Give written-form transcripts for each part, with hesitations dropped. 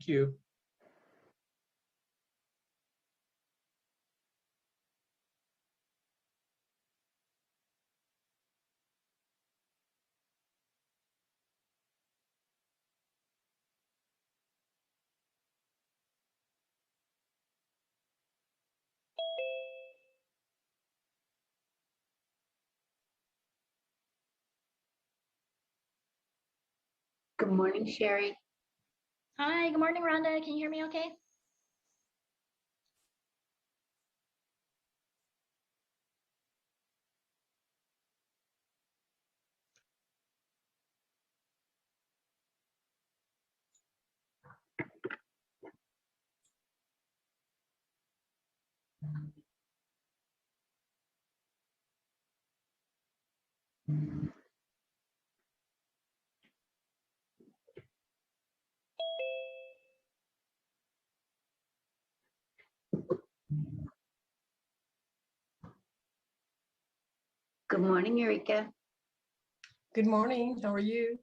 Thank you. Good morning, Sherry. Hi, good morning, Rhonda. Can you hear me okay? Good morning, Eureka. Good morning. How are you?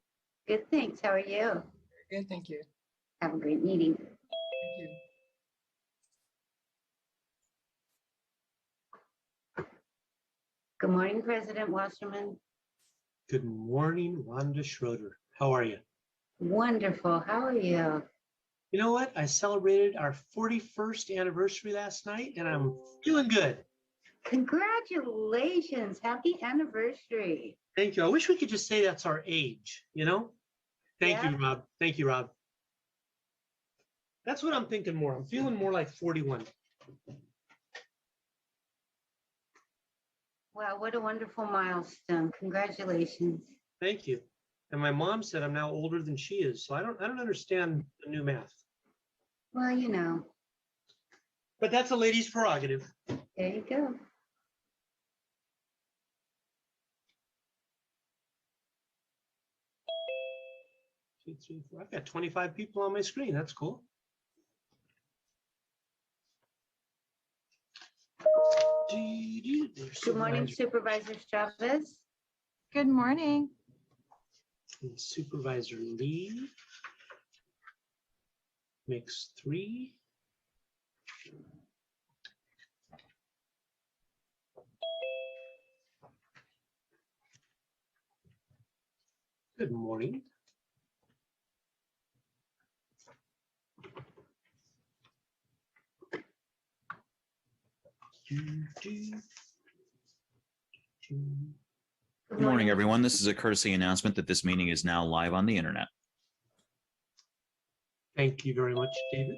Good, thanks. How are you? Good, thank you. Have a great meeting. Thank you. Good morning, President Wasserman. Good morning, Wanda Schroeder. How are you? Wonderful. How are you? You know what? I celebrated our 41st anniversary last night and I'm feeling good. Congratulations. Happy anniversary. Thank you. I wish we could just say that's our age, you know? Thank Yeah. you, Rob. Thank you, Rob. That's what I'm thinking more. I'm feeling more like 41. Wow, what a wonderful milestone. Congratulations. Thank you. And my mom said I'm now older than she is, so I don't understand the new math. Well, you know, But that's a lady's prerogative. there you go. Two, three, four. I've got 25 people on my screen. That's cool. Good morning, Supervisor Chavez. Good morning. And Supervisor Lee makes 3. Good morning. Good Good morning, everyone. This is a courtesy announcement that this meeting is now live on the internet. Thank you very much, David.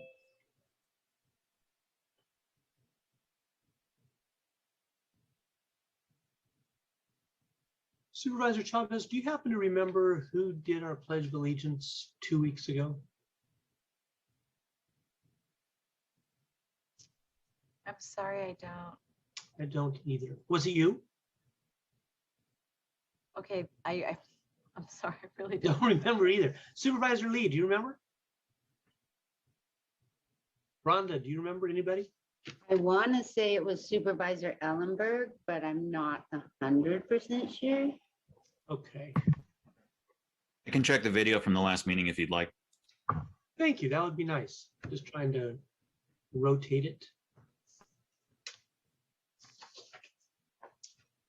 Supervisor Chavez, do you happen to remember who did our Pledge of Allegiance 2 weeks ago? I'm sorry, I don't. I don't either. Was it you? Okay, I'm sorry, I really don't. Don't remember either. Supervisor Lee, do you remember? Rhonda, do you remember anybody? I want to say it was Supervisor Ellenberg, but I'm not 100% sure. Okay. I can check the video from the last meeting if you'd like. Thank you. That would be nice. Just trying to rotate it.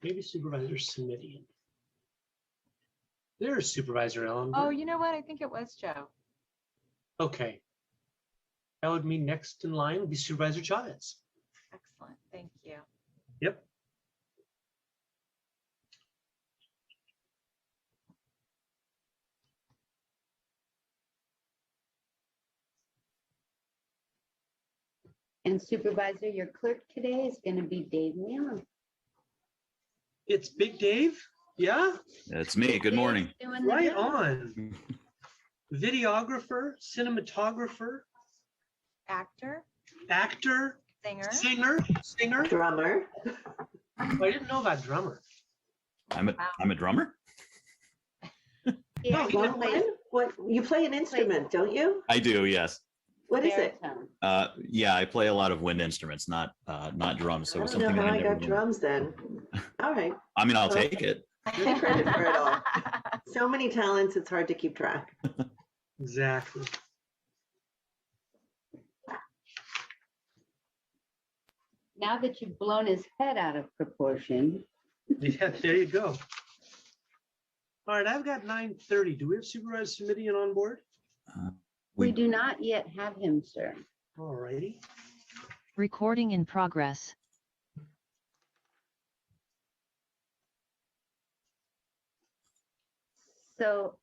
Maybe Supervisor Simidian. There's Supervisor Ellenberg. Oh, you know what? I think it was Joe. Okay. That would mean next in line would be Supervisor Chavez. Excellent, thank you. Yep. And Supervisor, your clerk today is going to be Dave Nealon. It's Big Dave. Yeah. That's me. Good morning. Doing the Right job. on. Videographer, cinematographer, Actor, actor, singer. singer. Drummer. Oh, I didn't know about drummer. I'm a drummer. Yeah, No, he he plays What, you play an instrument, don't you? I do, yes. What is it? baritone. Yeah, I play a lot of wind instruments, not drums. So I it's don't know something how I I never got learned. drums then. All right. I mean, I'll take it. Take credit for it all. So many talents, it's hard to keep track. Exactly. Now that you've blown his head out of proportion, Yeah, there you go. All right, I've got 9:30. Do we have Supervisor Simidian on board? we do not yet have him, sir. All righty. Recording in progress. So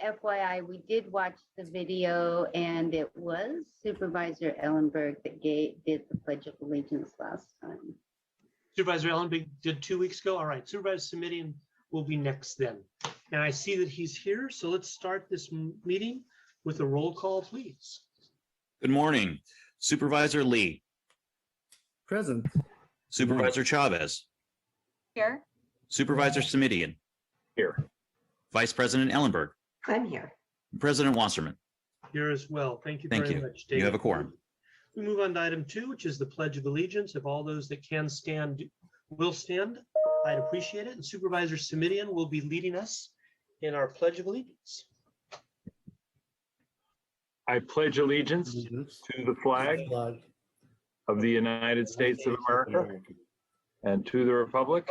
FYI, we did watch the video and it was Supervisor Ellenberg that did the Pledge of Allegiance last time. Supervisor Ellenbig did 2 weeks ago. All right, Supervisor Simidian will be next then. And I see that he's here, so let's start this meeting with a roll call, please. Good morning. Supervisor Lee, Present. Supervisor Chavez, Here. Supervisor Simidian. Here. Vice President Ellenberg, I'm here. President Wasserman. Here as well. Thank you Thank very you. much, You have David. a quorum. We move on to item 2, which is the Pledge of Allegiance. If all those that can stand will stand, I'd appreciate it. And Supervisor Simidian will be leading us in our Pledge of Allegiance. I pledge allegiance to the flag of the United States of America and to the republic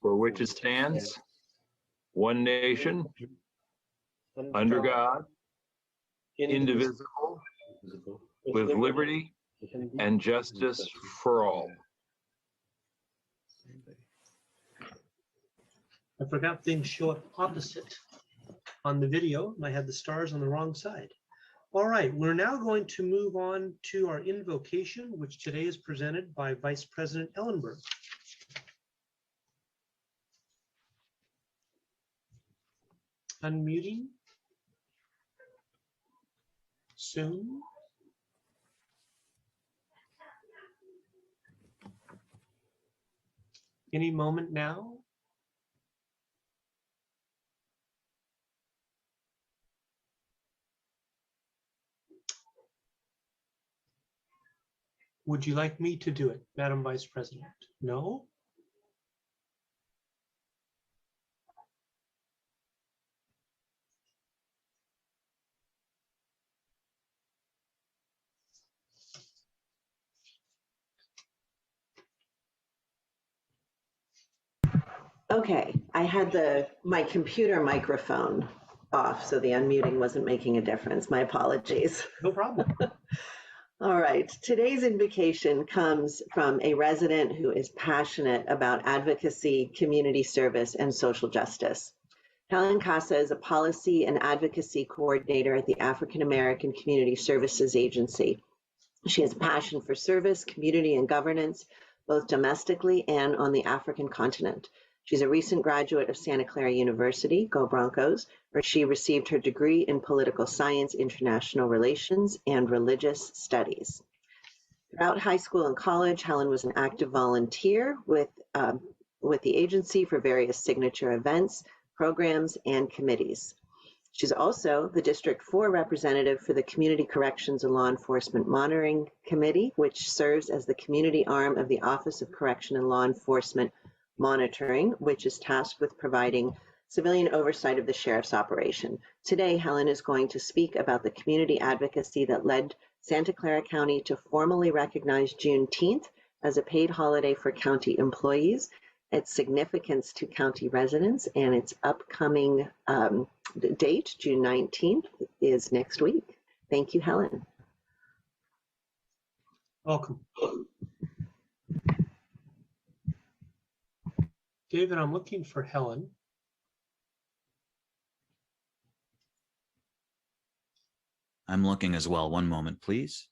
for which it stands, one nation, under God, indivisible, with liberty and justice for all. I forgot things show up opposite on the video, and I had the stars on the wrong side. All right, we're now going to move on to our invocation, which today is presented by Vice President Ellenberg. Unmuting. Soon. Any moment now. Would you like me to do it, Madam Vice President? No? Okay, I had my computer microphone off, so the unmuting wasn't making a difference. My apologies. No problem. All right, today's invocation comes from a resident who is passionate about advocacy, community service, and social justice. Helen Casa is a policy and advocacy coordinator at the African American Community Services Agency. She has a passion for service, community, and governance, both domestically and on the African continent. She's a recent graduate of Santa Clara University, go Broncos, where she received her degree in political science, international relations, and religious studies. Throughout high school and college, Helen was an active volunteer with the agency for various signature events, programs, and committees. She's also the District 4 representative for the Community Corrections and Law Enforcement Monitoring Committee, which serves as the community arm of the Office of Correction and Law Enforcement Monitoring, which is tasked with providing civilian oversight of the sheriff's operation. Today, Helen is going to speak about the community advocacy that led Santa Clara County to formally recognize Juneteenth as a paid holiday for county employees, its significance to county residents, and its upcoming date, June 19th, is next week. Thank you, Helen. Welcome. David, I'm looking for Helen. I'm looking as well. One moment, please.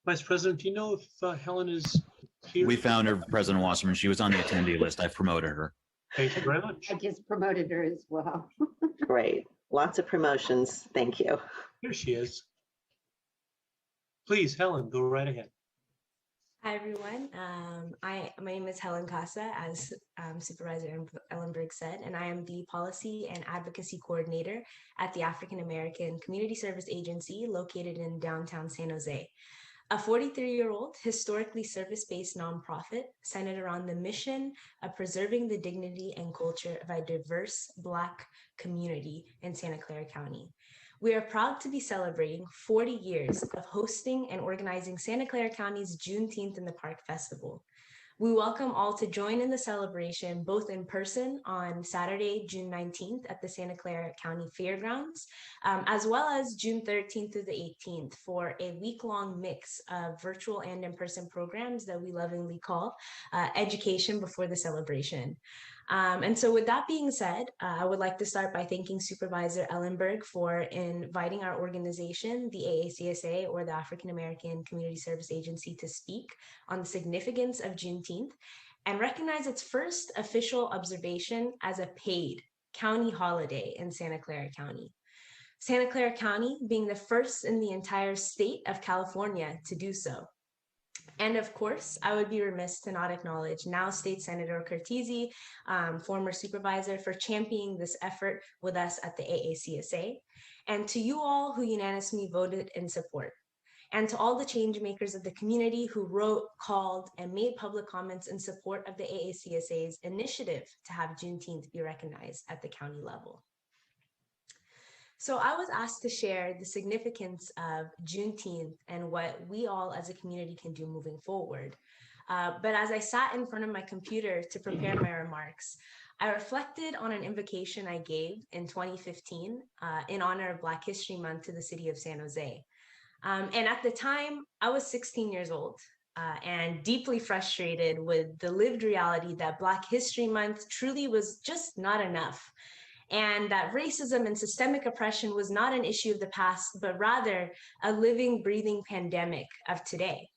Vice President, do you know if Helen is here? We found her, President Wasserman. She was on the attendee list. I've promoted her. Thank you very much. I just promoted her as well. Great. Lots of promotions. Thank you. Here she is. Please, Helen, go right ahead. Hi, everyone. My name is Helen Casa, as Supervisor Ellenberg said, and I am the Policy and Advocacy Coordinator at the African American Community Service Agency located in downtown San Jose. A 43-year-old historically service-based nonprofit centered around the mission of preserving the dignity and culture of a diverse Black community in Santa Clara County. We are proud to be celebrating 40 years of hosting and organizing Santa Clara County's Juneteenth in the Park Festival. We welcome all to join in the celebration both in person on Saturday, June 19th at the Santa Clara County Fairgrounds, as well as June 13th through the 18th for a week-long mix of virtual and in-person programs that we lovingly call Education Before the Celebration. And so with that being said, I would like to start by thanking Supervisor Ellenberg for inviting our organization, the AACSA, or the African American Community Service Agency, to speak on the significance of Juneteenth and recognize its first official observation as a paid county holiday in Santa Clara County. Santa Clara County being the first in the entire state of California to do so. And of course, I would be remiss to not acknowledge now State Senator Cortese, former supervisor, for championing this effort with us at the AACSA, and to you all who unanimously voted in support, and to all the change makers of the community who wrote, called, and made public comments in support of the AACSA's initiative to have Juneteenth be recognized at the county level. So I was asked to share the significance of Juneteenth and what we all as a community can do moving forward. But as I sat in front of my computer to prepare my remarks, I reflected on an invocation I gave in 2015 in honor of Black History Month to the city of San Jose. And at the time, I was 16 years old and deeply frustrated with the lived reality that Black History Month truly was just not enough. And that racism and systemic oppression was not an issue of the past, but rather a living, breathing pandemic of today.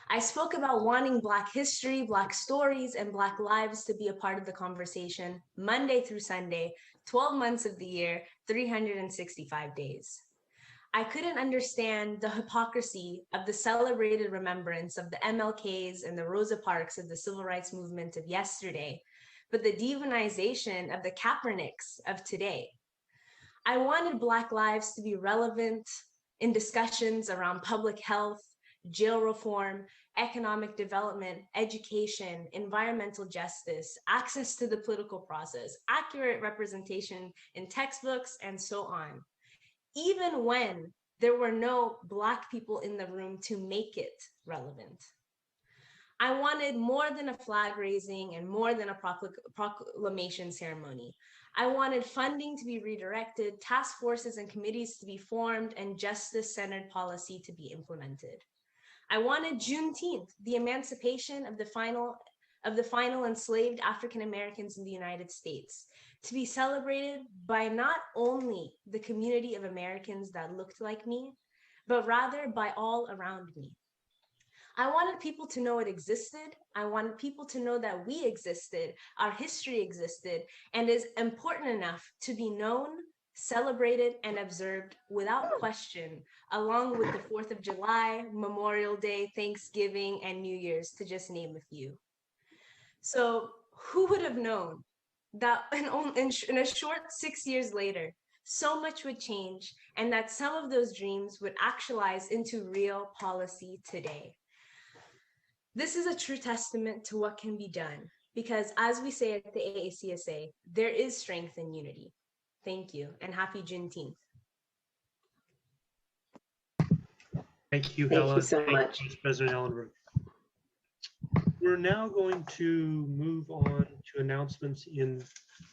I spoke about wanting Black history, Black stories, and Black lives to be a part of the conversation Monday through Sunday, 12 months of the year, 365 days. I couldn't understand the hypocrisy of the celebrated remembrance of the MLKs and the Rosa Parks of the civil rights movement of yesterday, but the demonization of the Kaepernicks of today. I wanted Black lives to be relevant in discussions around public health, jail reform, economic development, education, environmental justice, access to the political process, accurate representation in textbooks, and so on, even when there were no Black people in the room to make it relevant. I wanted more than a flag raising and more than a proclamation ceremony. I wanted funding to be redirected, task forces and committees to be formed, and justice-centered policy to be implemented. I wanted Juneteenth, the emancipation of the final enslaved African Americans in the United States, to be celebrated by not only the community of Americans that looked like me, but rather by all around me. I wanted people to know it existed. I wanted people to know that we existed, our history existed, and is important enough to be known, celebrated, and observed without question, along with the 4th of July, Memorial Day, Thanksgiving, and New Year's, to just name a few. So who would have known that in a short 6 years later, so much would change, and that some of those dreams would actualize into real policy today? This is a true testament to what can be done, because as we say at the AACSA, there is strength in unity. Thank you, and happy Juneteenth. Thank you, Thank Helen. you so much. Vice President Ellenberg. We're now going to move on to announcements in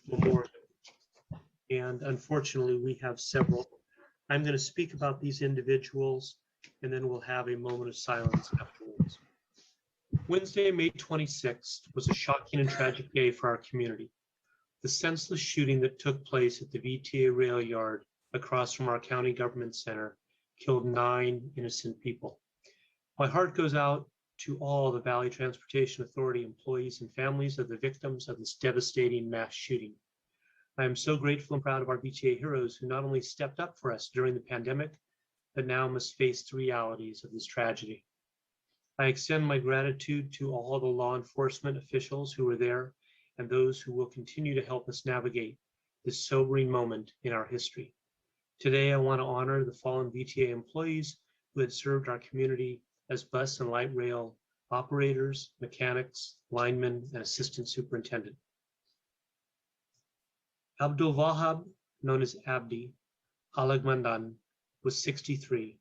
Memorial. And unfortunately, we have several. I'm going to speak about these individuals, and then we'll have a moment of silence afterwards. Wednesday, May 26th was a shocking and tragic day for our community. The senseless shooting that took place at the VTA rail yard across from our county government center killed 9 innocent people. My heart goes out to all the Valley Transportation Authority employees and families of the victims of this devastating mass shooting. I am so grateful and proud of our VTA heroes who not only stepped up for us during the pandemic, but now must face the realities of this tragedy. I extend my gratitude to all the law enforcement officials who were there and those who will continue to help us navigate this sobering moment in our history. Today, I want to honor the fallen VTA employees who had served our community as bus and light rail operators, mechanics, linemen, and assistant superintendent. Abdul Wahab, known as Abdi, Alagmandan was 63,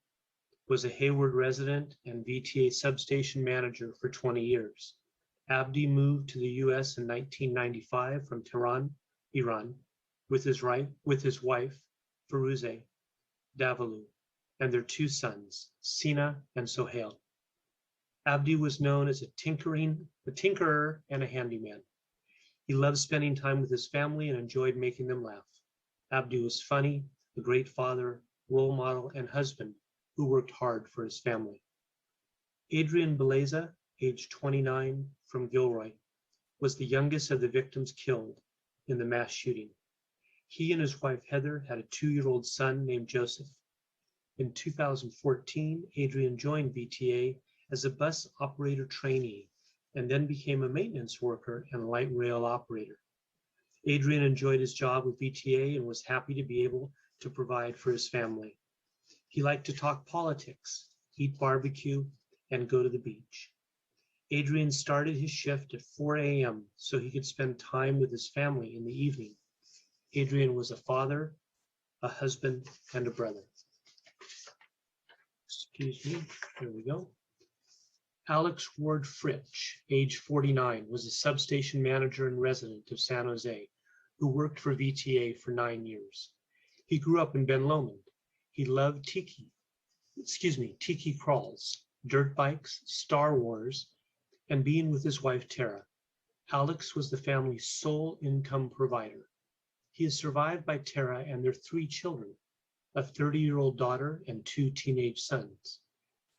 was a Hayward resident and VTA substation manager for 20 years. Abdi moved to the US in 1995 from Tehran, Iran, with his wife, Firuze Davalu, and their 2 sons, Sina and Sohail. Abdi was known as a tinkerer and a handyman. He loved spending time with his family and enjoyed making them laugh. Abdi was funny, a great father, role model, and husband who worked hard for his family. Adrian Beleza, age 29, from Gilroy, was the youngest of the victims killed in the mass shooting. He and his wife Heather had a 2-year-old son named Joseph. In 2014, Adrian joined VTA as a bus operator trainee and then became a maintenance worker and light rail operator. Adrian enjoyed his job with VTA and was happy to be able to provide for his family. He liked to talk politics, eat barbecue, and go to the beach. Adrian started his shift at 4 a.m. so he could spend time with his family in the evening. Adrian was a father, a husband, and a brother. Excuse me, there we go. Alex Ward Fritsch, age 49, was a substation manager and resident of San Jose who worked for VTA for 9 years. He grew up in Ben Lomond. He loved tiki crawls, dirt bikes, Star Wars, and being with his wife, Tara. Alex was the family's sole income provider. He is survived by Tara and their 3 children, a 30-year-old daughter and 2 teenage sons.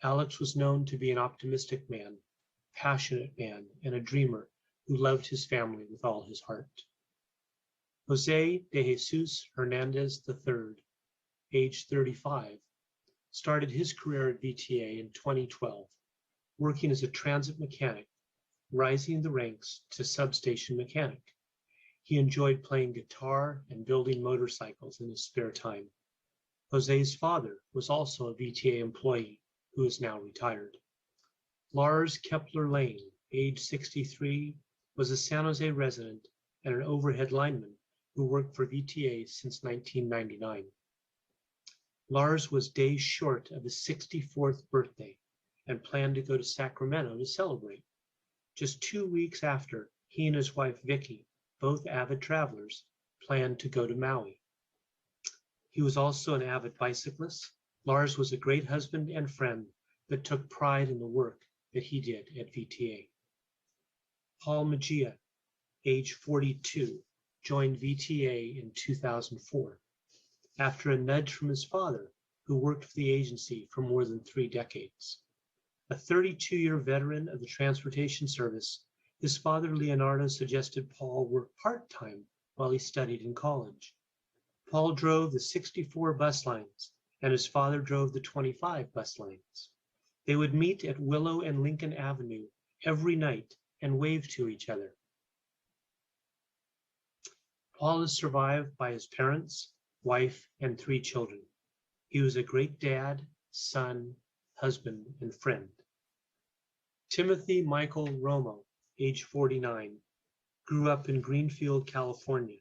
Alex was known to be an optimistic man, passionate man, and a dreamer who loved his family with all his heart. Jose de Jesus Hernandez III, age 35, started his career at VTA in 2012, working as a transit mechanic, rising the ranks to substation mechanic. He enjoyed playing guitar and building motorcycles in his spare time. Jose's father was also a VTA employee who is now retired. Lars Kepler Lane, age 63, was a San Jose resident and an overhead lineman who worked for VTA since 1999. Lars was days short of his 64th birthday and planned to go to Sacramento to celebrate. Just 2 weeks after, he and his wife Vicky, both avid travelers, planned to go to Maui. He was also an avid bicyclist. Lars was a great husband and friend that took pride in the work that he did at VTA. Paul Magia, age 42, joined VTA in 2004 after a nudge from his father, who worked for the agency for more than 3 decades. A 32-year veteran of the transportation service, his father Leonardo suggested Paul work part-time while he studied in college. Paul drove the 64 bus lines, and his father drove the 25 bus lines. They would meet at Willow and Lincoln Avenue every night and wave to each other. Paul is survived by his parents, wife, and 3 children. He was a great dad, son, husband, and friend. Timothy Michael Romo, age 49, grew up in Greenfield, California,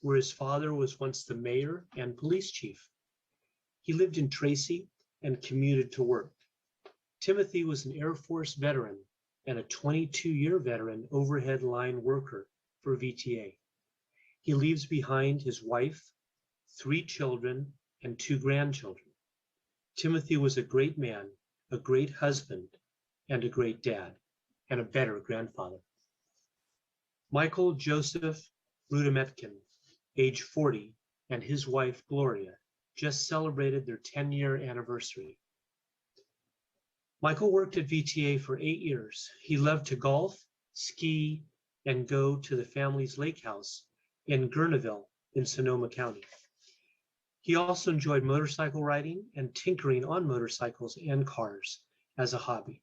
where his father was once the mayor and police chief. He lived in Tracy and commuted to work. Timothy was an Air Force veteran and a 22-year veteran overhead line worker for VTA. He leaves behind his wife, 3 children, and 2 grandchildren. Timothy was a great man, a great husband, and a great dad, and a better grandfather. Michael Joseph Rudimetkin, age 40, and his wife Gloria just celebrated their 10-year anniversary. Michael worked at VTA for 8 years. He loved to golf, ski, and go to the family's lake house in Gurneville in Sonoma County. He also enjoyed motorcycle riding and tinkering on motorcycles and cars as a hobby.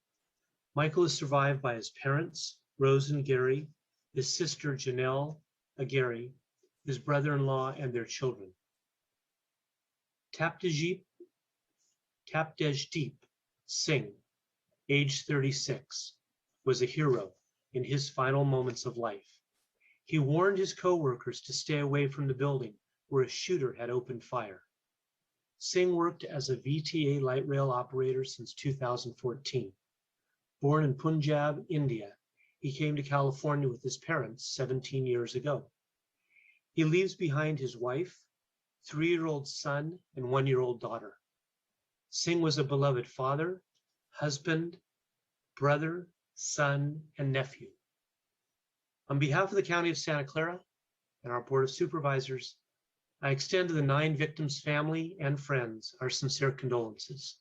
Michael is survived by his parents, Rose and Gary, his sister Janelle Agary, his brother-in-law, and their children. Tapdejdeep Singh, age 36, was a hero in his final moments of life. He warned his co-workers to stay away from the building where a shooter had opened fire. Singh worked as a VTA light rail operator since 2014. Born in Punjab, India, he came to California with his parents 17 years ago. He leaves behind his wife, 3-year-old son, and 1-year-old daughter. Singh was a beloved father, husband, brother, son, and nephew. On behalf of the County of Santa Clara and our Board of Supervisors, I extend to the 9 victims' family and friends our sincere condolences.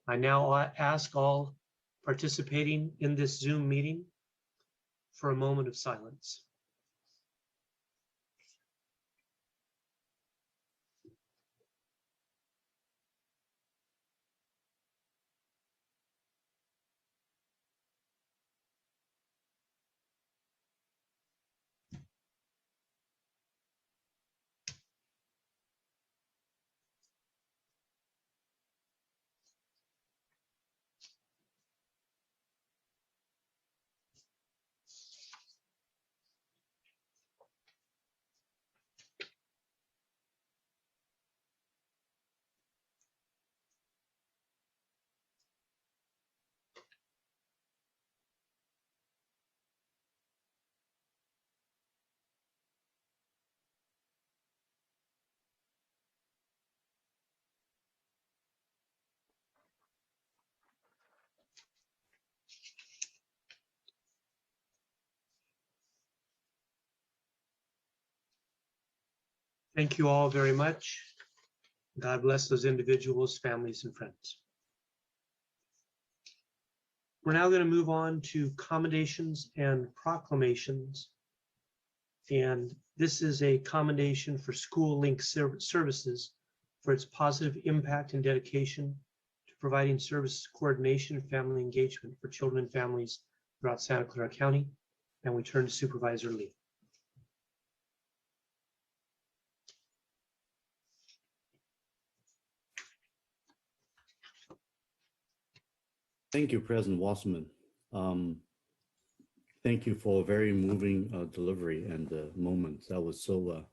I now ask all participating in this Zoom meeting for a moment of silence. Thank you all very much. God bless those individuals, families, and friends. We're now going to move on to commendations and proclamations. And this is a commendation for School Link Services for its positive impact and dedication to providing service coordination and family engagement for children and families throughout Santa Clara County. And we turn to Supervisor Lee. Thank you, President Wasserman. Thank you for a very moving delivery and moment that was so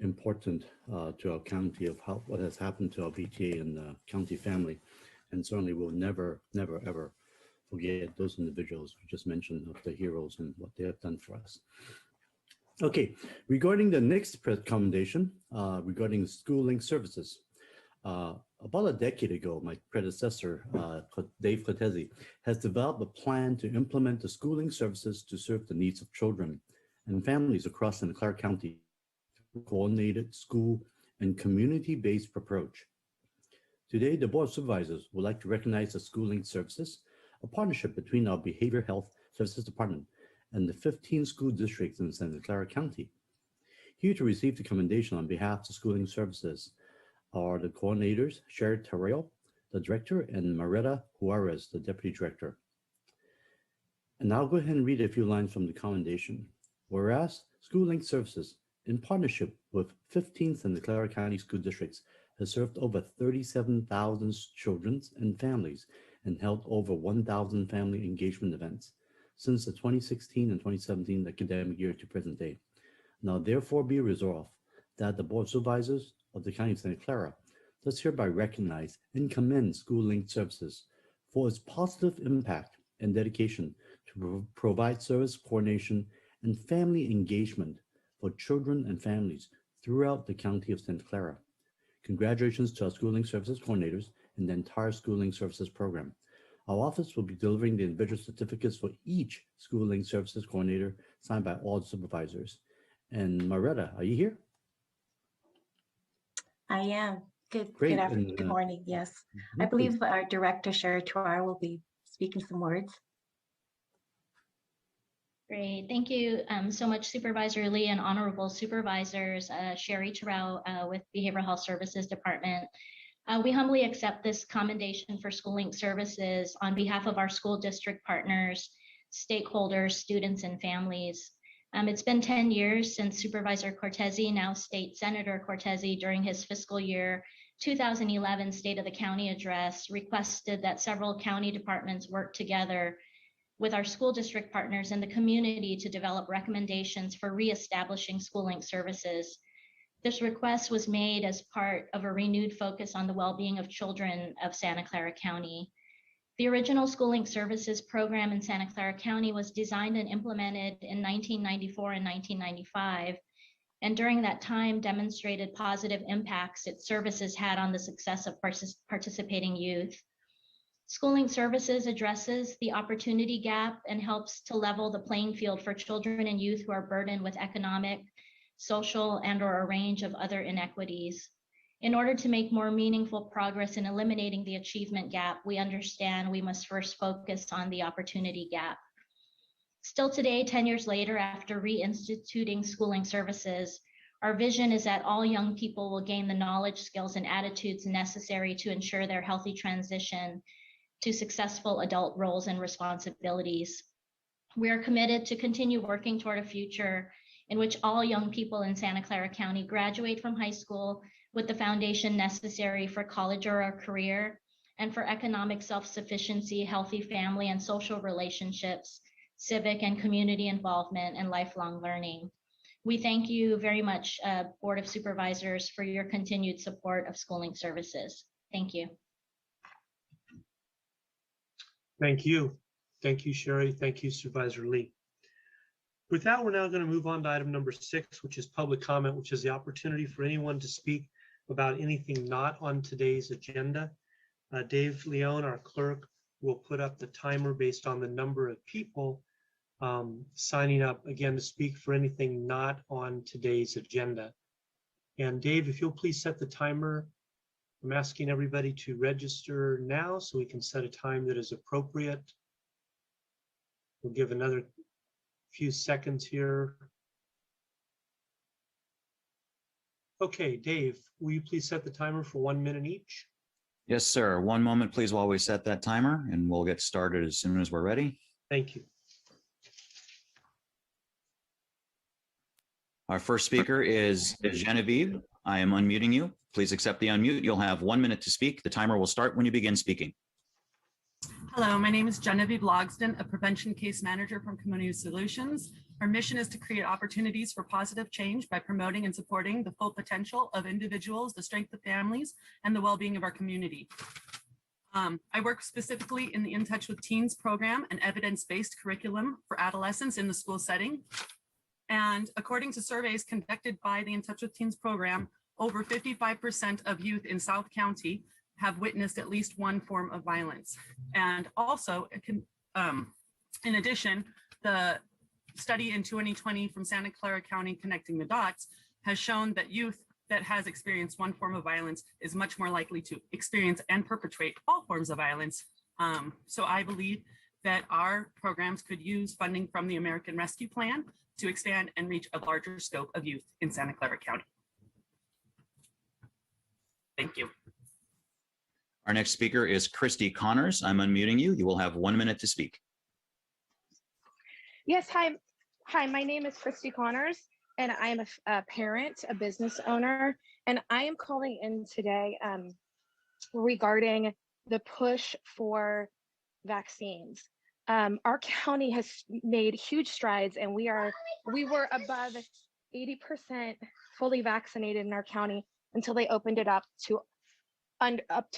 important to our county of what has happened to our VTA and county family. And certainly we'll never, ever forget those individuals we just mentioned, of the heroes and what they have done for us. Okay, regarding the next commendation, regarding School Link Services. About a decade ago, my predecessor, Dave Cortese, has developed a plan to implement the schooling services to serve the needs of children and families across Santa Clara County through a coordinated school and community-based approach. Today, the Board of Supervisors would like to recognize the schooling services, a partnership between our Behavioral Health Services Department and the 15 school districts in Santa Clara County. Here to receive the commendation on behalf of the schooling services are the coordinators, Sherry Terrell, the director, and Marietta Juarez, the deputy director. And I'll go ahead and read a few lines from the commendation. Whereas School Link Services, in partnership with 15 Santa Clara County school districts, has served over 37,000 children and families and held over 1,000 family engagement events since the 2016 and 2017 academic year to present day. Now therefore be resolved that the Board of Supervisors of the County of Santa Clara does hereby recognize and commend School Link Services for its positive impact and dedication to provide service coordination and family engagement for children and families throughout the County of Santa Clara. Congratulations to our School Link Services coordinators and the entire School Link Services program. Our office will be delivering the individual certificates for each School Link Services coordinator signed by all the supervisors. And Marietta, are you here? I am. Good Great. afternoon, good morning. Yes. I believe our director, Sherry Terrell, will be speaking some words. Great. Thank you so much, Supervisor Lee and honorable supervisors, Sherry Terrell with Behavioral Health Services Department. We humbly accept this commendation for School Link Services on behalf of our school district partners, stakeholders, students, and families. It's been 10 years since Supervisor Cortese, now State Senator Cortese, during his fiscal year 2011 State of the County address, requested that several county departments work together with our school district partners in the community to develop recommendations for reestablishing School Link Services. This request was made as part of a renewed focus on the well-being of children of Santa Clara County. The original School Link Services program in Santa Clara County was designed and implemented in 1994 and 1995, and during that time demonstrated positive impacts its services had on the success of participating youth. School Link Services addresses the opportunity gap and helps to level the playing field for children and youth who are burdened with economic, social, and/or a range of other inequities. In order to make more meaningful progress in eliminating the achievement gap, we understand we must first focus on the opportunity gap. Still today, 10 years later, after reinstituting School Link Services, our vision is that all young people will gain the knowledge, skills, and attitudes necessary to ensure their healthy transition to successful adult roles and responsibilities. We are committed to continue working toward a future in which all young people in Santa Clara County graduate from high school with the foundation necessary for college or a career, and for economic self-sufficiency, healthy family and social relationships, civic and community involvement, and lifelong learning. We thank you very much, Board of Supervisors, for your continued support of School Link Services. Thank you. Thank you. Thank you, Sherry. Thank you, Supervisor Lee. With that, we're now going to move on to item number 6, which is public comment, which is the opportunity for anyone to speak about anything not on today's agenda. Dave Leone, our clerk, will put up the timer based on the number of people signing up, again, to speak for anything not on today's agenda. And Dave, if you'll please set the timer. I'm asking everybody to register now so we can set a time that is appropriate. We'll give another few seconds here. Okay, Dave, will you please set the timer for 1 minute each? Yes, sir. One moment, please, while we set that timer, and we'll get started as soon as we're ready. Thank you. Our first speaker is Genevieve. I am unmuting you. Please accept the unmute. You'll have 1 minute to speak. The timer will start when you begin speaking. Hello, my name is Genevieve Logsdon, a prevention case manager from Community Solutions. Our mission is to create opportunities for positive change by promoting and supporting the full potential of individuals, the strength of families, and the well-being of our community. I work specifically in the In Touch with Teens program, an evidence-based curriculum for adolescents in the school setting. And according to surveys conducted by the In Touch with Teens program, over 55% of youth in South County have witnessed at least one form of violence. And also, in addition, the study in 2020 from Santa Clara County, Connecting the Dots, has shown that youth that has experienced one form of violence is much more likely to experience and perpetrate all forms of violence. So I believe that our programs could use funding from the American Rescue Plan to expand and reach a larger scope of youth in Santa Clara County. Thank you. Our next speaker is Christy Connors. I'm unmuting you. You will have 1 minute to speak. Yes, hi. Hi, my name is Christy Connors, and I am a parent, a business owner, and I am calling in today regarding the push for vaccines. Our county has made huge strides, and we were above 80% fully vaccinated in our county until they opened it up to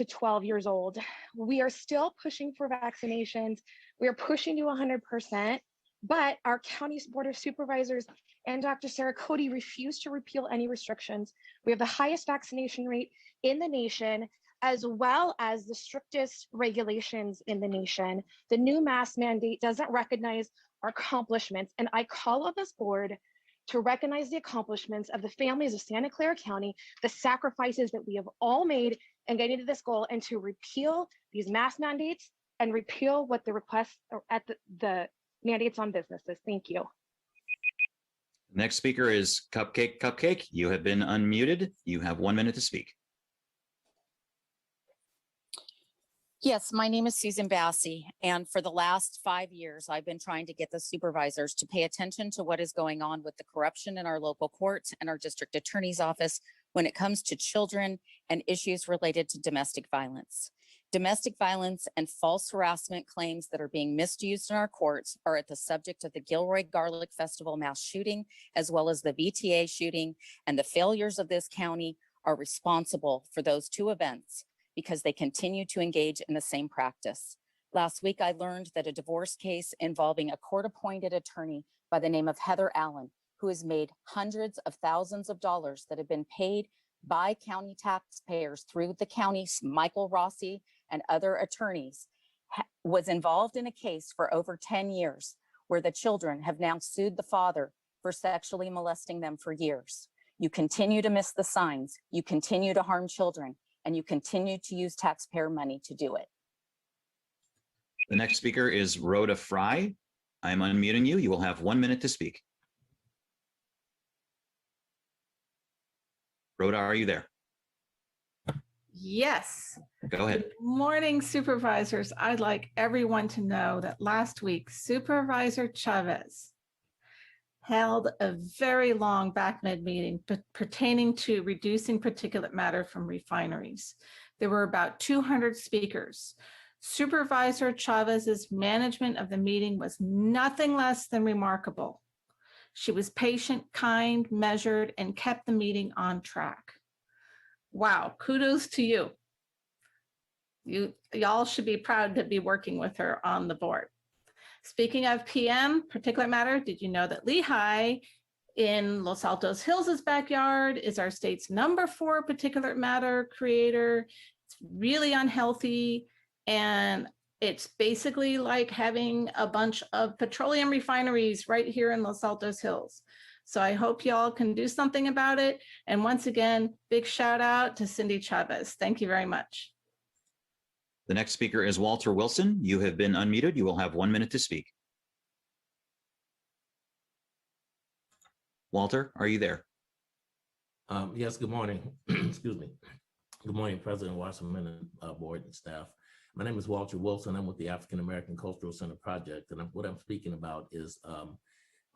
12 years old. We are still pushing for vaccinations. We are pushing to 100%, but our county's Board of Supervisors and Dr. Sarah Cody refused to repeal any restrictions. We have the highest vaccination rate in the nation, as well as the strictest regulations in the nation. The new mask mandate doesn't recognize our accomplishments, and I call on this board to recognize the accomplishments of the families of Santa Clara County, the sacrifices that we have all made in getting to this goal, and to repeal these mask mandates and repeal what the requests are at the mandates on businesses. Thank you. Next speaker is Cupcake. You have been unmuted. You have 1 minute to speak. Yes, my name is Susan Bassey, and for the last 5 years, I've been trying to get the supervisors to pay attention to what is going on with the corruption in our local courts and our district attorney's office when it comes to children and issues related to domestic violence. Domestic violence and false harassment claims that are being misused in our courts are at the subject of the Gilroy Garlic Festival mass shooting, as well as the VTA shooting, and the failures of this county are responsible for those two events because they continue to engage in the same practice. Last week, I learned that a divorce case involving a court-appointed attorney by the name of Heather Allen, who has made hundreds of thousands of dollars that have been paid by county taxpayers through the county's Michael Rossi and other attorneys, was involved in a case for over 10 years where the children have now sued the father for sexually molesting them for years. You continue to miss the signs, you continue to harm children, and you continue to use taxpayer money to do it. The next speaker is Rhoda Fry. I'm unmuting you. You will have 1 minute to speak. Rhoda, are you there? Yes. Go ahead. Good morning, supervisors. I'd like everyone to know that last week, Supervisor Chavez held a very long back-mid meeting pertaining to reducing particulate matter from refineries. There were about 200 speakers. Supervisor Chavez's management of the meeting was nothing less than remarkable. She was patient, kind, measured, and kept the meeting on track. Wow, kudos to you. Y'all should be proud to be working with her on the board. Speaking of PM, particulate matter, did you know that Lehigh in Los Altos Hills' backyard is our state's #4 particulate matter creator? It's really unhealthy, and it's basically like having a bunch of petroleum refineries right here in Los Altos Hills. So I hope y'all can do something about it. And once again, big shout out to Cindy Chavez. Thank you very much. The next speaker is Walter Wilson. You have been unmuted. You will have 1 minute to speak. Walter, are you there? Yes, good morning. Excuse me. Good morning, President Wasserman, board and staff. My name is Walter Wilson. I'm with the African American Cultural Center Project. And what I'm speaking about is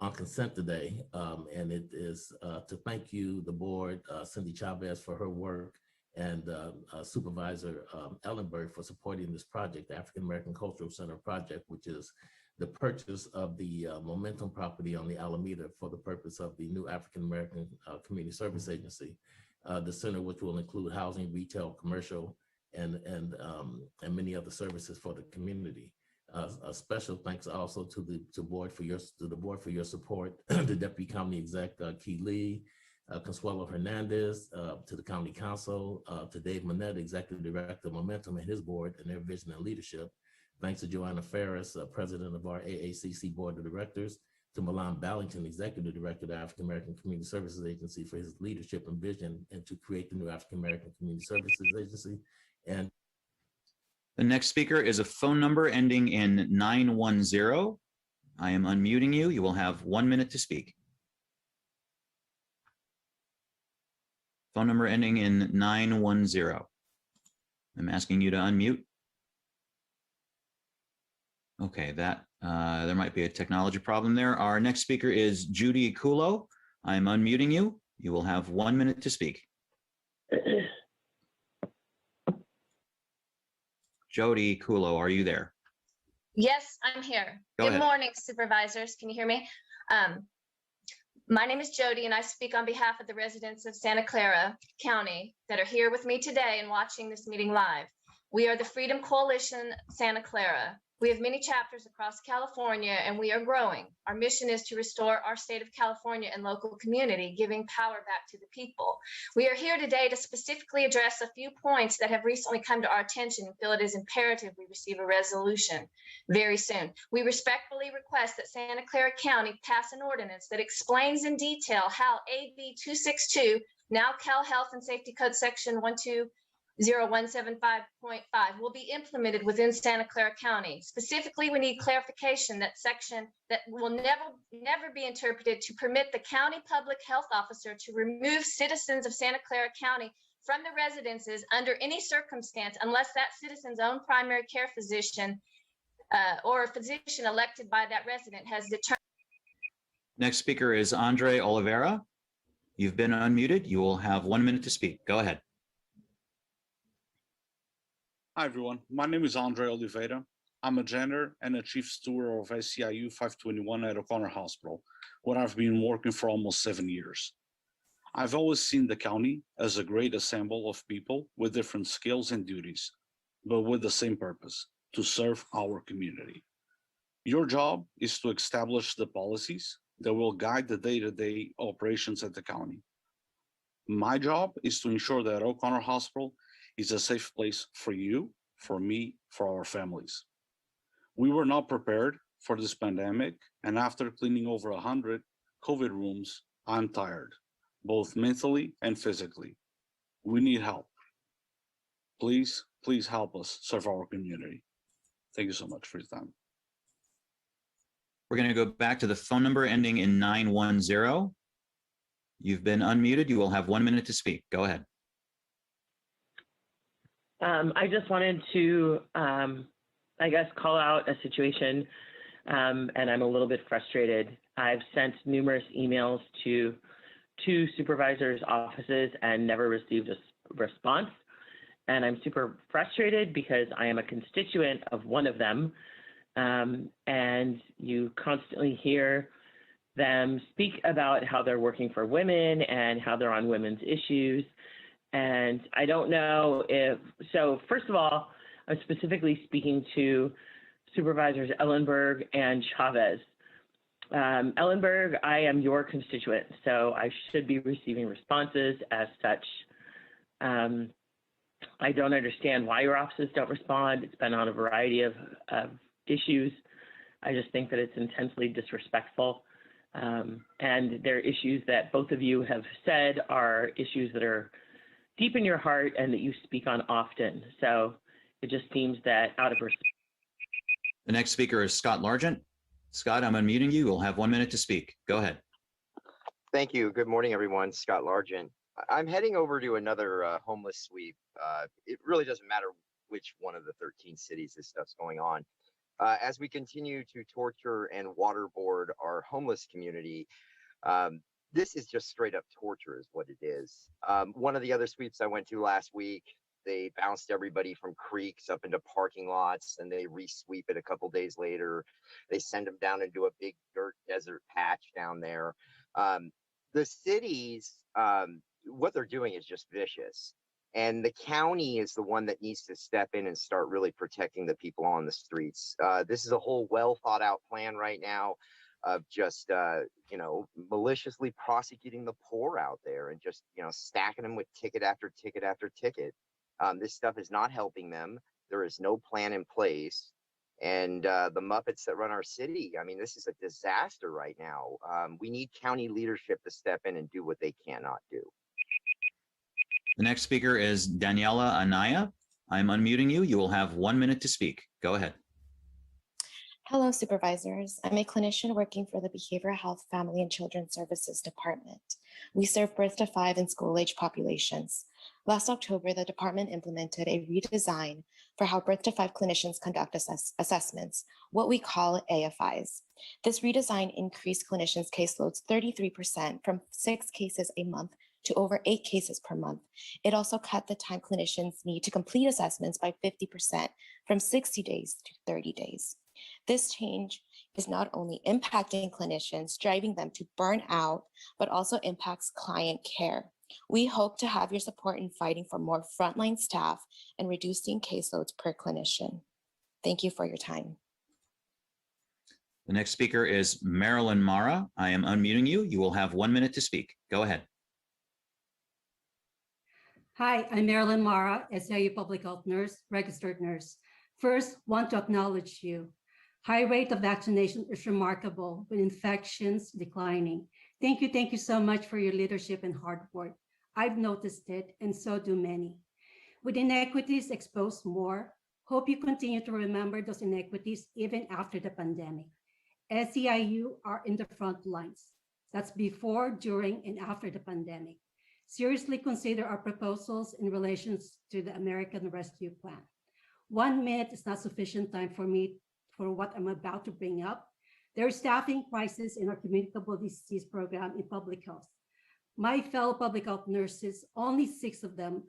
on consent today, and it is to thank you, the board, Cindy Chavez, for her work, and Supervisor Ellenberg for supporting this project, the African American Cultural Center Project, which is the purchase of the Momentum property on the Alameda for the purpose of the new African American Community Service Agency. The center, which will include housing, retail, commercial, and many other services for the community. A special thanks also to the board for your support, the Deputy County Exec Key Lee, Consuelo Hernandez, to the County Council, to Dave Manette, Executive Director of Momentum, and his board and their vision and leadership. Thanks to Joanna Ferris, President of our AACC Board of Directors, to Milan Ballington, Executive Director of the African American Community Services Agency, for his leadership and vision and to create the new African American Community Services Agency. And the next speaker is a phone number ending in 910. I am unmuting you. You will have 1 minute to speak. Phone number ending in 910. I'm asking you to unmute. Okay, that there might be a technology problem there. Our next speaker is Judy Kulo. I'm unmuting you. You will have 1 minute to speak. Jody Kulo, are you there? Yes, I'm here. Go Good ahead. morning, supervisors. Can you hear me? My name is Jody, and I speak on behalf of the residents of Santa Clara County that are here with me today and watching this meeting live. We are the Freedom Coalition Santa Clara. We have many chapters across California, and we are growing. Our mission is to restore our state of California and local community, giving power back to the people. We are here today to specifically address a few points that have recently come to our attention and feel it is imperative we receive a resolution very soon. We respectfully request that Santa Clara County pass an ordinance that explains in detail how AB 262, now Cal Health and Safety Code Section 120.175.5 will be implemented within Santa Clara County. Specifically, we need clarification that section that will never be interpreted to permit the county public health officer to remove citizens of Santa Clara County from the residences under any circumstance unless that citizen's own primary care physician or a physician elected by that resident has determined. Next speaker is Andre Oliveira. You've been unmuted. You will have 1 minute to speak. Go ahead. Hi, everyone. My name is Andre Oliveira. I'm a janitor and a chief steward of SCIU 521 at O'Connor Hospital, where I've been working for almost 7 years. I've always seen the county as a great assemble of people with different skills and duties, but with the same purpose, to serve our community. Your job is to establish the policies that will guide the day-to-day operations at the county. My job is to ensure that O'Connor Hospital is a safe place for you, for me, for our families. We were not prepared for this pandemic, and after cleaning over 100 COVID rooms, I'm tired, both mentally and physically. We need help. Please, please help us serve our community. Thank you so much for your time. We're going to go back to the phone number ending in 910. You've been unmuted. You will have 1 minute to speak. Go ahead. I just wanted to, I guess, call out a situation, and I'm a little bit frustrated. I've sent numerous emails to 2 supervisors' offices and never received a response. And I'm super frustrated because I am a constituent of one of them. And you constantly hear them speak about how they're working for women and how they're on women's issues. And I don't know if, so first of all, I'm specifically speaking to Supervisors Ellenberg and Chavez. Ellenberg, I am your constituent, so I should be receiving responses as such. I don't understand why your offices don't respond. It's been on a variety of issues. I just think that it's intensely disrespectful. And there are issues that both of you have said are issues that are deep in your heart and that you speak on often. So it just seems that out of respect. The next speaker is Scott Largent. Scott, I'm unmuting you. You'll have 1 minute to speak. Go ahead. Thank you. Good morning, everyone. Scott Largent. I'm heading over to another homeless sweep. It really doesn't matter which one of the 13 cities this stuff's going on. As we continue to torture and waterboard our homeless community, this is just straight up torture is what it is. One of the other sweeps I went to last week, they bounced everybody from creeks up into parking lots and they re-sweep it a couple days later. They send them down into a big dirt desert patch down there. The cities, what they're doing is just vicious. And the county is the one that needs to step in and start really protecting the people on the streets. This is a whole well thought out plan right now of just, maliciously prosecuting the poor out there and just, stacking them with ticket after ticket after ticket. This stuff is not helping them. There is no plan in place. And the Muppets that run our city, I mean, this is a disaster right now. We need county leadership to step in and do what they cannot do. The next speaker is Daniela Anaya. I'm unmuting you. You will have 1 minute to speak. Go ahead. Hello, supervisors. I'm a clinician working for the Behavioral Health, Family and Children's Services Department. We serve birth to 5 and school-age populations. Last October, the department implemented a redesign for how birth to 5 clinicians conduct assessments, what we call AFIs. This redesign increased clinicians' caseloads 33% from 6 cases a month to over 8 cases per month. It also cut the time clinicians need to complete assessments by 50% from 60 days to 30 days. This change is not only impacting clinicians, driving them to burn out, but also impacts client care. We hope to have your support in fighting for more frontline staff and reducing caseloads per clinician. Thank you for your time. The next speaker is Marilyn Mara. I am unmuting you. You will have 1 minute to speak. Go ahead. Hi, I'm Marilyn Mara, SIU Public Health Nurse, registered nurse. First, want to acknowledge you. High rate of vaccination is remarkable with infections declining. Thank you so much for your leadership and hard work. I've noticed it, and so do many. With inequities exposed more, hope you continue to remember those inequities even after the pandemic. SEIU are in the front lines. That's before, during, and after the pandemic. Seriously consider our proposals in relation to the American Rescue Plan. 1 minute is not sufficient time for me for what I'm about to bring up. There is staffing crisis in our communicable disease program in public health. My fellow public health nurses, only 6 of them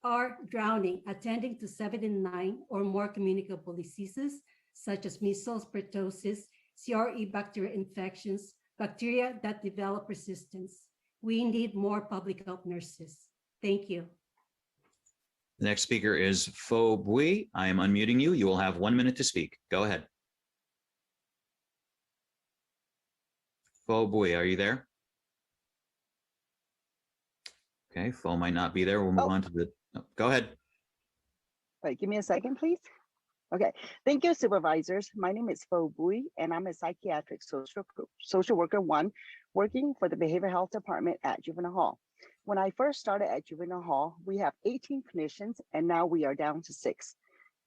are drowning, attending to 79 or more communicable diseases such as measles, pertussis, CRE bacteria infections, bacteria that develop resistance. We need more public health nurses. Thank you. The next speaker is Pho Bui. I am unmuting you. You will have 1 minute to speak. Go ahead. Pho Bui, are you there? Okay, Pho might not be there. We'll move on to the, go ahead. Wait, give me a second, please. Okay, thank you, supervisors. My name is Pho Bui, and I'm a psychiatric social worker 1 working for the behavioral health department at Juvenile Hall. When I first started at Juvenile Hall, we have 18 clinicians, and now we are down to 6.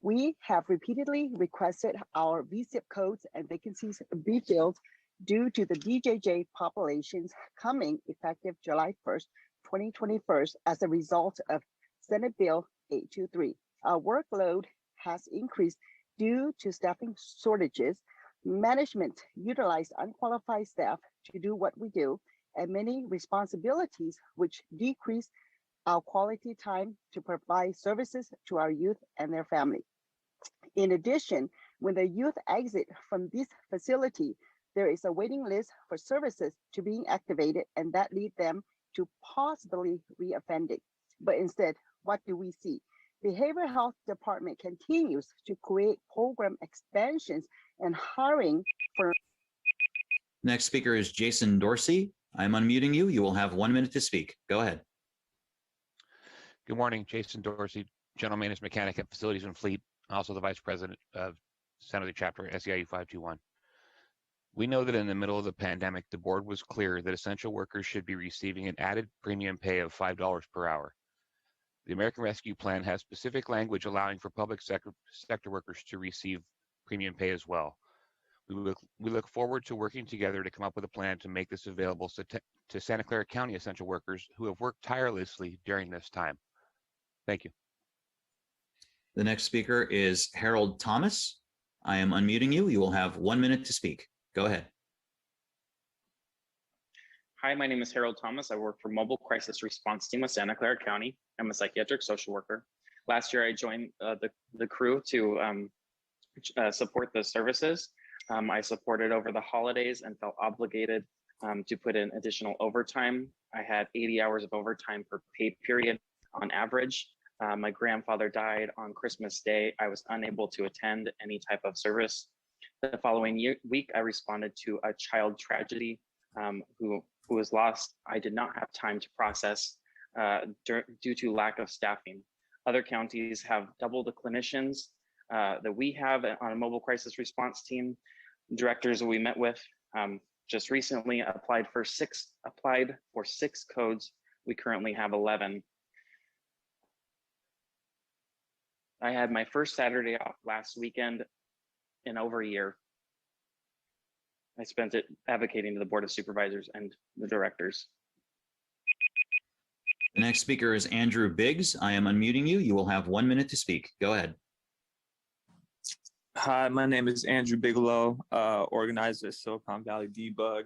We have repeatedly requested our VZIP codes and vacancies be filled due to the DJJ populations coming effective July 1st, 2021 as a result of Senate Bill 823. Our workload has increased due to staffing shortages. Management utilized unqualified staff to do what we do, and many responsibilities which decrease our quality time to provide services to our youth and their family. In addition, when the youth exit from this facility, there is a waiting list for services to being activated, and that lead them to possibly reoffending. But instead, what do we see? Behavioral health department continues to create program expansions and hiring for. Next speaker is Jason Dorsey. I'm unmuting you. You will have 1 minute to speak. Go ahead. Good morning, Jason Dorsey, General Maintenance Mechanic at Facilities and Fleet, also the Vice President of San Jose Chapter SEIU 521. We know that in the middle of the pandemic, the board was clear that essential workers should be receiving an added premium pay of $5 per hour. The American Rescue Plan has specific language allowing for public sector workers to receive premium pay as well. We look forward to working together to come up with a plan to make this available to Santa Clara County essential workers who have worked tirelessly during this time. Thank you. The next speaker is Harold Thomas. I am unmuting you. You will have 1 minute to speak. Go ahead. Hi, my name is Harold Thomas. I work for Mobile Crisis Response Team with Santa Clara County. I'm a psychiatric social worker. Last year, I joined the crew to support the services. I supported over the holidays and felt obligated to put in additional overtime. I had 80 hours of overtime per pay period on average. My grandfather died on Christmas Day. I was unable to attend any type of service. The following week, I responded to a child tragedy who was lost. I did not have time to process due to lack of staffing. Other counties have double the clinicians that we have on a mobile crisis response team. Directors that we met with just recently applied for six codes. We currently have 11. I had my first Saturday off last weekend in over a year. I spent it advocating to the Board of Supervisors and the directors. The next speaker is Andrew Biggs. I am unmuting you. You will have 1 minute to speak. Go ahead. Hi, my name is Andrew Bigelow, organizer at Silicon Valley Debug.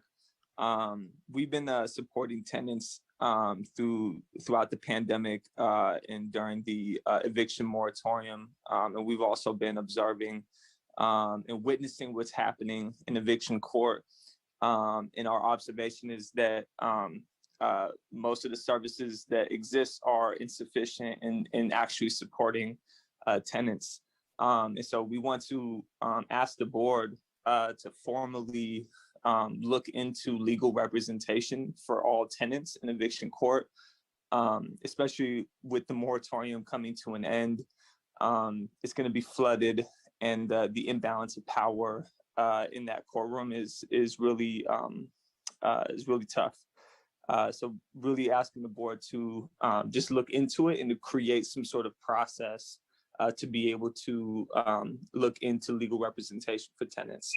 We've been supporting tenants throughout the pandemic and during the eviction moratorium. And we've also been observing and witnessing what's happening in eviction court. And our observation is that most of the services that exist are insufficient in actually supporting tenants. And so we want to ask the board to formally look into legal representation for all tenants in eviction court, especially with the moratorium coming to an end. It's going to be flooded, and the imbalance of power in that courtroom is really tough. So really asking the board to just look into it and to create some sort of process to be able to look into legal representation for tenants.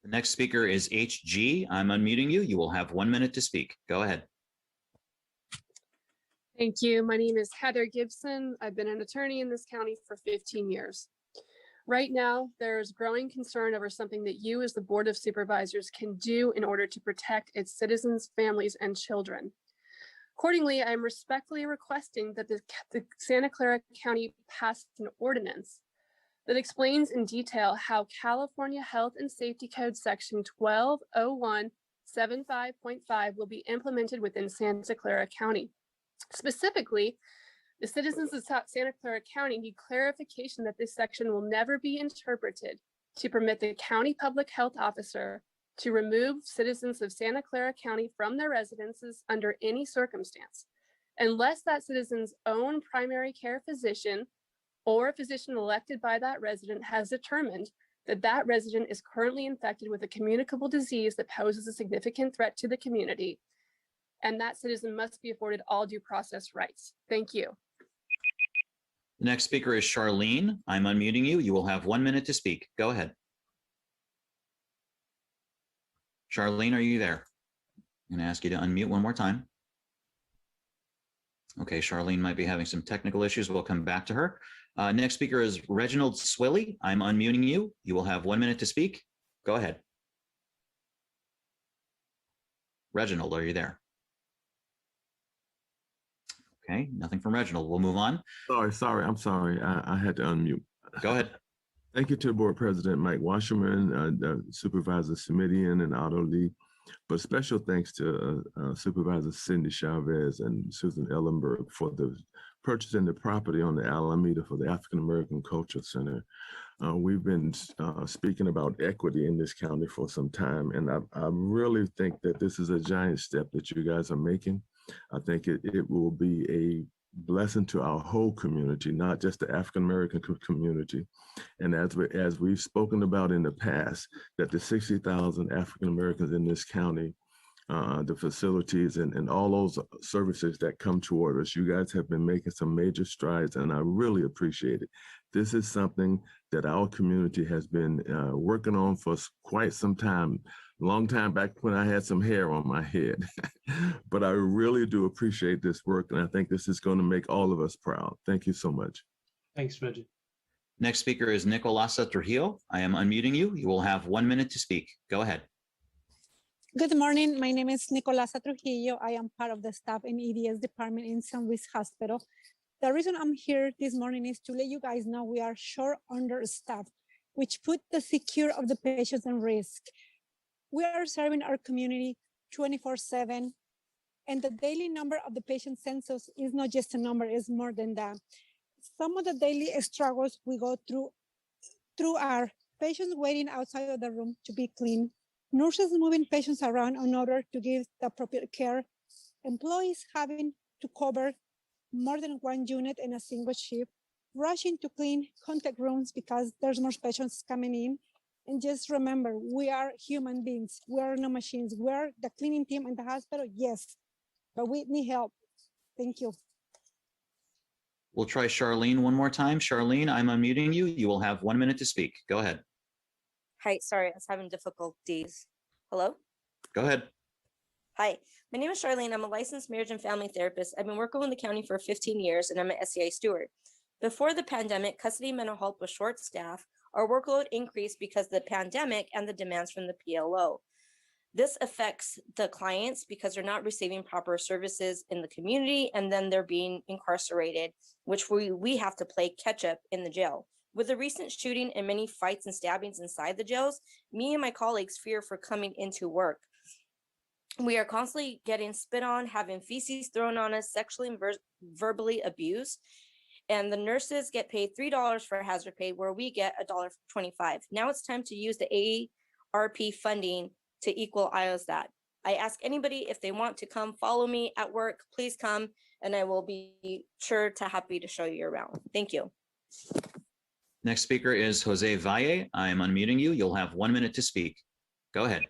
The next speaker is HG. I'm unmuting you. You will have 1 minute to speak. Go ahead. Thank you. My name is Heather Gibson. I've been an attorney in this county for 15 years. Right now, there's growing concern over something that you as the Board of Supervisors can do in order to protect its citizens, families, and children. Accordingly, I am respectfully requesting that the Santa Clara County pass an ordinance that explains in detail how California Health and Safety Code Section 120175.5 will be implemented within Santa Clara County. Specifically, the citizens of Santa Clara County need clarification that this section will never be interpreted to permit the county public health officer to remove citizens of Santa Clara County from their residences under any circumstance, unless that citizen's own primary care physician or a physician elected by that resident has determined that that resident is currently infected with a communicable disease that poses a significant threat to the community, and that citizen must be afforded all due process rights. Thank you. The next speaker is Charlene. I'm unmuting you. You will have 1 minute to speak. Go ahead. Charlene, are you there? I'm going to ask you to unmute one more time. Okay, Charlene might be having some technical issues. We'll come back to her. Next speaker is Reginald Swilly. I'm unmuting you. You will have 1 minute to speak. Go ahead. Reginald, are you there? Okay, nothing from Reginald. We'll move on. Sorry. I'm sorry. I had to unmute. Go ahead. Thank you to the board president, Mike Wasserman, the Supervisor Simidian and Otto Lee, but special thanks to Supervisor Cindy Chavez and Susan Ellenberg for the purchasing the property on the Alameda for the African American Culture Center. We've been speaking about equity in this county for some time, and I really think that this is a giant step that you guys are making. I think it will be a blessing to our whole community, not just the African American community. And as we've spoken about in the past, that the 60,000 African Americans in this county, the facilities and all those services that come toward us, you guys have been making some major strides, and I really appreciate it. This is something that our community has been working on for quite some time. Long time back when I had some hair on my head. But I really do appreciate this work, and I think this is going to make all of us proud. Thank you so much. Thanks, Reggie. Next speaker is Nicolasa Trujillo. I am unmuting you. You will have 1 minute to speak. Go ahead. Good morning. My name is Nicolasa Trujillo. I am part of the staff in EDS department in St. Louis Hospital. The reason I'm here this morning is to let you guys know we are short understaffed, which put the security of the patients in risk. We are serving our community 24/7, and the daily number of the patient census is not just a number, it's more than that. Some of the daily struggles we go through are patients waiting outside of the room to be clean, nurses moving patients around in order to give the appropriate care, employees having to cover more than one unit in a single shift, rushing to clean contact rooms because there's more patients coming in. And just remember, we are human beings. We are no machines. We're the cleaning team in the hospital, yes, but we need help. Thank you. We'll try Charlene one more time. Charlene, I'm unmuting you. You will have 1 minute to speak. Go ahead. Hi, sorry, I was having difficulties. Hello? Go ahead. Hi, my name is Charlene. I'm a licensed marriage and family therapist. I've been working in the county for 15 years, and I'm an SCI steward. Before the pandemic, custody mental health was short staffed. Our workload increased because of the pandemic and the demands from the PLO. This affects the clients because they're not receiving proper services in the community, and then they're being incarcerated, which we have to play catch up in the jail. With the recent shooting and many fights and stabbings inside the jails, me and my colleagues fear for coming into work. We are constantly getting spit on, having feces thrown on us, sexually and verbally abused. And the nurses get paid $3 for hazard pay, where we get $1.25. Now it's time to use the AARP funding to equalize that. I ask anybody if they want to come follow me at work, please come, and I will be happy to show you around. Thank you. Next speaker is Jose Valle. I am unmuting you. You'll have 1 minute to speak. Go ahead.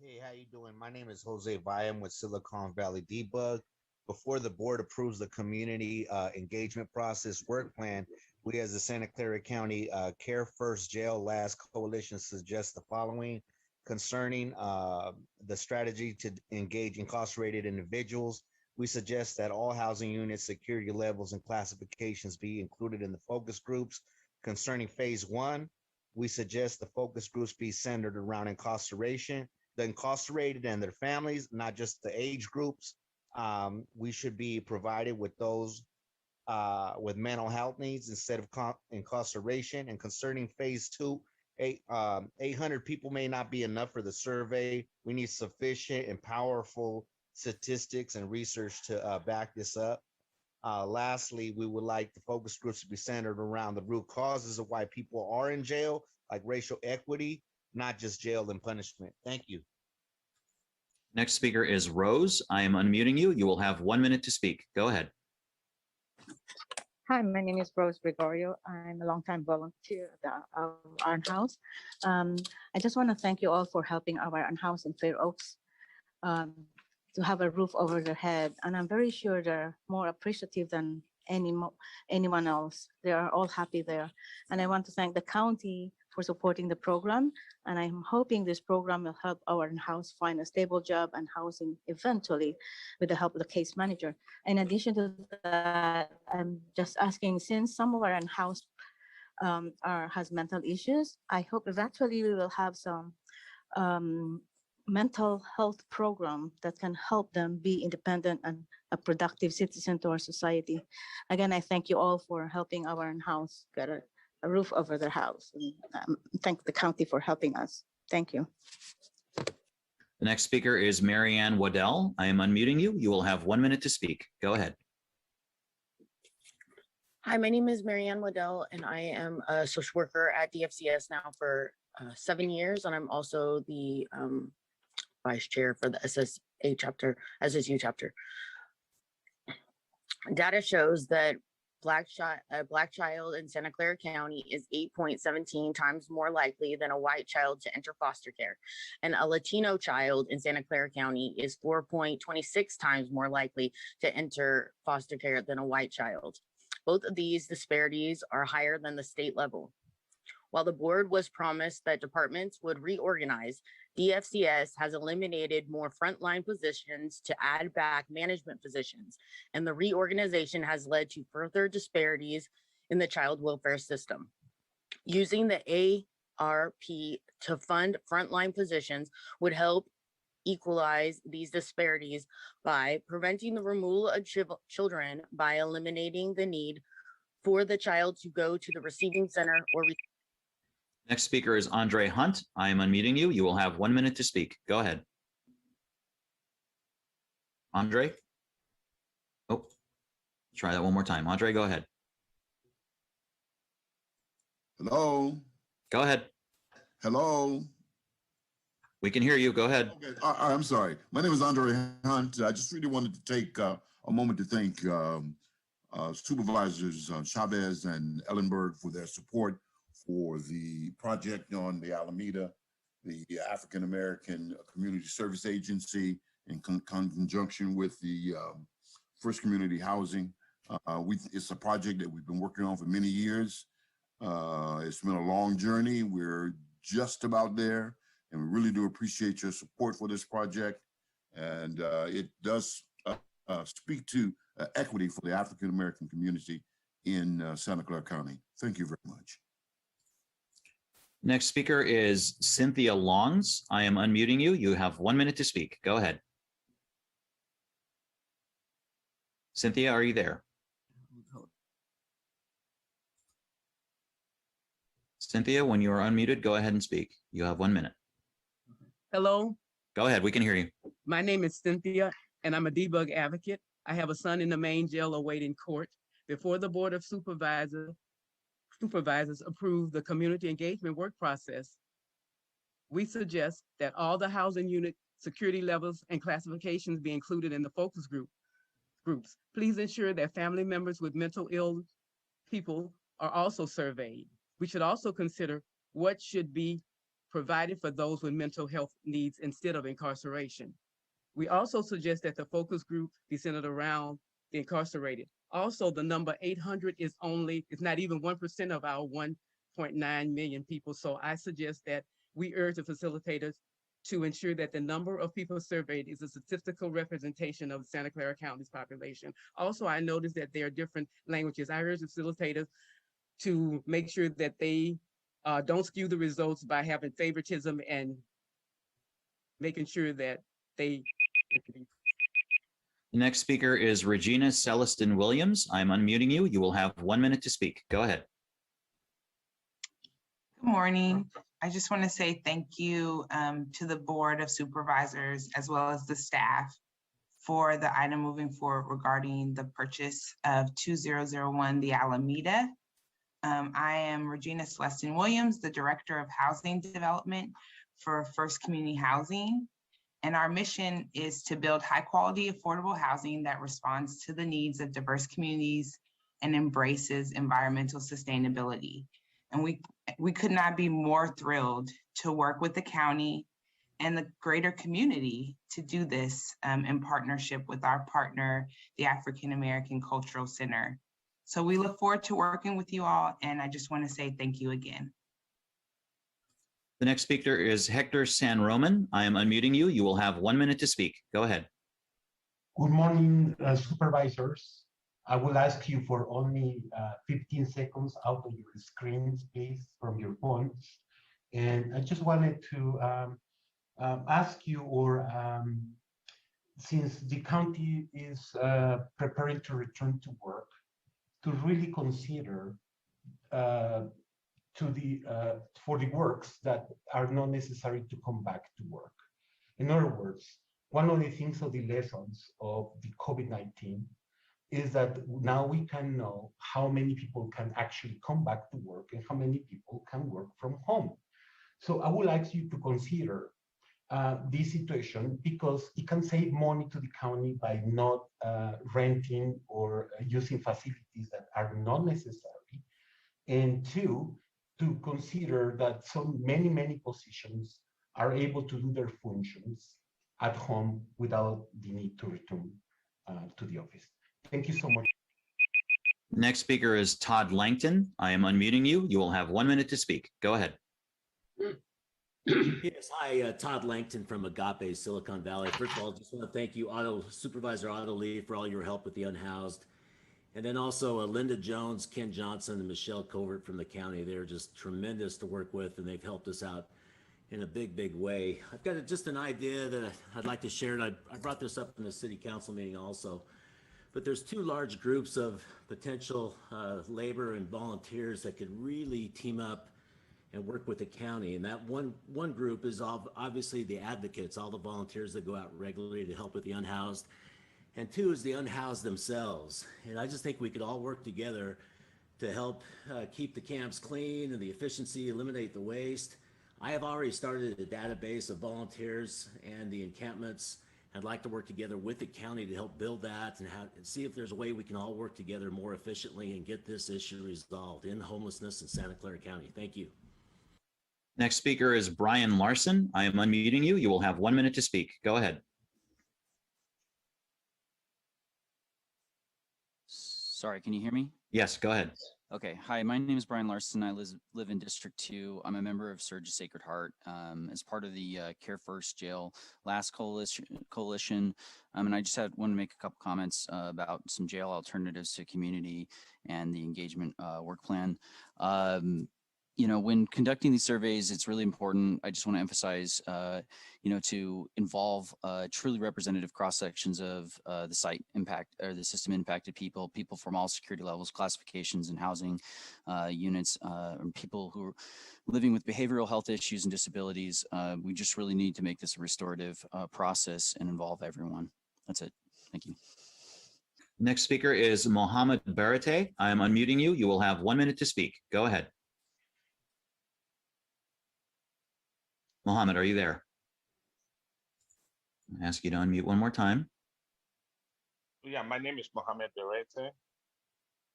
Hey, how you doing? My name is Jose Valle. I'm with Silicon Valley Debug. Before the board approves the community engagement process work plan, we as the Santa Clara County Care First Jail Last Coalition suggest the following concerning the strategy to engage incarcerated individuals. We suggest that all housing units, security levels, and classifications be included in the focus groups. Concerning phase one, we suggest the focus groups be centered around incarceration. the incarcerated and their families, not just the age groups. We should be provided with those with mental health needs instead of incarceration. And concerning phase 2, 800 people may not be enough for the survey. We need sufficient and powerful statistics and research to back this up. Lastly, we would like the focus groups to be centered around the root causes of why people are in jail, like racial equity, not just jail and punishment. Thank you. Next speaker is Rose. I am unmuting you. You will have 1 minute to speak. Go ahead. Hi, my name is Rose Gregorio. I'm a longtime volunteer at the Unhoused. I just want to thank you all for helping our Unhoused in Fair Oaks to have a roof over their head. And I'm very sure they're more appreciative than anyone else. They are all happy there. And I want to thank the county for supporting the program. And I'm hoping this program will help our Unhoused find a stable job and housing eventually with the help of the case manager. In addition to that, I'm just asking, since some of our Unhoused has mental issues, I hope eventually we will have some mental health program that can help them be independent and a productive citizen to our society. Again, I thank you all for helping our Unhoused get a roof over their house. And thank the county for helping us. Thank you. The next speaker is Marianne Waddell. I am unmuting you. You will have 1 minute to speak. Go ahead. Hi, my name is Marianne Waddell, and I am a social worker at DFCS now for 7 years, and I'm also the vice chair for the SSU chapter. Data shows that a Black child in Santa Clara County is 8.17 times more likely than a white child to enter foster care. And a Latino child in Santa Clara County is 4.26 times more likely to enter foster care than a white child. Both of these disparities are higher than the state level. While the board was promised that departments would reorganize, DFCS has eliminated more frontline positions to add back management positions, and the reorganization has led to further disparities in the child welfare system. Using the ARP to fund frontline positions would help equalize these disparities by preventing the removal of children by eliminating the need for the child to go to the receiving center or Next speaker is Andre Hunt. I am unmuting you. You will have 1 minute to speak. Go ahead. Andre? Oh, try that one more time. Andre, go ahead. Hello? Go ahead. Hello? We can hear you. Go ahead. Okay. I'm sorry. My name is Andre Hunt. I just really wanted to take a moment to thank Supervisors Chavez and Ellenberg for their support for the project on the Alameda, the African American Community Service Agency, in conjunction with the First Community Housing. It's a project that we've been working on for many years. It's been a long journey. We're just about there, and we really do appreciate your support for this project. And it does speak to equity for the African American community in Santa Clara County. Thank you very much. Next speaker is Cynthia Longs. I am unmuting you. You have 1 minute to speak. Go ahead. Cynthia, are you there? Cynthia, when you are unmuted, go ahead and speak. You have 1 minute. Hello, Go ahead. We can hear you. my name is Cynthia, and I'm a debug advocate. I have a son in the main jail awaiting court. Before the Board of Supervisors approve the community engagement work process, we suggest that all the housing unit security levels and classifications be included in the focus groups. Please ensure that family members with mental ill people are also surveyed. We should also consider what should be provided for those with mental health needs instead of incarceration. We also suggest that the focus group be centered around the incarcerated. Also, the number 800 is not even 1% of our 1.9 million people. So I suggest that we urge the facilitators to ensure that the number of people surveyed is a statistical representation of Santa Clara County's population. Also, I noticed that there are different languages. I urge the facilitators to make sure that they don't skew the results by having favoritism and making sure that they. The next speaker is Regina Celestin Williams. I'm unmuting you. You will have 1 minute to speak. Go ahead. Good morning. I just want to say thank you to the Board of Supervisors as well as the staff for the item moving forward regarding the purchase of 2001 The Alameda. I am Regina Celestin Williams, the Director of Housing Development for First Community Housing. And our mission is to build high quality, affordable housing that responds to the needs of diverse communities and embraces environmental sustainability. And we could not be more thrilled to work with the county and the greater community to do this in partnership with our partner, the African American Cultural Center. So we look forward to working with you all, and I just want to say thank you again. The next speaker is Hector San Roman. I am unmuting you. You will have 1 minute to speak. Go ahead. Good morning, supervisors. I will ask you for only 15 seconds out of your screens, please, from your phones. And I just wanted to ask you, since the county is preparing to return to work, to really consider for the works that are not necessary to come back to work. In other words, one of the things of the lessons of the COVID-19 is that now we can know how many people can actually come back to work and how many people can work from home. So I would like you to consider this situation because it can save money to the county by not renting or using facilities that are not necessary. And two, to consider that so many positions are able to do their functions at home without the need to return to the office. Thank you so much. Next speaker is Todd Langton. I am unmuting you. You will have 1 minute to speak. Go ahead. Yes, hi, Todd Langton from Agape, Silicon Valley. First of all, just want to thank you, Supervisor Otto Lee, for all your help with the Unhoused. And then also Linda Jones, Ken Johnson, and Michelle Covert from the county. They're just tremendous to work with, and they've helped us out in a big way. I've got just an idea that I'd like to share, and I brought this up in the city council meeting also. But there's two large groups of potential labor and volunteers that could really team up and work with the county. And that one group is obviously the advocates, all the volunteers that go out regularly to help with the unhoused. And two is the unhoused themselves. And I just think we could all work together to help keep the camps clean and the efficiency, eliminate the waste. I have already started a database of volunteers and the encampments. I'd like to work together with the county to help build that and see if there's a way we can all work together more efficiently and get this issue resolved in homelessness in Santa Clara County. Thank you. Next speaker is Brian Larson. I am unmuting you. You will have 1 minute to speak. Go ahead. Sorry, can you hear me? Yes, go ahead. Okay. Hi, my name is Brian Larson. I live in District 2. I'm a member of Surge Sacred Heart as part of the Care First Jail Last Coalition. And I just want to make a couple comments about some jail alternatives to community and the engagement work plan. You know, when conducting these surveys, it's really important. I just want to emphasize, you know, to involve truly representative cross sections of the site impact or the system impacted people from all security levels, classifications, and housing units, and people who are living with behavioral health issues and disabilities. We just really need to make this a restorative process and involve everyone. That's it. Thank you. Next speaker is Mohammed Barate. I am unmuting you. You will have 1 minute to speak. Go ahead. Mohammed, are you there? I'll ask you to unmute one more time. Yeah, my name is Mohammed Berete.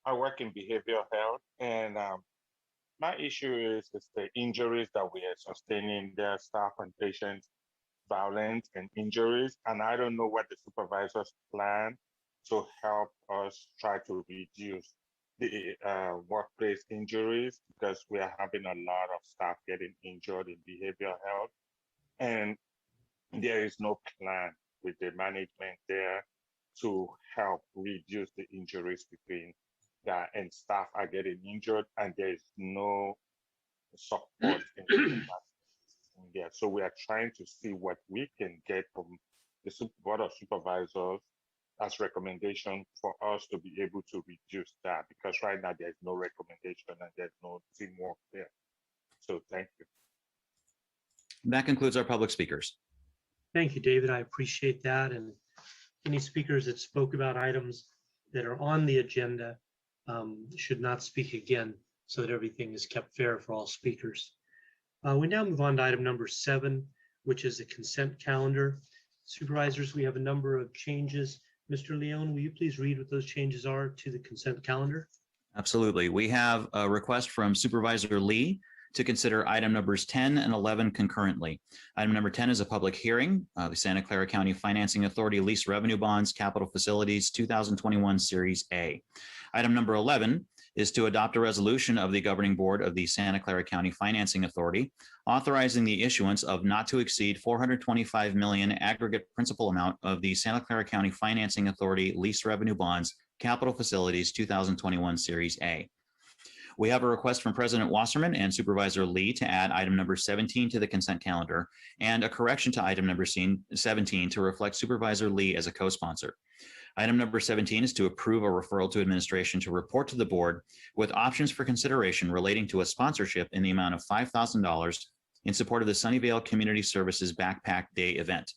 I work in behavioral health, and my issue is the injuries that we are sustaining. There are staff and patients, violence and injuries, and I don't know what the supervisors plan to help us try to reduce the workplace injuries, because we are having a lot of staff getting injured in behavioral health, and there is no plan with the management there to help reduce the injuries between that, and staff are getting injured and there is no support in that. Yeah, so we are trying to see what we can get from the Board of Supervisors as recommendation for us to be able to reduce that, because right now there's no recommendation and there's no teamwork there. So thank you. That concludes our public speakers. Thank you, David. I appreciate that. And any speakers that spoke about items that are on the agenda should not speak again, so that everything is kept fair for all speakers. We now move on to item number 7, which is the consent calendar. Supervisors, we have a number of changes. Mr. Leon, will you please read what those changes are to the consent calendar? Absolutely. We have a request from Supervisor Lee to consider item numbers 10 and 11 concurrently. Item number 10 is a public hearing, the Santa Clara County Financing Authority Lease Revenue Bonds Capital Facilities 2021 Series A. Item number 11 is to adopt a resolution of the governing board of the Santa Clara County Financing Authority authorizing the issuance of not to exceed $425 million aggregate principal amount of the Santa Clara County Financing Authority Lease Revenue Bonds Capital Facilities 2021 Series A. We have a request from President Wasserman and Supervisor Lee to add item number 17 to the consent calendar and a correction to item number 17 to reflect Supervisor Lee as a co-sponsor. Item number 17 is to approve a referral to administration to report to the board with options for consideration relating to a sponsorship in the amount of $5,000 in support of the Sunnyvale Community Services Backpack Day event.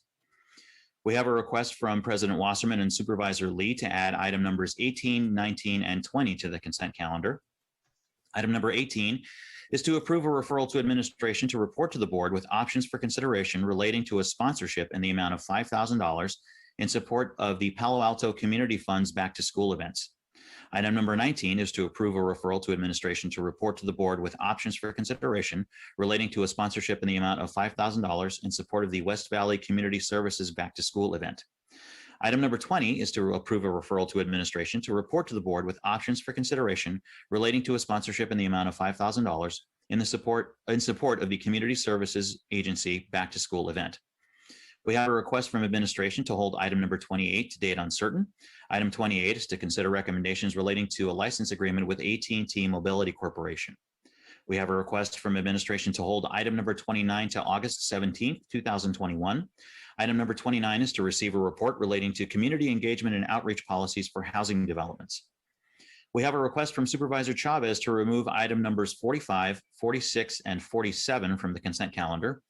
We have a request from President Wasserman and Supervisor Lee to add item numbers 18, 19, and 20 to the consent calendar. Item number 18 is to approve a referral to administration to report to the board with options for consideration relating to a sponsorship in the amount of $5,000 in support of the Palo Alto Community Fund's Back to School events. Item number 19 is to approve a referral to administration to report to the board with options for consideration relating to a sponsorship in the amount of $5,000 in support of the West Valley Community Services Back to School event. Item number 20 is to approve a referral to administration to report to the board with options for consideration relating to a sponsorship in the amount of $5,000 in support of the Community Services Agency Back to School event. We have a request from administration to hold item number 28 to date uncertain. Item 28 is to consider recommendations relating to a license agreement with AT&T Mobility Corporation. We have a request from administration to hold item number 29 to August 17th, 2021. Item number 29 is to receive a report relating to community engagement and outreach policies for housing developments. We have a request from Supervisor Chavez to remove item numbers 45, 46, and 47 from the consent calendar.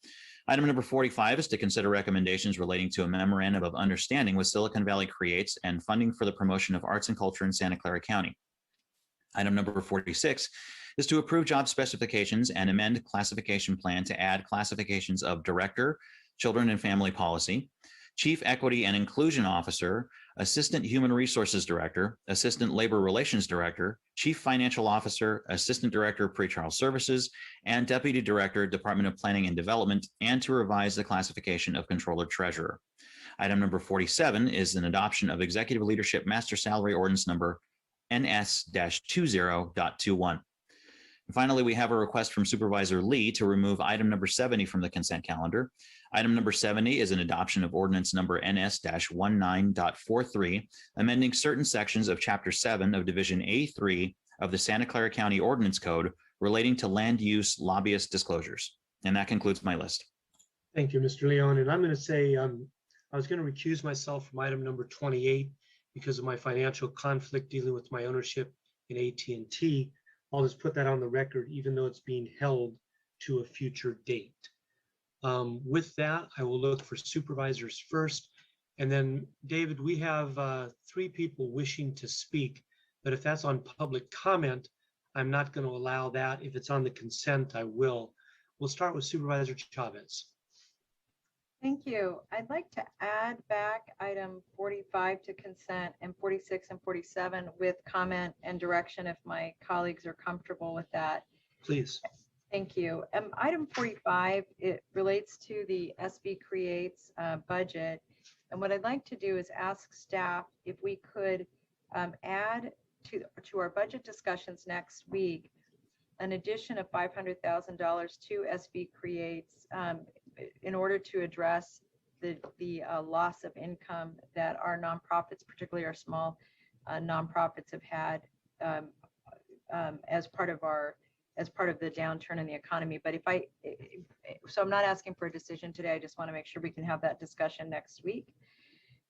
Item number 45 is to consider recommendations relating to a memorandum of understanding with Silicon Valley Creates and funding for the promotion of arts and culture in Santa Clara County. Item number 46 is to approve job specifications and amend classification plan to add classifications of director, children and family policy, chief equity and inclusion officer, assistant human resources director, assistant labor relations director, chief financial officer, assistant director of pretrial services, and deputy director, Department of Planning and Development, and to revise the classification of controller treasurer. Item number 47 is an adoption of executive leadership master salary ordinance number NS-20.21. Finally, we have a request from Supervisor Lee to remove item number 70 from the consent calendar. Item number 70 is an adoption of ordinance number NS-19.43, amending certain sections of Chapter 7 of Division A3 of the Santa Clara County Ordinance Code relating to land use lobbyist disclosures. And that concludes my list. Thank you, Mr. Leon. And I'm going to say I was going to recuse myself from item number 28 because of my financial conflict dealing with my ownership in AT&T. I'll just put that on the record, even though it's being held to a future date. With that, I will look for supervisors first. And then, David, we have 3 people wishing to speak, but if that's on public comment, I'm not going to allow that. If it's on the consent, I will. We'll start with Supervisor Chavez. Thank you. I'd like to add back item 45 to consent and 46 and 47 with comment and direction if my colleagues are comfortable with that. Please. Thank you. Item 45, it relates to the SB Creates budget. And what I'd like to do is ask staff if we could add to our budget discussions next week an addition of $500,000 to SB Creates in order to address the loss of income that our nonprofits, particularly our small nonprofits, have had as part of our as part of the downturn in the economy. But so I'm not asking for a decision today. I just want to make sure we can have that discussion next week.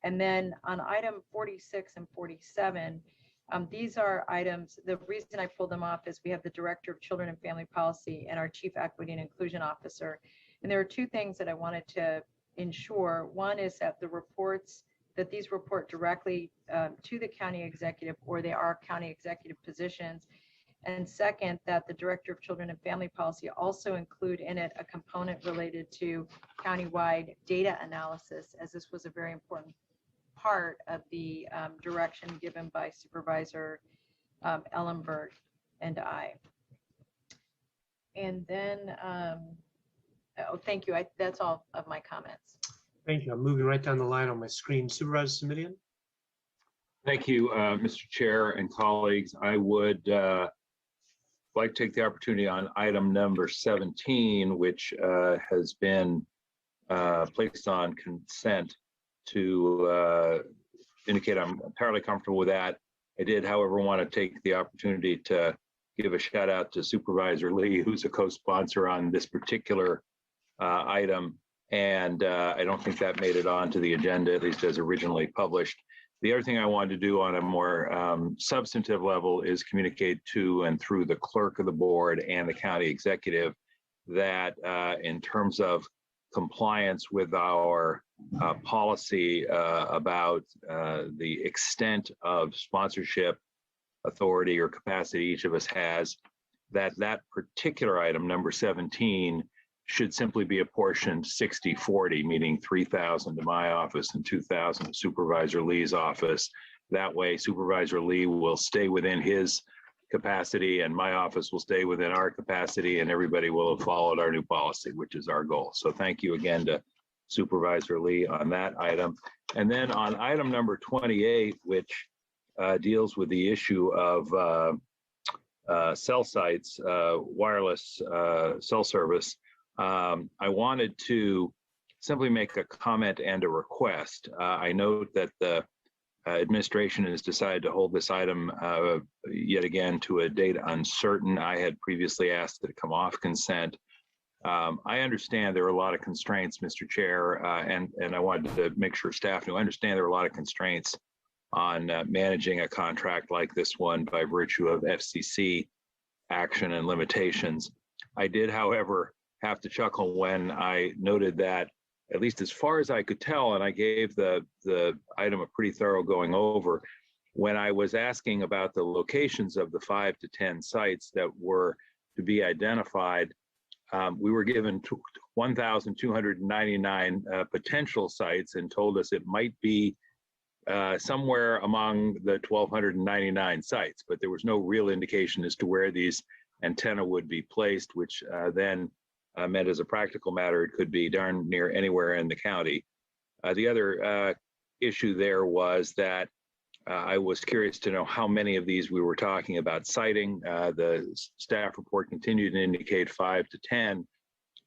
And then on item 46 and 47, these are items, the reason I pulled them off is we have the Director of Children and Family Policy and our Chief Equity and Inclusion Officer. And there are two things that I wanted to ensure. One is that these report directly to the county executive, or they are county executive positions. And second, that the Director of Children and Family Policy also include in it a component related to countywide data analysis, as this was a very important part of the direction given by Supervisor Ellenberg and I. And then, thank you. That's all of my comments. Thank you. I'm moving right down the line on my screen. Supervisor Simitian. Thank you, Mr. Chair and colleagues. I would like to take the opportunity on item number 17, which has been placed on consent, to indicate I'm entirely comfortable with that. I did, however, want to take the opportunity to give a shout out to Supervisor Lee, who's a co-sponsor on this particular item. And I don't think that made it onto the agenda, at least as originally published. The other thing I wanted to do on a more substantive level is communicate to and through the clerk of the board and the county executive that in terms of compliance with our policy about the extent of sponsorship authority or capacity each of us has, that particular item, number 17, should simply be apportioned 60-40, meaning 3,000 to my office and 2,000 to Supervisor Lee's office. That way, Supervisor Lee will stay within his capacity and my office will stay within our capacity, and everybody will have followed our new policy, which is our goal. So thank you again to Supervisor Lee on that item. And then on item number 28, which deals with the issue of cell sites, wireless cell service, I wanted to simply make a comment and a request. I note that the administration has decided to hold this item yet again to a date uncertain. I had previously asked that it come off consent. I understand there are a lot of constraints, Mr. Chair, and I wanted to make sure staff knew. I understand there are a lot of constraints on managing a contract like this one by virtue of FCC action and limitations. I did, however, have to chuckle when I noted that, at least as far as I could tell, and I gave the item a pretty thorough going over, when I was asking about the locations of the 5 to 10 sites that were to be identified, we were given 1,299 potential sites and told us it might be somewhere among the 1,299 sites, but there was no real indication as to where these antenna would be placed, which then meant as a practical matter, it could be darn near anywhere in the county. The other issue there was that I was curious to know how many of these we were talking about citing. The staff report continued to indicate 5 to 10,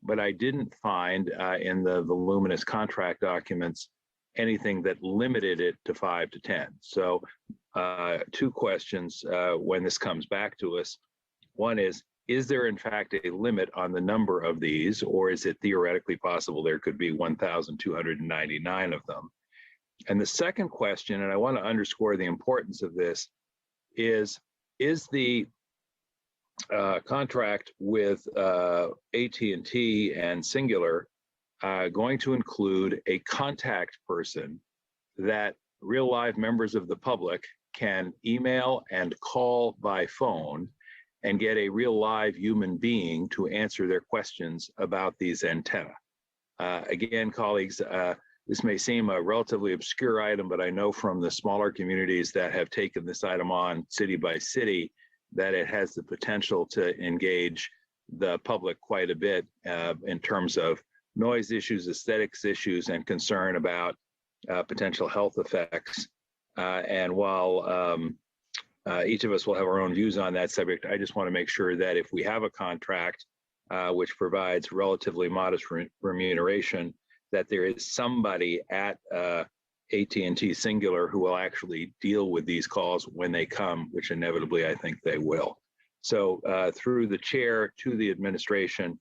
but I didn't find in the voluminous contract documents anything that limited it to 5 to 10. So two questions when this comes back to us. One is there in fact a limit on the number of these, or is it theoretically possible there could be 1,299 of them? And the second question, and I want to underscore the importance of this, is the contract with AT&T and Singular going to include a contact person that real live members of the public can email and call by phone and get a real live human being to answer their questions about these antennae? Again, colleagues, this may seem a relatively obscure item, but I know from the smaller communities that have taken this item on city by city that it has the potential to engage the public quite a bit in terms of noise issues, aesthetics issues, and concern about potential health effects. And while each of us will have our own views on that subject, I just want to make sure that if we have a contract which provides relatively modest remuneration, that there is somebody at AT&T Singular who will actually deal with these calls when they come, which inevitably I think they will. So through the chair to the administration,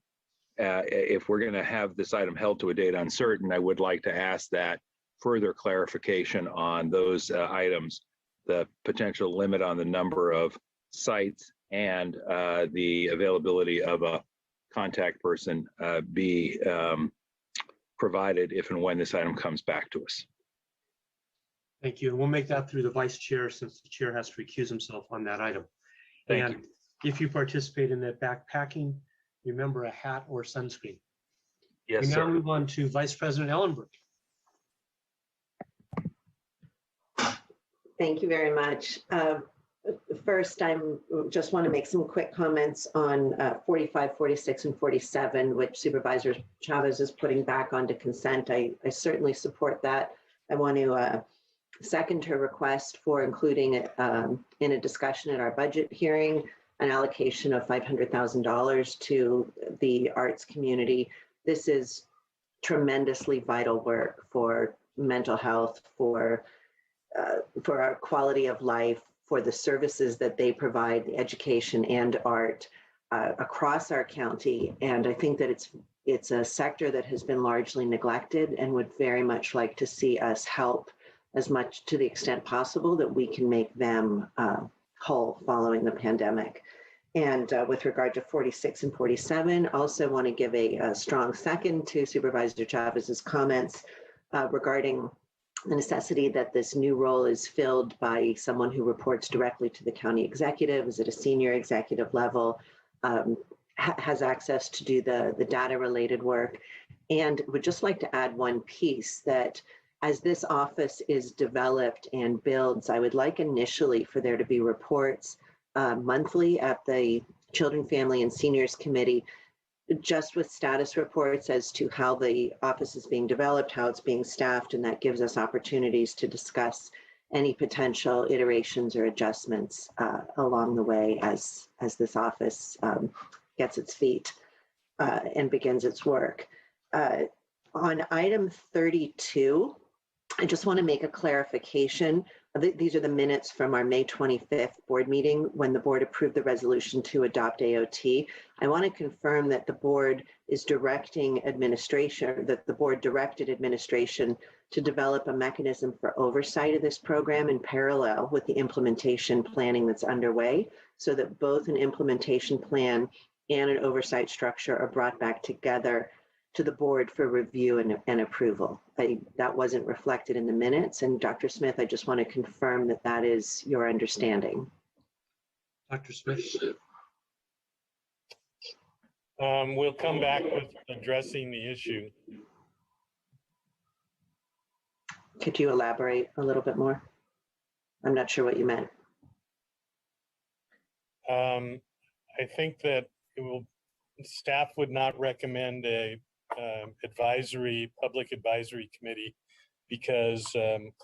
if we're going to have this item held to a date uncertain, I would like to ask that further clarification on those items, the potential limit on the number of sites and the availability of a contact person be provided if and when this item comes back to us. Thank you. And we'll make that through the vice chair since the chair has to recuse himself on that item. Thank and if you participate in that backpacking, remember a hat or sunscreen. Yes, we now sir. move on to Vice President Ellenberg. Thank you very much. First, I just want to make some quick comments on 45, 46, and 47, which Supervisor Chavez is putting back onto consent. I certainly support that. I want to second her request for including in a discussion at our budget hearing an allocation of $500,000 to the arts community. This is tremendously vital work for mental health, for our quality of life, for the services that they provide, the education and art across our county. And I think that it's a sector that has been largely neglected and would very much like to see us help as much to the extent possible that we can make them whole following the pandemic. And with regard to 46 and 47, also want to give a strong second to Supervisor Chavez's comments regarding the necessity that this new role is filled by someone who reports directly to the county executive, is at a senior executive level, has access to do the data related work. And would just like to add one piece that as this office is developed and builds, I would like initially for there to be reports monthly at the Children, Family, and Seniors Committee, just with status reports as to how the office is being developed, how it's being staffed, and that gives us opportunities to discuss any potential iterations or adjustments along the way as this office gets its feet and begins its work. On item 32, I just want to make a clarification. These are the minutes from our May 25th board meeting when the board approved the resolution to adopt AOT. I want to confirm that the board is directing administration, that the board directed administration to develop a mechanism for oversight of this program in parallel with the implementation planning that's underway, so that both an implementation plan and an oversight structure are brought back together to the board for review and approval. That wasn't reflected in the minutes. And Dr. Smith, I just want to confirm that that is your understanding. Dr. Smith. We'll come back with addressing the issue. Could you elaborate a little bit more? I'm not sure what you meant. I think that staff would not recommend a public advisory committee because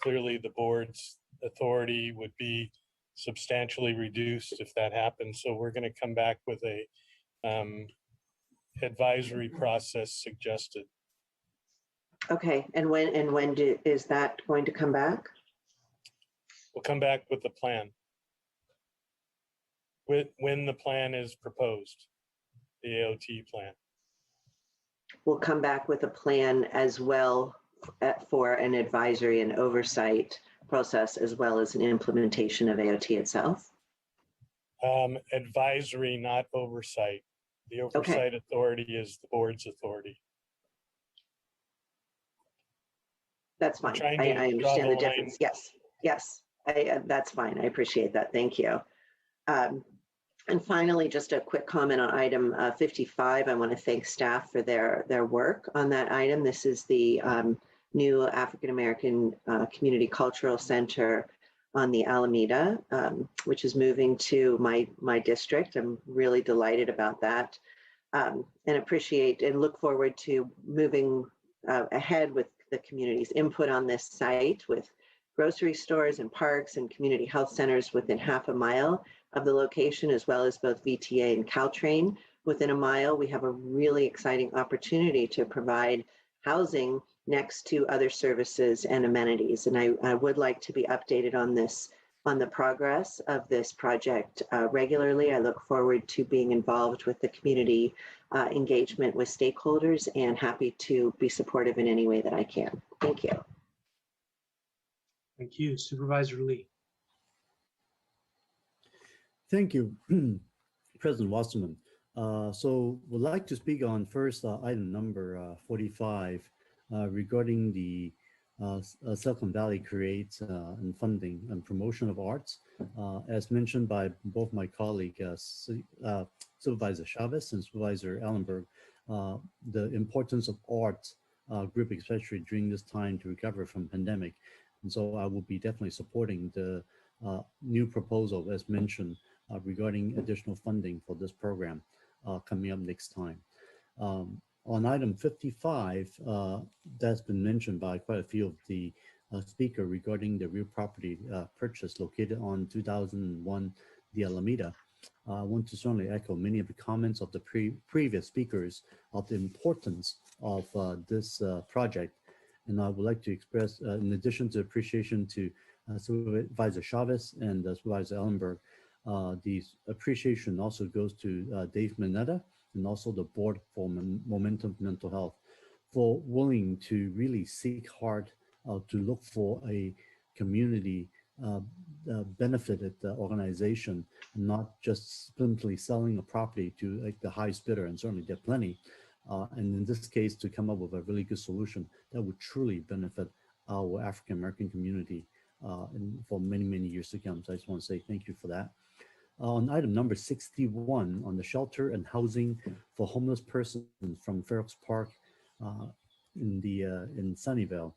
clearly the board's authority would be substantially reduced if that happens. So we're going to come back with a advisory process suggested. Okay, and when is that going to come back? We'll come back with the plan. When the plan is proposed, the AOT plan. We'll come back with a plan as well for an advisory and oversight process, as well as an implementation of AOT itself. Advisory, not oversight. The oversight authority is the board's authority. That's fine. I understand the difference. Yes, that's fine. I appreciate that. Thank you. And finally, just a quick comment on item 55. I want to thank staff for their work on that item. This is the new African American Community Cultural Center on the Alameda, which is moving to my district. I'm really delighted about that, and appreciate and look forward to moving ahead with the community's input on this site, with grocery stores and parks and community health centers within half a mile of the location, as well as both VTA and Caltrain within a mile. We have a really exciting opportunity to provide housing next to other services and amenities. And I would like to be updated on on the progress of this project regularly. I look forward to being involved with the community engagement with stakeholders and happy to be supportive in any way that I can. Thank you. Thank you. Supervisor Lee. Thank you, President Wasserman. So would like to speak on first item number 45 regarding the Silicon Valley creates and funding and promotion of arts. As mentioned by both my colleague, Supervisor Chavez and Supervisor Ellenberg, the importance of art group, especially during this time to recover from pandemic. And so I will be definitely supporting the new proposal as mentioned regarding additional funding for this program coming up next time. On item 55, that's been mentioned by quite a few of the speaker regarding the real property purchase located on 2001 the Alameda. I want to certainly echo many of the comments of the previous speakers of the importance of this project. And I would like to express, in addition to appreciation to Supervisor Chavez and Supervisor Ellenberg, the appreciation also goes to Dave Mineta and also the board for Momentum Mental Health for willing to really seek hard to look for a community benefited organization, not just simply selling a property to like the highest bidder, and certainly there are plenty. And in this case, to come up with a really good solution that would truly benefit our African-American community for many, many years to come. So I just want to say thank you for that. On item number 61, on the shelter and housing for homeless persons from Fair Oaks Park in Sunnyvale.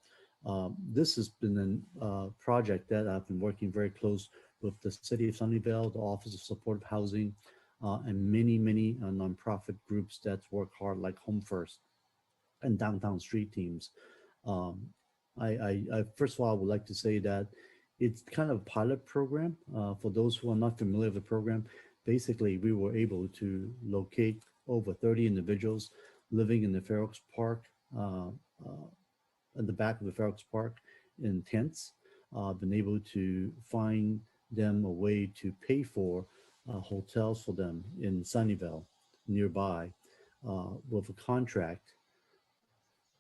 This has been a project that I've been working very close with the City of Sunnyvale, the Office of Supportive Housing, and many, many nonprofit groups that work hard like Home First and Downtown Street Teams. I first of all, I would like to say that it's kind of a pilot program. For those who are not familiar with the program, basically we were able to locate over 30 individuals living in the Fair Oaks Park, at the back of the Fair Oaks Park in tents, been able to find them a way to pay for hotels for them in Sunnyvale nearby with a contract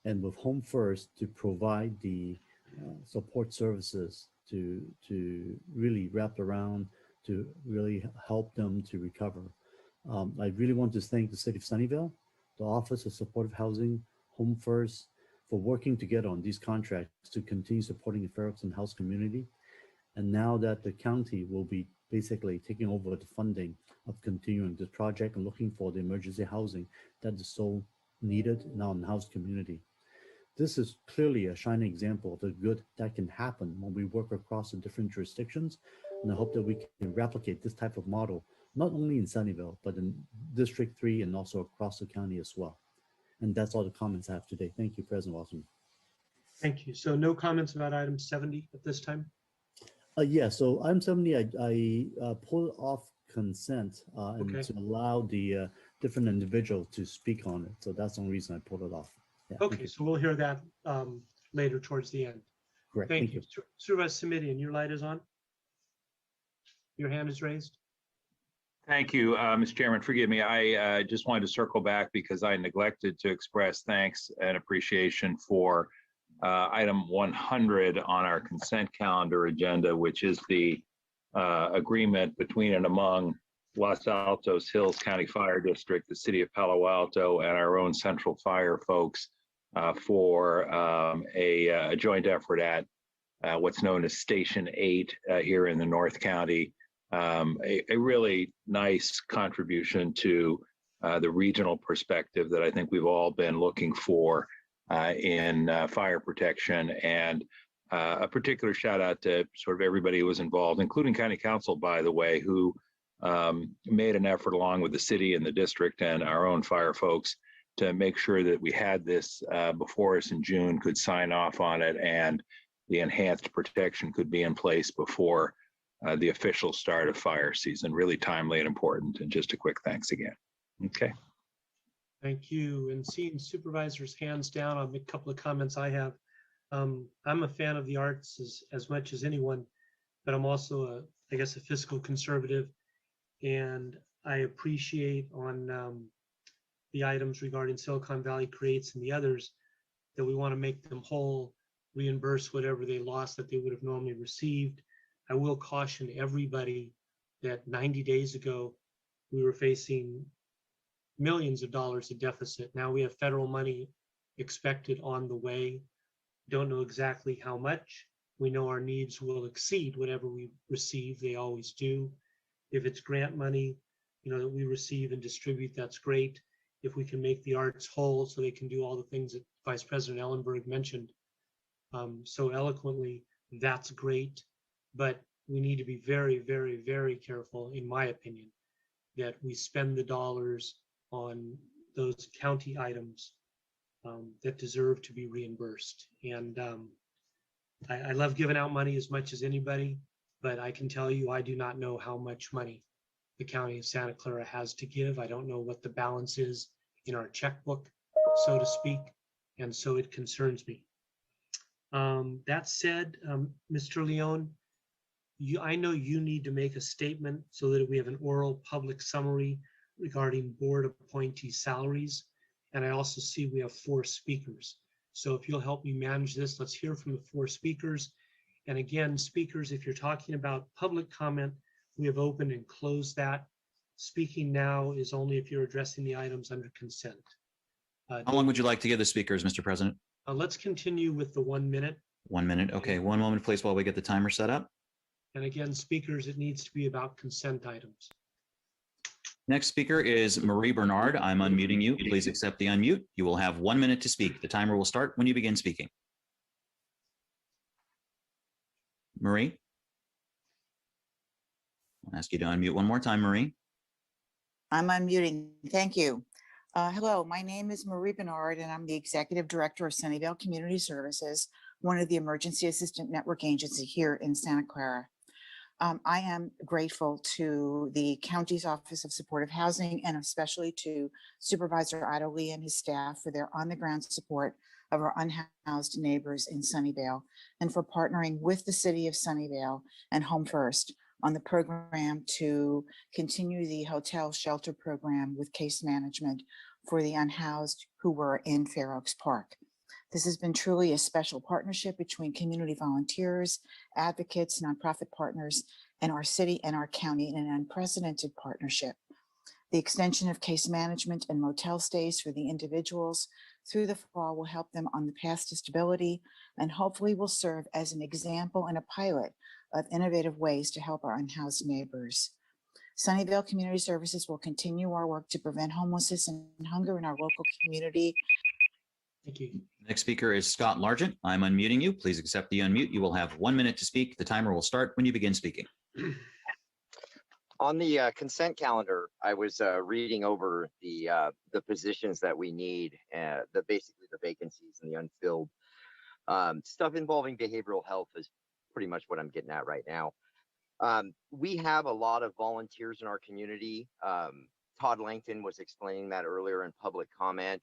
and with Home First to provide the support services to really wrap around to really help them to recover. I really want to thank the City of Sunnyvale, the Office of Supportive Housing, Home First, for working together on these contracts to continue supporting the Fair Oaks and House community. And now that the county will be basically taking over the funding of continuing this project and looking for the emergency housing that is so needed now in the House community. This is clearly a shining example of the good that can happen when we work across the different jurisdictions. And I hope that we can replicate this type of model, not only in Sunnyvale, but in District 3 and also across the county as well. And that's all the comments I have today. Thank you, President Wasserman. Thank you. So no comments about item 70 at this time? Yeah, so item 70, I pulled off consent and Okay. to allow the different individuals to speak on it. So that's the only reason I pulled it off. Yeah, Okay, so we'll hear that later towards the end. Great, Thank you. Supervisor Simidian, your light is on. Your hand is raised. Thank you, Mr. Chairman. Forgive me. I just wanted to circle back because I neglected to express thanks and appreciation for item 100 on our consent calendar agenda, which is the agreement between and among Los Altos Hills County Fire District, the City of Palo Alto, and our own Central Fire folks for a joint effort at what's known as Station 8 here in the North County. A really nice contribution to the regional perspective that I think we've all been looking for in fire protection, and a particular shout out to sort of everybody who was involved, including County Council, by the way, who made an effort along with the city and the district and our own fire folks to make sure that we had this before us in June, could sign off on it, and the enhanced protection could be in place before the official start of fire season. Really timely and important. And just a quick thanks again. Okay. Thank you. And seeing supervisors hands down, I'll make a couple of comments I have. I'm a fan of the arts as much as anyone. but I'm also I guess, a fiscal conservative. And I appreciate on the items regarding Silicon Valley Creates and the others that we want to make them whole, reimburse whatever they lost that they would have normally received. I will caution everybody that 90 days ago, we were facing millions of dollars of deficit. Now we have federal money expected on the way. Don't know exactly how much. We know our needs will exceed whatever we receive. They always do. If it's grant money, that we receive and distribute, that's great. If we can make the arts whole so they can do all the things that Vice President Ellenberg mentioned so eloquently, that's great. But we need to be very, very, very careful, in my opinion, that we spend the dollars on those county items that deserve to be reimbursed. And I love giving out money as much as anybody, but I can tell you, I do not know how much money the County of Santa Clara has to give. I don't know what the balance is in our checkbook, so to speak, and so it concerns me. That said, Mr. Leon, I know you need to make a statement so that we have an oral public summary regarding board appointee salaries. And I also see we have 4 speakers. So if you'll help me manage this, let's hear from the 4 speakers. And again, speakers, if you're talking about public comment, we have opened and closed that. Speaking now is only if you're addressing the items under consent. How long would you like to give the speakers, Mr. President? Let's continue with the 1 minute. 1 minute. Okay, 1 moment, please, while we get the timer set up. And again, speakers, it needs to be about consent items. Next speaker is Marie Bernard. I'm unmuting you. Please accept the unmute. You will have 1 minute to speak. The timer will start when you begin speaking. Marie? I'll ask you to unmute one more time, Marie. I'm unmuting. Thank you. Hello, my name is Marie Bernard, and I'm the Executive Director of Sunnyvale Community Services, one of the emergency assistant network agency here in Santa Clara. I am grateful to the county's Office of Supportive Housing and especially to Supervisor Otto Lee and his staff for their on-the-ground support of our unhoused neighbors in Sunnyvale and for partnering with the city of Sunnyvale and Home First on the program to continue the hotel shelter program with case management for the unhoused who were in Fair Oaks Park. This has been truly a special partnership between community volunteers, advocates, nonprofit partners, and our city and our county in an unprecedented partnership. The extension of case management and motel stays for the individuals through the fall will help them on the path to stability and hopefully will serve as an example and a pilot of innovative ways to help our unhoused neighbors. Sunnyvale Community Services will continue our work to prevent homelessness and hunger in our local community. Thank you. Next speaker is Scott Largent. I'm unmuting you. Please accept the unmute. You will have 1 minute to speak. The timer will start when you begin speaking. On the consent calendar, I was reading over the positions that we need, basically the vacancies and the unfilled stuff involving behavioral health is pretty much what I'm getting at right now. We have a lot of volunteers in our community. Todd Langton was explaining that earlier in public comment.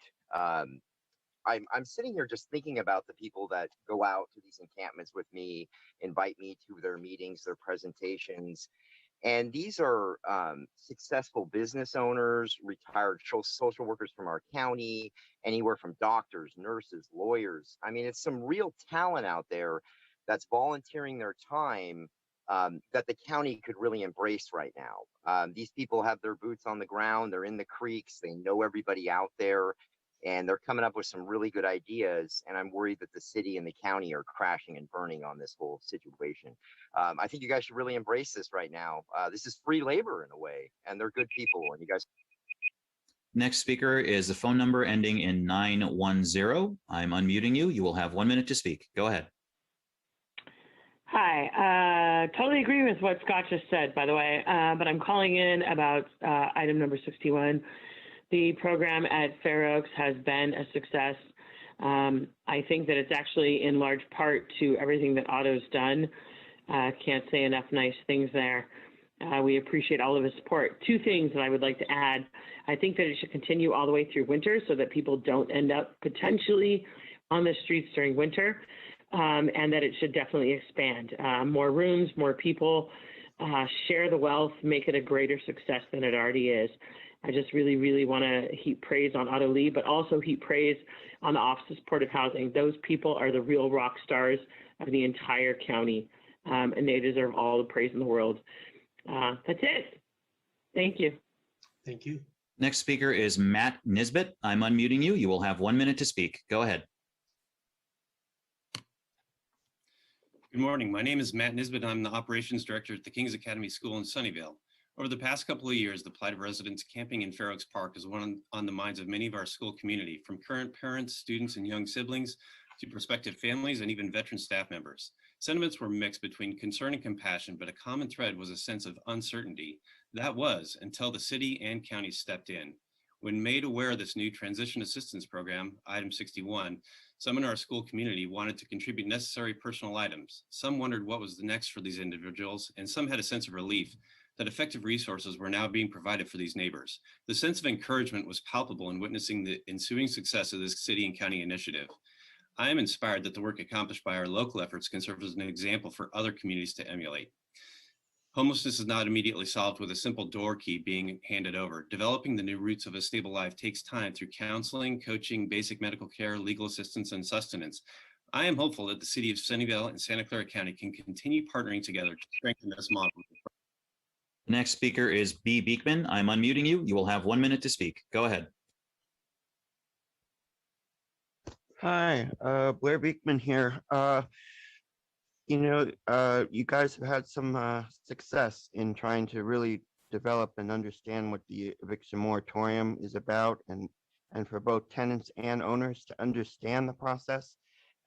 I'm sitting here just thinking about the people that go out to these encampments with me, invite me to their meetings, their presentations. And these are successful business owners, retired social workers from our county, anywhere from doctors, nurses, lawyers. I mean, it's some real talent out there that's volunteering their time that the county could really embrace right now. These people have their boots on the ground. They're in the creeks. They know everybody out there. And they're coming up with some really good ideas. And I'm worried that the city and the county are crashing and burning on this whole situation. I think you guys should really embrace this right now. This is free labor in a way, and they're good people. And you guys. Next speaker is the phone number ending in 910. I'm unmuting you. You will have 1 minute to speak. Go ahead. Hi, totally agree with what Scott just said, by the way, but I'm calling in about item number 61. The program at Fair Oaks has been a success. I think that it's actually in large part to everything that Otto's done. Can't say enough nice things there. We appreciate all of his support. 2 things that I would like to add. I think that it should continue all the way through winter so that people don't end up potentially on the streets during winter. and that it should definitely expand. More rooms, more people, share the wealth, make it a greater success than it already is. I just really, really want to heap praise on Otto Lee, but also heap praise on the Office of Supportive Housing. Those people are the real rock stars of the entire county, and they deserve all the praise in the world. That's it. Thank you. Thank you. Next speaker is Matt Nisbet. I'm unmuting you. You will have 1 minute to speak. Go ahead. Good morning. My name is Matt Nisbet. I'm the Operations Director at the King's Academy School in Sunnyvale. Over the past couple of years, the plight of residents camping in Fair Oaks Park is one on the minds of many of our school community, from current parents, students, and young siblings to prospective families and even veteran staff members. Sentiments were mixed between concern and compassion, but a common thread was a sense of uncertainty. That was until the city and county stepped in. When made aware of this new transition assistance program, item 61, some in our school community wanted to contribute necessary personal items. Some wondered what was the next for these individuals, and some had a sense of relief that effective resources were now being provided for these neighbors. The sense of encouragement was palpable in witnessing the ensuing success of this city and county initiative. I am inspired that the work accomplished by our local efforts can serve as an example for other communities to emulate. Homelessness is not immediately solved with a simple door key being handed over. Developing the new roots of a stable life takes time through counseling, coaching, basic medical care, legal assistance, and sustenance. I am hopeful that the city of Sunnyvale and Santa Clara County can continue partnering together to strengthen this model. The next speaker is B. Beekman. I'm unmuting you. You will have 1 minute to speak. Go ahead. Hi, Blair Beekman here. You guys have had some success in trying to really develop and understand what the eviction moratorium is about, and for both tenants and owners to understand the process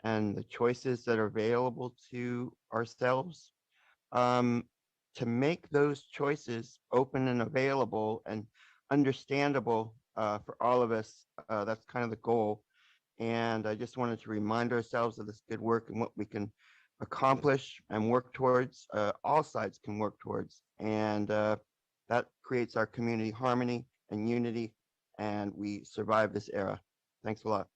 and the choices that are available to ourselves. To make those choices open and available and understandable for all of us, that's kind of the goal. And I just wanted to remind ourselves of this good work and what we can accomplish and work towards, all sides can work towards. And that creates our community harmony and unity, and we survive this era. Thanks a lot.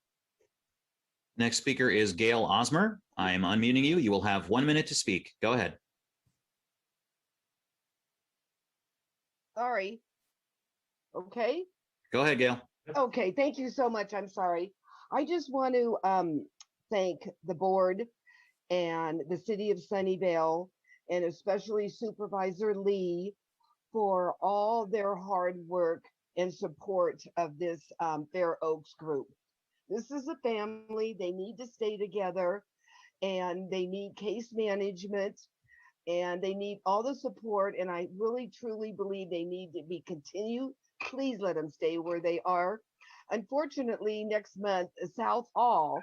Next speaker is Gail Osmer. I am unmuting you. You will have 1 minute to speak. Go ahead. Sorry. Okay. Go ahead, Gail. Okay. Thank you so much. I'm sorry. I just want to thank the board and the city of Sunnyvale, and especially Supervisor Lee, for all their hard work and support of this Fair Oaks group. This is a family. They need to stay together, and they need case management, and they need all the support. And I really, truly believe they need to be continued. Please let them stay where they are. Unfortunately, next month, South Hall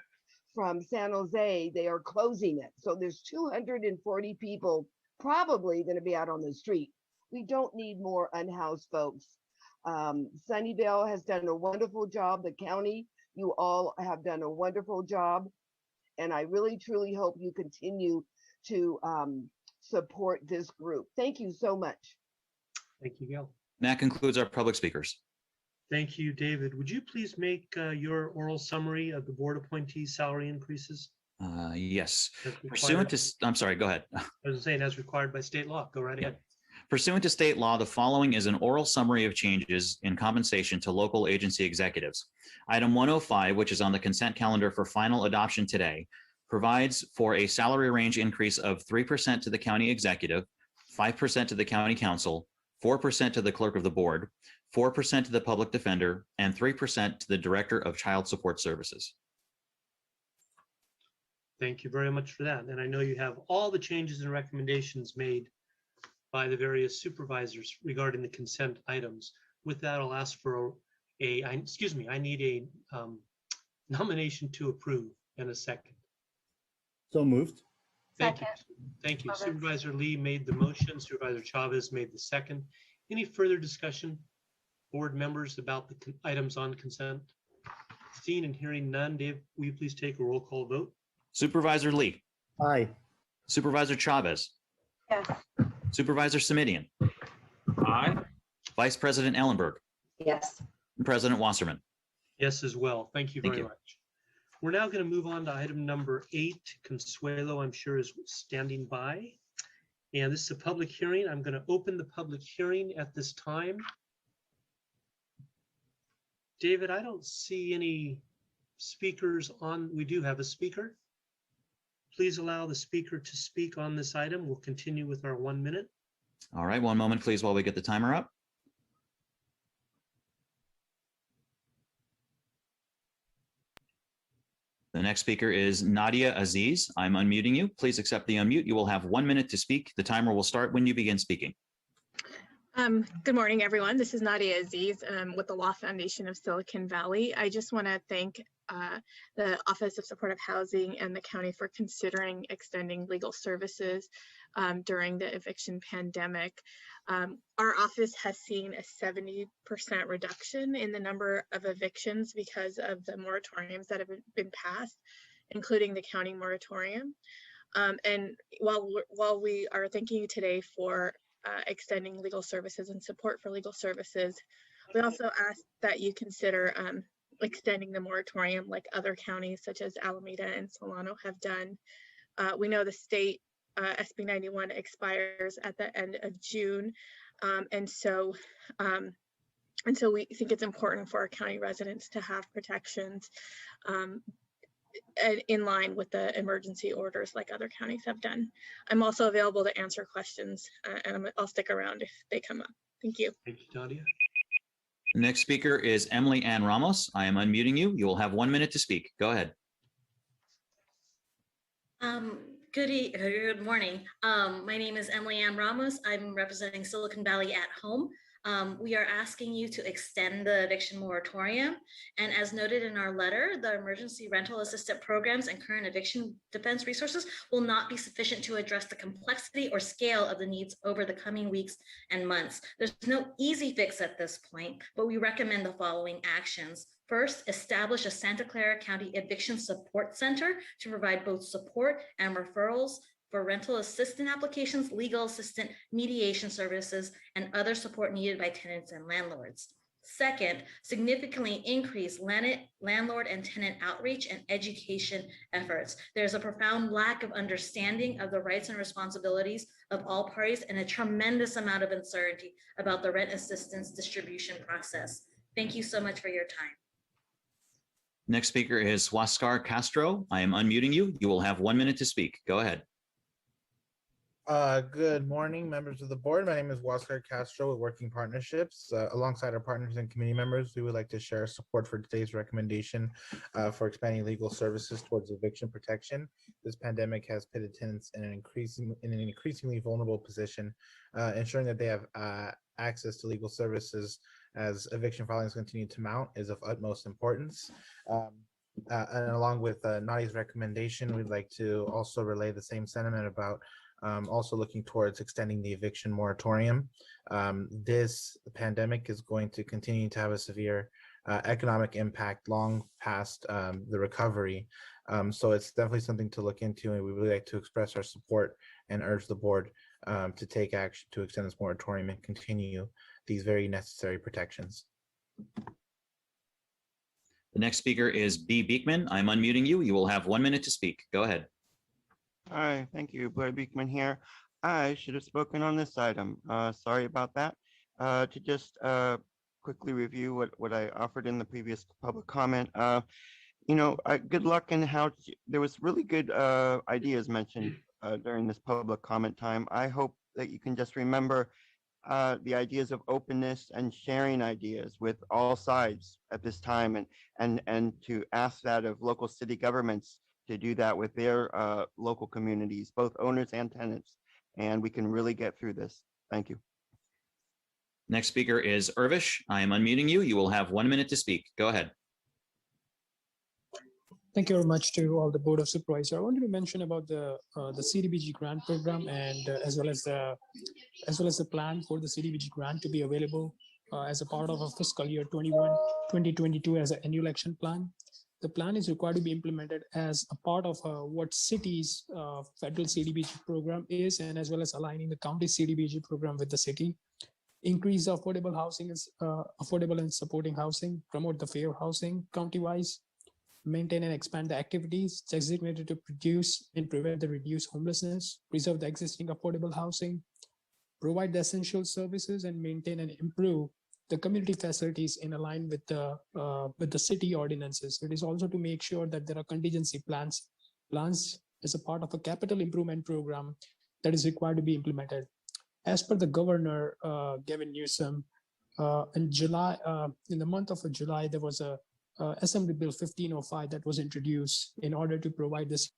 from San Jose, they are closing it. So there's 240 people probably going to be out on the street. We don't need more unhoused folks. Sunnyvale has done a wonderful job. The county, you all have done a wonderful job. And I really, truly hope you continue to support this group. Thank you so much. Thank you, Gail. That concludes our public speakers. Thank you, David. Would you please make your oral summary of the board appointees' salary increases? Yes. Pursuant to, I'm sorry, go ahead. I was saying, as required by state law. Go right ahead. Pursuant to state law, the following is an oral summary of changes in compensation to local agency executives. Item 105, which is on the consent calendar for final adoption today, provides for a salary range increase of 3% to the county executive, 5% to the county council, 4% to the clerk of the board, 4% to the public defender, and 3% to the director of child support services. Thank you very much for that. And I know you have all the changes and recommendations made by the various supervisors regarding the consent items. With that, I'll ask for I need a nomination to approve in a second. So moved. Thank you. Thank you. Supervisor Lee made the motion. Supervisor Chavez made the second. Any further discussion, board members, about the items on consent? Seeing and hearing none, Dave, will you please take a roll call vote? Supervisor Lee. Aye. Supervisor Chavez. Yes. Supervisor Simidian. Aye. Vice President Ellenberg. Yes. And President Wasserman. Yes, as well. Thank you very much. We're now going to move on to item number 8. Consuelo, I'm sure, is standing by. And this is a public hearing. I'm going to open the public hearing at this time. David, I don't see any speakers on. We do have a speaker. Please allow the speaker to speak on this item. We'll continue with our 1 minute. All right, one moment, please, while we get the timer up. The next speaker is Nadia Aziz. I'm unmuting you. Please accept the unmute. You will have 1 minute to speak. The timer will start when you begin speaking. Good morning, everyone. This is Nadia Aziz with the Law Foundation of Silicon Valley. I just want to thank the Office of Supportive Housing and the county for considering extending legal services during the eviction pandemic. Our office has seen a 70% reduction in the number of evictions because of the moratoriums that have been passed, including the county moratorium. And while we are thanking you today for extending legal services and support for legal services, we also ask that you consider extending the moratorium like other counties such as Alameda and Solano have done. We know the state SB 91 expires at the end of June. And so we think it's important for our county residents to have protections in line with the emergency orders like other counties have done. I'm also available to answer questions and I'll stick around if they come up. Thank you. Thank you, Nadia. Next speaker is Emily Ann Ramos. I am unmuting you. You will have 1 minute to speak. Go ahead. Good morning. My name is Emily Ann Ramos. I'm representing Silicon Valley at Home. We are asking you to extend the eviction moratorium. And as noted in our letter, the emergency rental assistance programs and current eviction defense resources will not be sufficient to address the complexity or scale of the needs over the coming weeks and months. There's no easy fix at this point, but we recommend the following actions. First, establish a Santa Clara County Eviction Support Center to provide both support and referrals for rental assistance applications, legal assistance, mediation services, and other support needed by tenants and landlords. Second, significantly increase landlord and tenant outreach and education efforts. There's a profound lack of understanding of the rights and responsibilities of all parties and a tremendous amount of uncertainty about the rent assistance distribution process. Thank you so much for your time. Next speaker is Huascar Castro. I am unmuting you. You will have 1 minute to speak. Go ahead. Good morning, members of the board. My name is Huascar Castro with Working Partnerships. Alongside our partners and community members, we would like to share support for today's recommendation for expanding legal services towards eviction protection. This pandemic has pitted tenants in an increasingly vulnerable position, ensuring that they have access to legal services as eviction filings continue to mount is of utmost importance. And along with Nadia's recommendation, we'd like to also relay the same sentiment about also looking towards extending the eviction moratorium. This pandemic is going to continue to have a severe economic impact long past the recovery. So it's definitely something to look into, and we would really like to express our support and urge the board to take action to extend this moratorium and continue these very necessary protections. The next speaker is B. Beekman. I'm unmuting you. You will have 1 minute to speak. Go ahead. Hi, thank you. Blair Beekman here. I should have spoken on this item. Sorry about that. To just quickly review what I offered in the previous public comment. Good luck in how there was really good ideas mentioned during this public comment time. I hope that you can just remember the ideas of openness and sharing ideas with all sides at this time, and to ask that of local city governments to do that with their local communities, both owners and tenants, and we can really get through this. Thank you. Next speaker is Irvish. I am unmuting you. You will have 1 minute to speak. Go ahead. Thank you very much to all the Board of Supervisors. I wanted to mention about the CDBG grant program, and as well as the plan for the CDBG grant to be available as a part of a fiscal year 2021-2022 as an annual action plan. The plan is required to be implemented as a part of what city's federal CDBG program is, and as well as aligning the county CDBG program with the city. Increase affordable housing is affordable and supporting housing, promote the fair housing county-wise, maintain and expand the activities designated to produce and prevent the reduced homelessness, preserve the existing affordable housing, provide the essential services, and maintain and improve the community facilities in line with the city ordinances. It is also to make sure that there are contingency plans as a part of a capital improvement program that is required to be implemented. As per the governor, Gavin Newsom, in the month of July, there was a Assembly Bill 1505 that was introduced in order to provide this.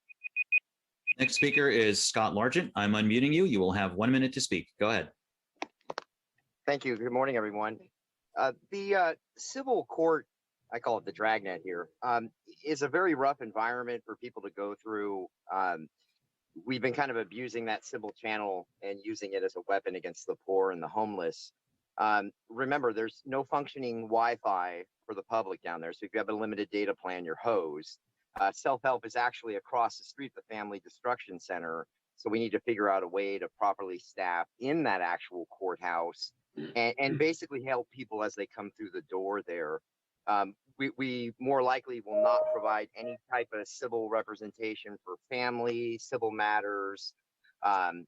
Next speaker is Scott Largent. I'm unmuting you. You will have 1 minute to speak. Go ahead. Thank you. Good morning, everyone. The civil court, I call it the dragnet here, is a very rough environment for people to go through. We've been kind of abusing that civil channel and using it as a weapon against the poor and the homeless. Remember, there's no functioning Wi-Fi for the public down there. So if you have a limited data plan, you're hosed. Self-help is actually across the street, the Family Destruction Center. So we need to figure out a way to properly staff in that actual courthouse and basically help people as they come through the door there. We more likely will not provide any type of civil representation for family, civil matters,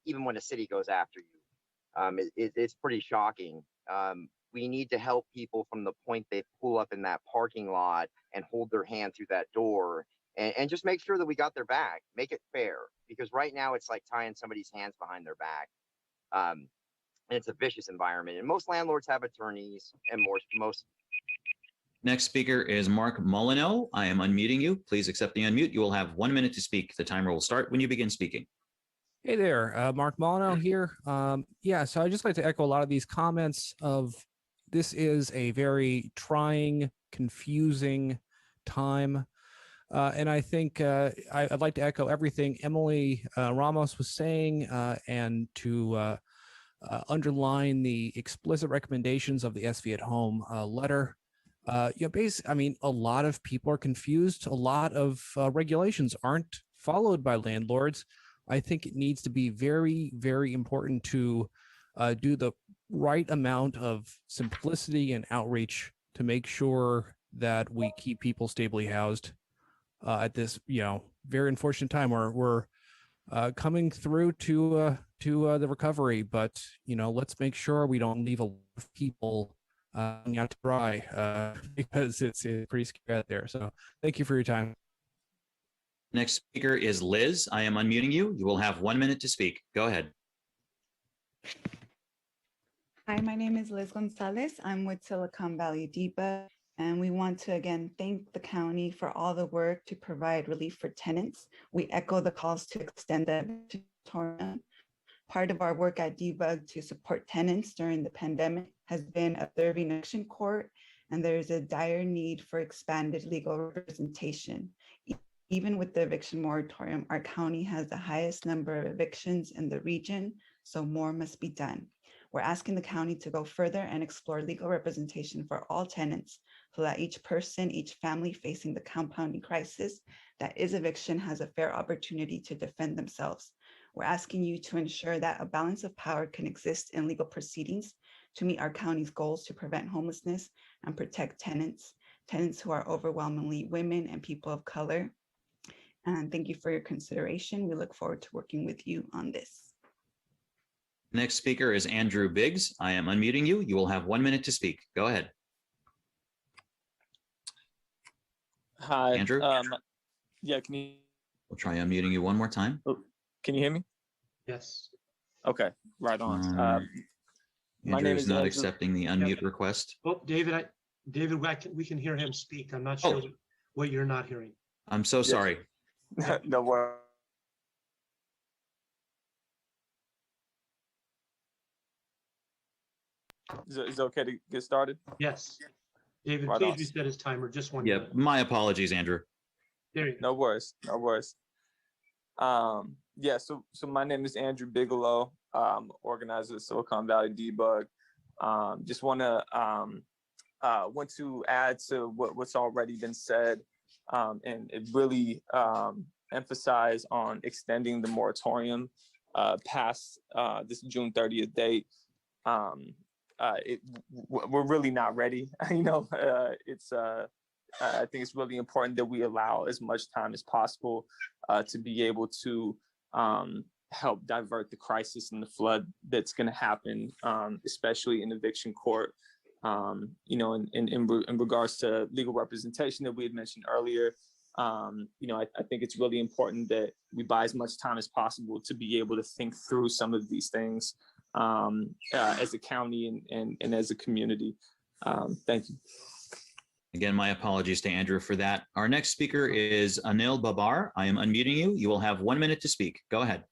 even when a city goes after you. It's pretty shocking. We need to help people from the point they pull up in that parking lot and hold their hand through that door and just make sure that we got their back, make it fair. Because right now it's like tying somebody's hands behind their back. And it's a vicious environment. And most landlords have attorneys and most. Next speaker is Mark Molyneux. I am unmuting you. Please accept the unmute. You will have 1 minute to speak. The timer will start when you begin speaking. Hey there, Mark Molyneux here. Yeah, so I'd just like to echo a lot of these comments of this is a very trying, confusing time. And I think I'd like to echo everything Emily Ramos was saying and to underline the explicit recommendations of the SV at Home letter. I mean, a lot of people are confused. A lot of regulations aren't followed by landlords. I think it needs to be very, very important to do the right amount of simplicity and outreach to make sure that we keep people stably housed at this, very unfortunate time where we're coming through to the recovery. But, let's make sure we don't leave a lot of people out to dry because it's pretty scary out there. So thank you for your time. Next speaker is Liz. I am unmuting you. You will have 1 minute to speak. Go ahead. Hi, my name is Liz Gonzalez. I'm with Silicon Valley DEBA, and we want to again thank the county for all the work to provide relief for tenants. We echo the calls to extend the moratorium. Part of our work at DBUG to support tenants during the pandemic has been observing eviction court, and there is a dire need for expanded legal representation. Even with the eviction moratorium, our county has the highest number of evictions in the region, so more must be done. We're asking the county to go further and explore legal representation for all tenants so that each person, each family facing the compounding crisis that is eviction has a fair opportunity to defend themselves. We're asking you to ensure that a balance of power can exist in legal proceedings to meet our county's goals to prevent homelessness and protect tenants who are overwhelmingly women and people of color. And thank you for your consideration. We look forward to working with you on this. Next speaker is Andrew Biggs. I am unmuting you. You will have 1 minute to speak. Go ahead. Hi, Andrew. Yeah, can you? We'll try unmuting you one more time. Oh, can you hear me? Yes. Okay, right on. My Andrew name is is not Andrew. accepting the unmute request. Oh, David, we can hear him speak. I'm not sure what you're not hearing. I'm so sorry. No worries. Is it okay to get started? Yes. David, Right please on. reset his timer. Just one Yeah, minute. my apologies, Andrew. There you go. No worries. No worries. Yeah, so my name is Andrew Bigelow, organizer of Silicon Valley Debug. Just want to add to what's already been said, and it really emphasize on extending the moratorium past this June 30th date. We're really not ready. It's I think it's really important that we allow as much time as possible to be able to help divert the crisis and the flood that's going to happen, especially in eviction court. In regards to legal representation that we had mentioned earlier, I think it's really important that we buy as much time as possible to be able to think through some of these things as a county and as a community. Thank you. Again, my apologies to Andrew for that. Our next speaker is Anil Babar. I am unmuting you. You will have 1 minute to speak. Go ahead.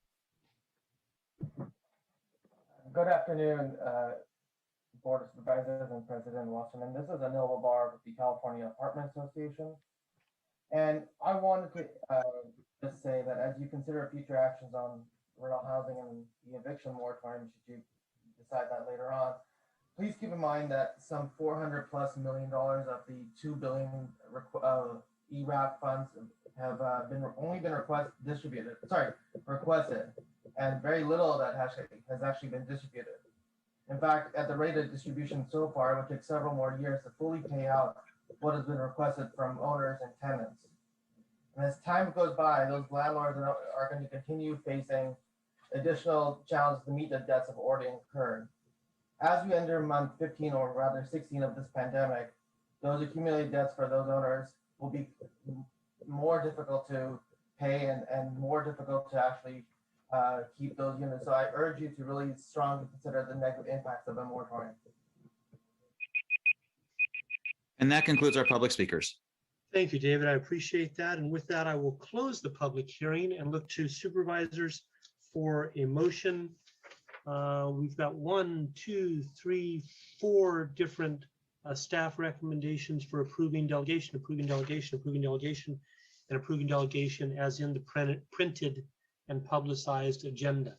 Good afternoon, Board of Supervisors and President Wasserman. This is Anil Babar with the California Apartment Association. And I wanted to just say that as you consider future actions on rental housing and the eviction moratorium, should you decide that later on, please keep in mind that some $400+ million of the $2 billion ERAP funds have only been requested, and very little of that has actually been distributed. In fact, at the rate of distribution so far, it would take several more years to fully pay out what has been requested from owners and tenants. And as time goes by, those landlords are going to continue facing additional challenges to meet the debts have already incurred. As we enter month 15, or rather 16 of this pandemic, those accumulated debts for those owners will be more difficult to pay and more difficult to actually keep those units. So I urge you to really strongly consider the negative impacts of a moratorium. And that concludes our public speakers. Thank you, David. I appreciate that. And with that, I will close the public hearing and look to supervisors for a motion. We've got 1, 2, 3, 4 different staff recommendations for approving delegation, approving delegation, approving delegation, and approving delegation as in the printed and publicized agenda.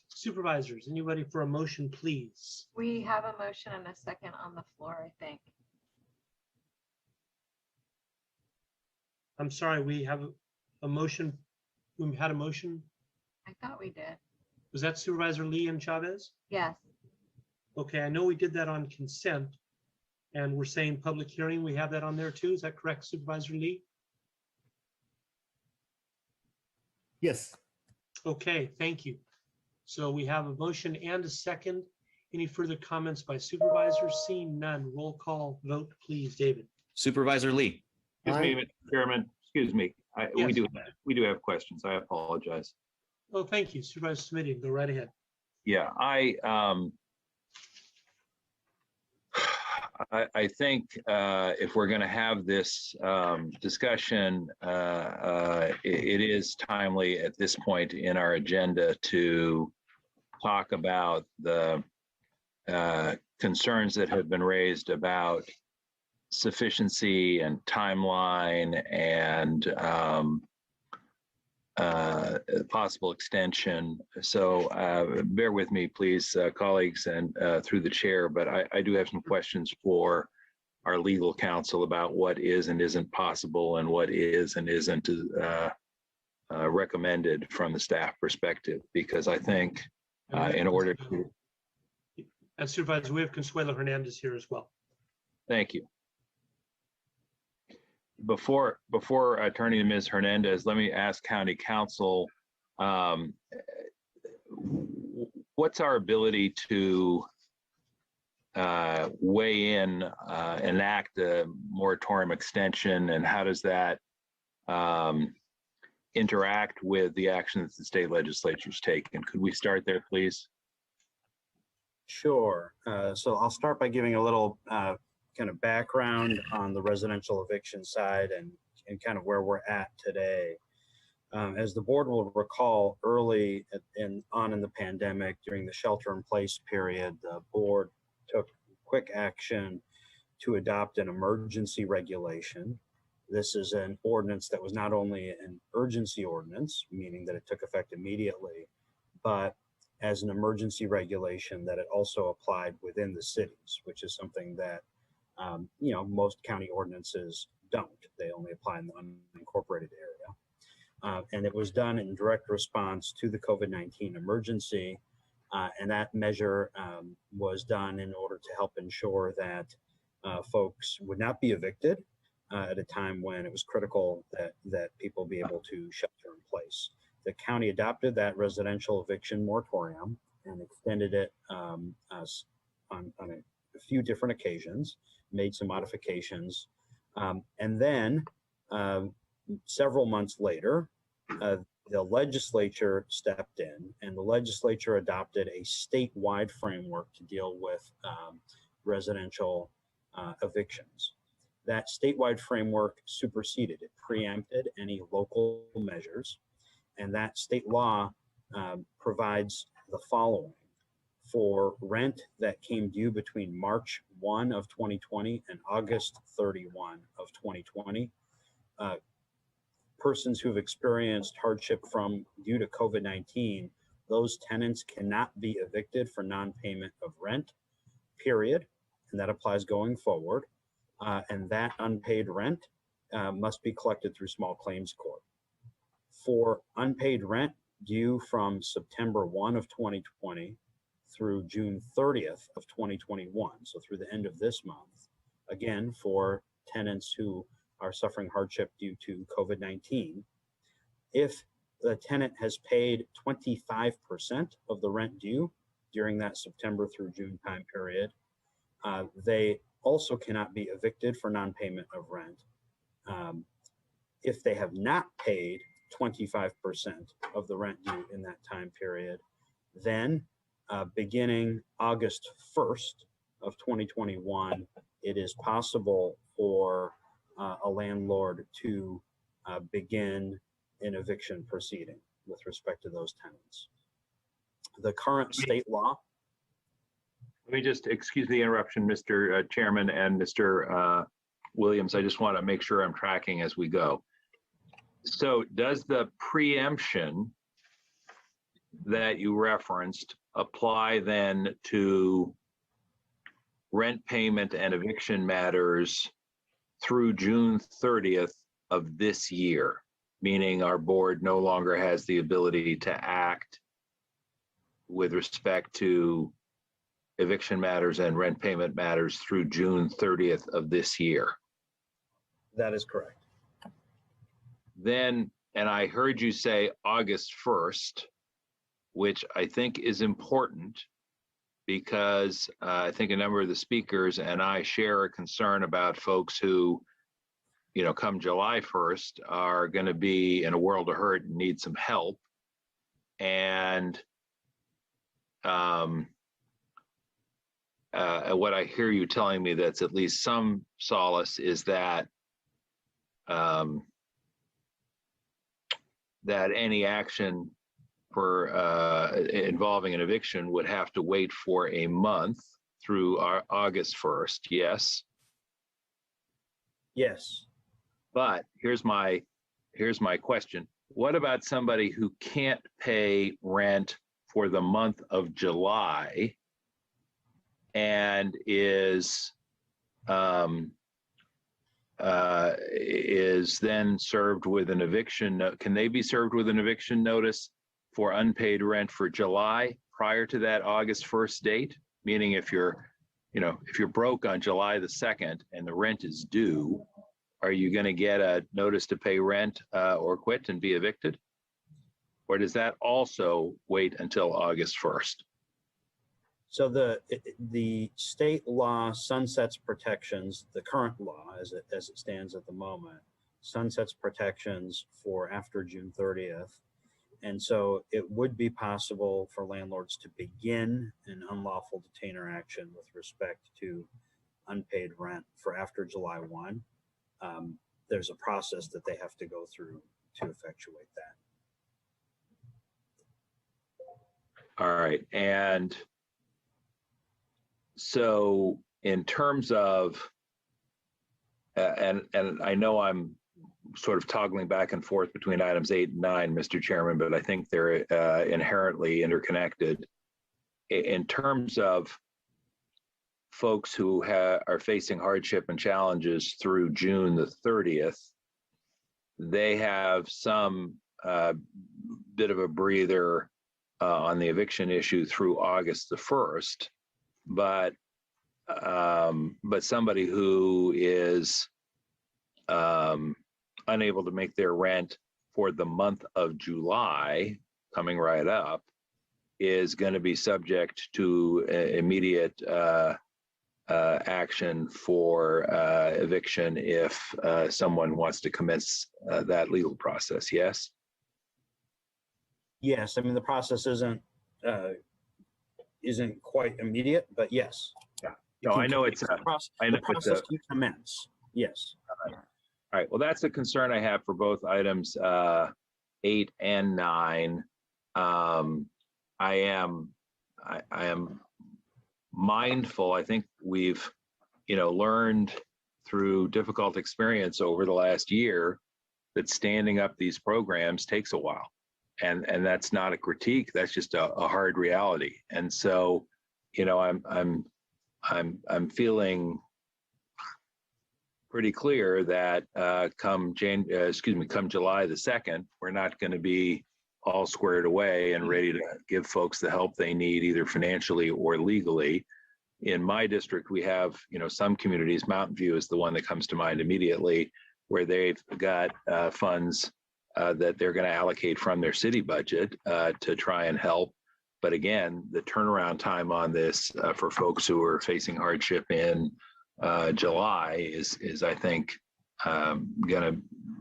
Supervisors, anybody for a motion, please? We have a motion and a second on the floor, I think. I'm sorry, we have a motion. We had a motion. I thought we did. Was that Supervisor Lee and Chavez? Yes. Okay, I know we did that on consent, and we're saying public hearing. We have that on there too. Is that correct, Supervisor Lee? Yes. Okay, thank you. So we have a motion and a second. Any further comments by supervisors? Seeing none, roll call vote, please, David. Supervisor Lee. Excuse me, Mr. Chairman. Excuse me. Yes. We do have questions. I apologize. Oh, thank you, Supervisor Smitty. Go right ahead. Yeah, I think if we're going to have this discussion, it is timely at this point in our agenda to talk about the concerns that have been raised about sufficiency and timeline and possible extension. So bear with me, please, colleagues, and through the chair, but I do have some questions for our legal counsel about what is and isn't possible and what is and isn't recommended from the staff perspective, because I think in order to... And Supervisor, we have Consuelo Hernandez here as well. Thank you. Before turning to Ms. Hernandez, let me ask County Counsel, what's our ability to weigh in, enact a moratorium extension, and how does that interact with the action that the state legislature's taken? Could we start there, please? Sure. So I'll start by giving a little kind of background on the residential eviction side and kind of where we're at today. As the board will recall, early in the pandemic, during the shelter-in-place period, the board took quick action to adopt an emergency regulation. This is an ordinance that was not only an urgency ordinance, meaning that it took effect immediately, but as an emergency regulation that it also applied within the cities, which is something that most county ordinances don't. They only apply in the unincorporated area. And it was done in direct response to the COVID-19 emergency. And that measure was done in order to help ensure that folks would not be evicted at a time when it was critical that people be able to shelter in place. The county adopted that residential eviction moratorium and extended it on a few different occasions, made some modifications. And then several months later, the legislature stepped in and the legislature adopted a statewide framework to deal with residential evictions. That statewide framework superseded, it preempted any local measures, and that state law provides the following. For rent that came due between March 1 of 2020 and August 31 of 2020, persons who've experienced hardship due to COVID-19, those tenants cannot be evicted for non-payment of rent, period. And that applies going forward. And that unpaid rent must be collected through small claims court. For unpaid rent due from September 1 of 2020 through June 30th of 2021, so through the end of this month, again, for tenants who are suffering hardship due to COVID-19, if the tenant has paid 25% of the rent due during that September through June time period, they also cannot be evicted for non-payment of rent. If they have not paid 25% of the rent due in that time period, then beginning August 1st of 2021, it is possible for a landlord to begin an eviction proceeding with respect to those tenants. The current state law. Let me just excuse the interruption, Mr. Chairman and Mr. Williams. I just want to make sure I'm tracking as we go. So does the preemption that you referenced apply then to rent payment and eviction matters through June 30th of this year, meaning our board no longer has the ability to act with respect to eviction matters and rent payment matters through June 30th of this year? That is correct. Then, and I heard you say August 1st, which I think is important because I think a number of the speakers and I share a concern about folks who, you know, come July 1st are going to be in a world of hurt and need some help. And what I hear you telling me that's at least some solace is that that any action for involving an eviction would have to wait for a month through August 1st. Yes. Yes. But here's my question. What about somebody who can't pay rent for the month of July and is then served with an eviction? Can they be served with an eviction notice for unpaid rent for July prior to that August 1st date? Meaning if you're broke on July the 2nd and the rent is due, are you going to get a notice to pay rent or quit and be evicted? Or does that also wait until August 1st? So the state law sunsets protections, the current law as it stands at the moment, sunsets protections for after June 30th. And so it would be possible for landlords to begin an unlawful detainer action with respect to unpaid rent for after July 1. There's a process that they have to go through to effectuate that. All right. And so in terms of, and I know I'm sort of toggling back and forth between items 8 and 9, Mr. Chairman, but I think they're inherently interconnected. In terms of folks who are facing hardship and challenges through June the 30th, they have some bit of a breather on the eviction issue through August the 1st, but somebody who is unable to make their rent for the month of July coming right up is going to be subject to immediate action for eviction if someone wants to commence that legal process. Yes? Yes, I mean, the process isn't quite immediate, but yes. Yeah. No, I know it's the process can commence. Yes. All right. Well, that's a concern I have for both items 8 and 9. I am mindful. I think we've, learned through difficult experience over the last year that standing up these programs takes a while, and that's not a critique. That's just a hard reality. And so, I'm feeling pretty clear that come July the 2nd, we're not going to be all squared away and ready to give folks the help they need, either financially or legally. In my district, we have, some communities, Mountain View is the one that comes to mind immediately, where they've got funds that they're going to allocate from their city budget to try and help. But again, the turnaround time on this for folks who are facing hardship in July is I think, going to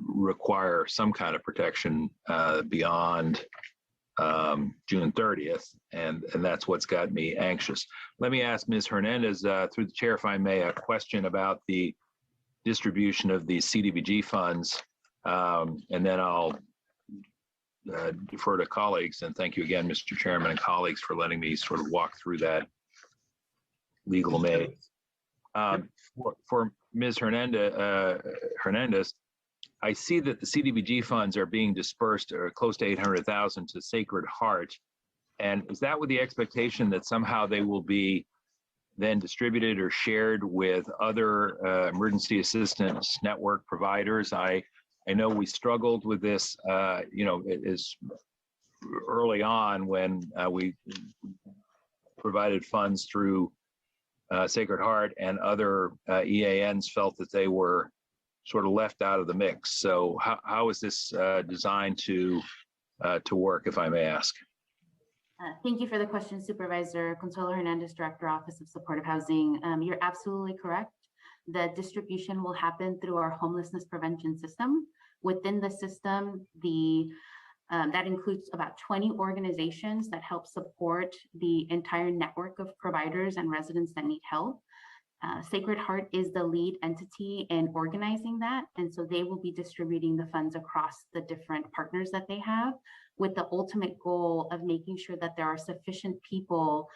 require some kind of protection beyond June 30th, and that's what's got me anxious. Let me ask Ms. Hernandez, through the chair, if I may, a question about the distribution of the CDBG funds, and then I'll defer to colleagues. And thank you again, Mr. Chairman and colleagues, for letting me sort of walk through that legal maze. For Ms. Hernandez, I see that the CDBG funds are being dispersed, or close to 800,000, to Sacred Heart. And is that with the expectation that somehow they will be then distributed or shared with other emergency assistance network providers? I know we struggled with this, it is early on when we provided funds through Sacred Heart, and other EANs felt that they were sort of left out of the mix. So how is this designed to work, if I may ask? Thank you for the question, Supervisor. Consuelo Hernandez, Director, Office of Supportive Housing. You're absolutely correct. The distribution will happen through our homelessness prevention system. Within the system, that includes about 20 organizations that help support the entire network of providers and residents that need help. Sacred Heart is the lead entity in organizing that, and so they will be distributing the funds across the different partners that they have, with the ultimate goal of making sure that there are sufficient people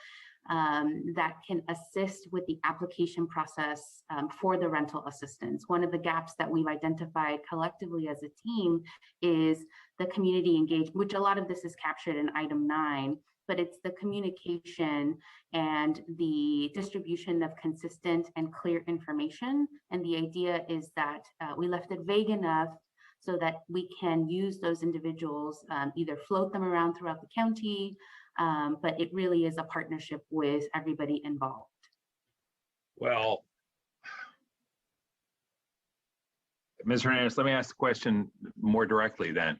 that can assist with the application process for the rental assistance. One of the gaps that we've identified collectively as a team is the community engagement, which a lot of this is captured in item 9, but it's the communication and the distribution of consistent and clear information. And the idea is that we left it vague enough so that we can use those individuals, either float them around throughout the county, but it really is a partnership with everybody involved. Well, Ms. Hernandez, let me ask the question more directly then.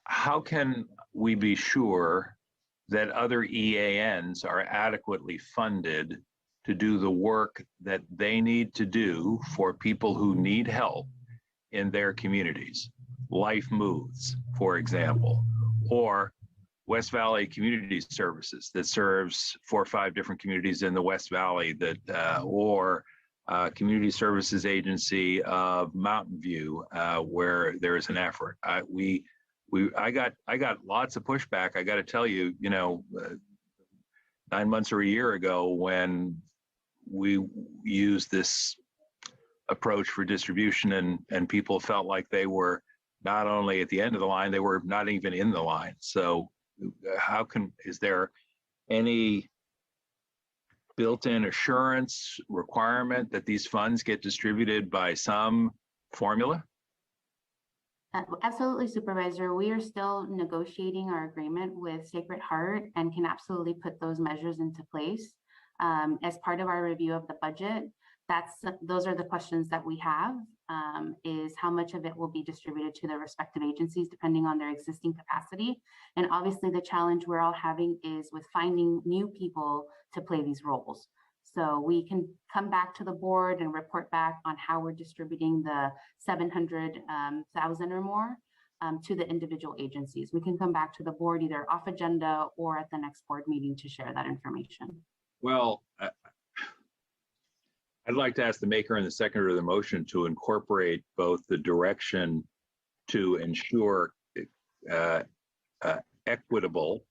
How can we be sure that other EANs are adequately funded to do the work that they need to do for people who need help in their communities? Life Moves, for example, or West Valley Community Services that serves 4 or 5 different communities in the West Valley, or Community Services Agency of Mountain View, where there is an effort. I got lots of pushback. I got to tell you, 9 months or a year ago, when we used this approach for distribution, and people felt like they were not only at the end of the line, they were not even in the line. So is there any built-in assurance requirement that these funds get distributed by some formula? Absolutely, Supervisor. We are still negotiating our agreement with Sacred Heart and can absolutely put those measures into place. As part of our review of the budget, those are the questions that we have. is how much of it will be distributed to the respective agencies depending on their existing capacity. And obviously the challenge we're all having is with finding new people to play these roles. So we can come back to the board and report back on how we're distributing the 700,000 or more to the individual agencies. We can come back to the board either off agenda or at the next board meeting to share that information. Well, I'd like to ask the maker and the seconder of the motion to incorporate both the direction to ensure equitable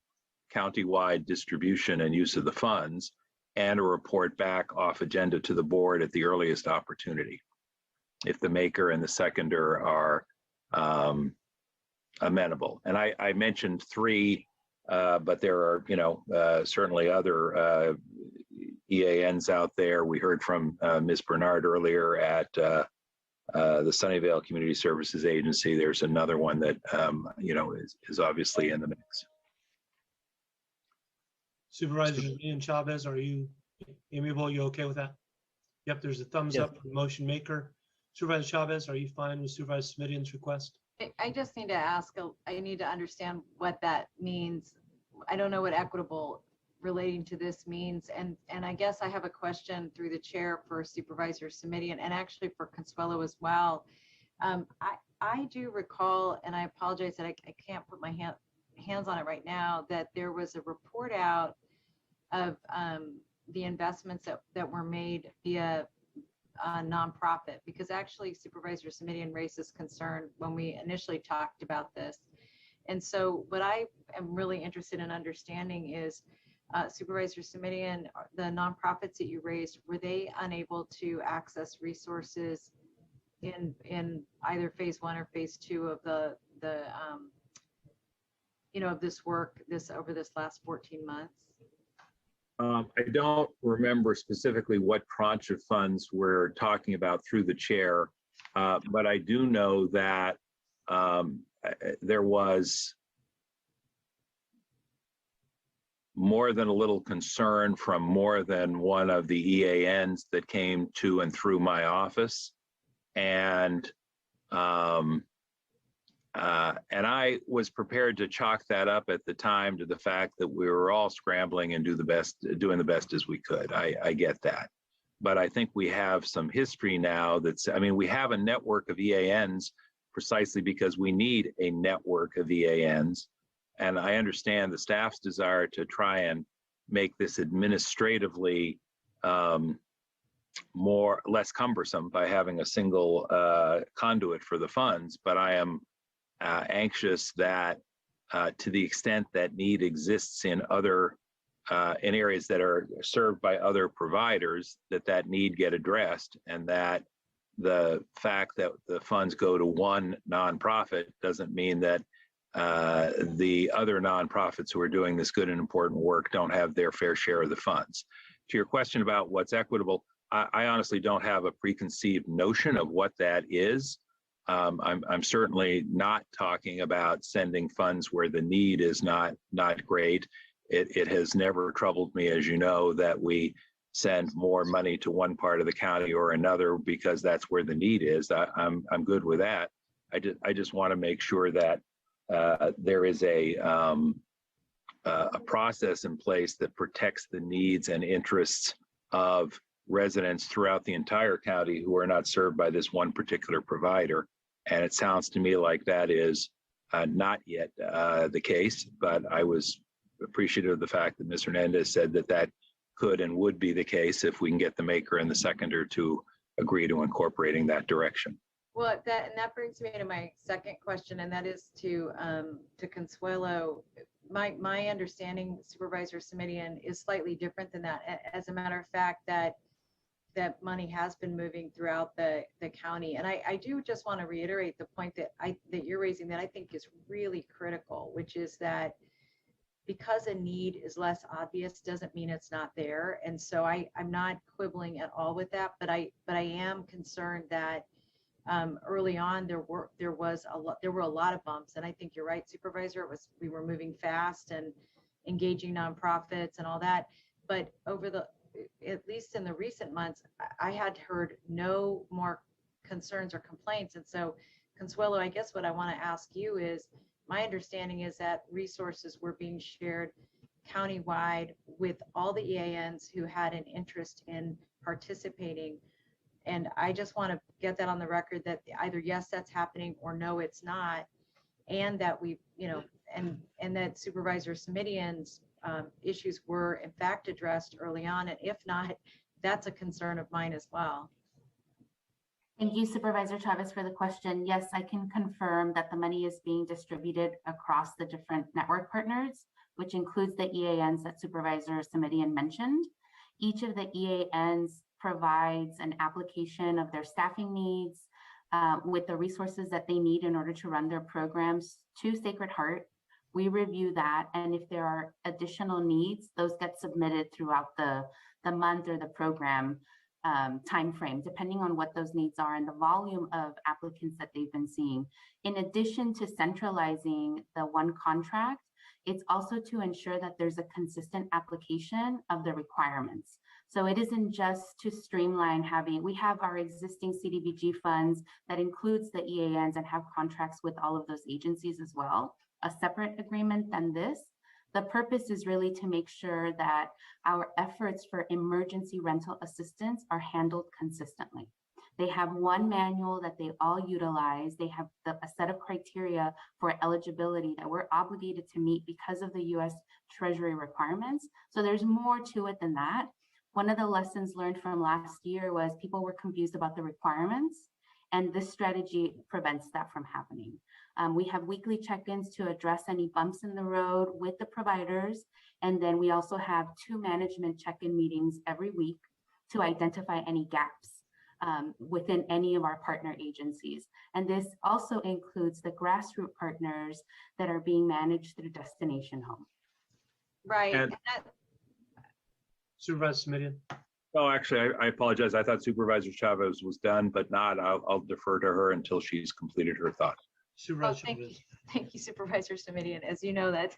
countywide distribution and use of the funds, and a report back off agenda to the board at the earliest opportunity, if the maker and the seconder are amenable. And I mentioned 3, but there are, certainly other EANs out there. We heard from Ms. Bernard earlier at the Sunnyvale Community Services Agency. There's another one that, is obviously in the mix. Supervisor Ian Chavez, are you amiable? You okay with that? Yep, there's a thumbs up from the motion maker. Supervisor Chavez, are you fine with Supervisor Smidian's request? I just need to ask, I need to understand what that means. I don't know what equitable relating to this means. And I guess I have a question through the chair for Supervisor Smidian and actually for Consuelo as well. I do recall, and I apologize that I can't put my hands on it right now, that there was a report out of the investments that were made via nonprofit, because actually Supervisor Smidian raised this concern when we initially talked about this. And so what I am really interested in understanding is, Supervisor Smidian, the nonprofits that you raised, were they unable to access resources in either phase 1 or phase 2 of the of this work over this last 14 months? I don't remember specifically what tranche of funds we're talking about through the chair, but I do know that there was more than a little concern from more than one of the EANs that came to and through my office. And I was prepared to chalk that up at the time to the fact that we were all scrambling and doing the best as we could. I get that. But I think we have some history now we have a network of EANs precisely because we need a network of EANs. And I understand the staff's desire to try and make this administratively less cumbersome by having a single conduit for the funds. But I am anxious that to the extent that need exists in other in areas that are served by other providers, that need get addressed, and that the fact that the funds go to one nonprofit doesn't mean that the other nonprofits who are doing this good and important work don't have their fair share of the funds. To your question about what's equitable, I honestly don't have a preconceived notion of what that is. I'm certainly not talking about sending funds where the need is not great. It has never troubled me, as you know, that we send more money to one part of the county or another because that's where the need is. I'm good with that. I just want to make sure that there is a process in place that protects the needs and interests of residents throughout the entire county who are not served by this one particular provider. And it sounds to me like that is not yet the case, but I was appreciative of the fact that Ms. Hernandez said that could and would be the case if we can get the maker and the seconder to agree to incorporating that direction. Well, that brings me to my second question, and that is to Consuelo. My understanding, Supervisor Smidian, is slightly different than that. As a matter of fact, that money has been moving throughout the county, and I do just want to reiterate the point that you're raising that I think is really critical, which is that because a need is less obvious doesn't mean it's not there. And so I'm not quibbling at all with that, but I am concerned that early on there were a lot of bumps, and I think you're right, Supervisor. We were moving fast and engaging nonprofits and all that, but at least in the recent months, I had heard no more concerns or complaints. And so, Consuelo, I guess what I want to ask you is, my understanding is that resources were being shared countywide with all the EANs who had an interest in participating. And I just want to get that on the record that either yes, that's happening, or no, it's not. And that we, you know, and that Supervisor Simidian's issues were in fact addressed early on. And if not, that's a concern of mine as well. Thank you, Supervisor Chavez, for the question. Yes, I can confirm that the money is being distributed across the different network partners, which includes the EANs that Supervisor Simidian mentioned. Each of the EANs provides an application of their staffing needs with the resources that they need in order to run their programs to Sacred Heart. We review that, and if there are additional needs, those get submitted throughout the month or the program timeframe, depending on what those needs are and the volume of applicants that they've been seeing. In addition to centralizing the one contract, it's also to ensure that there's a consistent application of the requirements. So it isn't just to streamline we have our existing CDBG funds that includes the EANs and have contracts with all of those agencies as well, a separate agreement than this. The purpose is really to make sure that our efforts for emergency rental assistance are handled consistently. They have one manual that they all utilize. They have a set of criteria for eligibility that we're obligated to meet because of the US Treasury requirements. So there's more to it than that. One of the lessons learned from last year was people were confused about the requirements, and this strategy prevents that from happening. We have weekly check-ins to address any bumps in the road with the providers. And then we also have 2 management check-in meetings every week to identify any gaps within any of our partner agencies. And this also includes the grassroots partners that are being managed through Destination Home. Right. And Supervisor Simidian. oh, actually, I apologize. I thought Supervisor Chavez was done, but not. I'll defer to her until she's completed her thought. Supervisor Thank you, Supervisor Simidian. As you know, that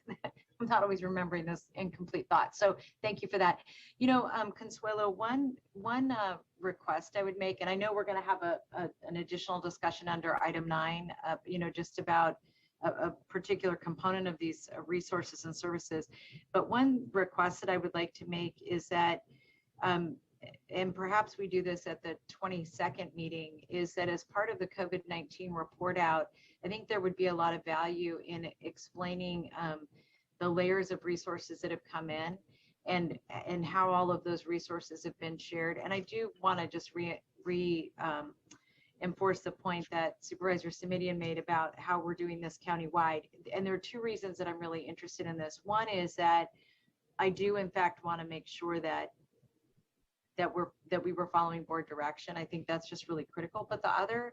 I'm not always remembering this incomplete thought. So thank you for that. You know, Consuelo, one request I would make, and I know we're going to have an additional discussion under item 9, you know, just about a particular component of these resources and services. But one request that I would like to make is that, and perhaps we do this at the 22nd meeting, is that as part of the COVID-19 report out, I think there would be a lot of value in explaining the layers of resources that have come in and how all of those resources have been shared. And I do want to just enforce the point that Supervisor Simidian made about how we're doing this countywide. And there are 2 reasons that I'm really interested in this. One is that I do in fact want to make sure that we were following board direction. I think that's just really critical. But the other,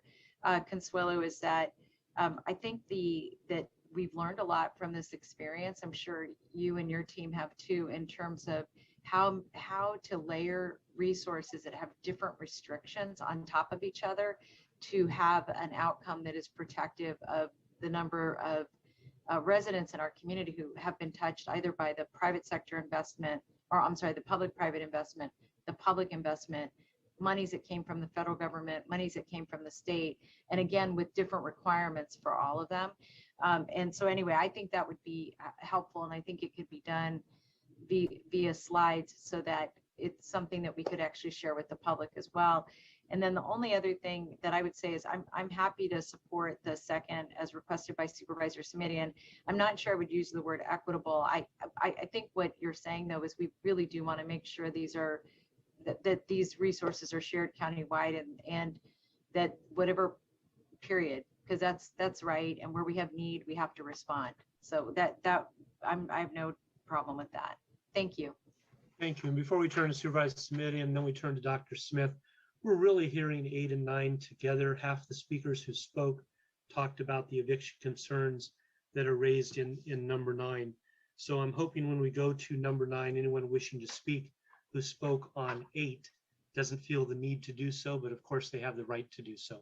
Consuelo, is that I think that we've learned a lot from this experience. I'm sure you and your team have too, in terms of how to layer resources that have different restrictions on top of each other to have an outcome that is protective of the number of residents in our community who have been touched either by the private sector investment, or I'm sorry, the public-private investment, the public investment, monies that came from the federal government, monies that came from the state, and again, with different requirements for all of them. And so anyway, I think that would be helpful, and I think it could be done via slides so that it's something that we could actually share with the public as well. And then the only other thing that I would say is I'm happy to support the second as requested by Supervisor Simidian. I'm not sure I would use the word equitable. I think what you're saying though is we really do want to make sure these are that these resources are shared countywide, and that whatever period, because that's right, and where we have need, we have to respond. So that I have no problem with that. Thank you. Thank you. And before we turn to Supervisor Simidian, and then we turn to Dr. Smith, we're really hearing 8 and 9 together. Half the speakers who spoke talked about the eviction concerns that are raised in number 9. So I'm hoping when we go to number 9, anyone wishing to speak who spoke on 8 doesn't feel the need to do so, but of course they have the right to do so.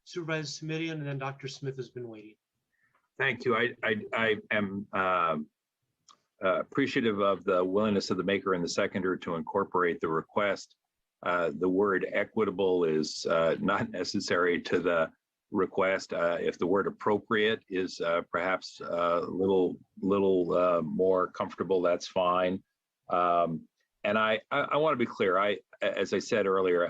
Supervisor Simidian, and then Dr. Smith has been waiting. Thank you. I am appreciative of the willingness of the maker and the seconder to incorporate the request. The word equitable is not necessary to the request. If the word appropriate is perhaps a little more comfortable, that's fine. And I want to be clear. As I said earlier,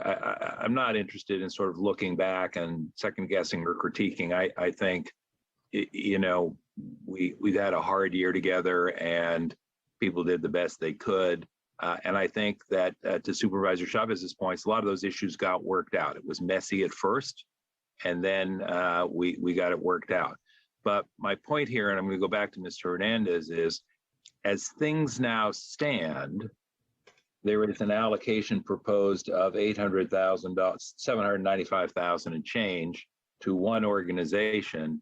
I'm not interested in sort of looking back and second guessing or critiquing. I think, you know, we've had a hard year together and people did the best they could. And I think that to Supervisor Chavez's points, a lot of those issues got worked out. It was messy at first, and then we got it worked out. But my point here, and I'm going to go back to Mr. Hernandez, is as things now stand, there is an allocation proposed of $800,000, $795,000 and change to one organization,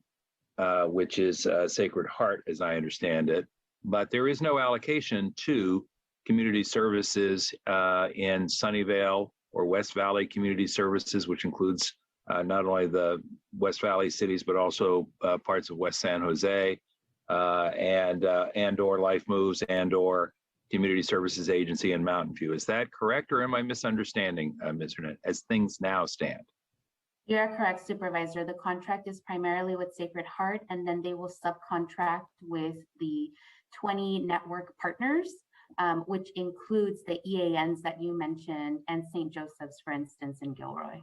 which is Sacred Heart, as I understand it. But there is no allocation to community services in Sunnyvale or West Valley Community Services, which includes not only the West Valley cities, but also parts of West San Jose and or Life Moves and or Community Services Agency in Mountain View. Is that correct, or am I misunderstanding, Ms. Hernandez, as things now stand? You're correct, Supervisor. The contract is primarily with Sacred Heart, and then they will subcontract with the 20 network partners, which includes the EANs that you mentioned and St. Joseph's, for instance, in Gilroy.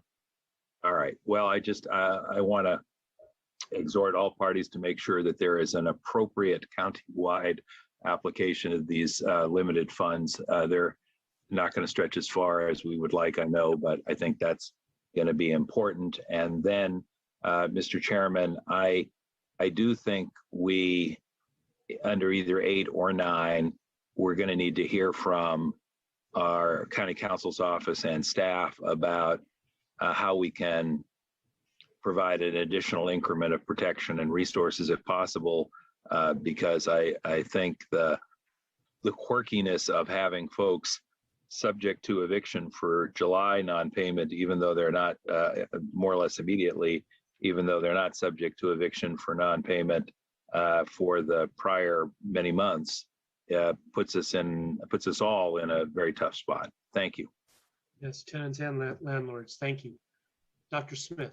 All right. Well, I want to exhort all parties to make sure that there is an appropriate county-wide application of these limited funds. They're not going to stretch as far as we would like, I know, but I think that's going to be important. And then, Mr. Chairman, I do think we, under either 8 or 9, we're going to need to hear from our county counsel's office and staff about how we can provide an additional increment of protection and resources if possible, because I think the quirkiness of having folks subject to eviction for July non-payment, even though they're not more or less immediately, even though they're not subject to eviction for non-payment for the prior many months, puts us all in a very tough spot. Thank you. Yes, tenants and landlords. Thank you. Dr. Smith.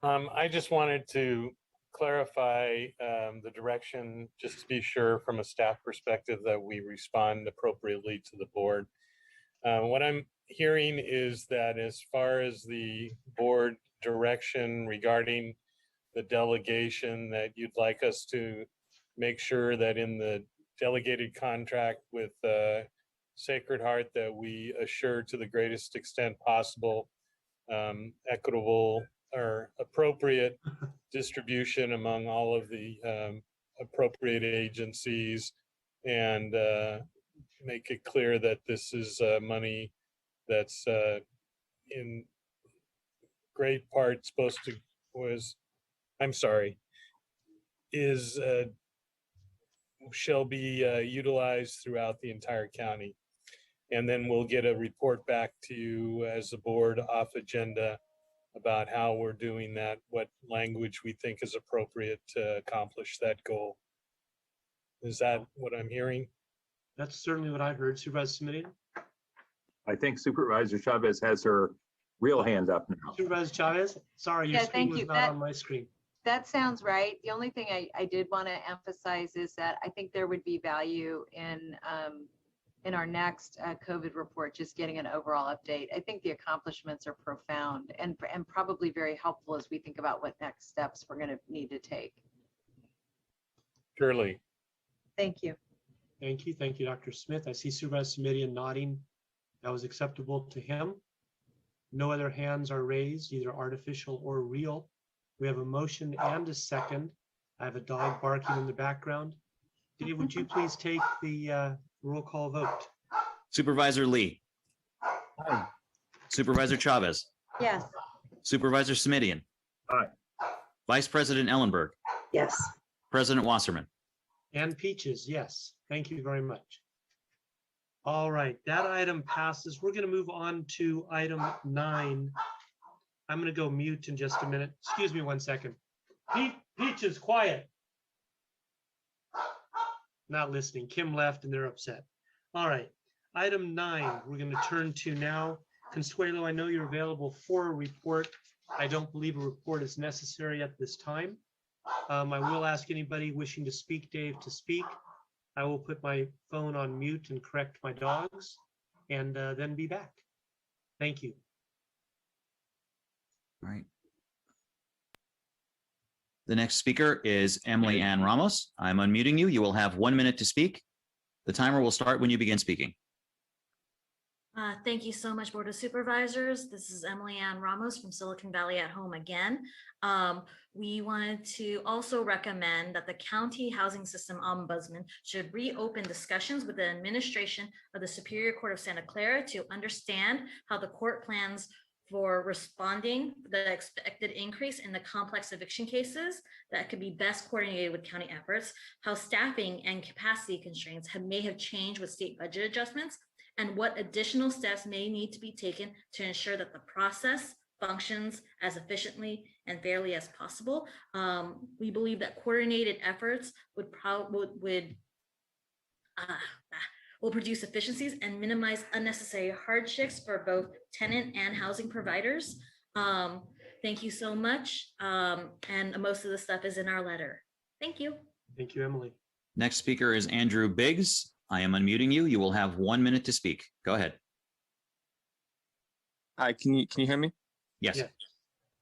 I just wanted to clarify the direction, just to be sure from a staff perspective that we respond appropriately to the board. What I'm hearing is that as far as the board direction regarding the delegation, that you'd like us to make sure that in the delegated contract with Sacred Heart that we assure to the greatest extent possible equitable or appropriate distribution among all of the appropriate agencies, and make it clear that this is money that's in great part supposed to shall be utilized throughout the entire county. And then we'll get a report back to you as a board off agenda about how we're doing that, what language we think is appropriate to accomplish that goal. Is that what I'm hearing? That's certainly what I heard. Supervisor Simitian? I think Supervisor Chavez has her real hand up now. Supervisor Chavez? Sorry, your Yeah, screen thank was you. not on my screen. That sounds right. The only thing I did want to emphasize is that I think there would be value in our next COVID report, just getting an overall update. I think the accomplishments are profound and probably very helpful as we think about what next steps we're going to need to take. Surely. Thank you. Thank you. Thank you, Dr. Smith. I see Supervisor Simitian nodding. That was acceptable to him. No other hands are raised, either artificial or real. We have a motion and a second. I have a dog barking in the background. Dave, would you please take the roll call vote? Supervisor Lee. Aye. Supervisor Chavez. Yes. Supervisor Simitian. Aye. Vice President Ellenberg. Yes. President Wasserman. And Peaches, yes. Thank you very much. All right, that item passes. We're going to move on to item 9. I'm going to go mute in just a minute. Excuse me one second. Peaches, quiet. Not listening. Kim left and they're upset. All right. Item 9, we're going to turn to now. Consuelo, I know you're available for a report. I don't believe a report is necessary at this time. I will ask anybody wishing to speak, Dave, to speak. I will put my phone on mute and correct my dogs and then be back. Thank you. All right. The next speaker is Emily Ann Ramos. I'm unmuting you. You will have 1 minute to speak. The timer will start when you begin speaking. Thank you so much, Board of Supervisors. This is Emily Ann Ramos from Silicon Valley at Home again. We wanted to also recommend that the County Housing System Ombudsman should reopen discussions with the administration of the Superior Court of Santa Clara to understand how the court plans for responding to the expected increase in the complex eviction cases that could be best coordinated with county efforts, how staffing and capacity constraints may have changed with state budget adjustments, and what additional steps may need to be taken to ensure that the process functions as efficiently and fairly as possible. We believe that coordinated efforts will produce efficiencies and minimize unnecessary hardships for both tenant and housing providers. Thank you so much. And most of the stuff is in our letter. Thank you. Thank you, Emily. Next speaker is Andrew Biggs. I am unmuting you. You will have 1 minute to speak. Go ahead. Hi, can you hear me? Yes. Yeah.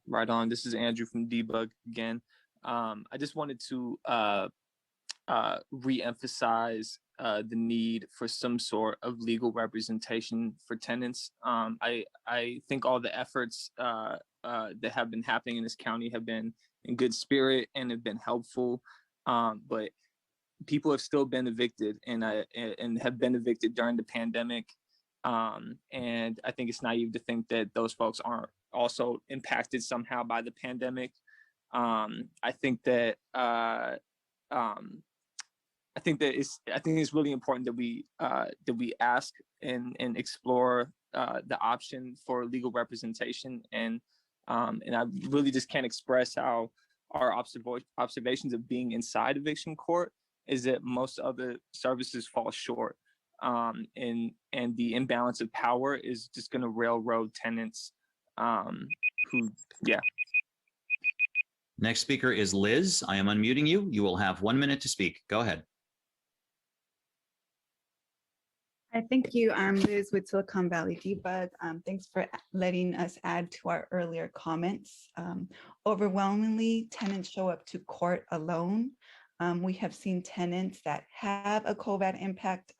Right on. This is Andrew from Debug again. I just wanted to re-emphasize the need for some sort of legal representation for tenants. I think all the efforts that have been happening in this county have been in good spirit and have been helpful, but people have still been evicted and have been evicted during the pandemic. And I think it's naive to think that those folks aren't also impacted somehow by the pandemic. I think it's really important that we ask and explore the option for legal representation, and I really just can't express how our observations of being inside eviction court is that most other services fall short, and the imbalance of power is just going to railroad tenants Next speaker is Liz. I am unmuting you. You will have 1 minute to speak. Go ahead. Hi, thank you. I'm Liz with Silicon Valley Debug. Thanks for letting us add to our earlier comments. Overwhelmingly, tenants show up to court alone. We have seen tenants that have a COVID impact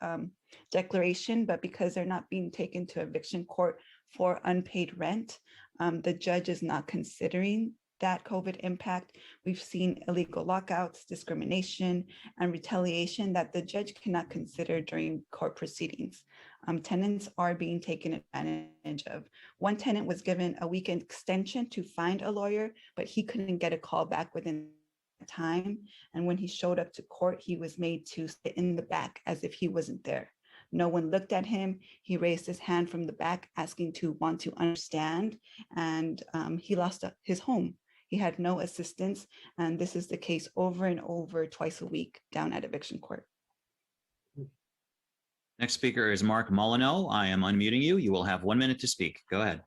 declaration, but because they're not being taken to eviction court for unpaid rent, the judge is not considering that COVID impact. We've seen illegal lockouts, discrimination, and retaliation that the judge cannot consider during court proceedings. Tenants are being taken advantage of. One tenant was given a weekend extension to find a lawyer, but he couldn't get a call back within time. And when he showed up to court, he was made to sit in the back as if he wasn't there. No one looked at him. He raised his hand from the back, asking to want to understand, and he lost his home. He had no assistance, and this is the case over and over twice a week down at eviction court. Next speaker is Mark Molyneux. I am unmuting you. You will have 1 minute to speak. Go ahead.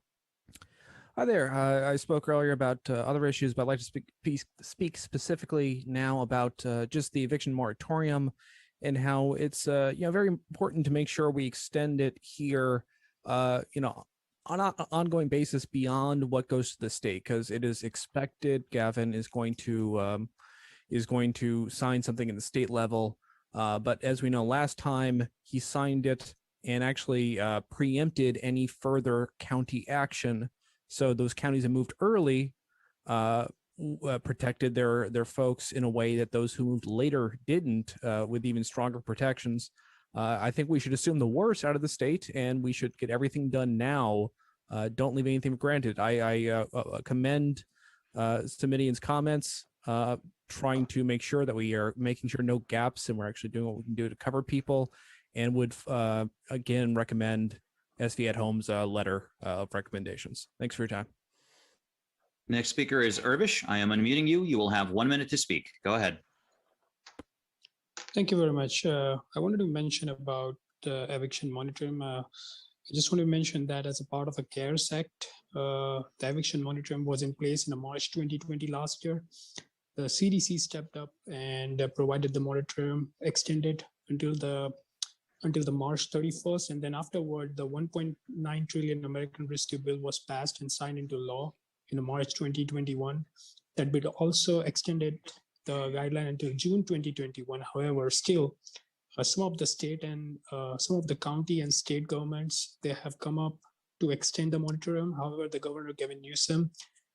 Hi there. I spoke earlier about other issues, but I'd like to speak specifically now about just the eviction moratorium and how it's very important to make sure we extend it here, on an ongoing basis beyond what goes to the state, because it is expected Gavin is going to sign something in the state level. But as we know, last time he signed it and actually preempted any further county action. So those counties that moved early protected their folks in a way that those who moved later didn't, with even stronger protections. I think we should assume the worst out of the state, and we should get everything done now. Don't leave anything for granted. I commend Samidian's comments, trying to make sure that we are making sure no gaps and we're actually doing what we can do to cover people, and would again recommend SV at Home's letter of recommendations. Thanks for your time. Next speaker is Urbish. I am unmuting you. You will have 1 minute to speak. Go ahead. Thank you very much. I wanted to mention about the eviction moratorium. I just want to mention that as a part of a CARES Act, the eviction moratorium was in place in March 2020 last year. The CDC stepped up and provided the moratorium extended until the March 31st, and then afterward, the 1.9 trillion American Rescue Bill was passed and signed into law in March 2021. That bill also extended the guideline until June 2021. However, still, some of the state and some of the county and state governments, they have come up to extend the moratorium. However, the Governor Gavin Newsom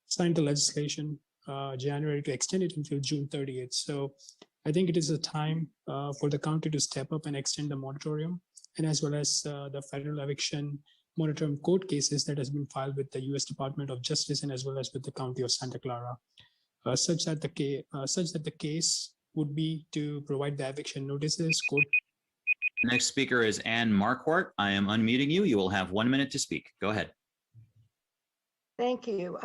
signed the legislation January to extend it until June 30th. So I think it is a time for the county to step up and extend the moratorium, and as well as the federal eviction moratorium court cases that has been filed with the U.S. Department of Justice and as well as with the County of Santa Clara, such that the case would be to provide the eviction notices. Next speaker is Ann Marquardt. I am unmuting you. You will have 1 minute to speak. Go ahead. Thank you.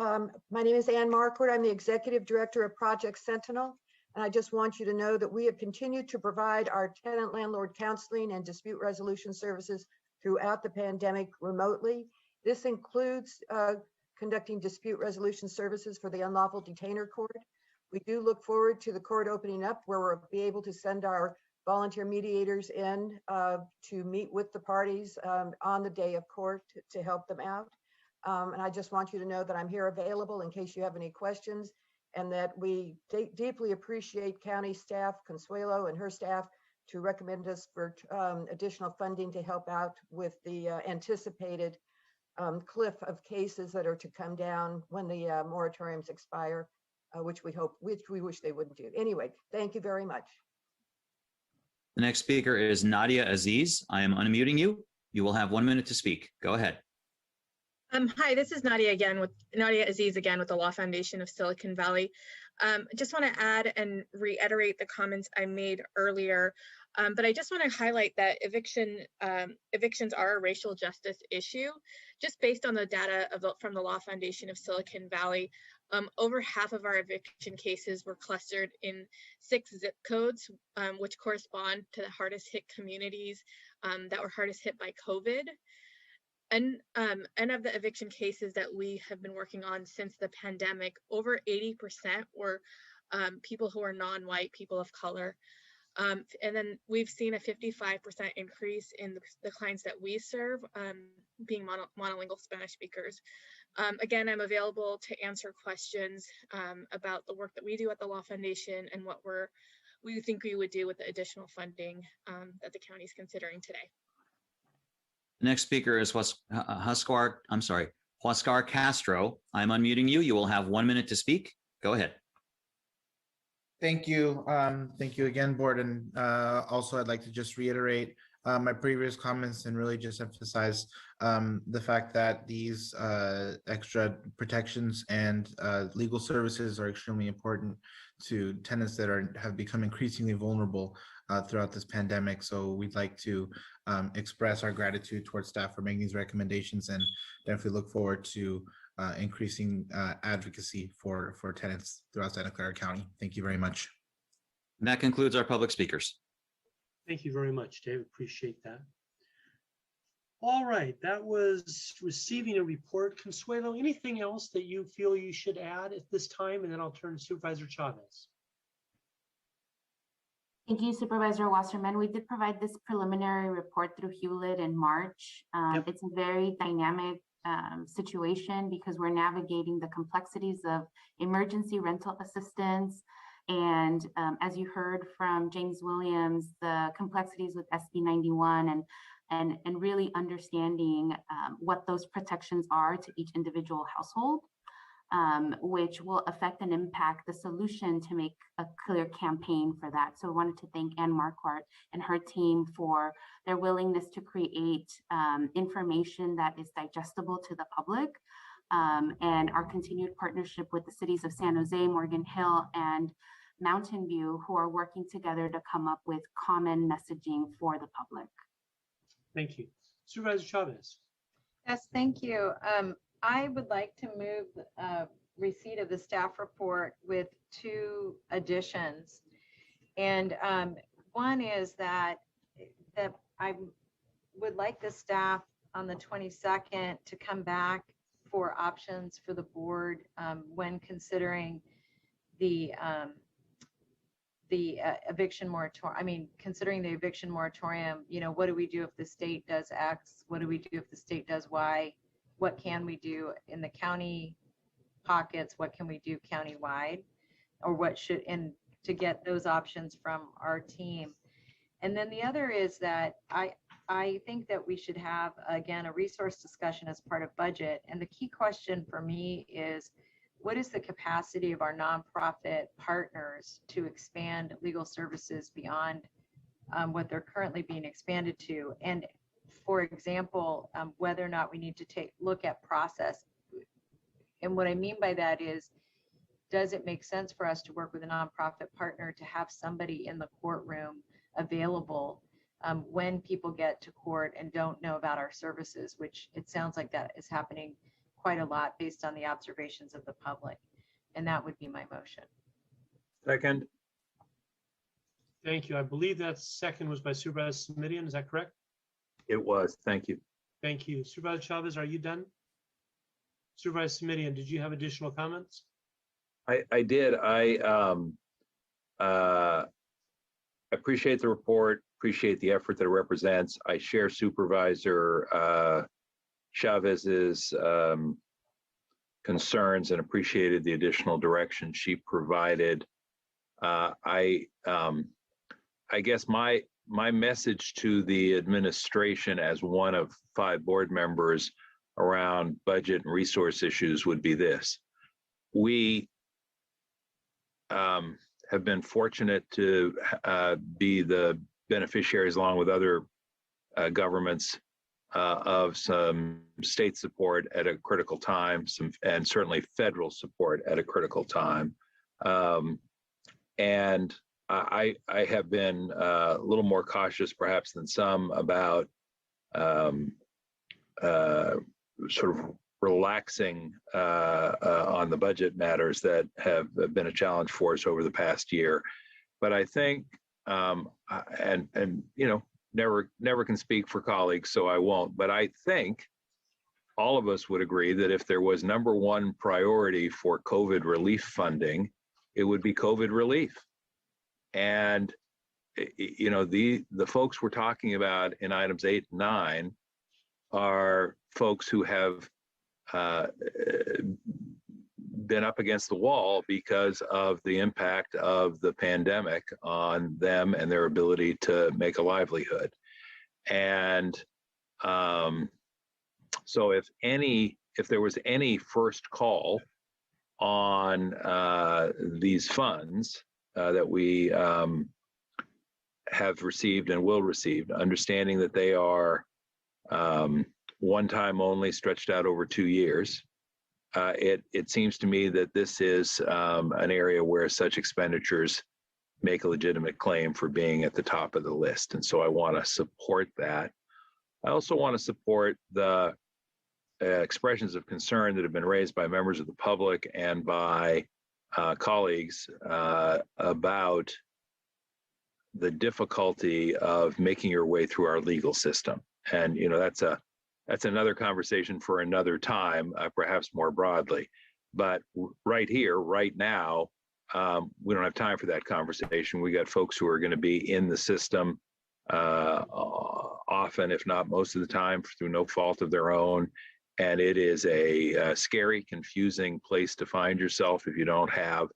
My name is Ann Marquardt. I'm the Executive Director of Project Sentinel. And I just want you to know that we have continued to provide our tenant landlord counseling and dispute resolution services throughout the pandemic remotely. This includes conducting dispute resolution services for the unlawful detainer court. We do look forward to the court opening up where we'll be able to send our volunteer mediators in to meet with the parties on the day of court to help them out. And I just want you to know that I'm here available in case you have any questions, and that we deeply appreciate county staff, Consuelo and her staff, to recommend us for additional funding to help out with the anticipated cliff of cases that are to come down when the moratoriums expire, which we wish they wouldn't do. Anyway, thank you very much. The next speaker is Nadia Aziz. I am unmuting you. You will have 1 minute to speak. Go ahead. Hi, this is Nadia Aziz again with the Law Foundation of Silicon Valley. I just want to add and reiterate the comments I made earlier, but I just want to highlight that evictions are a racial justice issue. Just based on the data from the Law Foundation of Silicon Valley, over half of our eviction cases were clustered in 6 zip codes, which correspond to the hardest hit communities that were hardest hit by COVID. And of the eviction cases that we have been working on since the pandemic, over 80% were people who are non-white, people of color. And then we've seen a 55% increase in the clients that we serve being monolingual Spanish speakers. Again, I'm available to answer questions about the work that we do at the Law Foundation and what we think we would do with the additional funding that the county is considering today. The next speaker is Huascar Castro. I'm unmuting you. You will have 1 minute to speak. Go ahead. Thank you. Thank you again, board. And also I'd like to just reiterate my previous comments and really just emphasize the fact that these extra protections and legal services are extremely important to tenants that have become increasingly vulnerable throughout this pandemic. So we'd like to express our gratitude towards staff for making these recommendations, and definitely look forward to increasing advocacy for tenants throughout Santa Clara County. Thank you very much. And that concludes our public speakers. Thank you very much, Dave. Appreciate that. All right, that was receiving a report. Consuelo, anything else that you feel you should add at this time? And then I'll turn to Supervisor Chavez. Thank you, Supervisor Wasserman. We did provide this preliminary report through Hewlett in March. It's a very dynamic situation because we're navigating the complexities of emergency rental assistance. And as you heard from James Williams, the complexities with SB 91 and really understanding what those protections are to each individual household, which will affect and impact the solution to make a clear campaign for that. So I wanted to thank Ann Marquardt and her team for their willingness to create information that is digestible to the public, and our continued partnership with the cities of San Jose, Morgan Hill, and Mountain View, who are working together to come up with common messaging for the public. Thank you. Supervisor Chavez. Yes, thank you. I would like to move receipt of the staff report with 2 additions. And one is that I'm would like the staff on the 22nd to come back for options for the board when considering the eviction moratorium. I mean, considering the eviction moratorium, you know, what do we do if the state does X? What do we do if the state does Y? What can we do in the county pockets? What can we do countywide? Or what should, and to get those options from our team. And then the other is that I think that we should have, again, a resource discussion as part of budget. And the key question for me is, what is the capacity of our nonprofit partners to expand legal services beyond what they're currently being expanded to? And for example, whether or not we need to look at process. And what I mean by that is, does it make sense for us to work with a nonprofit partner to have somebody in the courtroom available when people get to court and don't know about our services, which it sounds like that is happening quite a lot based on the observations of the public. And that would be my motion. Second. Thank you. I believe that second was by Supervisor Simidian. Is that correct? It was. Thank you. Thank you. Supervisor Chavez, are you done? Supervisor Simidian, did you have additional comments? I did. I appreciate the report, appreciate the effort that it represents. I share Supervisor Chavez's concerns and appreciated the additional direction she provided. I guess my message to the administration as one of 5 board members around budget and resource issues would be this. We have been fortunate to be the beneficiaries, along with other governments, of some state support at a critical time, and certainly federal support at a critical time. And I have been a little more cautious, perhaps, than some about sort of relaxing on the budget matters that have been a challenge for us over the past year. But I think, and you know, never can speak for colleagues, so I won't. But I think all of us would agree that if there was #1 priority for COVID relief funding, it would be COVID relief. And you know, the folks we're talking about in items 8 and 9 are folks who have been up against the wall because of the impact of the pandemic on them and their ability to make a livelihood. And so if there was any first call on these funds that we have received and will receive, understanding that they are one time only, stretched out over 2 years. It seems to me that this is an area where such expenditures make a legitimate claim for being at the top of the list. And so I want to support that. I also want to support the expressions of concern that have been raised by members of the public and by colleagues about the difficulty of making your way through our legal system. And, you know, that's another conversation for another time, perhaps more broadly. But right here, right now, we don't have time for that conversation. We got folks who are going to be in the system often, if not most of the time, through no fault of their own. And it is a scary, confusing place to find yourself if you don't have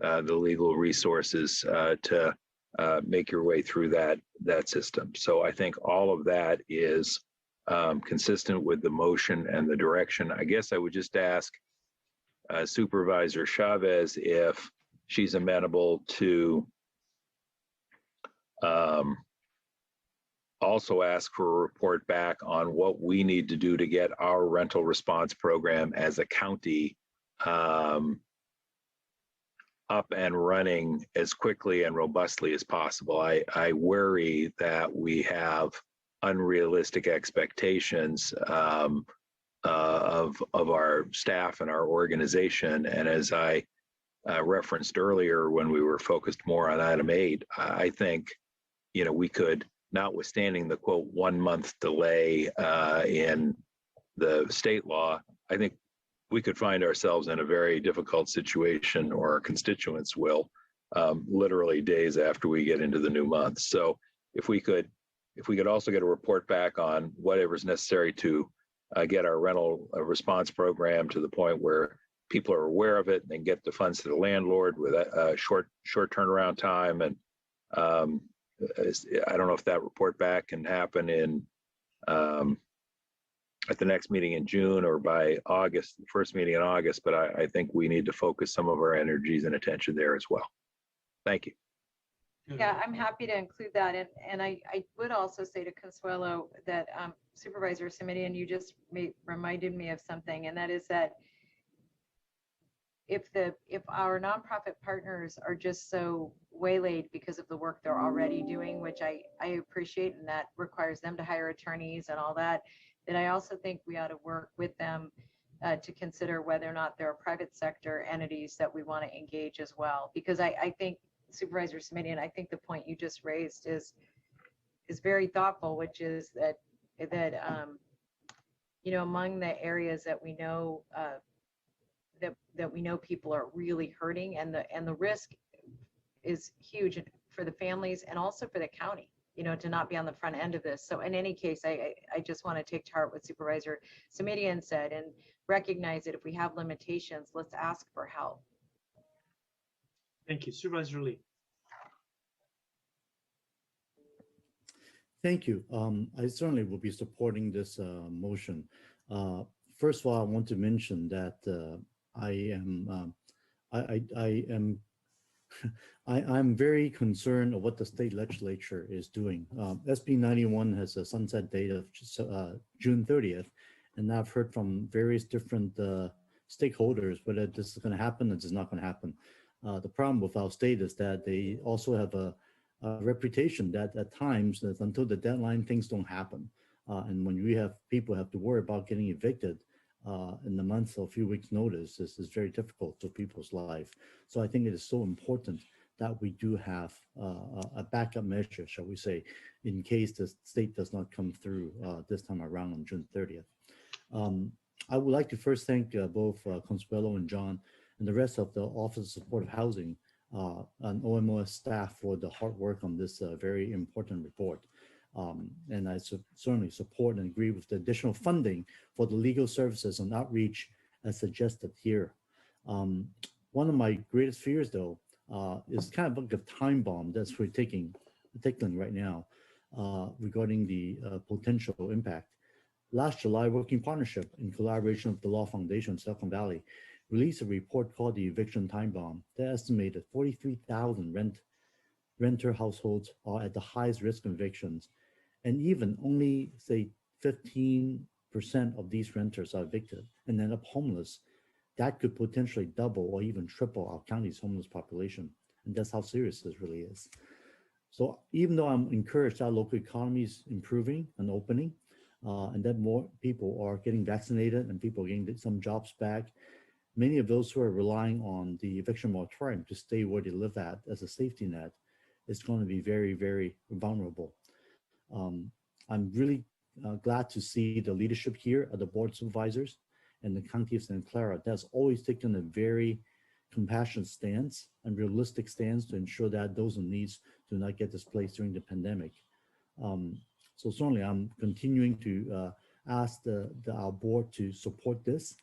the legal resources to make your way through that system. So I think all of that is consistent with the motion and the direction. I guess I would just ask Supervisor Chavez if she's amenable to also ask for a report back on what we need to do to get our rental response program as a county up and running as quickly and robustly as possible. I worry that we have unrealistic expectations of our staff and our organization. And as I referenced earlier when we were focused more on item 8, I think, you know, we could notwithstanding the quote 1 month delay in the state law, I think we could find ourselves in a very difficult situation, or our constituents will, literally days after we get into the new month. So if we could also get a report back on whatever's necessary to get our rental response program to the point where people are aware of it and get the funds to the landlord with a short turnaround time. And I don't know if that report back can happen in at the next meeting in June or by August, the first meeting in August, but I think we need to focus some of our energies and attention there as well. Thank you. Yeah, I'm happy to include that. And I would also say to Consuelo that Supervisor Simitian, you just reminded me of something, and that is that if our nonprofit partners are just so waylaid because of the work they're already doing, which I appreciate, and that requires them to hire attorneys and all that, then I also think we ought to work with them to consider whether or not there are private sector entities that we want to engage as well. Because I think, Supervisor Simitian, I think the point you just raised is very thoughtful, which is that you know, among the areas that we know that we know people are really hurting, and the risk is huge for the families and also for the county, you know, to not be on the front end of this. So in any case, I just want to take to heart what Supervisor Simitian said and recognize that if we have limitations, let's ask for help. Thank you. Supervisor Lee. Thank you. I certainly will be supporting this motion. First of all, I want to mention that I'm very concerned of what the state legislature is doing. SB 91 has a sunset date of June 30th, and I've heard from various different stakeholders whether this is going to happen or this is not going to happen. The problem with our state is that they also have a reputation that at times that until the deadline, things don't happen. And when we have people have to worry about getting evicted in a month or a few weeks notice, this is very difficult for people's life. So I think it is so important that we do have a backup measure, shall we say, in case the state does not come through this time around on June 30th. I would like to first thank both Consuelo and John and the rest of the Office of Supportive Housing and OMOS staff for the hard work on this very important report. And I certainly support and agree with the additional funding for the legal services and outreach as suggested here. One of my greatest fears, though, is kind of like a time bomb that's we're taking right now regarding the potential impact. Last July, Working Partnership, in collaboration with the Law Foundation of Silicon Valley, released a report called the Eviction Time Bomb that estimated 43,000 renter households are at the highest risk of evictions. And even only, say, 15% of these renters are evicted and end up homeless. That could potentially double or even triple our county's homeless population. And that's how serious this really is. So even though I'm encouraged that local economy is improving and opening, and that more people are getting vaccinated and people are getting some jobs back, many of those who are relying on the eviction moratorium to stay where they live at as a safety net is going to be very, very vulnerable. I'm really glad to see the leadership here at the Board of Supervisors and the County of Santa Clara that's always taken a very compassionate stance and realistic stance to ensure that those in needs do not get displaced during the pandemic. So certainly I'm continuing to ask our board to support this,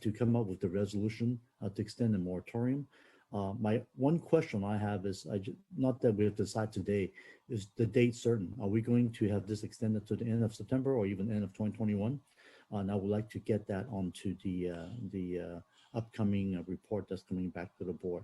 to come up with the resolution to extend the moratorium. My one question I have is, not that we have to decide today, is the date certain? Are we going to have this extended to the end of September or even end of 2021? And I would like to get that onto the upcoming report that's coming back to the board.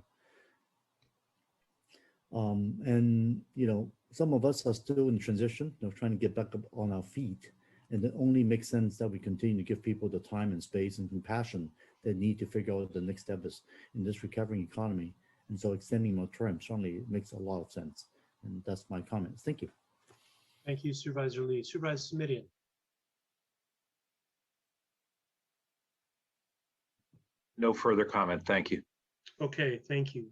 And, you know, some of us are still in transition, you know, trying to get back up on our feet. And it only makes sense that we continue to give people the time and space and compassion they need to figure out what the next step is in this recovering economy. And so extending moratorium certainly makes a lot of sense. And that's my comments. Thank you. Thank you, Supervisor Lee. Supervisor Simitian. No further comment. Thank you. Okay, thank you.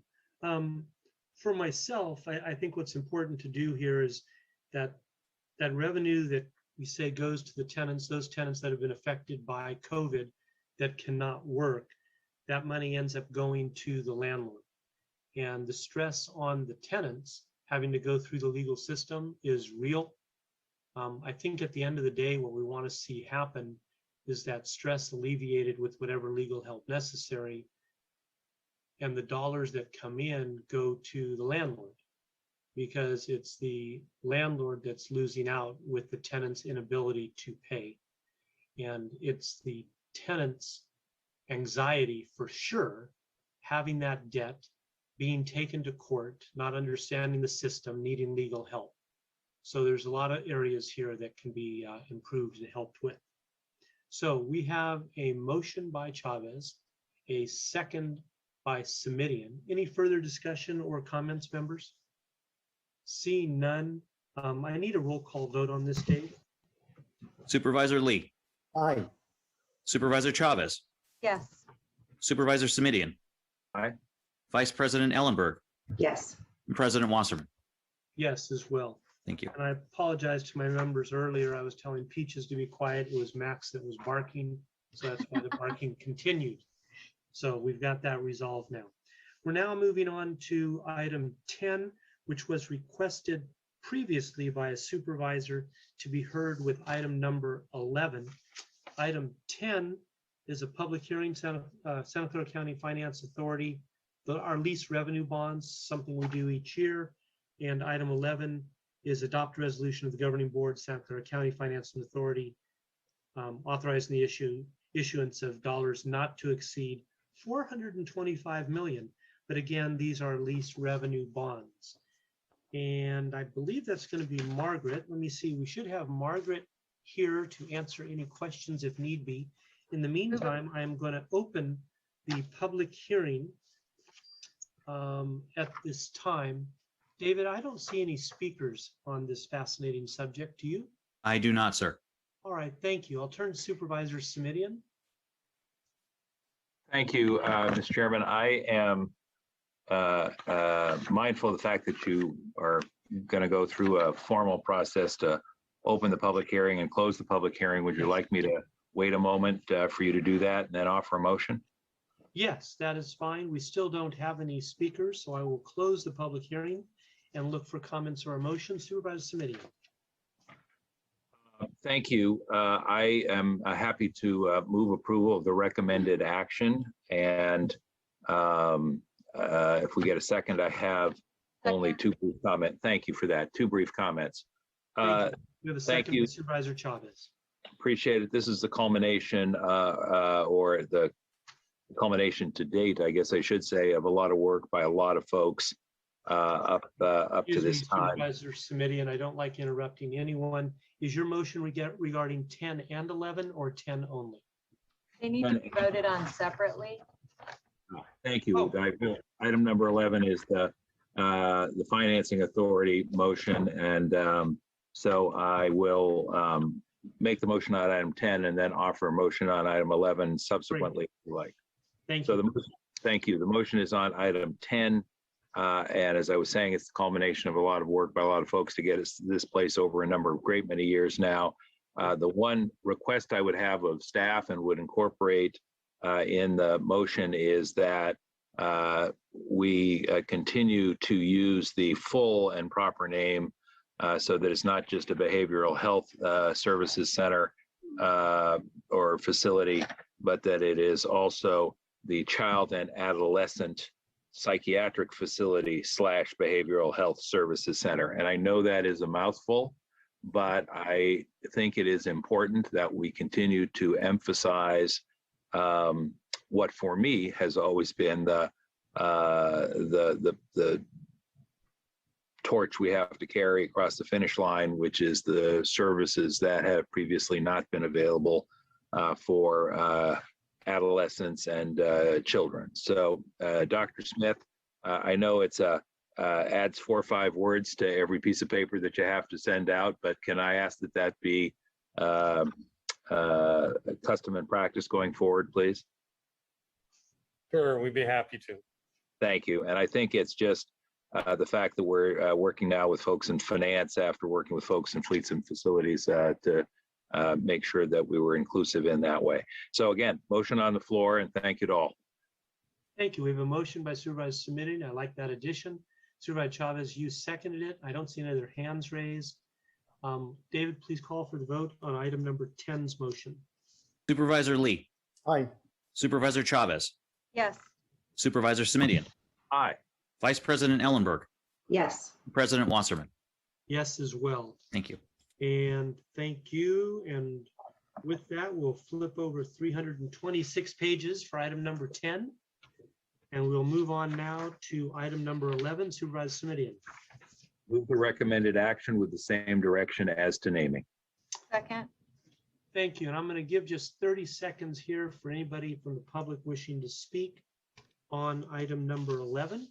For myself, I think what's important to do here is that that revenue that we say goes to the tenants, those tenants that have been affected by COVID that cannot work, that money ends up going to the landlord. And the stress on the tenants having to go through the legal system is real. I think at the end of the day, what we want to see happen is that stress alleviated with whatever legal help necessary, and the dollars that come in go to the landlord, because it's the landlord that's losing out with the tenant's inability to pay. And it's the tenant's anxiety for sure, having that debt, being taken to court, not understanding the system, needing legal help. So there's a lot of areas here that can be improved and helped with. So we have a motion by Chavez, a second by Simidian. Any further discussion or comments, members? Seeing none, I need a roll call vote on this, Dave. Supervisor Lee, Aye. Supervisor Chavez, Yes. Supervisor Simidian, Aye. Vice President Ellenberg, Yes. and President Wasserman. Yes, as well. Thank you. And I apologize to my members earlier. I was telling Peaches to be quiet. It was Max that was barking. So that's why the barking continued. So we've got that resolved now. We're now moving on to item 10, which was requested previously by a supervisor to be heard with item number 11. Item 10 is a public hearing, Santa Clara County Finance Authority, our lease revenue bonds, something we do each year. And item 11 is adopt resolution of the governing board, Santa Clara County Finance Authority, authorizing the issuance of dollars not to exceed $425 million. But again, these are lease revenue bonds. And I believe that's going to be Margaret. Let me see. We should have Margaret here to answer any questions if need be. In the meantime, I'm going to open the public hearing at this time. David, I don't see any speakers on this fascinating subject. Do you? I do not, sir. All right, thank you. I'll turn to Supervisor Simidian. Thank you, Mr. Chairman. I am mindful of the fact that you are going to go through a formal process to open the public hearing and close the public hearing. Would you like me to wait a moment for you to do that and then offer a motion? Yes, that is fine. We still don't have any speakers, so I will close the public hearing and look for comments or motions. Supervisor Simidian. Thank you. I am happy to move approval of the recommended action. And if we get a second, I have only two brief comments. Thank you for that. Two brief comments. We have a second, thank you. Supervisor Chavez. Appreciate it. This is the culmination or the culmination to date, I guess I should say, of a lot of work by a lot of folks up to this time. Supervisor Simidian, I don't like interrupting anyone. Is your motion regarding 10 and 11 or 10 only? They need to be voted on separately. Thank you. Item number 11 is the financing authority motion, and so I will make the motion on item 10 and then offer a motion on item 11 subsequently, if you like. Thank you. you. Thank you. The motion is on item 10. And as I was saying, it's the culmination of a lot of work by a lot of folks to get us to this place over a number of great many years now. The one request I would have of staff and would incorporate in the motion is that we continue to use the full and proper name so that it's not just a behavioral health services center or facility, but that it is also the Child and Adolescent Psychiatric Facility / Behavioral Health Services Center. And I know that is a mouthful, but I think it is important that we continue to emphasize what for me has always been the torch we have to carry across the finish line, which is the services that have previously not been available for adolescents and children. So Dr. Smith, I know it's adds 4 or 5 words to every piece of paper that you have to send out, but can I ask that that be custom and practice going forward, please? Sure, we'd be happy to. Thank you. And I think it's just the fact that we're working now with folks in finance after working with folks in fleets and facilities to make sure that we were inclusive in that way. So again, motion on the floor, and thank you to all. Thank you. We have a motion by Supervisor Submitting. I like that addition. Supervisor Chavez, you seconded it. I don't see any other hands raised. David, please call for the vote on item number 10's motion. Supervisor Lee, Aye. Supervisor Chavez, Yes. Supervisor Simidian, Aye. Vice President Ellenberg, Yes. President Wasserman. Yes, as well. Thank you. And thank you. And with that, we'll flip over 326 pages for item number 10. And we'll move on now to item number 11, Supervisor Simidian. Move the recommended action with the same direction as to naming. Second. Thank you. And I'm going to give just 30 seconds here for anybody from the public wishing to speak on item number 11.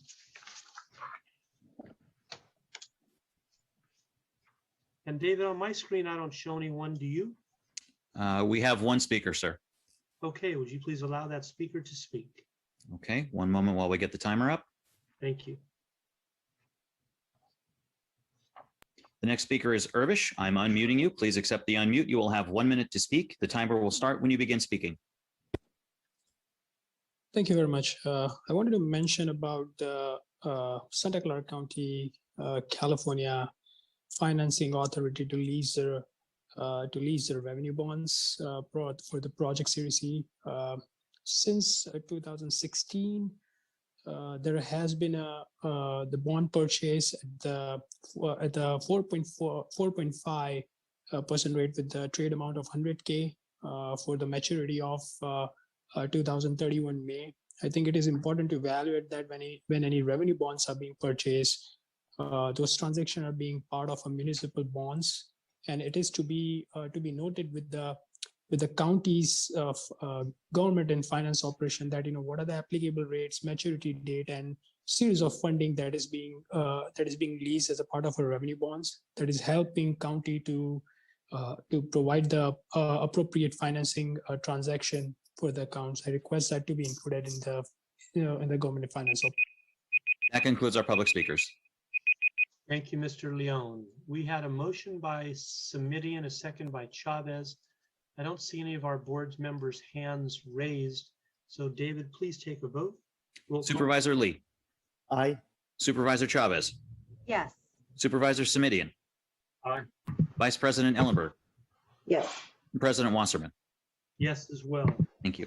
And David, on my screen, I don't show anyone. Do you? We have one speaker, sir. Okay, would you please allow that speaker to speak? Okay, one moment while we get the timer up. Thank you. The next speaker is Irvish. I'm unmuting you. Please accept the unmute. You will have 1 minute to speak. The timer will start when you begin speaking. Thank you very much. I wanted to mention about the Santa Clara County, California Financing Authority to lease their revenue bonds for the project Series E. Since 2016, there has been the bond purchase at the 4.5% rate with the trade amount of 100K for the maturity of 2031 May. I think it is important to evaluate that when any revenue bonds are being purchased, those transactions are being part of a municipal bonds, and it is to be noted with the county's government and finance operation that what are the applicable rates, maturity date, and series of funding that is being leased as a part of a revenue bonds that is helping county to provide the appropriate financing transaction for the accounts. I request that to be included in the in the government finance. That concludes our public speakers. Thank you, Mr. Leon. We had a motion by Simidian, a second by Chavez. I don't see any of our board members' hands raised. So David, please take a vote. Supervisor Lee. Aye. Supervisor Chavez. Yes. Supervisor Simidian. Aye. Vice President Ellenberg. Yes. President Wasserman. Yes, as well. Thank you.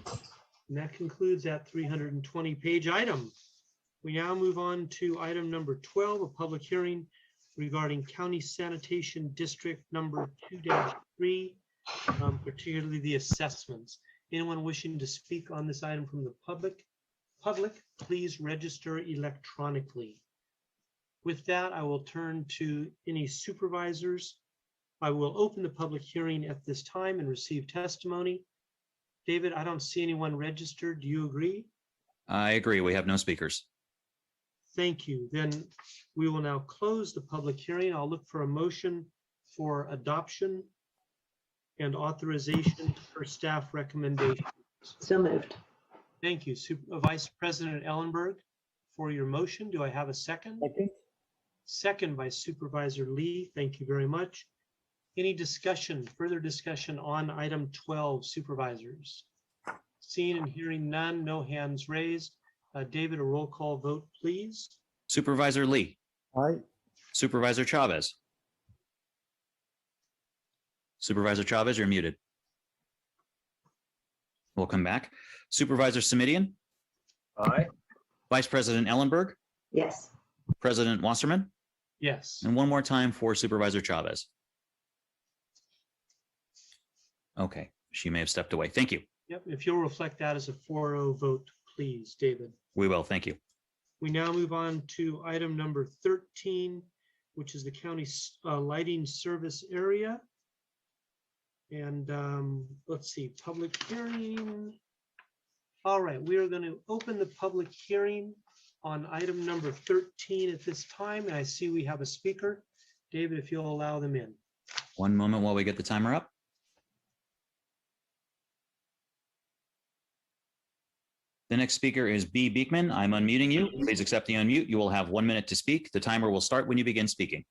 And that concludes that 320-page item. We now move on to item number 12, a public hearing regarding County Sanitation District number 2-3, particularly the assessments. Anyone wishing to speak on this item from the public, please register electronically. With that, I will turn to any supervisors. I will open the public hearing at this time and receive testimony. David, I don't see anyone registered. Do you agree? I agree. We have no speakers. Thank you. Then we will now close the public hearing. I'll look for a motion for adoption and authorization for staff recommendations. So moved. Thank you. Vice President Ellenberg for your motion. Do I have a second? Second. Second by Supervisor Lee. Thank you very much. Any discussion, further discussion on item 12, supervisors? Seeing and hearing none, no hands raised. David, a roll call vote, please. Supervisor Lee. Aye. Supervisor Chavez. Supervisor Chavez, you're muted. We'll come back. Supervisor Simidian. Aye. Vice President Ellenberg. Yes. President Wasserman. Yes. And one more time for Supervisor Chavez. Okay, she may have stepped away. Thank you. Yep, if you'll reflect that as a 4-0 vote, please, David. We will. Thank you. We now move on to item number 13, which is the county lighting service area. And let's see, public hearing. All right, we are going to open the public hearing on item number 13 at this time. And I see we have a speaker. David, if you'll allow them in. One moment while we get the timer up. The next speaker is B. Beekman. I'm unmuting you. Please accept the unmute. You will have 1 minute to speak. The timer will start when you begin speaking.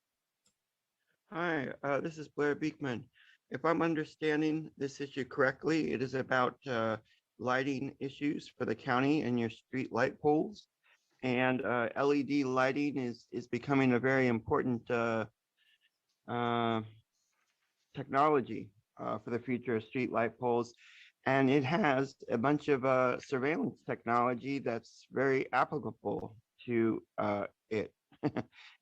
Hi, this is Blair Beekman. If I'm understanding this issue correctly, it is about lighting issues for the county and your street light poles. And LED lighting is becoming a very important technology for the future of street light poles. And it has a bunch of surveillance technology that's very applicable to it.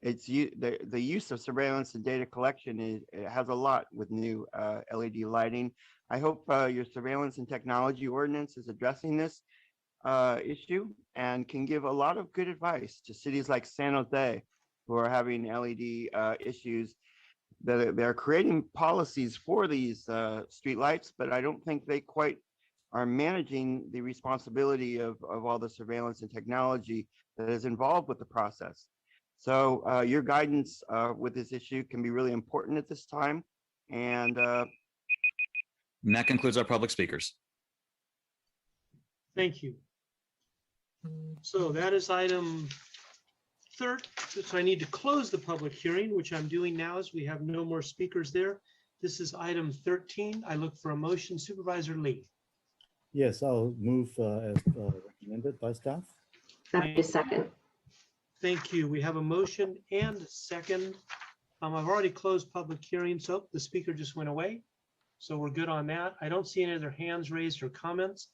The use of surveillance and data collection it has a lot with new LED lighting. I hope your surveillance and technology ordinance is addressing this issue and can give a lot of good advice to cities like San Jose who are having LED issues. They're creating policies for these streetlights, but I don't think they quite are managing the responsibility of all the surveillance and technology that is involved with the process. So your guidance with this issue can be really important at this time. And that concludes our public speakers. Thank you. So that is item 13. So I need to close the public hearing, which I'm doing now as we have no more speakers there. This is item 13. I look for a motion. Supervisor Lee. Yes, I'll move as recommended by staff. Happy second. Thank you. We have a motion and a second. I've already closed public hearing, so the speaker just went away. So we're good on that. I don't see any other hands raised or comments.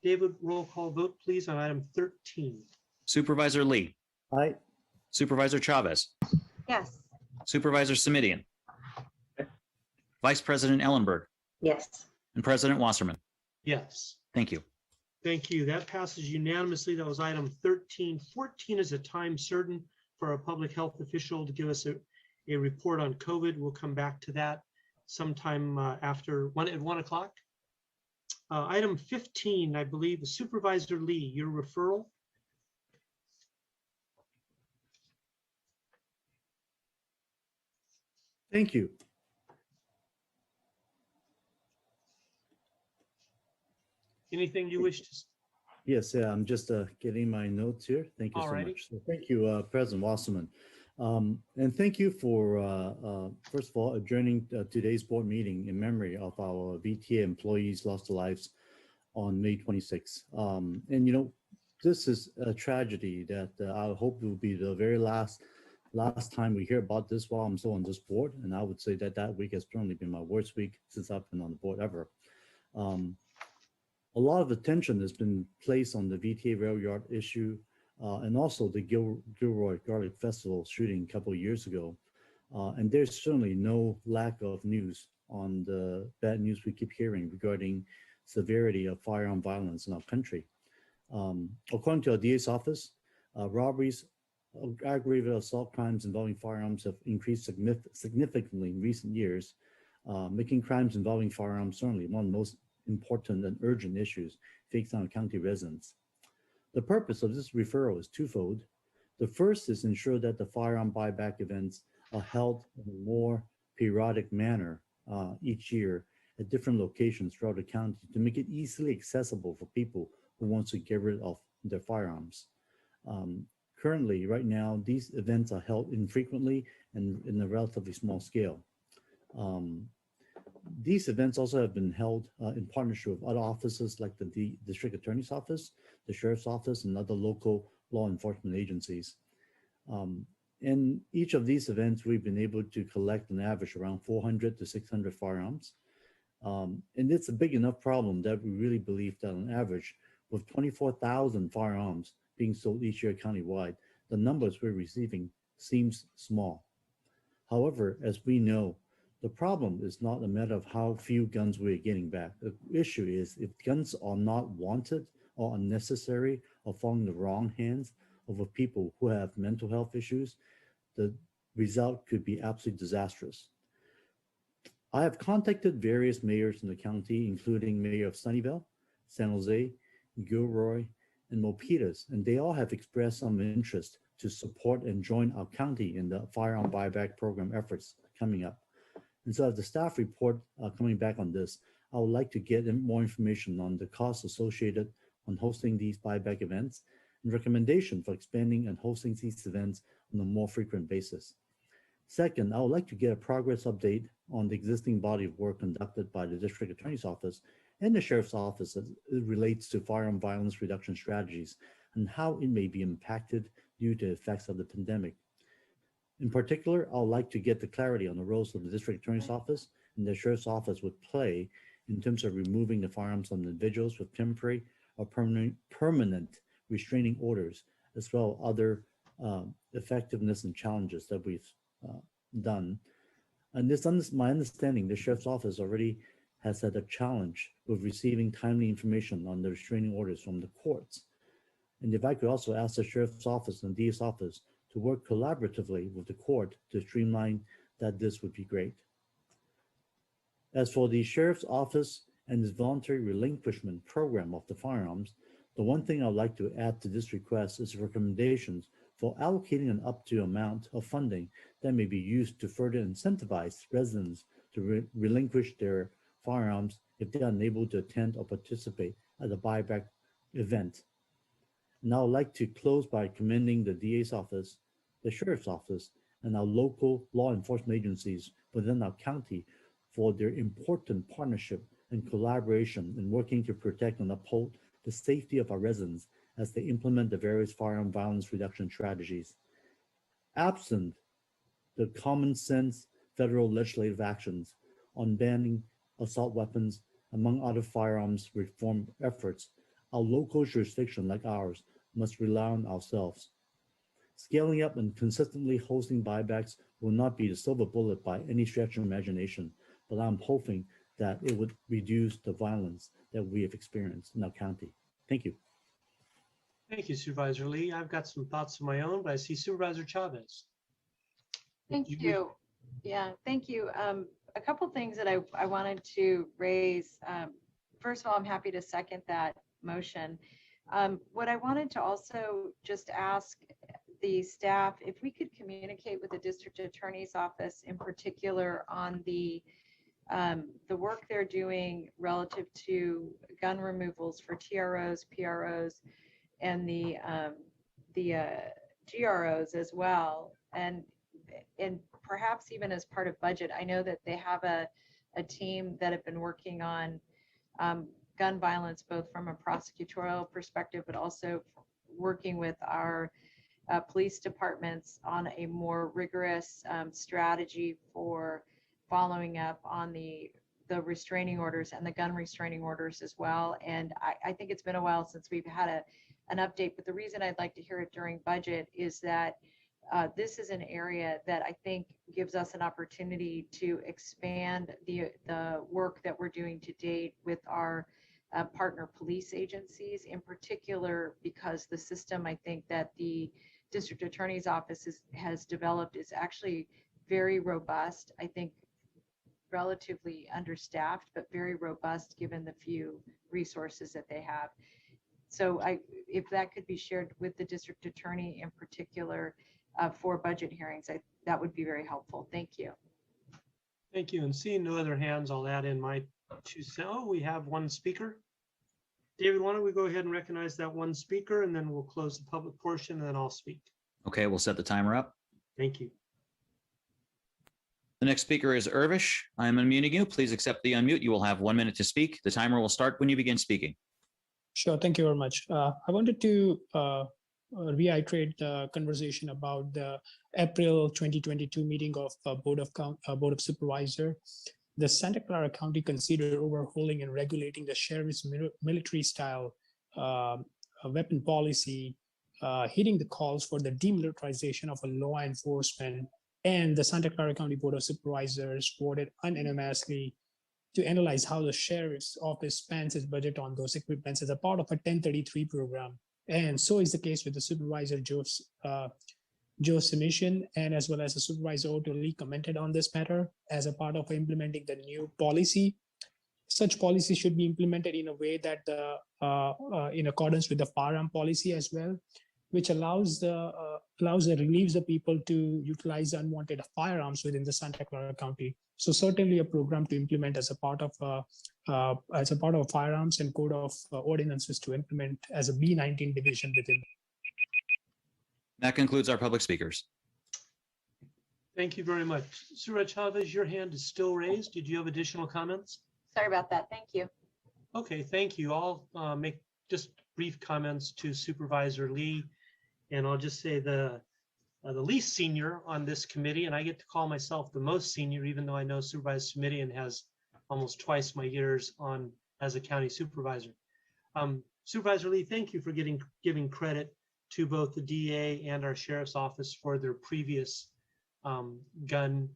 David, roll call vote, please, on item 13. Supervisor Lee. Aye. Supervisor Chavez. Yes. Supervisor Simidian. Vice President Ellenberg. Yes. And President Wasserman. Yes. Thank you. Thank you. That passes unanimously. That was item 13. 14 is a time certain for a public health official to give us a report on COVID. We'll come back to that sometime after at 1 o'clock. Item 15, I believe, Supervisor Lee, your referral. Thank you. Anything you wish to? Yes, I'm just getting my notes here. Thank you so much. So thank you, President Wasserman. And thank you for, first of all, adjourning today's board meeting in memory of our VTA employees lost their lives on May 26th. And, you know, this is a tragedy that I hope will be the very last time we hear about this while I'm still on this board. And I would say that that week has certainly been my worst week since I've been on the board ever. A lot of attention has been placed on the VTA rail yard issue and also the Gilroy Garlic Festival shooting a couple of years ago. And there's certainly no lack of news on the bad news we keep hearing regarding severity of firearm violence in our country. According to our DA's office, robberies, aggravated assault crimes involving firearms have increased significantly in recent years, making crimes involving firearms certainly one of the most important and urgent issues facing our county residents. The purpose of this referral is twofold. The first is to ensure that the firearm buyback events are held in a more periodic manner each year at different locations throughout the county to make it easily accessible for people who want to get rid of their firearms. Currently, right now, these events are held infrequently and in a relatively small scale. These events also have been held in partnership with other offices like the District Attorney's Office, the Sheriff's Office, and other local law enforcement agencies. In each of these events, we've been able to collect an average around 400 to 600 firearms. And it's a big enough problem that we really believe that on average, with 24,000 firearms being sold each year countywide, the numbers we're receiving seems small. However, as we know, the problem is not a matter of how few guns we're getting back. The issue is if guns are not wanted or unnecessary or fall in the wrong hands of people who have mental health issues, the result could be absolutely disastrous. I have contacted various mayors in the county, including Mayor of Sunnyvale, San Jose, Gilroy, and Milpitas, and they all have expressed some interest to support and join our county in the firearm buyback program efforts coming up. And so as the staff report coming back on this, I would like to get more information on the costs associated on hosting these buyback events and recommendation for expanding and hosting these events on a more frequent basis. Second, I would like to get a progress update on the existing body of work conducted by the District Attorney's Office and the Sheriff's Office as it relates to firearm violence reduction strategies and how it may be impacted due to effects of the pandemic. In particular, I would like to get the clarity on the roles of the District Attorney's Office and the Sheriff's Office would play in terms of removing the firearms from individuals with temporary or permanent restraining orders, as well as other effectiveness and challenges that we've done. And this, my understanding, the Sheriff's Office already has had a challenge with receiving timely information on the restraining orders from the courts. And if I could also ask the Sheriff's Office and DA's Office to work collaboratively with the court to streamline that, this would be great. As for the Sheriff's Office and its voluntary relinquishment program of the firearms, the one thing I'd like to add to this request is recommendations for allocating an up to amount of funding that may be used to further incentivize residents to relinquish their firearms if they are unable to attend or participate at a buyback event. And I would like to close by commending the DA's office, the Sheriff's Office, and our local law enforcement agencies within our county for their important partnership and collaboration in working to protect and uphold the safety of our residents as they implement the various firearm violence reduction strategies. Absent the common sense federal legislative actions on banning assault weapons, among other firearms reform efforts, our local jurisdiction like ours must rely on ourselves. Scaling up and consistently hosting buybacks will not be the silver bullet by any stretch of imagination, but I'm hoping that it would reduce the violence that we have experienced in our county. Thank you. Thank you, Supervisor Lee. I've got some thoughts of my own, but I see Supervisor Chavez. Thank you. Yeah, thank you. A couple things that I wanted to raise. First of all, I'm happy to second that motion. What I wanted to also just ask the staff if we could communicate with the District Attorney's Office in particular on the work they're doing relative to gun removals for TROs, PROs, and the GROs as well, and perhaps even as part of budget. I know that they have a team that have been working on gun violence, both from a prosecutorial perspective, but also working with our police departments on a more rigorous strategy for following up on the restraining orders and the gun restraining orders as well. And I think it's been a while since we've had an update, but the reason I'd like to hear it during budget is that this is an area that I think gives us an opportunity to expand the work that we're doing to date with our partner police agencies, in particular because the system I think that the District Attorney's Office has developed is actually very robust. I think relatively understaffed, but very robust given the few resources that they have. So if that could be shared with the District Attorney in particular for budget hearings, that would be very helpful. Thank you. Thank you. And seeing no other hands, I'll add in my 2 cents. Oh, we have one speaker. David, why don't we go ahead and recognize that one speaker, and then we'll close the public portion, and then I'll speak. Okay, we'll set the timer up. Thank you. The next speaker is Irvish. I am unmuting you. Please accept the unmute. You will have 1 minute to speak. The timer will start when you begin speaking. Sure, thank you very much. I wanted to reiterate the conversation about the April 2022 meeting of Board of Supervisors. The Santa Clara County considered overhauling and regulating the sheriff's military style weapon policy, hitting the calls for the demilitarization of a law enforcement, and the Santa Clara County Board of Supervisors voted unanimously to analyze how the Sheriff's Office spends its budget on those equipments as a part of a 1033 program. And so is the case with the Supervisor Joe's submission, and as well as the Supervisor Otto Lee commented on this matter as a part of implementing the new policy. Such policy should be implemented in a way that in accordance with the firearm policy as well, which allows the relieves the people to utilize unwanted firearms within the Santa Clara County. So certainly a program to implement as a part of firearms and code of ordinances to implement as a B19 division within. That concludes our public speakers. Thank you very much. Suraj Chavez, your hand is still raised. Did you have additional comments? Sorry about that. Thank you. Okay, thank you. I'll make just brief comments to Supervisor Lee. And I'll just say the least senior on this committee, and I get to call myself the most senior, even though I know Supervisor Smidian has almost twice my years on as a county supervisor. Supervisor Lee, thank you for giving credit to both the DA and our sheriff's office for their previous gun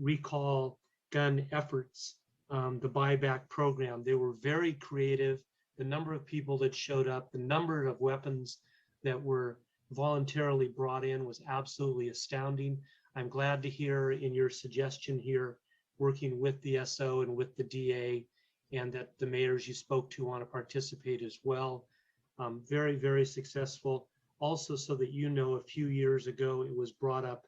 recall, gun efforts, the buyback program. They were very creative. The number of people that showed up, the number of weapons that were voluntarily brought in was absolutely astounding. I'm glad to hear in your suggestion here, working with the SO and with the DA, and that the mayors you spoke to want to participate as well. Very, very successful. Also, so that you know, a few years ago, it was brought up,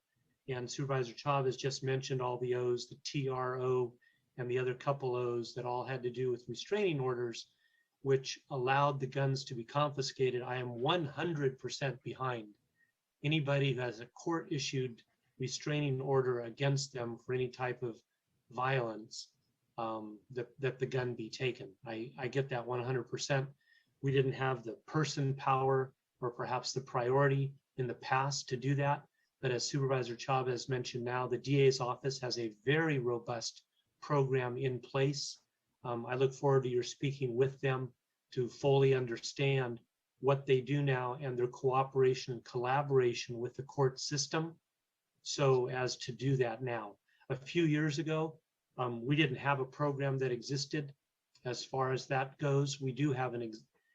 and Supervisor Chavez just mentioned all the O's, the TRO, and the other couple O's that all had to do with restraining orders, which allowed the guns to be confiscated. I am 100% behind anybody who has a court-issued restraining order against them for any type of violence, that the gun be taken. I get that 100%. We didn't have the person power or perhaps the priority in the past to do that. But as Supervisor Chavez mentioned now, the DA's office has a very robust program in place. I look forward to your speaking with them to fully understand what they do now and their cooperation and collaboration with the court system so as to do that now. A few years ago, we didn't have a program that existed as far as that goes. We do have an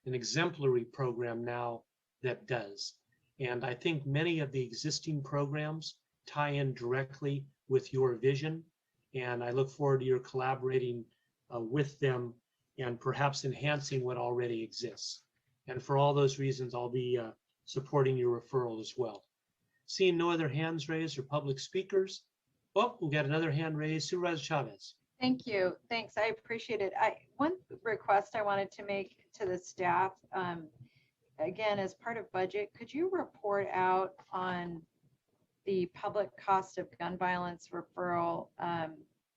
exemplary program now that does. And I think many of the existing programs tie in directly with your vision. And I look forward to your collaborating with them and perhaps enhancing what already exists. And for all those reasons, I'll be supporting your referral as well. Seeing no other hands raised or public speakers. Oh, we've got another hand raised. Supervisor Chavez. Thank you. Thanks. I appreciate it. One request I wanted to make to the staff, again, as part of budget, could you report out on the public cost of gun violence referral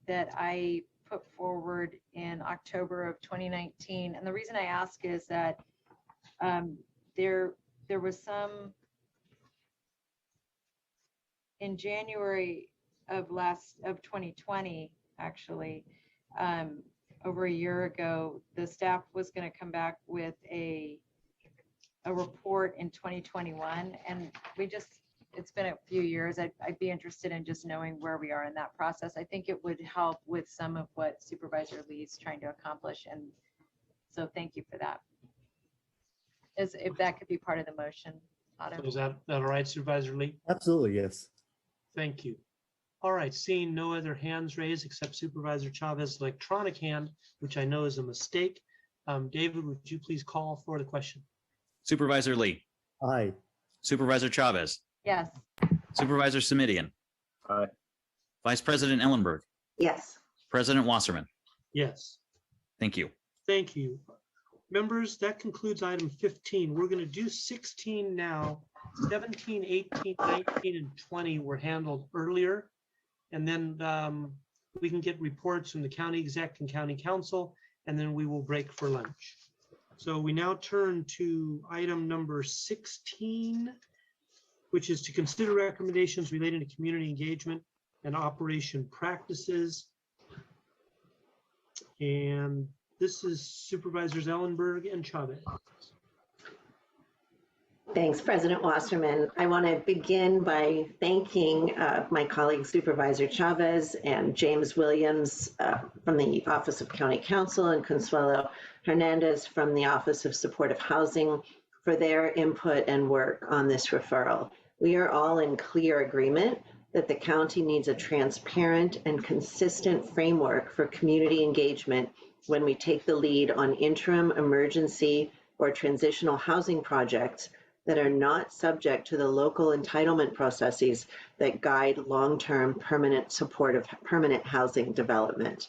that I put forward in October of 2019? And the reason I ask is that there was some in January of 2020, actually, over a year ago, the staff was going to come back with a report in 2021, and it's been a few years. I'd be interested in just knowing where we are in that process. I think it would help with some of what Supervisor Lee's trying to accomplish, and so thank you for that. If that could be part of the motion. So is that all right, Supervisor Lee? Absolutely, yes. Thank you. All right, seeing no other hands raised except Supervisor Chavez's electronic hand, which I know is a mistake. David, would you please call for the question? Supervisor Lee. Aye. Supervisor Chavez. Yes. Supervisor Simidian. Aye. Vice President Ellenberg. Yes. President Wasserman. Yes. Thank you. Thank you. Members, that concludes item 15. We're going to do 16 now. 17, 18, 19, and 20 were handled earlier. And then we can get reports from the county exec and county council, and then we will break for lunch. So we now turn to item number 16, which is to consider recommendations relating to community engagement and operation practices. And this is Supervisors Ellenberg and Chavez. Thanks, President Wasserman. I want to begin by thanking my colleague Supervisor Chavez and James Williams from the Office of County Council and Consuelo Hernandez from the Office of Supportive Housing for their input and work on this referral. We are all in clear agreement that the county needs a transparent and consistent framework for community engagement when we take the lead on interim, emergency, or transitional housing projects that are not subject to the local entitlement processes that guide long-term permanent support of permanent housing development.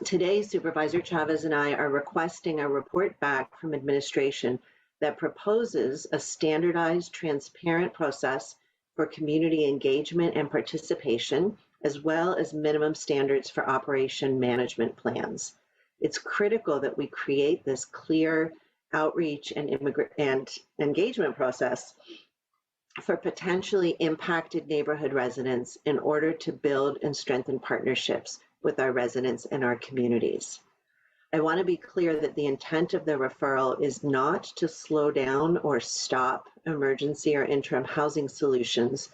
Today, Supervisor Chavez and I are requesting a report back from administration that proposes a standardized, transparent process for community engagement and participation, as well as minimum standards for operation management plans. It's critical that we create this clear outreach and engagement process for potentially impacted neighborhood residents in order to build and strengthen partnerships with our residents and our communities. I want to be clear that the intent of the referral is not to slow down or stop emergency or interim housing solutions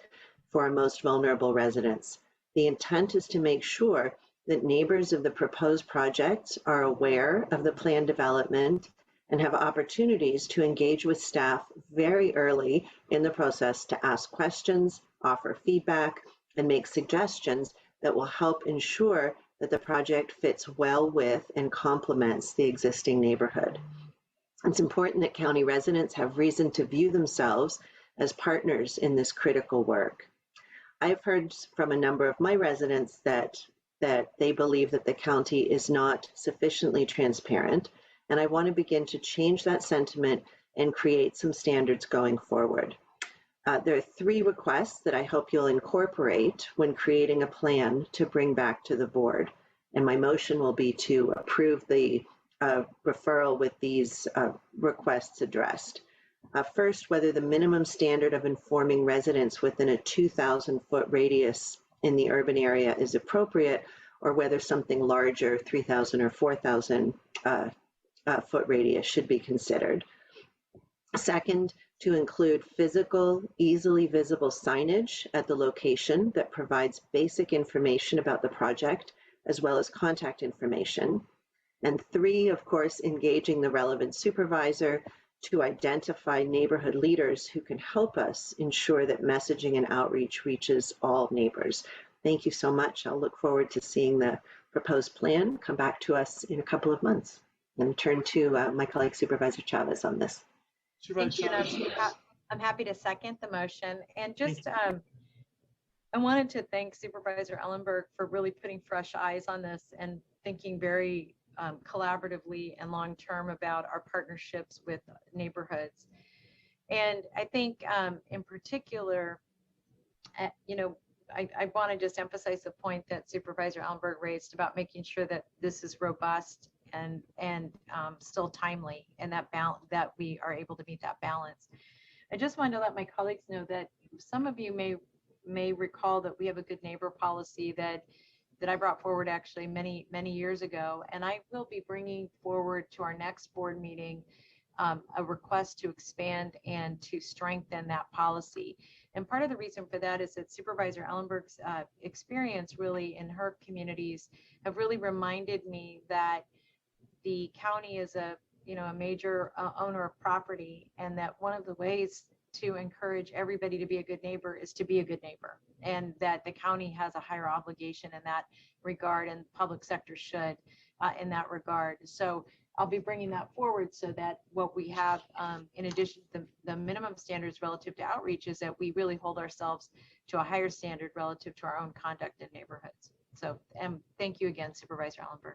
for our most vulnerable residents. The intent is to make sure that neighbors of the proposed projects are aware of the planned development and have opportunities to engage with staff very early in the process to ask questions, offer feedback, and make suggestions that will help ensure that the project fits well with and complements the existing neighborhood. It's important that county residents have reason to view themselves as partners in this critical work. I've heard from a number of my residents that they believe that the county is not sufficiently transparent, and I want to begin to change that sentiment and create some standards going forward. There are 3 requests that I hope you'll incorporate when creating a plan to bring back to the board. And my motion will be to approve the referral with these requests addressed. First, whether the minimum standard of informing residents within a 2,000-foot radius in the urban area is appropriate, or whether something larger, 3,000 or 4,000 foot radius should be considered. Second, to include physical, easily visible signage at the location that provides basic information about the project, as well as contact information. And 3, of course, engaging the relevant supervisor to identify neighborhood leaders who can help us ensure that messaging and outreach reaches all neighbors. Thank you so much. I'll look forward to seeing the proposed plan come back to us in a couple of months. And turn to my colleague Supervisor Chavez on this. Thank you. I'm happy to second the motion. And just, I wanted to thank Supervisor Ellenberg for really putting fresh eyes on this and thinking very collaboratively and long-term about our partnerships with neighborhoods. And I think in particular, you know, I want to just emphasize the point that Supervisor Ellenberg raised about making sure that this is robust and still timely, and that we are able to meet that balance. I just wanted to let my colleagues know that some of you may recall that we have a good neighbor policy that I brought forward actually many years ago, and I will be bringing forward to our next board meeting a request to expand and to strengthen that policy. And part of the reason for that is that Supervisor Ellenberg's experience really in her communities have really reminded me that the county is a major owner of property, and that one of the ways to encourage everybody to be a good neighbor is to be a good neighbor, and that the county has a higher obligation in that regard, and public sector should in that regard. So I'll be bringing that forward so that what we have in addition to the minimum standards relative to outreach is that we really hold ourselves to a higher standard relative to our own conduct in neighborhoods. So thank you again, Supervisor Ellenberg.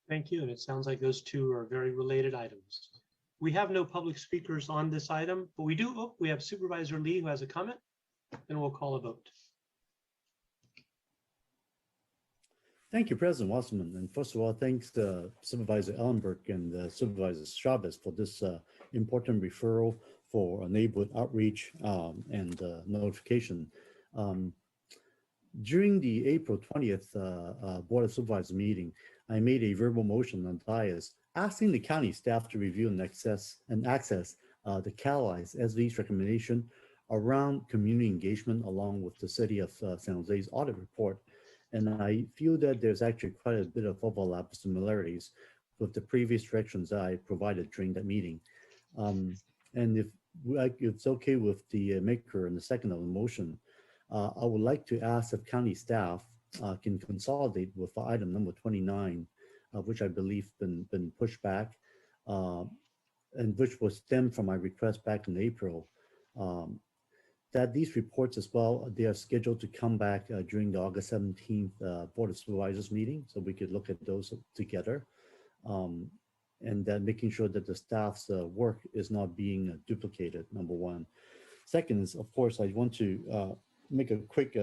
Thank you. And it sounds like those 2 are very related items. We have no public speakers on this item, but we have Supervisor Lee who has a comment, and we'll call a vote. Thank you, President Wasserman. And first of all, thanks to Supervisor Ellenberg and Supervisor Chavez for this important referral for a neighborhood outreach and notification. During the April 20th Board of Supervisors meeting, I made a verbal motion on dais asking the county staff to review and access the CALI's SV's recommendation around community engagement along with the City of San Jose's audit report. And I feel that there's actually quite a bit of overlap similarities with the previous directions I provided during that meeting. And if it's okay with the maker and the second of the motion, I would like to ask if county staff can consolidate with item number 29, which I believe been pushed back, and which was stemmed from my request back in April, that these reports as well, they are scheduled to come back during the August 17th Board of Supervisors meeting, so we could look at those together. And then making sure that the staff's work is not being duplicated, number one. Second is, of course, I want to make a quick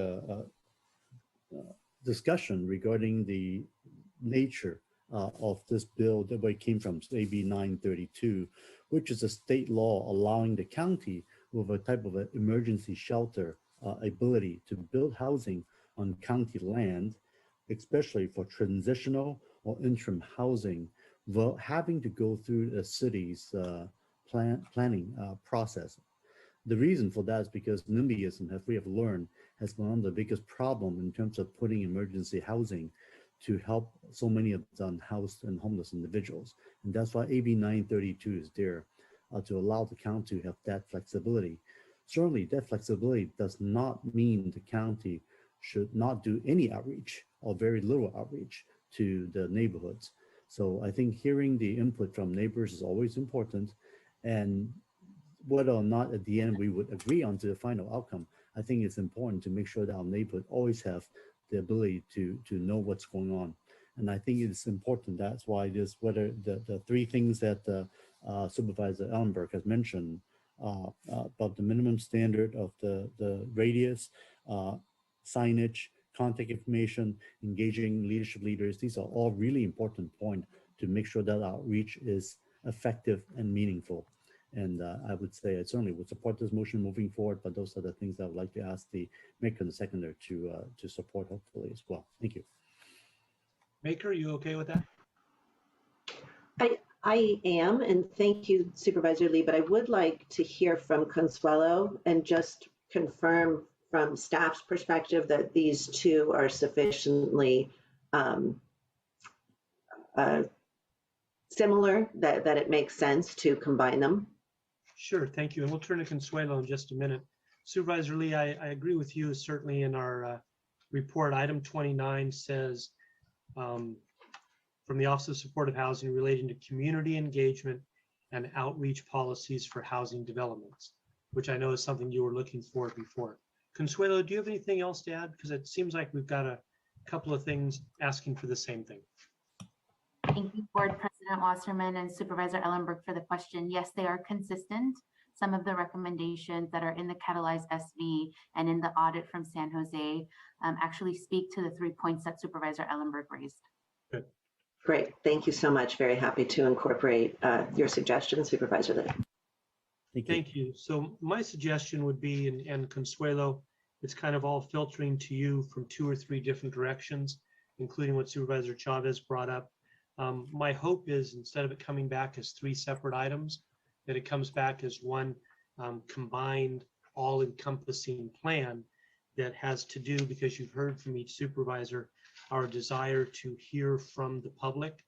discussion regarding the nature of this bill that way came from AB 932, which is a state law allowing the county with a type of an emergency shelter ability to build housing on county land, especially for transitional or interim housing, without having to go through the city's planning process. The reason for that is because NIMBYism, as we have learned, has been one of the biggest problem in terms of putting emergency housing to help so many of the unhoused and homeless individuals. And that's why AB 932 is there to allow the county to have that flexibility. Certainly, that flexibility does not mean the county should not do any outreach or very little outreach to the neighborhoods. So I think hearing the input from neighbors is always important, and whether or not at the end we would agree on to the final outcome, I think it's important to make sure that our neighborhood always have the ability to know what's going on. And I think it's important, that's why this, whether the three things that Supervisor Ellenberg has mentioned about the minimum standard of the radius, signage, contact information, engaging leadership leaders, these are all really important points to make sure that our outreach is effective and meaningful. And I would say I certainly would support this motion moving forward, but those are the things that I would like to ask the maker and the seconder to support hopefully as well. Thank you. Maker, you okay with that? I am, and thank you, Supervisor Lee, but I would like to hear from Consuelo and just confirm from staff's perspective that these two are sufficiently similar, that it makes sense to combine them. Sure, thank you. And we'll turn to Consuelo in just a minute. Supervisor Lee, I agree with you. Certainly in our report, item 29 says from the Office of Supportive Housing relating to community engagement and outreach policies for housing developments, which I know is something you were looking for before. Consuelo, do you have anything else to add? Because it seems like we've got a couple of things asking for the same thing. Thank you, Board President Wasserman and Supervisor Ellenberg for the question. Yes, they are consistent. Some of the recommendations that are in the Catalyze SV and in the audit from San Jose actually speak to the 3 points that Supervisor Ellenberg raised. Good. Great, thank you so much. Very happy to incorporate your suggestions, Supervisor Lee. Thank you. So my suggestion would be, and Consuelo, it's kind of all filtering to you from 2 or 3 different directions, including what Supervisor Chavez brought up. My hope is instead of it coming back as 3 separate items, that it comes back as one combined, all-encompassing plan that has to do, because you've heard from each supervisor, our desire to hear from the public.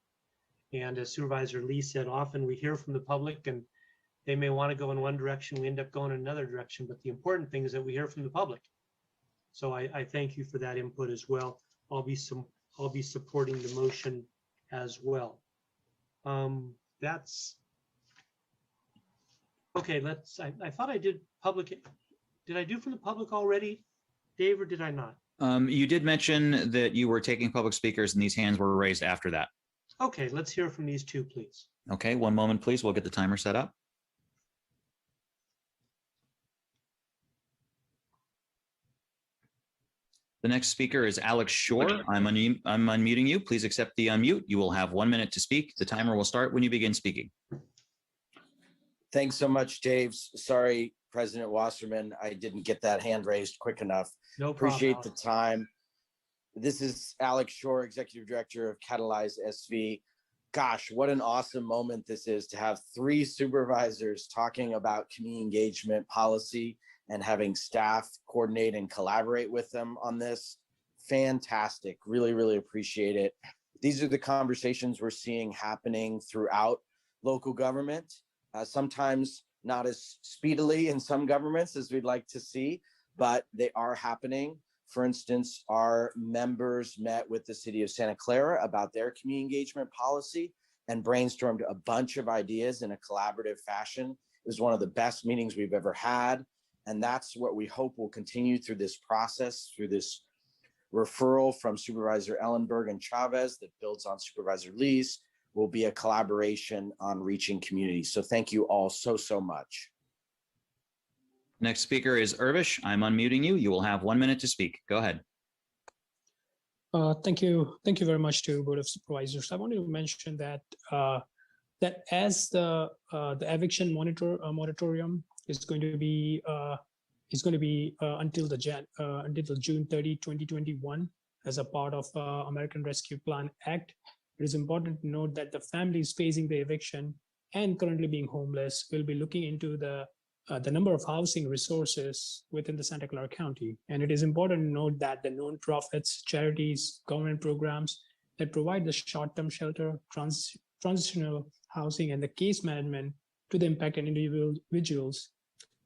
And as Supervisor Lee said, often we hear from the public and they may want to go in one direction, we end up going in another direction, but the important thing is that we hear from the public. So I thank you for that input as well. I'll be supporting the motion as well. That's okay. I thought I did public. Did I do from the public already, Dave, or did I not? You did mention that you were taking public speakers and these hands were raised after that. Okay, let's hear from these 2, please. Okay, one moment, please. We'll get the timer set up. The next speaker is Alex Shore. I'm unmuting you. Please accept the unmute. You will have 1 minute to speak. The timer will start when you begin speaking. Thanks so much, Dave. Sorry, President Wasserman, I didn't get that hand raised quick enough. No problem. Appreciate the time. This is Alex Shore, Executive Director of Catalyze SV. Gosh, what an awesome moment this is to have 3 supervisors talking about community engagement policy and having staff coordinate and collaborate with them on this. Fantastic. Really, really appreciate it. These are the conversations we're seeing happening throughout local government, sometimes not as speedily in some governments as we'd like to see, but they are happening. For instance, our members met with the city of Santa Clara about their community engagement policy, and brainstormed a bunch of ideas in a collaborative fashion. It was one of the best meetings we've ever had. And that's what we hope will continue through this process, through this referral from Supervisor Ellenberg and Chavez that builds on Supervisor Lee's, will be a collaboration on reaching communities. So thank you all so much. Next speaker is Irvish. I'm unmuting you. You will have 1 minute to speak. Go ahead. Thank you. Thank you very much to Board of Supervisors. I wanted to mention that that as the eviction moratorium is going to be until June 30, 2021, as a part of American Rescue Plan Act. It is important to note that the families facing the eviction and currently being homeless will be looking into the number of housing resources within the Santa Clara County. And it is important to note that the nonprofits, charities, government programs that provide the short-term shelter, transitional housing, and the case management to the impacted individuals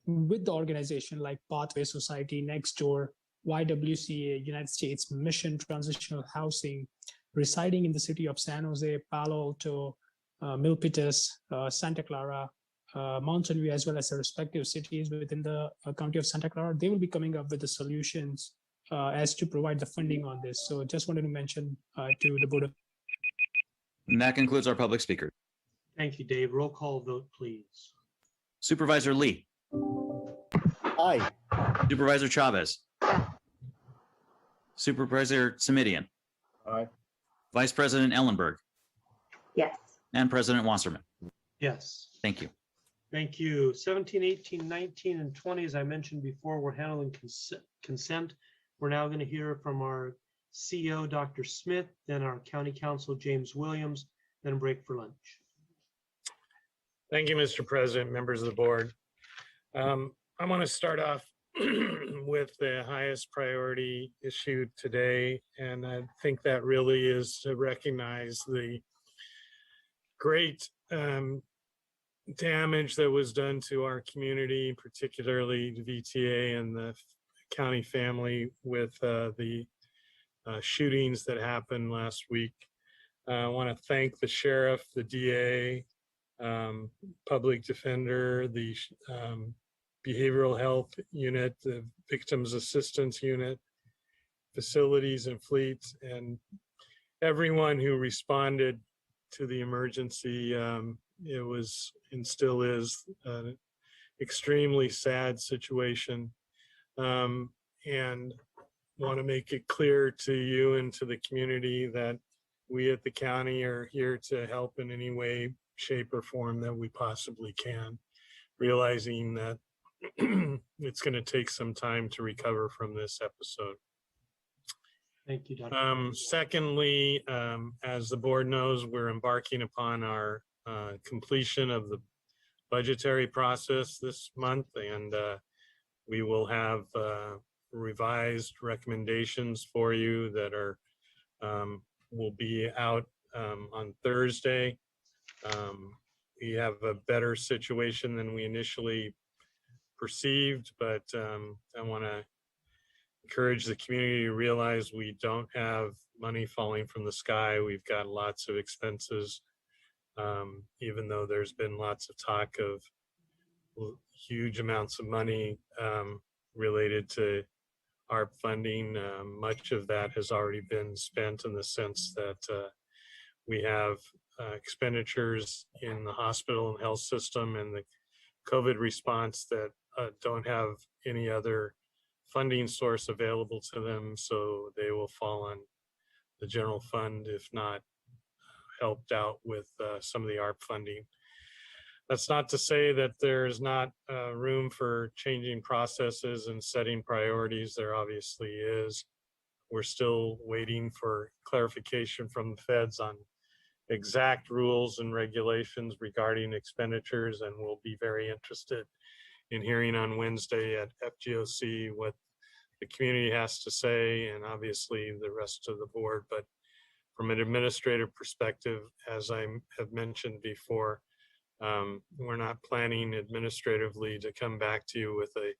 with the organization like Pathway Society, Next Door, YWCA, United States Mission Transitional Housing, residing in the city of San Jose, Palo Alto, Milpitas, Santa Clara, Mountain View, as well as the respective cities within the county of Santa Clara, they will be coming up with the solutions as to provide the funding on this. So just wanted to mention to the Board of. And that concludes our public speaker. Thank you, Dave. Roll call vote, please. Supervisor Lee. Aye. Supervisor Chavez. Supervisor Simidian. Aye. Vice President Ellenberg. Yes. And President Wasserman. Yes. Thank you. Thank you. 17, 18, 19, and 20, as I mentioned before, we're handling consent. We're now going to hear from our CEO, Dr. Smith, then our County Counsel, James Williams, then break for lunch. Thank you, Mr. President, members of the board. I want to start off with the highest priority issue today, and I think that really is to recognize the great damage that was done to our community, particularly the VTA and the county family with the shootings that happened last week. I want to thank the sheriff, the DA, public defender, the behavioral health unit, the victims assistance unit, facilities and fleets, and everyone who responded to the emergency. It was and still is an extremely sad situation. And want to make it clear to you and to the community that we at the county are here to help in any way, shape, or form that we possibly can, realizing that it's going to take some time to recover from this episode. Thank you, Dr. Secondly, as the board knows, we're embarking upon our completion of the budgetary process this month, and we will have revised recommendations for you that are will be out on Thursday. We have a better situation than we initially perceived, but I want to encourage the community to realize we don't have money falling from the sky. We've got lots of expenses, even though there's been lots of talk of huge amounts of money related to ARP funding. Much of that has already been spent in the sense that we have expenditures in the hospital and health system and the COVID response that don't have any other funding source available to them, so they will fall on the general fund if not helped out with some of the ARP funding. That's not to say that there's not room for changing processes and setting priorities. There obviously is. We're still waiting for clarification from the feds on exact rules and regulations regarding expenditures, and we'll be very interested in hearing on Wednesday at FGOC what the community has to say, and obviously the rest of the board. But from an administrative perspective, as I have mentioned before, we're not planning administratively to come back to you with a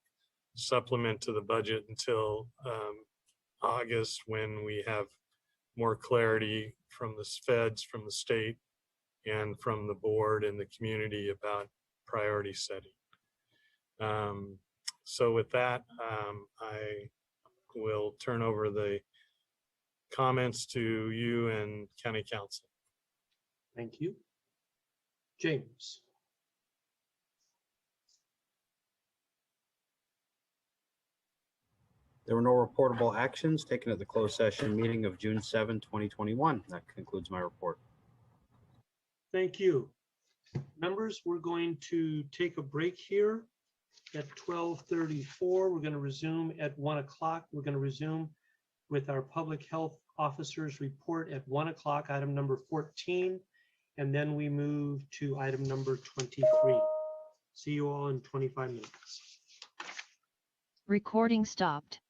supplement to the budget until August, when we have more clarity from the feds, from the state, and from the board and the community about priority setting. So with that, I will turn over the comments to you and County Council. Thank you. James. There were no reportable actions taken at the closed session meeting of June 7, 2021. That concludes my report. Thank you. Members, we're going to take a break here at 12:34. We're going to resume at 1 o'clock. We're going to resume with our public health officer's report at 1 o'clock, item number 14, and then we move to item number 23. See you all in 25 minutes. Recording stopped.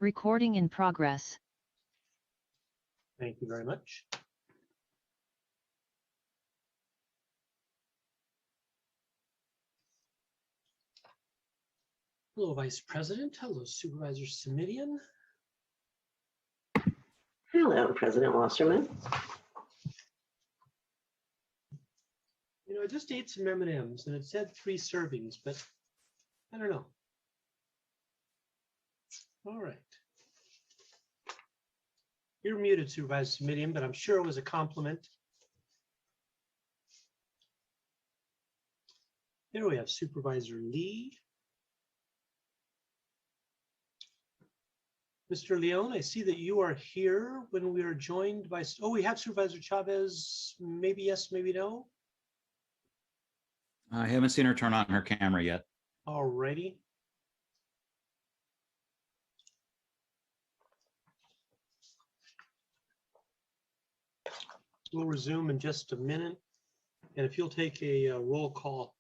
Recording in progress. Thank you very much. Hello, Vice President. Hello, Supervisor Simidian. Hello, President Wasserman. You know, I just ate some M&Ms and it said 3 servings, but I don't know. All right. You're muted, Supervisor Simidian, but I'm sure it was a compliment. Here we have Supervisor Lee. Mr. Leon, I see that you are here when we are joined by, oh, we have Supervisor Chavez, maybe yes, maybe no. I haven't seen her turn on her camera yet. All righty. We'll resume in just a minute. And if you'll take a roll call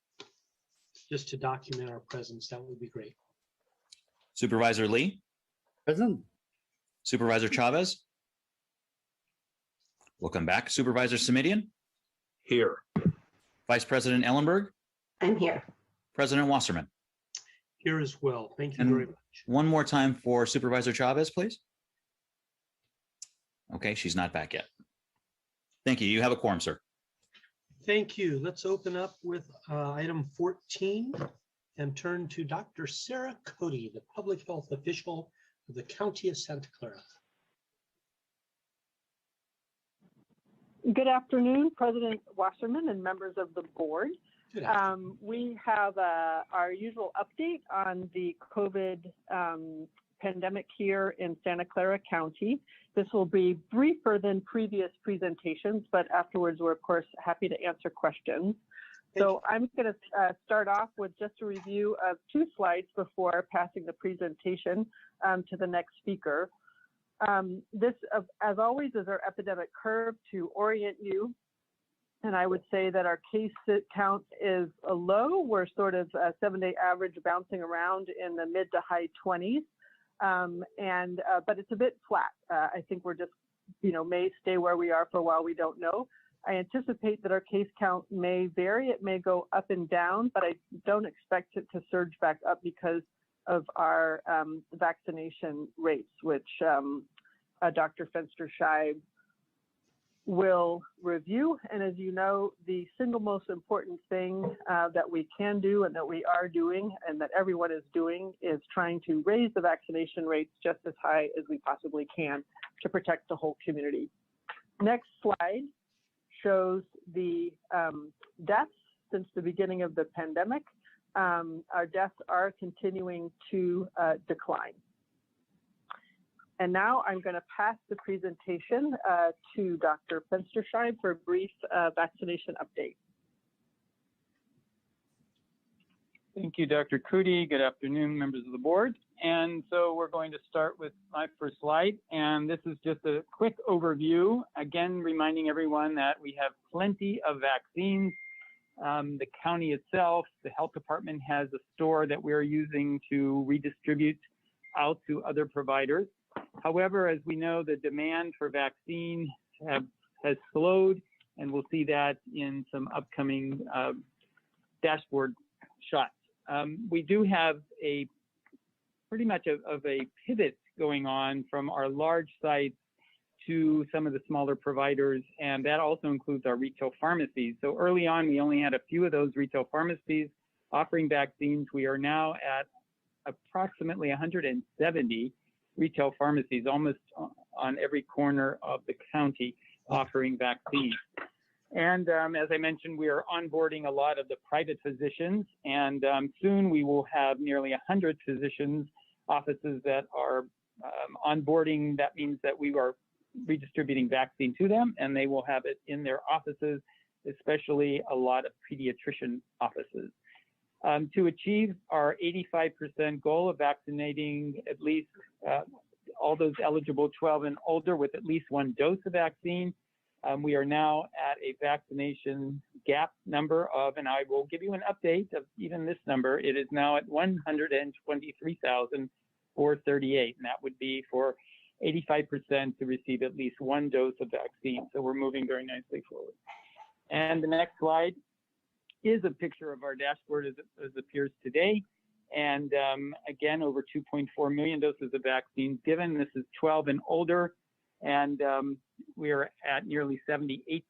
just to document our presence, that would be great. Supervisor Lee? Present. Supervisor Chavez? We'll come back. Supervisor Simidian? Here. Vice President Ellenberg? I'm here. President Wasserman? Here as well. Thank you And very much. one more time for Supervisor Chavez, please. Okay, she's not back yet. Thank you. You have a quorum, sir. Thank you. Let's open up with item 14 and turn to Dr. Sarah Cody, the public health official of the County of Santa Clara. Good afternoon, President Wasserman and members of the board. We have our usual update on the COVID pandemic here in Santa Clara County. This will be briefer than previous presentations, but afterwards we're of course happy to answer questions. So I'm going to start off with just a review of 2 slides before passing the presentation to the next speaker. This, as always, is our epidemic curve to orient you. And I would say that our case count is low. We're sort of a 7-day average bouncing around in the mid to high 20s. But it's a bit flat. I think we're just, may stay where we are for a while. We don't know. I anticipate that our case count may vary. It may go up and down, but I don't expect it to surge back up because of our vaccination rates, which Dr. Fenster-Scheib will review. And as you know, the single most important thing that we can do and that we are doing and that everyone is doing is trying to raise the vaccination rates just as high as we possibly can to protect the whole community. Next slide shows the deaths since the beginning of the pandemic. Our deaths are continuing to decline. And now I'm going to pass the presentation to Dr. Fenster-Scheib for a brief vaccination update. Thank you, Dr. Cody. Good afternoon, members of the board. And so we're going to start with my first slide. And this is just a quick overview. Again, reminding everyone that we have plenty of vaccines. The county itself, the health department has a store that we're using to redistribute out to other providers. However, as we know, the demand for vaccine has slowed, and we'll see that in some upcoming dashboard shots. We do have a pretty much of a pivot going on from our large sites to some of the smaller providers, and that also includes our retail pharmacies. So early on, we only had a few of those retail pharmacies offering vaccines. We are now at approximately 170 retail pharmacies, almost on every corner of the county offering vaccines. And as I mentioned, we are onboarding a lot of the private physicians, and soon we will have nearly 100 physicians offices that are onboarding. That means that we are redistributing vaccine to them, and they will have it in their offices, especially a lot of pediatrician offices. To achieve our 85% goal of vaccinating at least all those eligible 12 and older with at least 1 dose of vaccine, we are now at a vaccination gap number of, and I will give you an update of even this number, it is now at 123,000 438, and that would be for 85% to receive at least one dose of vaccine. So we're moving very nicely forward. And the next slide is a picture of our dashboard as appears today. And again, over 2.4 million doses of vaccines given. This is 12 and older, and we are at nearly 78%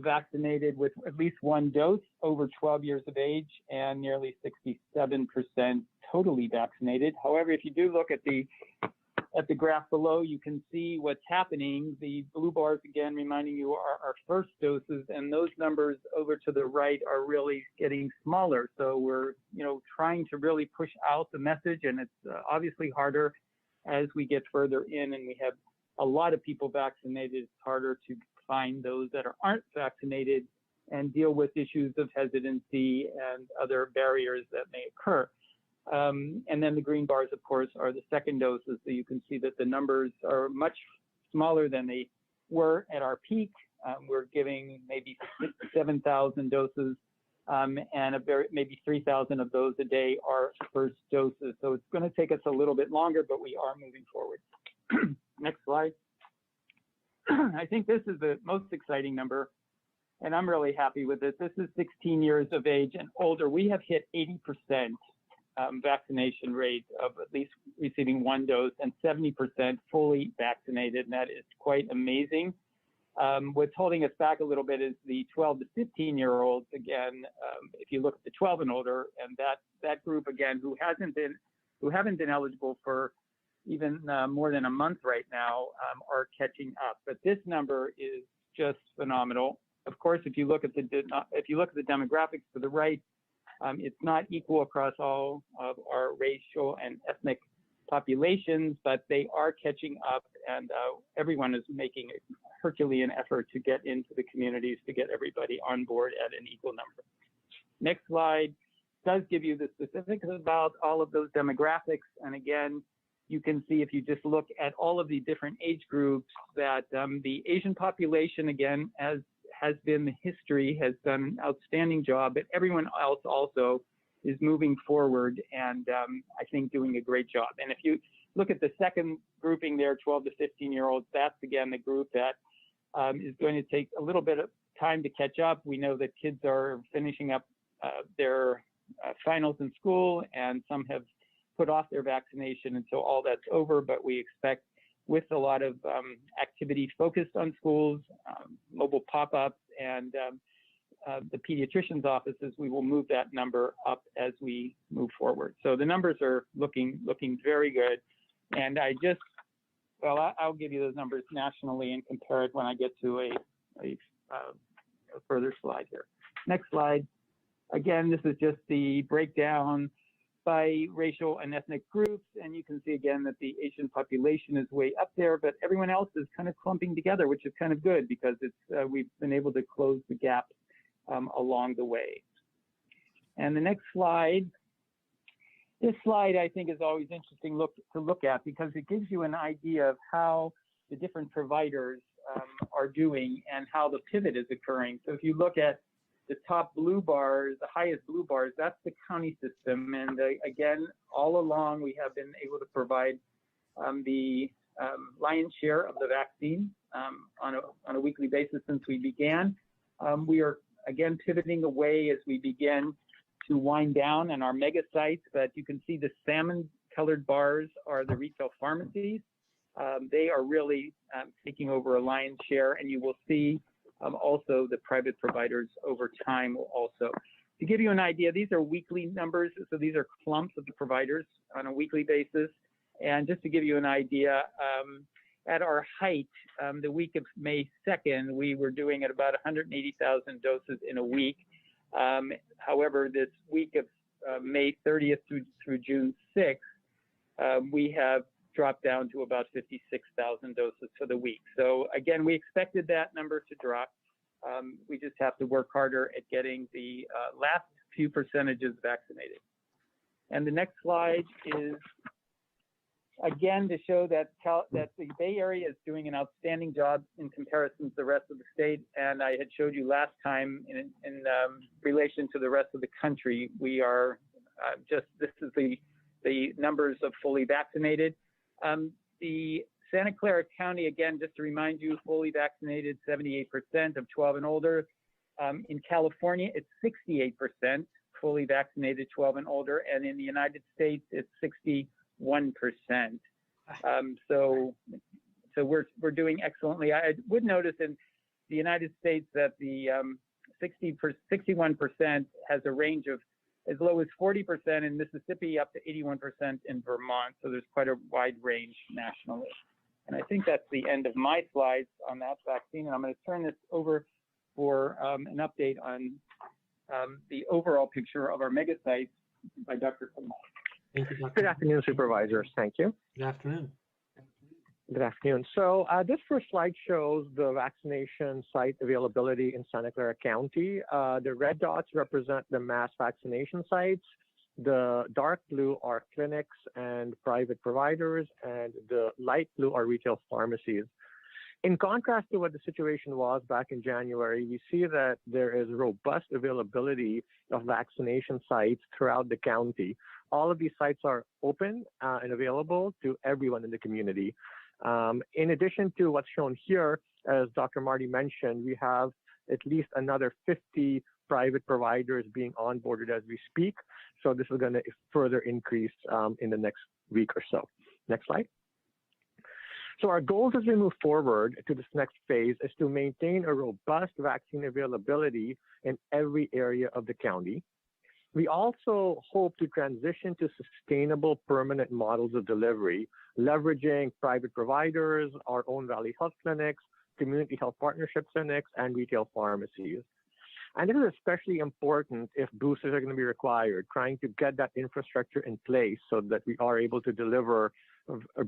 vaccinated with at least one dose over 12 years of age, and nearly 67% totally vaccinated. However, if you do look at the graph below, you can see what's happening. The blue bars, again, reminding you are our first doses, and those numbers over to the right are really getting smaller. So we're, trying to really push out the message, and it's obviously harder as we get further in and we have a lot of people vaccinated. It's harder to find those that aren't vaccinated and deal with issues of hesitancy and other barriers that may occur. And then the green bars, of course, are the second doses. So you can see that the numbers are much smaller than they were at our peak. We're giving maybe 7,000 doses, and maybe 3,000 of those a day are first doses. So it's going to take us a little bit longer, but we are moving forward. Next slide. I think this is the most exciting number, and I'm really happy with it. This is 16 years of age and older. We have hit 80% vaccination rate of at least receiving one dose, and 70% fully vaccinated, and that is quite amazing. What's holding us back a little bit is the 12 to 15-year-olds. Again, if you look at the 12 and older, and that group again who haven't been eligible for even more than a month right now, are catching up. But this number is just phenomenal. Of course, if you look at the demographics to the right, it's not equal across all of our racial and ethnic populations, but they are catching up, and everyone is making a Herculean effort to get into the communities to get everybody on board at an equal number. Next slide does give you the specifics about all of those demographics. And again, you can see if you just look at all of the different age groups that the Asian population, again, has been the history, has done an outstanding job, but everyone else also is moving forward and I think doing a great job. And if you look at the second grouping there, 12 to 15-year-olds, that's again the group that is going to take a little bit of time to catch up. We know that kids are finishing up their finals in school, and some have put off their vaccination until all that's over, but we expect with a lot of activity focused on schools, mobile pop-ups, and the pediatrician's offices, we will move that number up as we move forward. So the numbers are looking very good. And I'll give you those numbers nationally and compare it when I get to a further slide here. Next slide. Again, this is just the breakdown by racial and ethnic groups, and you can see again that the Asian population is way up there, but everyone else is kind of clumping together, which is kind of good because we've been able to close the gap along the way. And the next slide, this slide I think is always interesting to look at because it gives you an idea of how the different providers are doing and how the pivot is occurring. So if you look at the top blue bars, the highest blue bars, that's the county system. And again, all along, we have been able to provide the lion's share of the vaccine on a weekly basis since we began. We are, again, pivoting away as we begin to wind down in our mega sites, but you can see the salmon colored bars are the retail pharmacies. They are really taking over a lion's share, and you will see also the private providers over time will also. To give you an idea, these are weekly numbers, so these are clumps of the providers on a weekly basis. And just to give you an idea, at our height, the week of May 2nd, we were doing at about 180,000 doses in a week. However, this week of May 30th through June 6th, we have dropped down to about 56,000 doses for the week. So again, we expected that number to drop. We just have to work harder at getting the last few percentages vaccinated. And the next slide is, again, to show that the Bay Area is doing an outstanding job in comparison to the rest of the state. And I had showed you last time in relation to the rest of the country, we are this is the the numbers of fully vaccinated. The Santa Clara County, again, just to remind you, fully vaccinated 78% of 12 and older. In California, it's 68% fully vaccinated 12 and older, and in the United States, it's 61%. So we're doing excellently. I would notice in the United States that the 61% has a range of as low as 40% in Mississippi up to 81% in Vermont. So there's quite a wide range nationally. And I think that's the end of my slides on that vaccine. And I'm going to turn this over for an update on the overall picture of our mega sites by Dr. Kamal. Thank you, Dr. Good afternoon, supervisors. Thank you. Good afternoon. Good afternoon. So this first slide shows the vaccination site availability in Santa Clara County. The red dots represent the mass vaccination sites. The dark blue are clinics and private providers, and the light blue are retail pharmacies. In contrast to what the situation was back in January, we see that there is robust availability of vaccination sites throughout the county. All of these sites are open and available to everyone in the community. In addition to what's shown here, as Dr. Marty mentioned, we have at least another 50 private providers being onboarded as we speak. So this is going to further increase in the next week or so. Next slide. So our goals as we move forward to this next phase is to maintain a robust vaccine availability in every area of the county. We also hope to transition to sustainable permanent models of delivery, leveraging private providers, our own Valley Health Clinics, community health partnership clinics, and retail pharmacies. And this is especially important if boosters are going to be required, trying to get that infrastructure in place so that we are able to deliver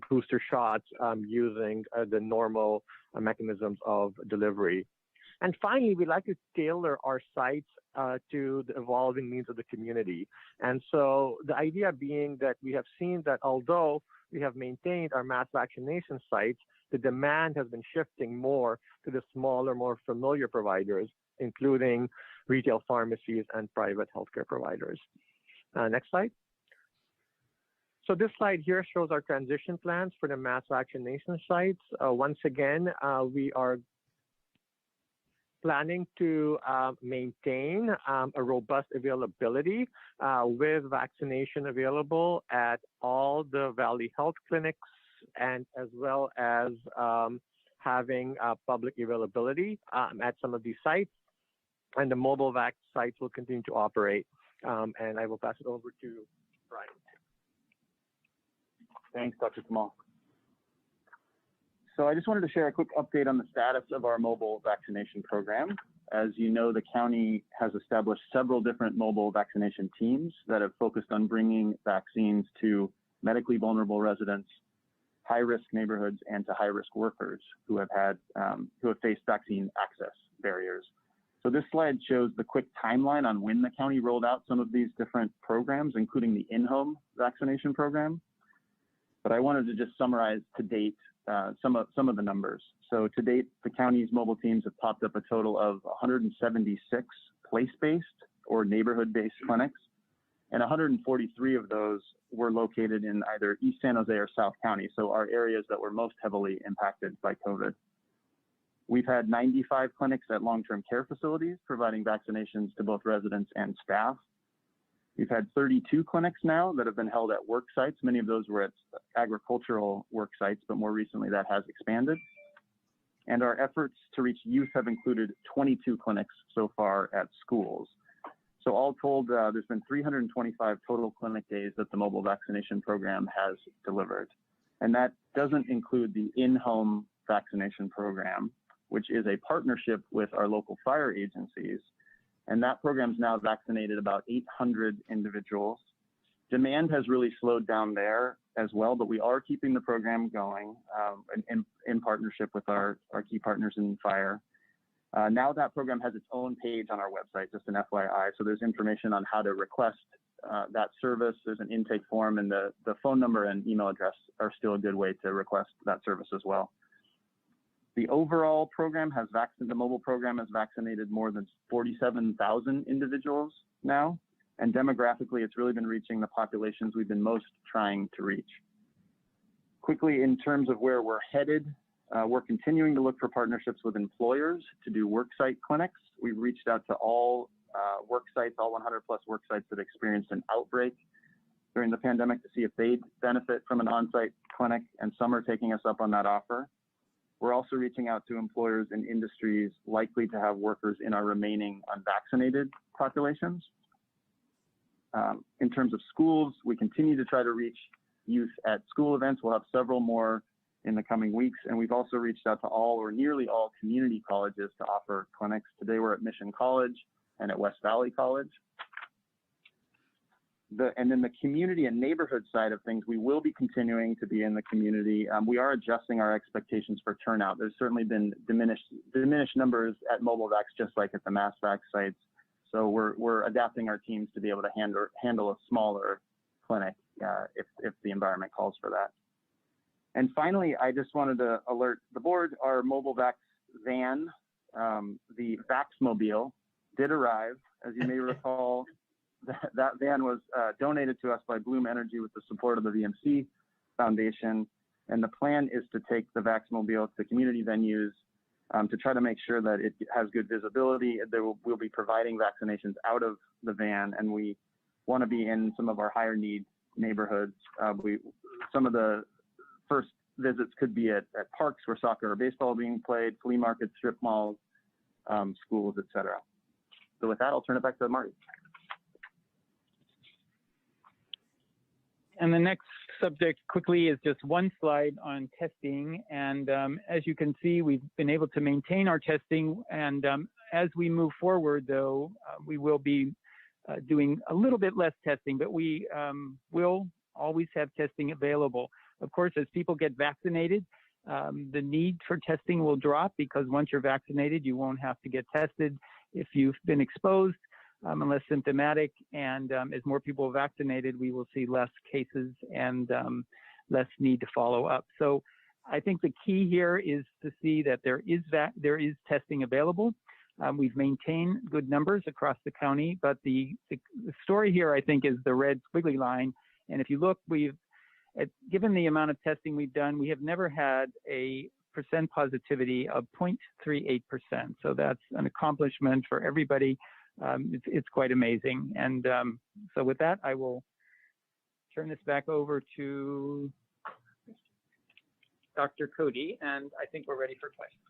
booster shots using the normal mechanisms of delivery. And finally, we'd like to tailor our sites to the evolving needs of the community. And so the idea being that we have seen that although we have maintained our mass vaccination sites, the demand has been shifting more to the smaller, more familiar providers, including retail pharmacies and private healthcare providers. Next slide. So this slide here shows our transition plans for the mass vaccination sites. Once again, we are planning to maintain a robust availability with vaccination available at all the Valley Health Clinics, and as well as having public availability at some of these sites. And the mobile vac sites will continue to operate. And I will pass it over to Brian. Thanks, Dr. Kamal. So I just wanted to share a quick update on the status of our mobile vaccination program. As you know, the county has established several different mobile vaccination teams that have focused on bringing vaccines to medically vulnerable residents, high-risk neighborhoods, and to high-risk workers who have faced vaccine access barriers. So this slide shows the quick timeline on when the county rolled out some of these different programs, including the in-home vaccination program. But I wanted to just summarize to date some of the numbers. So to date, the county's mobile teams have popped up a total of 176 place-based or neighborhood-based clinics, and 143 of those were located in either East San Jose or South County, so our areas that were most heavily impacted by COVID. We've had 95 clinics at long-term care facilities providing vaccinations to both residents and staff. We've had 32 clinics now that have been held at work sites. Many of those were at agricultural work sites, but more recently that has expanded. And our efforts to reach youth have included 22 clinics so far at schools. So all told, there's been 325 total clinic days that the mobile vaccination program has delivered. And that doesn't include the in-home vaccination program, which is a partnership with our local fire agencies. And that program's now vaccinated about 800 individuals. Demand has really slowed down there as well, but we are keeping the program going in partnership with our key partners in fire. Now that program has its own page on our website, just an FYI. So there's information on how to request that service. There's an intake form, and the phone number and email address are still a good way to request that service as well. The overall program the mobile program has vaccinated more than 47,000 individuals now, And demographically, it's really been reaching the populations we've been most trying to reach. Quickly, in terms of where we're headed, we're continuing to look for partnerships with employers to do worksite clinics. We've reached out to all work sites, all 100 plus work sites that experienced an outbreak during the pandemic to see if they'd benefit from an on-site clinic, and some are taking us up on that offer. We're also reaching out to employers in industries likely to have workers in our remaining unvaccinated populations. In terms of schools, we continue to try to reach youth at school events. We'll have several more in the coming weeks. And we've also reached out to all or nearly all community colleges to offer clinics. Today we're at Mission College and at West Valley College. And then the community and neighborhood side of things, we will be continuing to be in the community. We are adjusting our expectations for turnout. There's certainly been diminished numbers at mobile vacs, just like at the mass vac sites. So we're adapting our teams to be able to handle a smaller clinic if the environment calls for that. And finally, I just wanted to alert the board, our mobile vac van, the Vaxmobile, did arrive. As you may recall, that van was donated to us by Bloom Energy with the support of the VMC Foundation. And the plan is to take the Vaxmobile to community venues to try to make sure that it has good visibility. We'll be providing vaccinations out of the van, and we want to be in some of our higher need neighborhoods. Some of the first visits could be at parks where soccer or baseball are being played, flea markets, strip malls, schools, etc. So with that, I'll turn it back to Marty. And the next subject quickly is just one slide on testing. And as you can see, we've been able to maintain our testing. And as we move forward, though, we will be doing a little bit less testing, but we will always have testing available. Of course, as people get vaccinated, the need for testing will drop, because once you're vaccinated, you won't have to get tested if you've been exposed. Unless symptomatic, and as more people are vaccinated, we will see less cases and less need to follow up. So I think the key here is to see that there is testing available. We've maintained good numbers across the county, but the story here, I think, is the red squiggly line. And if you look, given the amount of testing we've done, we have never had a percent positivity of 0.38%. So that's an accomplishment for everybody. It's quite amazing. And so with that, I will turn this back over to Dr. Cody, and I think we're ready for questions.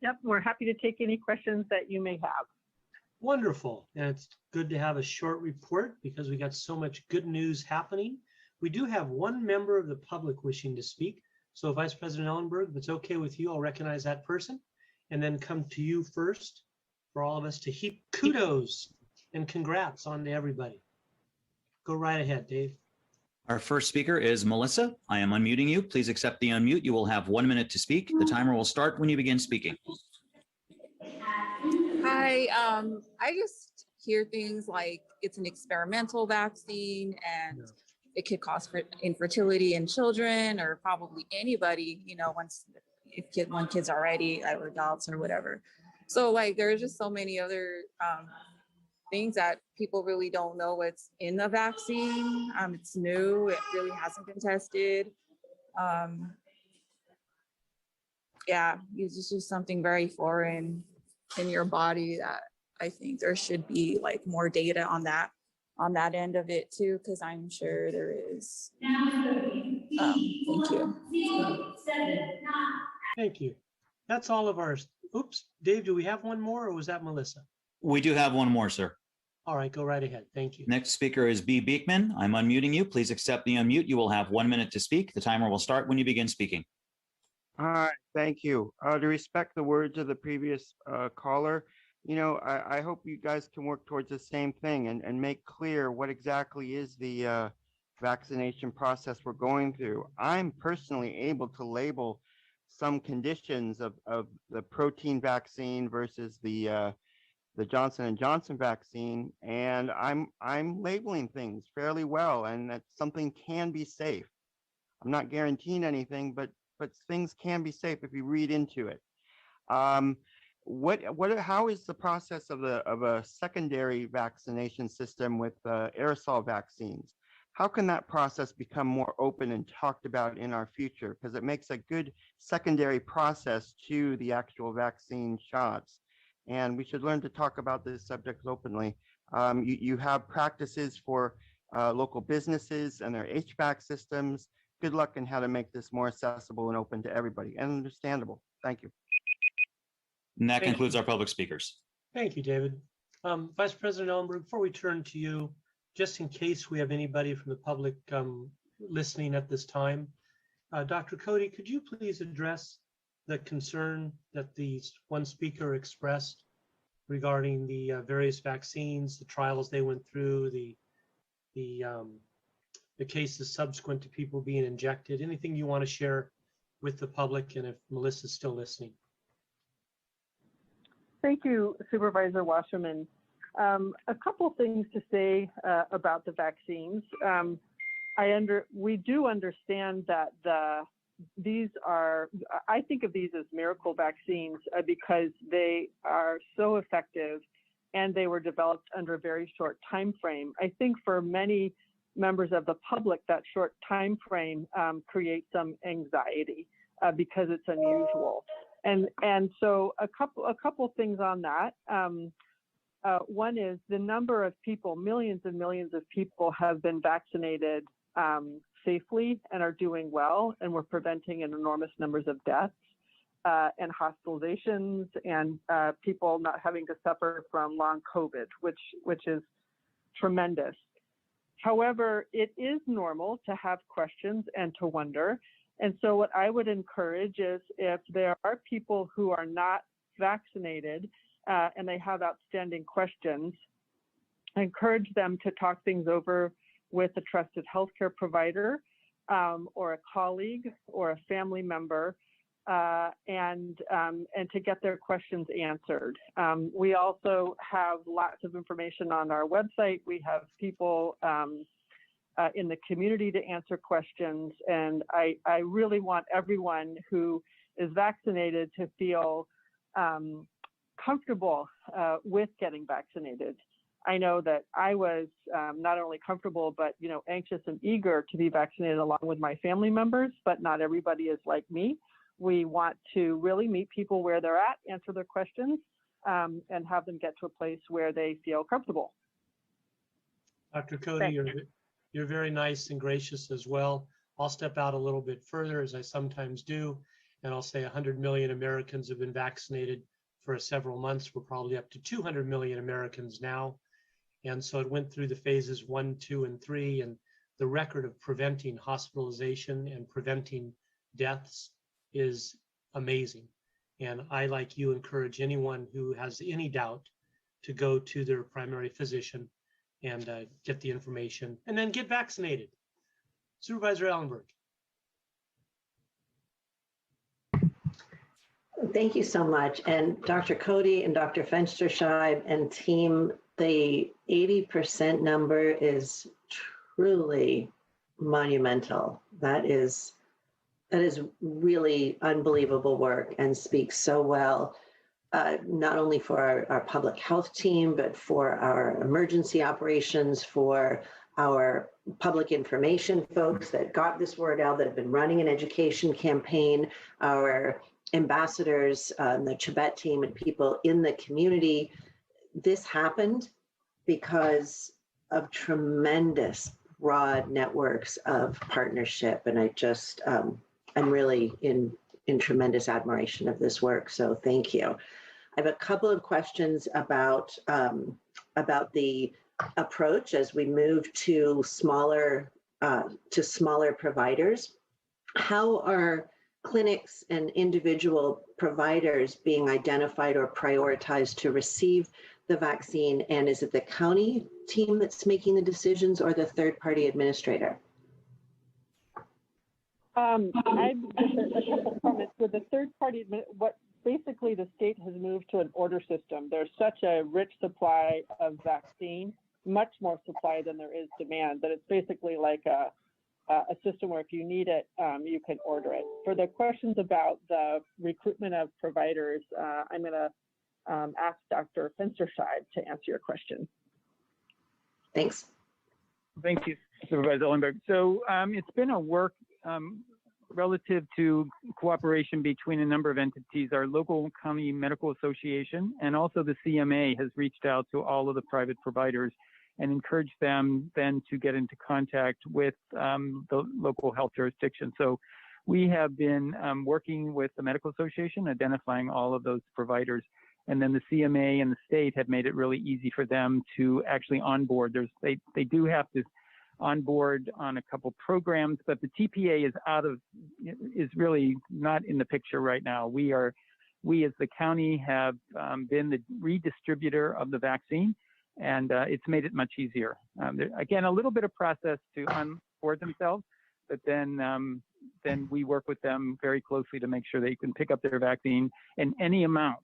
Yep, we're happy to take any questions that you may have. Wonderful. And it's good to have a short report because we got so much good news happening. We do have one member of the public wishing to speak. So Vice President Ellenberg, if it's okay with you, I'll recognize that person and then come to you first for all of us to heap kudos and congrats on to everybody. Go right ahead, Dave. Our first speaker is Melissa. I am unmuting you. Please accept the unmute. You will have 1 minute to speak. The timer will start when you begin speaking. Hi, I just hear things like it's an experimental vaccine and it could cause infertility in children or probably anybody, when kids are ready or adults or whatever. So like there's just so many other things that people really don't know what's in the vaccine. It's new, it really hasn't been tested. It's just something very foreign in your body that I think there should be like more data on that end of it too, because I'm sure there is. Thank you. Thank you. That's all of ours. Oops, Dave, do we have one more or was that Melissa? We do have one more, sir. All right, go right ahead. Thank you. Next speaker is B. Beekman. I'm unmuting you. Please accept the unmute. You will have 1 minute to speak. The timer will start when you begin speaking. All right, thank you. To respect the words of the previous caller, I hope you guys can work towards the same thing and make clear what exactly is the vaccination process we're going through. I'm personally able to label some conditions of the protein vaccine versus the Johnson & Johnson vaccine, and I'm labeling things fairly well, and that something can be safe. I'm not guaranteeing anything, but things can be safe if you read into it. how is the process of a secondary vaccination system with aerosol vaccines? How can that process become more open and talked about in our future? Because it makes a good secondary process to the actual vaccine shots. And we should learn to talk about this subject openly. You have practices for local businesses and their HVAC systems. Good luck in how to make this more accessible and open to everybody and understandable. Thank you. And that Thank concludes you. our public speakers. Thank you, David. Vice President Ellenberg, before we turn to you, just in case we have anybody from the public listening at this time, Dr. Cody, could you please address the concern that the one speaker expressed regarding the various vaccines, the trials they went through, the cases subsequent to people being injected? Anything you want to share with the public, and if Melissa's still listening? Thank you, Supervisor Wasserman. A couple things to say about the vaccines. We do understand that I think of these as miracle vaccines because they are so effective and they were developed under a very short time frame. I think for many members of the public, that short time frame creates some anxiety because it's unusual. And so a couple things on that. One is the number of people, millions and millions of people have been vaccinated safely and are doing well, and we're preventing an enormous numbers of deaths and hospitalizations and people not having to suffer from long COVID, which is tremendous. However, it is normal to have questions and to wonder. And so what I would encourage is if there are people who are not vaccinated and they have outstanding questions, I encourage them to talk things over with a trusted healthcare provider or a colleague or a family member and to get their questions answered. We also have lots of information on our website. We have people in the community to answer questions. And I really want everyone who is vaccinated to feel comfortable with getting vaccinated. I know that I was not only comfortable, but anxious and eager to be vaccinated along with my family members, but not everybody is like me. We want to really meet people where they're at, answer their questions, and have them get to a place where they feel comfortable. Dr. Cody, you're very nice and gracious as well. I'll step out a little bit further, as I sometimes do, and I'll say 100 million Americans have been vaccinated for several months. We're probably up to 200 million Americans now. And so it went through the phases 1, 2, and 3, and the record of preventing hospitalization and preventing deaths is amazing. And I, like you, encourage anyone who has any doubt to go to their primary physician and get the information and then get vaccinated. Supervisor Ellenberg. Thank you so much. And Dr. Cody and Dr. Fensterscheib and team, the 80% number is truly monumental. That is really unbelievable work and speaks so well, not only for our public health team, but for our emergency operations, for our public information folks that got this word out, that have been running an education campaign, our ambassadors, the Tibet team, and people in the community. This happened because of tremendous broad networks of partnership. And I just, I'm really in tremendous admiration of this work. So thank you. I have a couple of questions about the approach as we move to smaller providers. How are clinics and individual providers being identified or prioritized to receive the vaccine? And is it the county team that's making the decisions or the third-party administrator? I a couple comments with the third-party. What basically the state has moved to an order system. There's such a rich supply of vaccine, much more supply than there is demand, that it's basically like a system where if you need it, you can order it. For the questions about the recruitment of providers, I'm going to ask Dr. Fensterside to answer your question. Thanks. Thank you, Supervisor Ellenberg. So it's been a work relative to cooperation between a number of entities. Our local county medical association and also the CMA has reached out to all of the private providers and encouraged them then to get into contact with the local health jurisdiction. So we have been working with the medical association, identifying all of those providers. And then the CMA and the state have made it really easy for them to actually onboard. They do have to onboard on a couple programs, but the TPA is really not in the picture right now. We as the county have been the redistributor of the vaccine, and it's made it much easier. Again, a little bit of process to onboard themselves, but then we work with them very closely to make sure they can pick up their vaccine in any amount.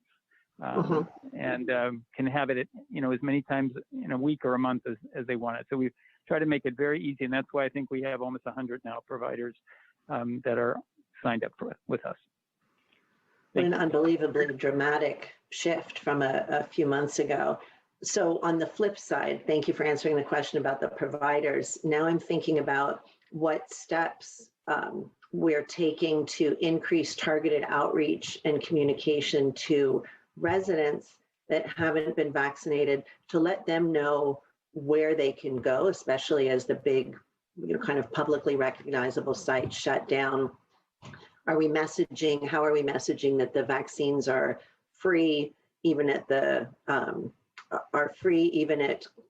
And can have it, as many times in a week or a month as they want it. So we try to make it very easy, and that's why I think we have almost 100 now providers that are signed up with us. What an unbelievably dramatic shift from a few months ago. So on the flip side, thank you for answering the question about the providers. Now I'm thinking about what steps we're taking to increase targeted outreach and communication to residents that haven't been vaccinated, to let them know where they can go, especially as the big, kind of publicly recognizable sites shut down. Are we messaging, how are we messaging that the vaccines are free, even at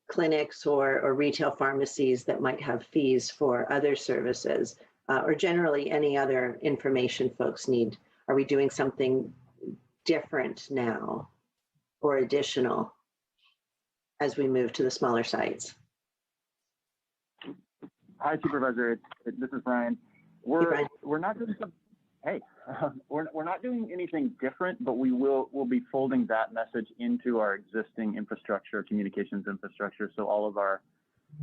clinics or retail pharmacies that might have fees for other services, or generally any other information folks need? Are we doing something different now or additional as we move to the smaller sites? Hi, Supervisor. This is Brian. We're not doing some. Hey, we're not doing anything different, but we'll be folding that message into our existing infrastructure, communications infrastructure. So all of our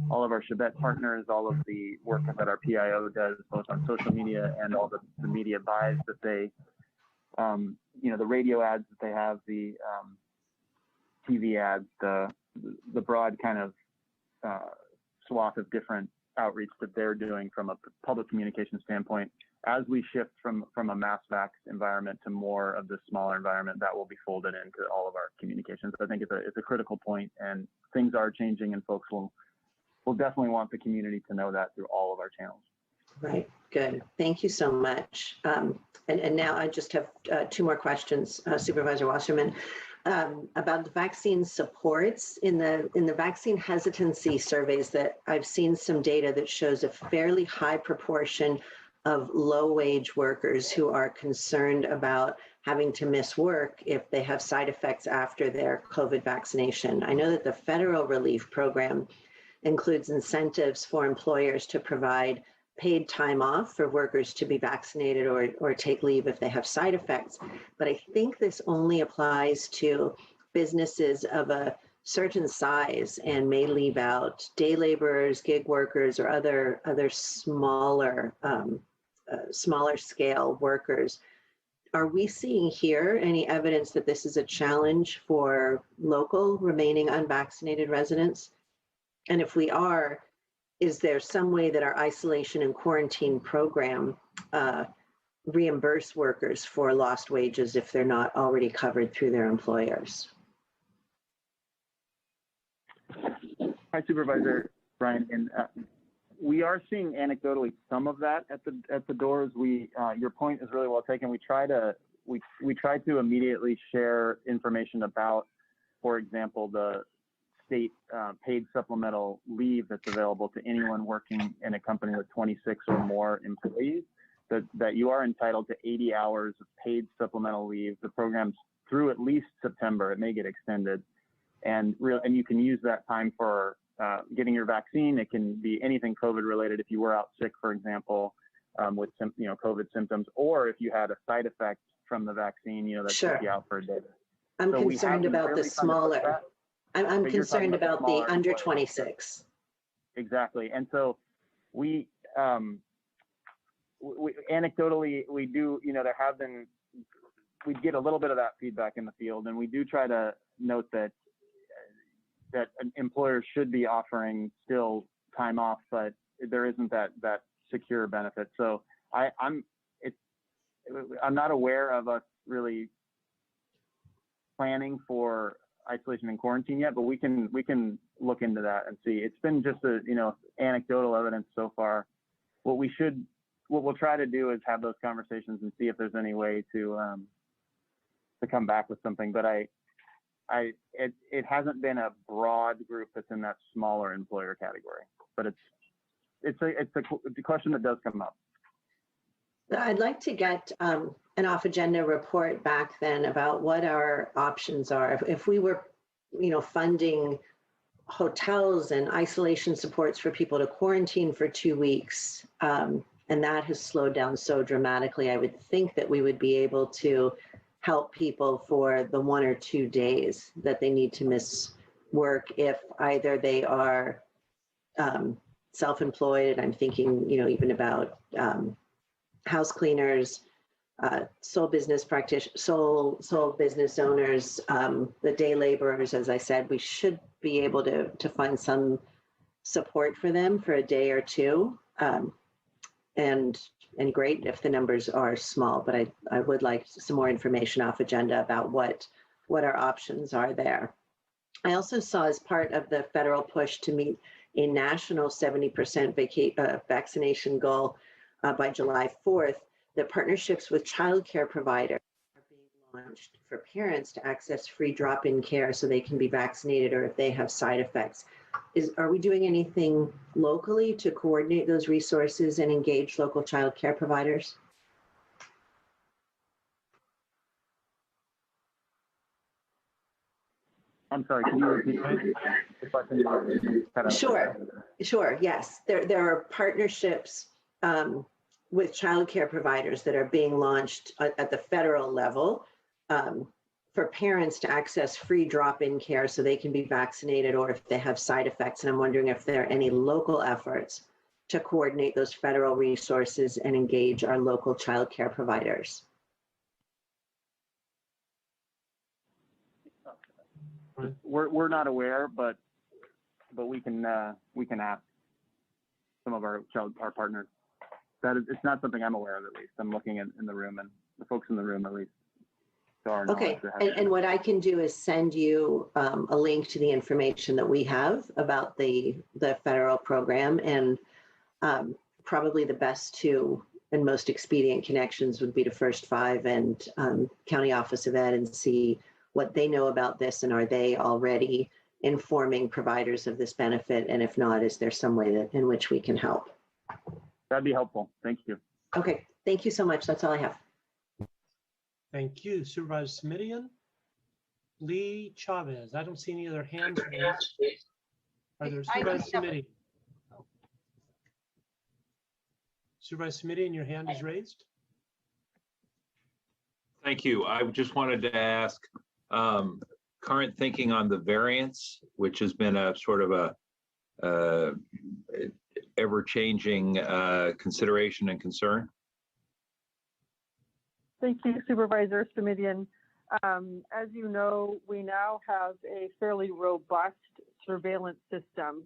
Chebet partners, all of the work that our PIO does, both on social media and all the media buys that they, the radio ads that they have, the TV ads, the broad kind of swath of different outreach that they're doing from a public communication standpoint. As we shift from a mass vax environment to more of the smaller environment, that will be folded into all of our communications. I think it's a critical point, and things are changing, and folks will definitely want the community to know that through all of our channels. Right, good. Thank you so much. And now I just have two more questions, Supervisor Wasserman, about the vaccine supports. In the vaccine hesitancy surveys that I've seen some data that shows a fairly high proportion of low-wage workers who are concerned about having to miss work if they have side effects after their COVID vaccination. I know that the federal relief program includes incentives for employers to provide paid time off for workers to be vaccinated or take leave if they have side effects. But I think this only applies to businesses of a certain size and may leave out day laborers, gig workers, or other smaller scale workers. Are we seeing here any evidence that this is a challenge for local remaining unvaccinated residents? And if we are, is there some way that our isolation and quarantine program reimburse workers for lost wages if they're not already covered through their employers? Hi, Supervisor Brian. And we are seeing anecdotally some of that at the doors. Your point is really well taken. We try to immediately share information about, for example, the state paid supplemental leave that's available to anyone working in a company with 26 or more employees, that you are entitled to 80 hours of paid supplemental leave. The program's through at least September. It may get extended. And you can use that time for getting your vaccine. It can be anything COVID related. If you were out sick, for example, with COVID symptoms, or if you had a side effect from the vaccine, that took you out for a day. I'm concerned about the smaller. I'm concerned about the under 26. Exactly. And so we anecdotally, we do, there have been we'd get a little bit of that feedback in the field, and we do try to note that employers should be offering still time off, but there isn't that secure benefit. So I'm not aware of us really planning for isolation and quarantine yet, but we can look into that and see. It's been just anecdotal evidence so far. What we'll try to do is have those conversations and see if there's any way to come back with something. But it hasn't been a broad group that's in that smaller employer category, but it's a question that does come up. I'd like to get an off-agenda report back then about what our options are. If we were, funding hotels and isolation supports for people to quarantine for 2 weeks, and that has slowed down so dramatically, I would think that we would be able to help people for the 1 or 2 days that they need to miss work if either they are self-employed, and I'm thinking, even about house cleaners, sole business practitioners, sole business owners, the day laborers. As I said, we should be able to find some support for them for a day or two, and great if the numbers are small. But I would like some more information off agenda about what our options are there. I also saw, as part of the federal push to meet a national 70% vaccination goal by July 4th, that partnerships with childcare providers are being launched for parents to access free drop-in care so they can be vaccinated or if they have side effects. Are we doing anything locally to coordinate those resources and engage local childcare providers? I'm sorry, can you repeat the question? Sure, yes. There are partnerships with childcare providers that are being launched at the federal level for parents to access free drop-in care so they can be vaccinated or if they have side effects. And I'm wondering if there are any local efforts to coordinate those federal resources and engage our local childcare providers. We're not aware, but we can ask some of our partners. It's not something I'm aware of, at least. I'm looking in the room, and the folks in the room, at least. Okay, and what I can do is send you a link to the information that we have about the federal program, and probably the best two and most expedient connections would be to First Five and County Office of Ed and see what they know about this, and are they already informing providers of this benefit? And if not, is there some way in which we can help? That'd be helpful. Thank you. Okay, thank you so much. That's all I have. Thank you, Supervisor Simidian. Lee Chavez, I don't see any other hands raised. Are there Supervisor Simidian? Supervisor Simidian, your hand is raised. Thank you. I just wanted to ask current thinking on the variance, which has been a sort of a ever-changing consideration and concern. Thank you, Supervisor Simidian. As you know, we now have a fairly robust surveillance system,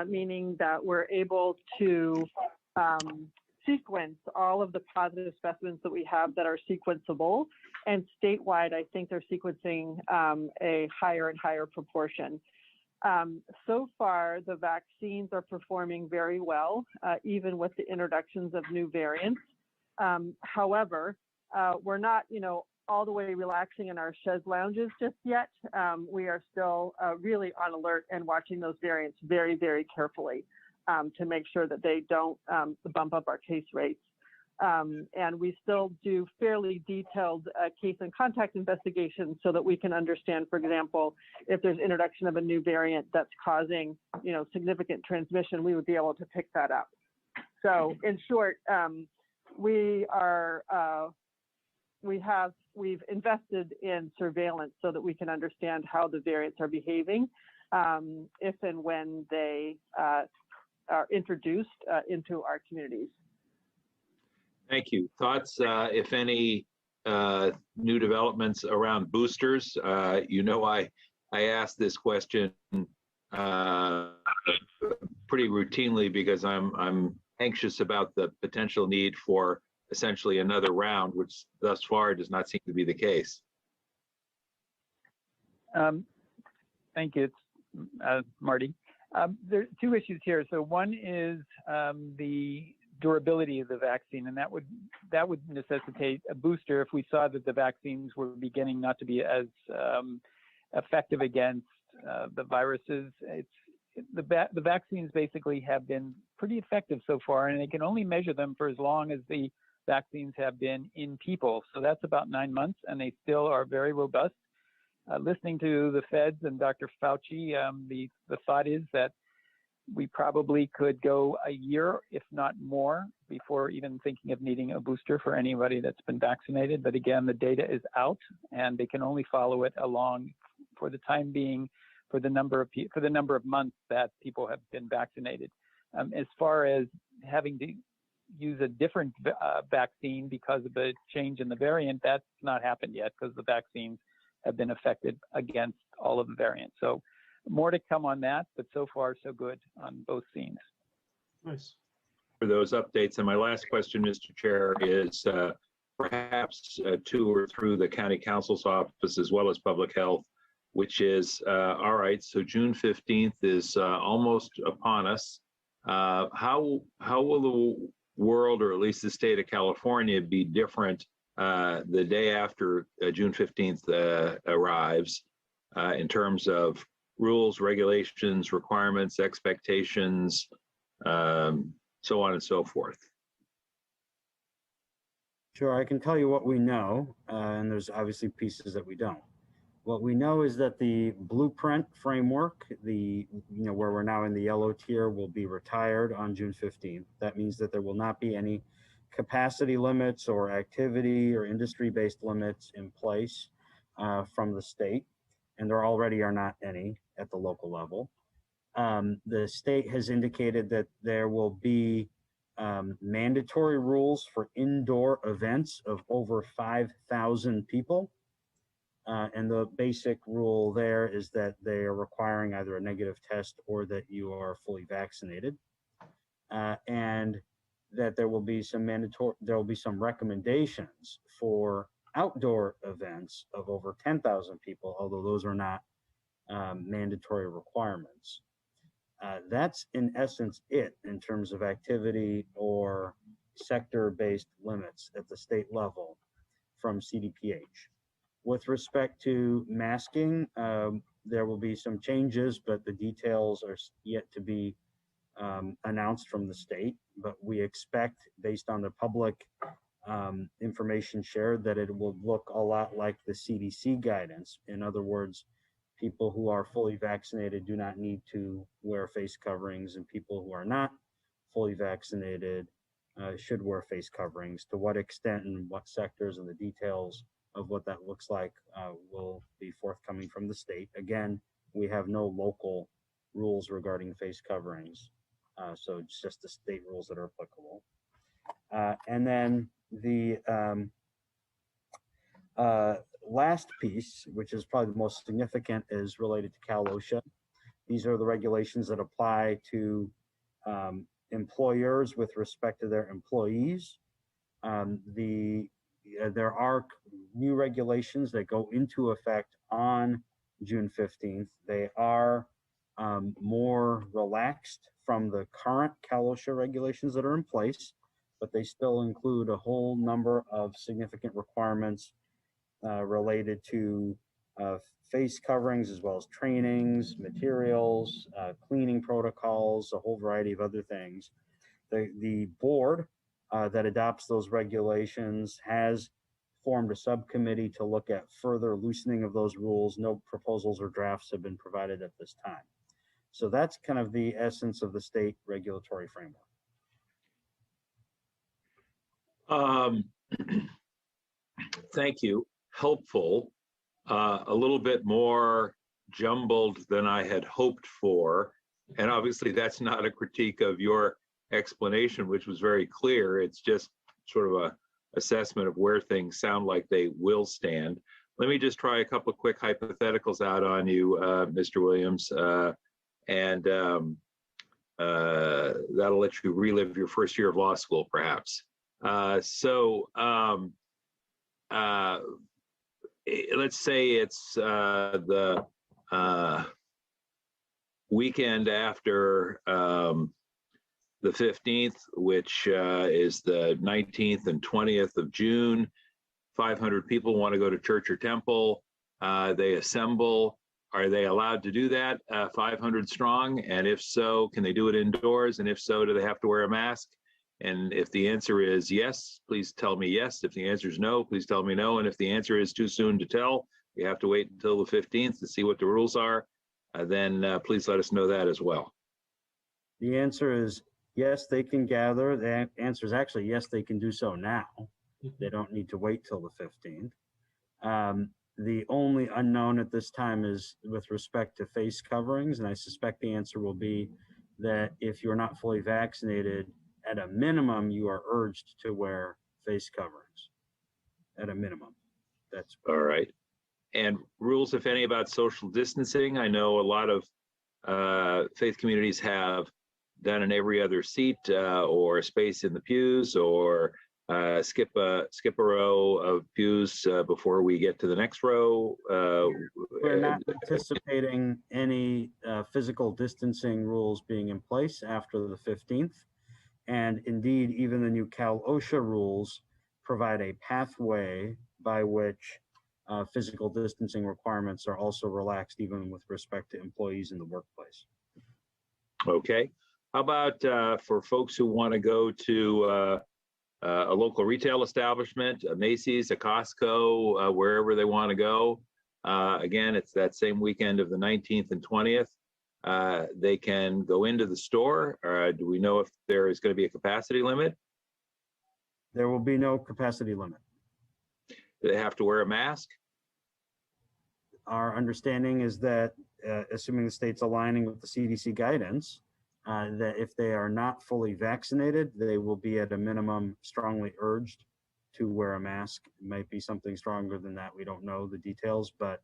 meaning that we're able to sequence all of the positive specimens that we have that are sequenceable. And statewide, I think they're sequencing a higher and higher proportion. So far, the vaccines are performing very well, even with the introductions of new variants. However, we're not, all the way relaxing in our chaise lounges just yet. We are still really on alert and watching those variants very, very carefully to make sure that they don't bump up our case rates. And we still do fairly detailed case and contact investigations so that we can understand, for example, if there's introduction of a new variant that's causing, significant transmission, we would be able to pick that up. So in short, we've invested in surveillance so that we can understand how the variants are behaving if and when they are introduced into our communities. Thank you. Thoughts, if any, new developments around boosters. You know, I ask this question pretty routinely because I'm anxious about the potential need for essentially another round, which thus far does not seem to be the case. Thank you, Marty. There are two issues here. So one is the durability of the vaccine, and that would necessitate a booster if we saw that the vaccines were beginning not to be as effective against the viruses. The vaccines basically have been pretty effective so far, and they can only measure them for as long as the vaccines have been in people. So that's about 9 months, and they still are very robust. Listening to the feds and Dr. Fauci, the thought is that we probably could go a year, if not more, before even thinking of needing a booster for anybody that's been vaccinated. But again, the data is out, and they can only follow it along for the time being for the number of months that people have been vaccinated. As far as having to use a different vaccine because of a change in the variant, that's not happened yet because the vaccines have been effective against all of the variants. So more to come on that, but so far so good on both scenes. Nice. For those updates. And my last question, Mr. Chair, is perhaps to or through the County Council's office as well as Public Health, which is, all right, so June 15th is almost upon us. How will the world, or at least the state of California, be different the day after June 15th arrives in terms of rules, regulations, requirements, expectations, so on and so forth? Sure, I can tell you what we know, and there's obviously pieces that we don't. What we know is that the blueprint framework, where we're now in the yellow tier, will be retired on June 15th. That means that there will not be any capacity limits or activity or industry-based limits in place from the state, and there already are not any at the local level. The state has indicated that there will be mandatory rules for indoor events of over 5,000 people. And the basic rule there is that they are requiring either a negative test or that you are fully vaccinated. And that there will be some recommendations for outdoor events of over 10,000 people, although those are not mandatory requirements. That's in essence it in terms of activity or sector-based limits at the state level from CDPH. With respect to masking, there will be some changes, but the details are yet to be announced from the state. But we expect, based on the public information shared, that it will look a lot like the CDC guidance. In other words, people who are fully vaccinated do not need to wear face coverings, and people who are not fully vaccinated should wear face coverings. To what extent and what sectors, and the details of what that looks like will be forthcoming from the state. Again, we have no local rules regarding face coverings, so it's just the state rules that are applicable. And then the last piece, which is probably the most significant, is related to Cal OSHA. These are the regulations that apply to employers with respect to their employees. There are new regulations that go into effect on June 15th. They are more relaxed from the current Cal OSHA regulations that are in place, but they still include a whole number of significant requirements related to face coverings, as well as trainings, materials, cleaning protocols, a whole variety of other things. The board that adopts those regulations has formed a subcommittee to look at further loosening of those rules. No proposals or drafts have been provided at this time. So that's kind of the essence of the state regulatory framework. Thank you. Helpful. A little bit more jumbled than I had hoped for. And obviously that's not a critique of your explanation, which was very clear. It's just sort of assessment of where things sound like they will stand. Let me just try a couple of quick hypotheticals out on you, Mr. Williams, and that'll let you relive your first year of law school, perhaps. Let's say it's the weekend after the 15th, which is the 19th and 20th of June. 500 people want to go to church or temple. They assemble. Are they allowed to do that, 500 strong? And if so, can they do it indoors? And if so, do they have to wear a mask? And if the answer is yes, please tell me yes. If the answer is no, please tell me no. And if the answer is too soon to tell, you have to wait until the 15th to see what the rules are, then please let us know that as well. The answer is yes, they can gather. The answer is actually yes, they can do so now. They don't need to wait till the 15th. The only unknown at this time is with respect to face coverings, and I suspect the answer will be that if you're not fully vaccinated, at a minimum, you are urged to wear face coverings. At a minimum. That's all right. And rules, if any, about social distancing. I know a lot of faith communities have done in every other seat or space in the pews, or skip a row of pews before we get to the next row. We're not anticipating any physical distancing rules being in place after the 15th. And indeed, even the new Cal OSHA rules provide a pathway by which physical distancing requirements are also relaxed, even with respect to employees in the workplace. Okay. How about for folks who want to go to a local retail establishment, a Macy's, a Costco, wherever they want to go? Again, it's that same weekend of the 19th and 20th. They can go into the store. Do we know if there is going to be a capacity limit? There will be no capacity limit. Do they have to wear a mask? Our understanding is that, assuming the state's aligning with the CDC guidance, that if they are not fully vaccinated, they will be at a minimum strongly urged to wear a mask. It might be something stronger than that. We don't know the details, but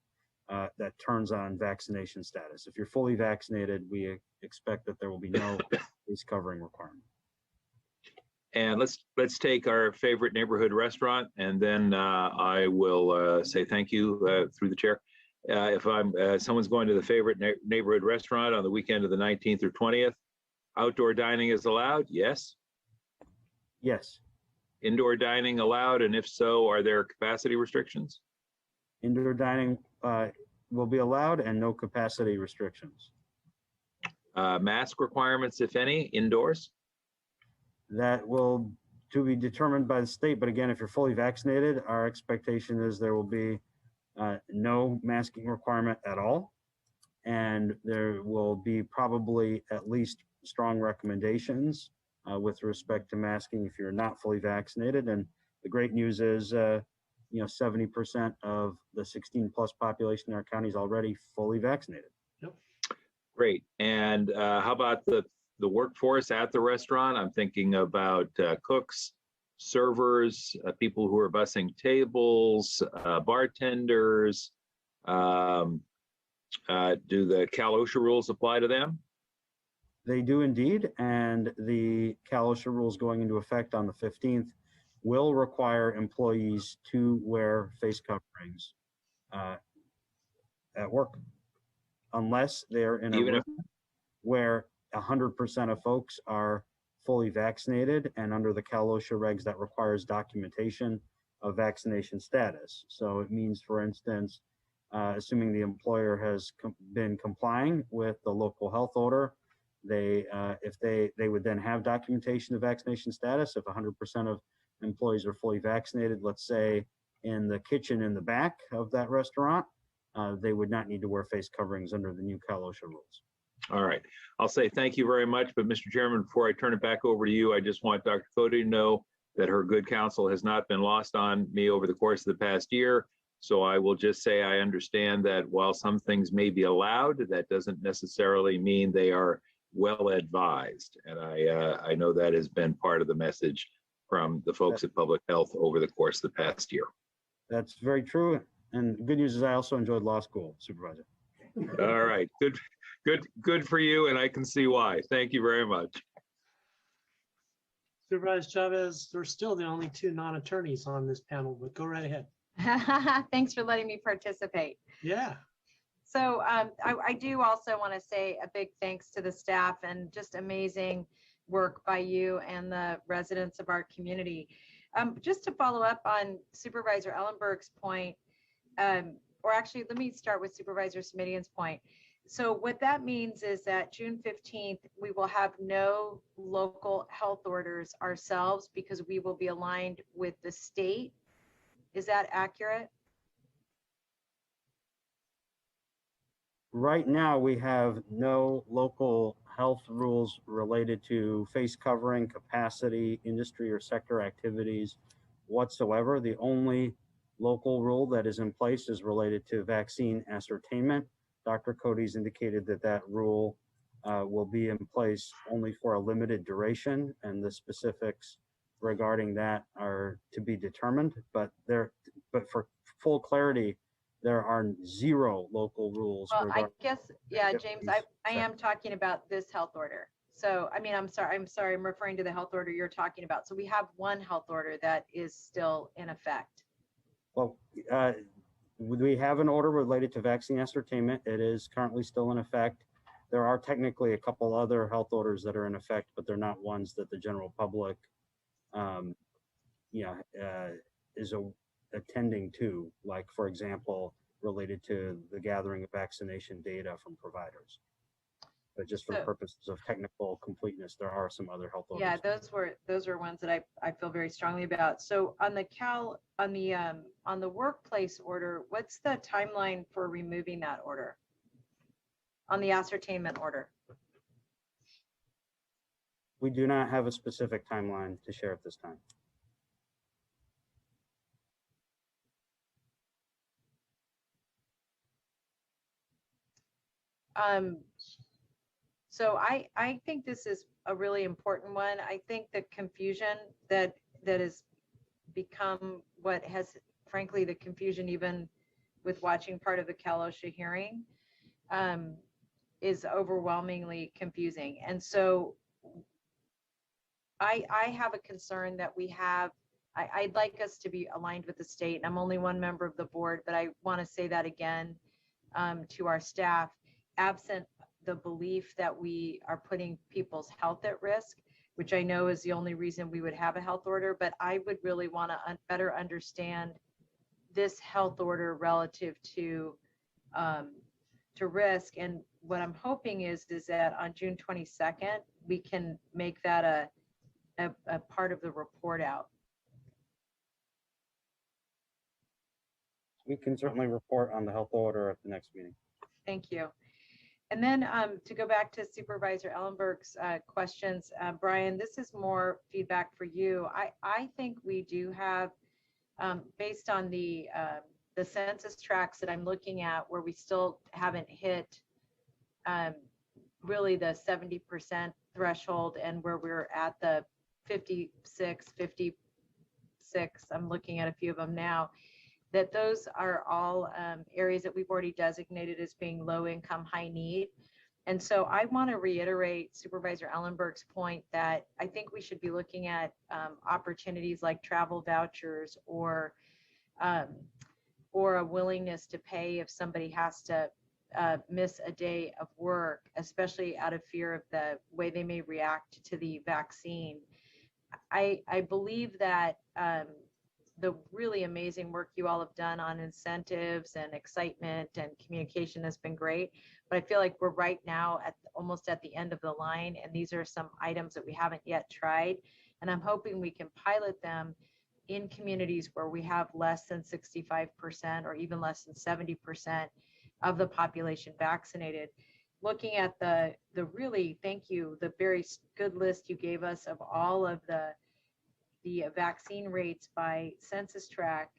that turns on vaccination status. If you're fully vaccinated, we expect that there will be no face covering requirement. And let's take our favorite neighborhood restaurant, and then I will say thank you through the chair. If someone's going to the favorite neighborhood restaurant on the weekend of the 19th or 20th, outdoor dining is allowed? Yes. Yes. Indoor dining allowed, and if so, are there capacity restrictions? Indoor dining will be allowed, and no capacity restrictions. Mask requirements, if any, indoors? That will to be determined by the state. But again, if you're fully vaccinated, our expectation is there will be no masking requirement at all. And there will be probably at least strong recommendations with respect to masking if you're not fully vaccinated. And the great news is, 70% of the 16 plus population in our county is already fully vaccinated. Yep. Great. And how about the workforce at the restaurant? I'm thinking about cooks, servers, people who are bussing tables, bartenders. Do the Cal OSHA rules apply to them? They do indeed. And the Cal OSHA rules going into effect on the 15th will require employees to wear face coverings at work, unless they're in a room where 100% of folks are fully vaccinated, and under the Cal OSHA regs that requires documentation of vaccination status. So it means, for instance, assuming the employer has been complying with the local health order, they would then have documentation of vaccination status. If 100% of employees are fully vaccinated, let's say in the kitchen in the back of that restaurant, they would not need to wear face coverings under the new Cal OSHA rules. All right. I'll say thank you very much. But Mr. Chairman, before I turn it back over to you, I just want Dr. Cody to know that her good counsel has not been lost on me over the course of the past year. So I will just say I understand that while some things may be allowed, that doesn't necessarily mean they are well advised. And I know that has been part of the message from the folks at Public Health over the course of the past year. That's very true. And the good news is I also enjoyed law school, Supervisor. All right, good for you, and I can see why. Thank you very much. Supervisor Chavez, we're still the only two non-attorneys on this panel, but go right ahead. Thanks for letting me participate. Yeah. So I do also want to say a big thanks to the staff and just amazing work by you and the residents of our community. Just to follow up on Supervisor Ellenberg's point, or actually, let me start with Supervisor Smidion's point. So what that means is that June 15th, we will have no local health orders ourselves because we will be aligned with the state. Is that accurate? Right now, we have no local health rules related to face covering, capacity, industry or sector activities whatsoever. The only local rule that is in place is related to vaccine ascertainment. Dr. Cody's indicated that that rule will be in place only for a limited duration, and the specifics regarding that are to be determined. But for full clarity, there are zero local rules. Well, I guess, yeah, James, I am talking about this health order. So, I mean, I'm sorry, I'm referring to the health order you're talking about. So we have one health order that is still in effect. Well, we have an order related to vaccine ascertainment. It is currently still in effect. There are technically a couple other health orders that are in effect, but they're not ones that the general public, is attending to, like, for example, related to the gathering of vaccination data from providers. But just for purposes of technical completeness, there are some other health orders. Yeah, those are ones that I feel very strongly about. So on the workplace order, what's the timeline for removing that order? On the ascertainment order? We do not have a specific timeline to share at this time. So I think this is a really important one. I think the confusion that has become what has, frankly, the confusion even with watching part of the Cal OSHA hearing is overwhelmingly confusing. And so I have a concern that we have, I'd like us to be aligned with the state. And I'm only one member of the board, but I want to say that again to our staff, absent the belief that we are putting people's health at risk, which I know is the only reason we would have a health order, but I would really want to better understand this health order relative to risk. And what I'm hoping is that on June 22nd, we can make that a part of the report out. We can certainly report on the health order at the next meeting. Thank you. And then to go back to Supervisor Ellenberg's questions, Brian, this is more feedback for you. I think we do have, based on the census tracts that I'm looking at, where we still haven't hit really the 70% threshold, and where we're at the 56, I'm looking at a few of them now, that those are all areas that we've already designated as being low income, high need. And so I want to reiterate Supervisor Ellenberg's point that I think we should be looking at opportunities like travel vouchers or a willingness to pay if somebody has to miss a day of work, especially out of fear of the way they may react to the vaccine. I believe that the really amazing work you all have done on incentives and excitement and communication has been great, but I feel like we're right now almost at the end of the line, and these are some items that we haven't yet tried, and I'm hoping we can pilot them in communities where we have less than 65% or even less than 70% of the population vaccinated. Looking at the really, thank you, the very good list you gave us of all of the vaccine rates by census tract,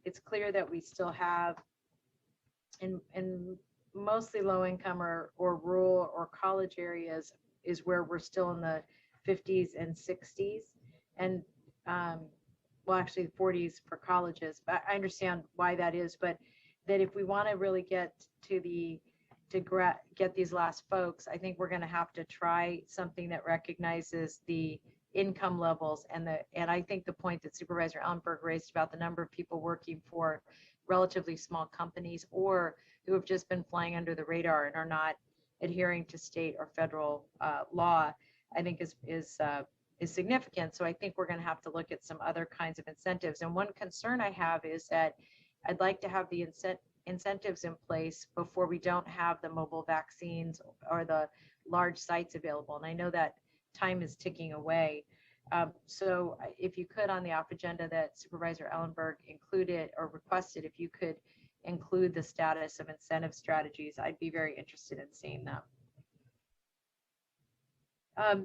it's clear that we still have in mostly low income or rural or college areas is where we're still in the 50s and 60s. And well, actually 40s for colleges, but I understand why that is, but that if we want to really get to get these last folks, I think we're going to have to try something that recognizes the income levels and I think the point that Supervisor Ellenberg raised about the number of people working for relatively small companies or who have just been flying under the radar and are not adhering to state or federal law, I think is significant. So I think we're going to have to look at some other kinds of incentives. And one concern I have is that I'd like to have the incentives in place before we don't have the mobile vaccines or the large sites available. And I know that time is ticking away. So if you could, on the off agenda that Supervisor Ellenberg included or requested, if you could include the status of incentive strategies, I'd be very interested in seeing them.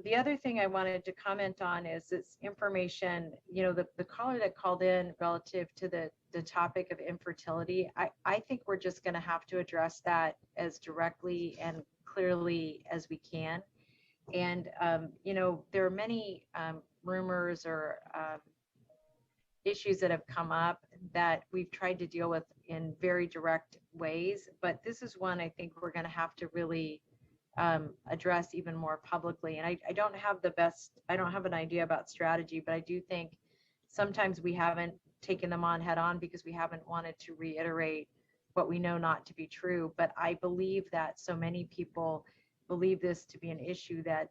The other thing I wanted to comment on is this information, you know, the caller that called in relative to the topic of infertility. I think we're just going to have to address that as directly and clearly as we can. And, you know, there are many rumors or issues that have come up that we've tried to deal with in very direct ways. But this is one I think we're going to have to really address even more publicly. And I don't have I don't have an idea about strategy, but I do think sometimes we haven't taken them on head on because we haven't wanted to reiterate what we know not to be true. But I believe that so many people believe this to be an issue that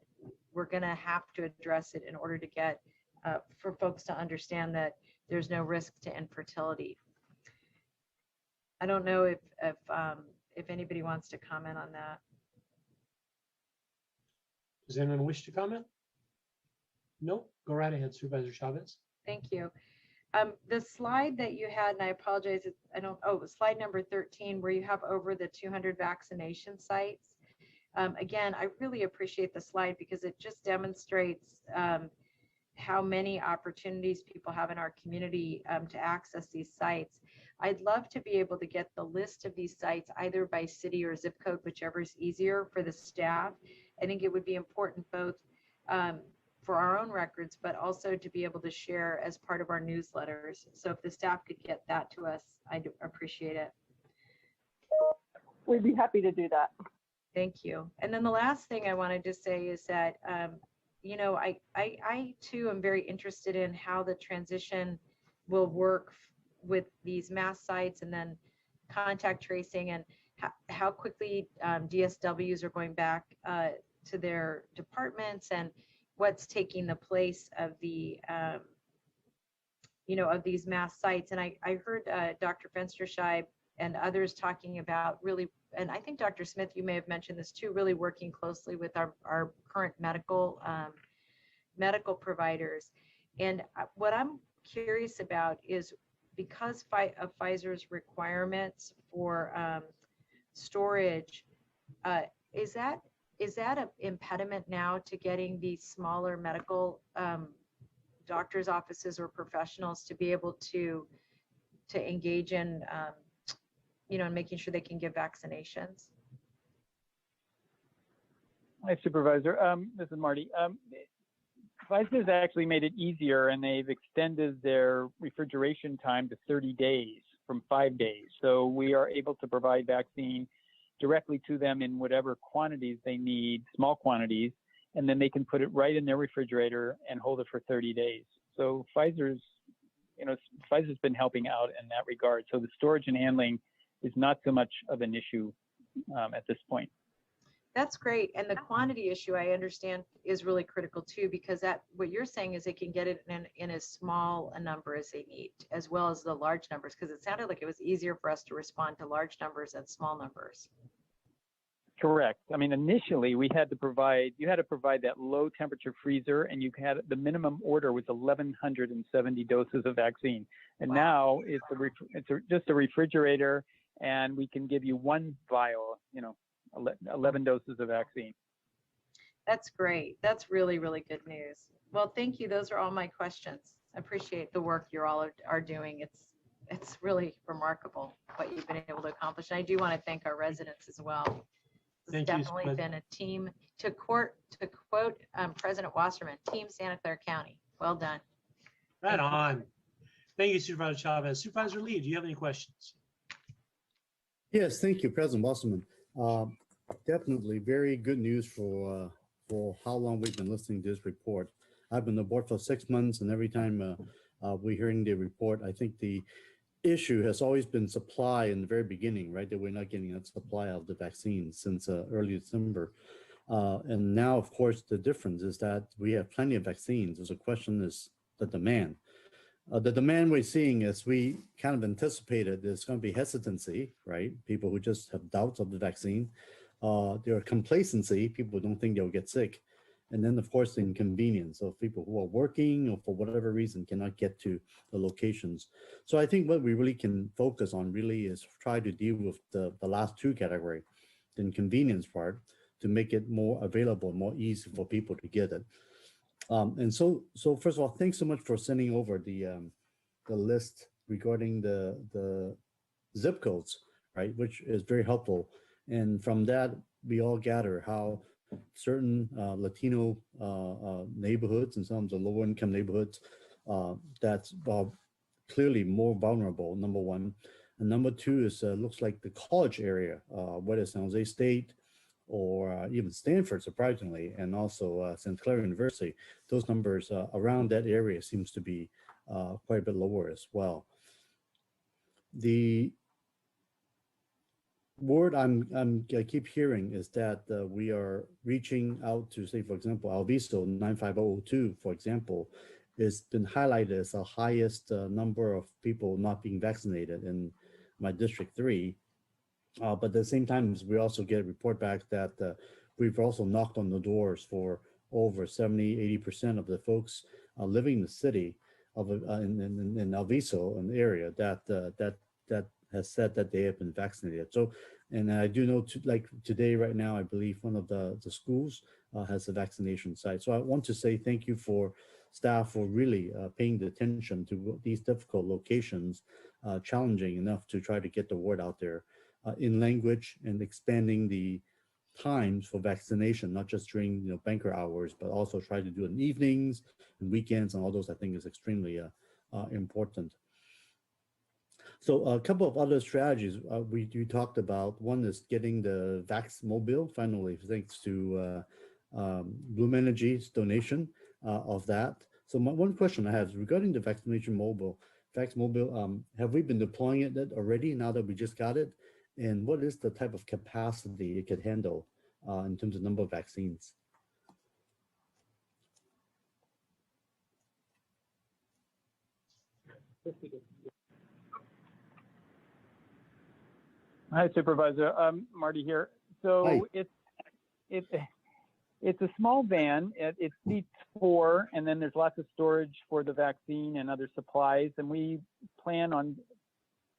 we're going to have to address it in order to get for folks to understand that there's no risk to infertility. I don't know if anybody wants to comment on that. Does anyone wish to comment? No, go right ahead, Supervisor Chavez. Thank you. The slide that you had, and I apologize, slide number 13, where you have over the 200 vaccination sites. Again, I really appreciate the slide because it just demonstrates how many opportunities people have in our community to access these sites. I'd love to be able to get the list of these sites either by city or zip code, whichever is easier for the staff. I think it would be important both for our own records, but also to be able to share as part of our newsletters. So if the staff could get that to us, I'd appreciate it. We'd be happy to do that. Thank you. And then the last thing I wanted to say is that, you know, I too am very interested in how the transition will work with these mass sites and then contact tracing and how quickly DSWs are going back to their departments and what's taking the place of the, you know, of these mass sites. And I heard Dr. Fensterscheib and others talking about really, and I think Dr. Smith, you may have mentioned this too, really working closely with our current medical providers. And what I'm curious about is because of Pfizer's requirements for storage, is that an impediment now to getting these smaller medical doctors' offices or professionals to be able to engage in, you know, making sure they can give vaccinations? Hi, Supervisor. This is Marty. Pfizer's actually made it easier, and they've extended their refrigeration time to 30 days from 5 days. So we are able to provide vaccine directly to them in whatever quantities they need, small quantities, and then they can put it right in their refrigerator and hold it for 30 days. So Pfizer's been helping out in that regard. So the storage and handling is not so much of an issue at this point. That's great. And the quantity issue, I understand, is really critical too, because that what you're saying is they can get it in as small a number as they need, as well as the large numbers, because it sounded like it was easier for us to respond to large numbers than small numbers. Correct. I mean, initially you had to provide that low temperature freezer, and you had the minimum order was 1,170 doses of vaccine. And now it's just a refrigerator, and we can give you one vial, 11 doses of vaccine. That's great. That's really, really good news. Well, thank you. Those are all my questions. I appreciate the work you all are doing. It's really remarkable what you've been able to accomplish. And I do want to thank our residents as well. It's definitely been a team, to quote President Wasserman, Team Santa Clara County. Well done. Right on. Thank you, Supervisor Chavez. Supervisor Lee, do you have any questions? Yes, thank you, President Wasserman. Definitely very good news for how long we've been listening to this report. I've been on the board for 6 months, and every time we're hearing the report, I think the issue has always been supply in the very beginning, right? That we're not getting enough supply of the vaccine since early December. And now, of course, the difference is that we have plenty of vaccines. So the question is the demand. The demand we're seeing is we kind of anticipated there's going to be hesitancy, right? People who just have doubts of the vaccine. There are complacency, people who don't think they'll get sick. And then, of course, the inconvenience of people who are working or for whatever reason cannot get to the locations. So I think what we really can focus on really is try to deal with the last two categories, the inconvenience part, to make it more available, more easy for people to get it. And so first of all, thanks so much for sending over the list regarding the zip codes, right, which is very helpful. And from that, we all gather how certain Latino neighborhoods and some of the lower income neighborhoods that's clearly more vulnerable, number one. And number two is looks like the college area, whether it's San Jose State or even Stanford, surprisingly, and also Santa Clara University, those numbers around that area seems to be quite a bit lower as well. The word I keep hearing is that we are reaching out to, say, for example, Alviso 95002, for example, has been highlighted as the highest number of people not being vaccinated in my District 3. But at the same time, we also get a report back that we've also knocked on the doors for over 70–80% of the folks living in the city of in Alviso, an area that has said that they have been vaccinated. So, and I do know, like today, right now, I believe one of the schools has a vaccination site. So I want to say thank you for staff for really paying the attention to these difficult locations, challenging enough to try to get the word out there in language and expanding the times for vaccination, not just during banker hours, but also try to do it in evenings and weekends and all those. I think is extremely important. So a couple of other strategies we talked about. One is getting the Vax Mobile, finally, thanks to Bloom Energy's donation of that. So one question I have is regarding the vaccination mobile, Vax Mobile, have we been deploying it already now that we just got it? And what is the type of capacity it could handle in terms of number of vaccines? Hi, Supervisor. Marty here. So Hi. it's a small van. It seats 4, and then there's lots of storage for the vaccine and other supplies. And we plan on,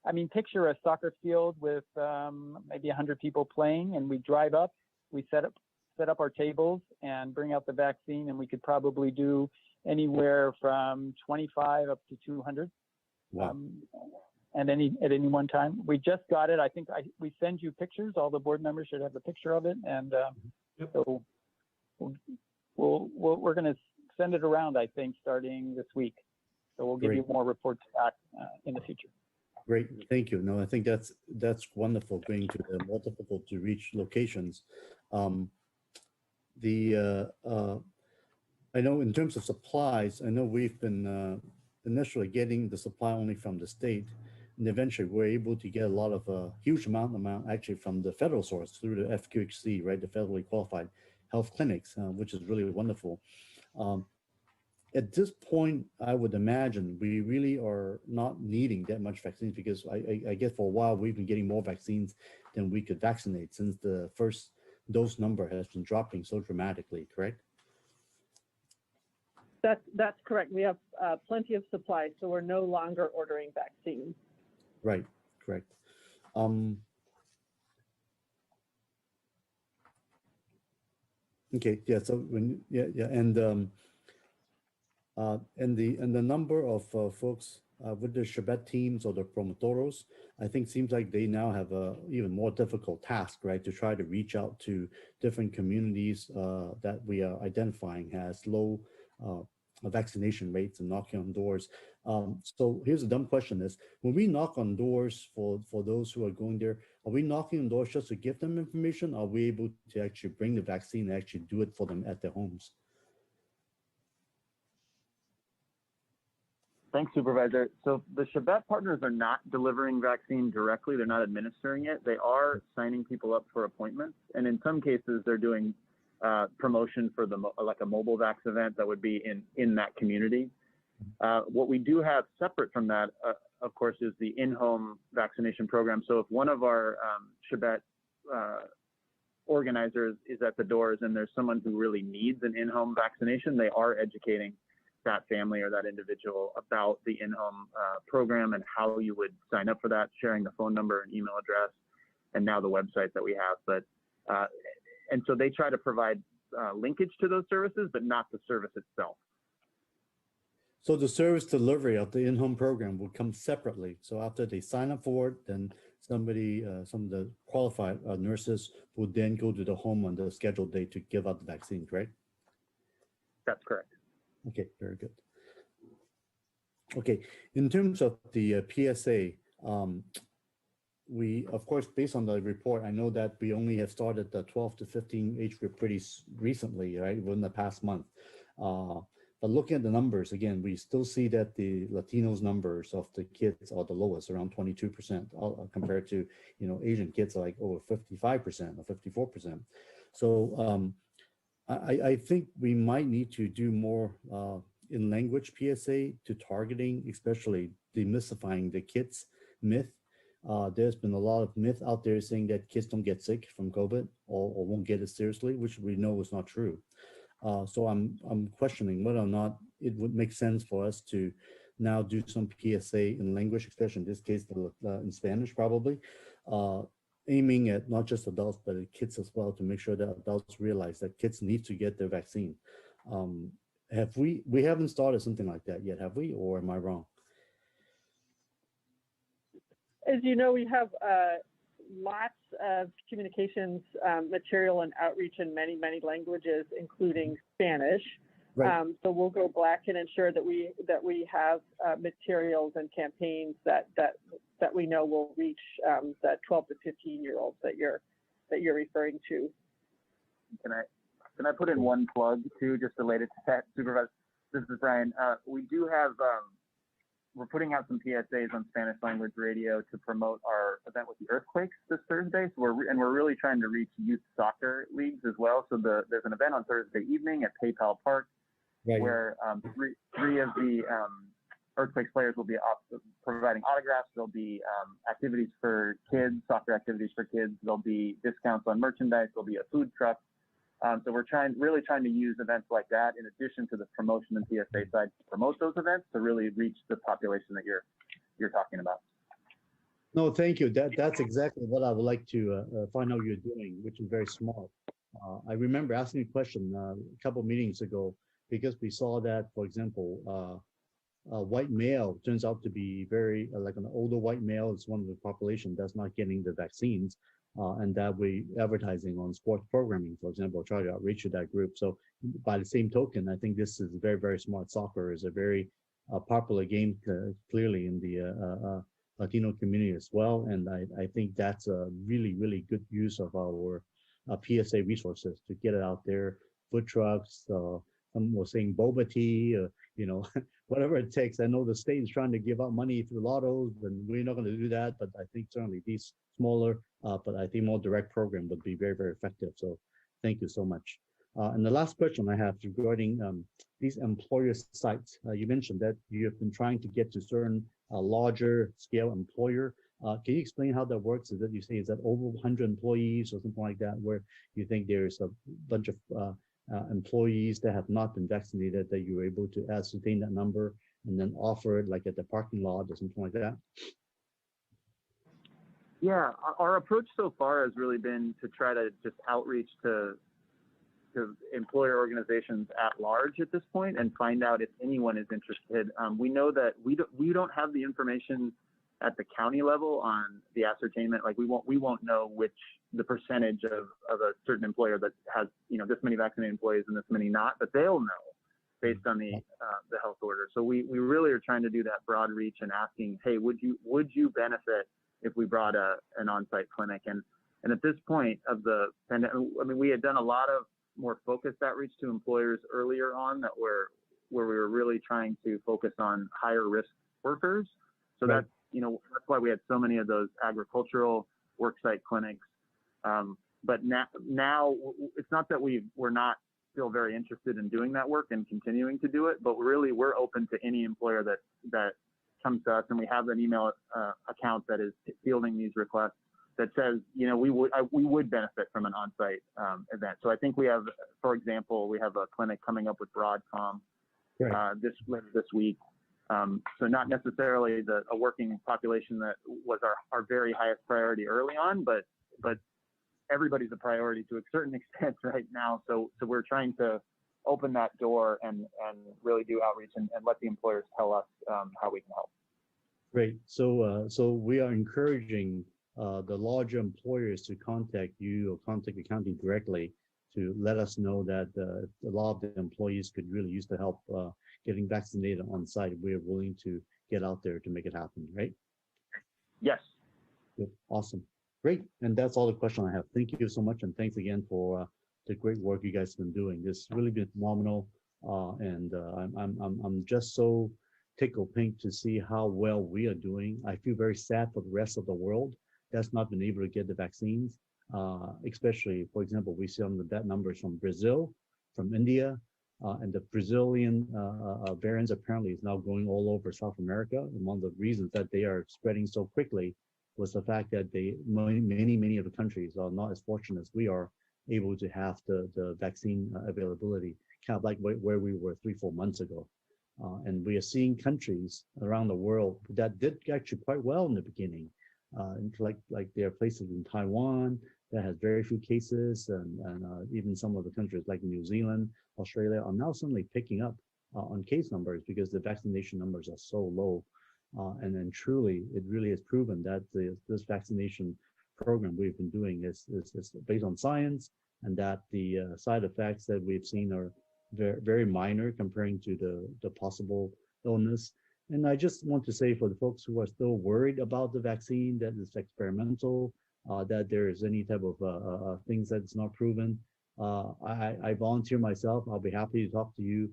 I mean, picture a soccer field with maybe 100 people playing, and we drive up, we set up our tables and bring out the vaccine, and we could probably do anywhere from 25 up to 200. Wow. At any one time. We just got it. I think we send you pictures. All the board members should have a picture of it, and so we're going to send it around, I think, starting this week. So we'll give you more reports back in the future. Great, thank you. No, I think that's wonderful, going to the more difficult to reach locations. I know in terms of supplies, I know we've been initially getting the supply only from the state, and eventually we're able to get a lot of huge amount actually from the federal source through the FQHC, right, the federally qualified health clinics, which is really wonderful. At this point, I would imagine we really are not needing that much vaccines, because I guess for a while we've been getting more vaccines than we could vaccinate since the first dose number has been dropping so dramatically, correct? That's correct. We have plenty of supply, so we're no longer ordering vaccines. Right, correct. Okay, yeah. So when and the number of folks with the Chebet teams or the promotoros, I think seems like they now have a even more difficult task, right, to try to reach out to different communities that we are identifying as low vaccination rates and knocking on doors. So here's a dumb question: is when we knock on doors for those who are going there, are we knocking on doors just to give them information? Are we able to actually bring the vaccine and actually do it for them at their homes? Thanks, Supervisor. So the Shabbat partners are not delivering vaccine directly. They're not administering it. They are signing people up for appointments. And in some cases, they're doing promotion for like a mobile vax event that would be in that community. What we do have separate from that, of course, is the in-home vaccination program. So if one of our Shabbat organizers is at the doors and there's someone who really needs an in-home vaccination, they are educating that family or that individual about the in-home program and how you would sign up for that, sharing the phone number and email address, and now the website that we have. But and so they try to provide linkage to those services, but not the service itself. So the service delivery of the in-home program will come separately. So after they sign up for it, then somebody, some of the qualified nurses will then go to the home on the scheduled day to give out the vaccines, right? That's correct. Okay, very good. Okay, in terms of the PSA, we, of course, based on the report, I know that we only have started the 12 to 15 age group pretty recently, right, within the past month. But looking at the numbers, again, we still see that the Latinos numbers of the kids are the lowest, around 22%, compared to, you know, Asian kids are like over 55% or 54%. So I think we might need to do more in language PSA to targeting, especially demystifying the kids myth. There's been a lot of myth out there saying that kids don't get sick from COVID or won't get it seriously, which we know is not true. So I'm questioning whether or not it would make sense for us to now do some PSA in language, especially in this case in Spanish probably, aiming at not just adults but at kids as well, to make sure that adults realize that kids need to get their vaccine. We haven't started something like that yet, have we, or am I wrong? As you know, we have lots of communications material and outreach in many, many languages, including Spanish. Right. So we'll go back and ensure that we have materials and campaigns that we know will reach that 12 to 15-year-olds that you're referring to. Can I put in one plug too, just related to that, Supervisor? This is Brian. We do have. We're putting out some PSAs on Spanish language radio to promote our event with the earthquakes this Thursday. So we're really trying to reach youth soccer leagues as well. So there's an event on Thursday evening at PayPal Park, where three of the earthquakes players will be providing autographs. There'll be activities for kids, soccer activities for kids. There'll be discounts on merchandise. There'll be a food truck. So we're really trying to use events like that in addition to the promotion and PSA side to promote those events to really reach the population that you're talking about. No, thank you. That's exactly what I would like to find out you're doing, which is very smart. I remember asking a question a couple of meetings ago because we saw that, for example, a white male turns out to be very like an older white male is one of the population that's not getting the vaccines. And that we advertising on sports programming, for example, try to outreach to that group. So by the same token, I think this is very, very smart. Soccer is a very popular game, clearly in the Latino community as well. And I think that's a really, really good use of our PSA resources to get it out there. Food trucks, some were saying boba tea, you know, whatever it takes. I know the state is trying to give out money through lottos, and we're not going to do that. But I think certainly these smaller, but I think more direct program would be very, very effective. So thank you so much. And the last question I have regarding these employer sites. You mentioned that you have been trying to get to certain larger scale employer. Can you explain how that works? Is that you say, is that over 100 employees or something like that, where you think there's a bunch of employees that have not been vaccinated, that you're able to ascertain that number and then offer it like at the parking lot or something like that? Yeah, our approach so far has really been to try to just outreach to employer organizations at large at this point and find out if anyone is interested. We know that we don't have the information at the county level on the ascertainment. Like we won't know the percentage of a certain employer that has, you know, this many vaccinated employees and this many not, but they'll know. based on the health order. So we really are trying to do that broad reach and asking, hey, would you benefit if we brought an on-site clinic? And at this point of the pandemic, I mean, we had done a lot of more focused outreach to employers earlier on where we were really trying to focus on higher risk workers. So Right. that's why we had so many of those agricultural worksite clinics. But now it's not that we're not still very interested in doing that work and continuing to do it, but really we're open to any employer that comes to us, and we have an email account that is fielding these requests that says, we would benefit from an on-site event. So I think we have, for example, we have a clinic coming up with Broadcom this week. So not necessarily a working population that was our very highest priority early on, but everybody's a priority to a certain extent right now. So we're trying to open that door and really do outreach and let the employers tell us how we can help. Great. So we are encouraging the larger employers to contact you or contact the county directly to let us know that a lot of the employees could really use the help getting vaccinated on site. We are willing to get out there to make it happen, right? Yes. Good. Awesome. Great. And that's all the question I have. Thank you so much. And thanks again for the great work you guys have been doing. This has really been phenomenal. And I'm just so tickled pink to see how well we are doing. I feel very sad for the rest of the world that's not been able to get the vaccines. Especially, for example, we see on the death numbers from Brazil, from India, and the Brazilian variants apparently is now going all over South America. And one of the reasons that they are spreading so quickly was the fact that many of the countries are not as fortunate as we are able to have the vaccine availability, kind of like where we were 3-4 months ago. And we are seeing countries around the world that did actually quite well in the beginning. Like there are places in Taiwan that has very few cases, and even some of the countries like New Zealand, Australia are now suddenly picking up on case numbers because the vaccination numbers are so low. And then truly, it really has proven that this vaccination program we've been doing is based on science, and that the side effects that we've seen are very, very minor comparing to the possible illness. And I just want to say for the folks who are still worried about the vaccine, that it's experimental, that there is any type of things that's not proven, I volunteer myself. I'll be happy to talk to you.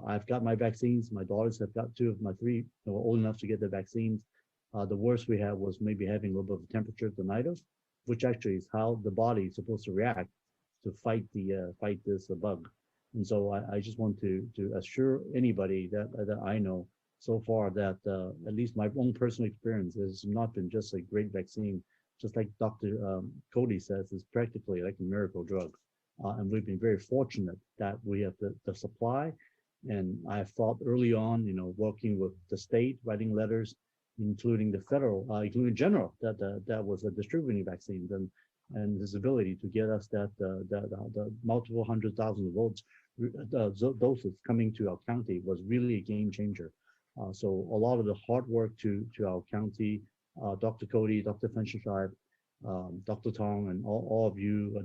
I've got my vaccines. My daughters have got 2 of my 3 that were old enough to get the vaccines. The worst we had was maybe having a little bit of temperature at the night of, which actually is how the body is supposed to react to fight this bug. And so I just want to assure anybody that I know so far that at least my own personal experience has not been just a great vaccine. Just like Dr. Cody says, it's practically like a miracle drug. And we've been very fortunate that we have the supply. And I thought early on, working with the state, writing letters, including the federal, including general, that was distributing vaccines, and his ability to get us the multiple 100,000 doses coming to our county was really a game changer. So a lot of the hard work to our county, Dr. Cody, Dr. Fenschenscheib, Dr. Tong, and all of you,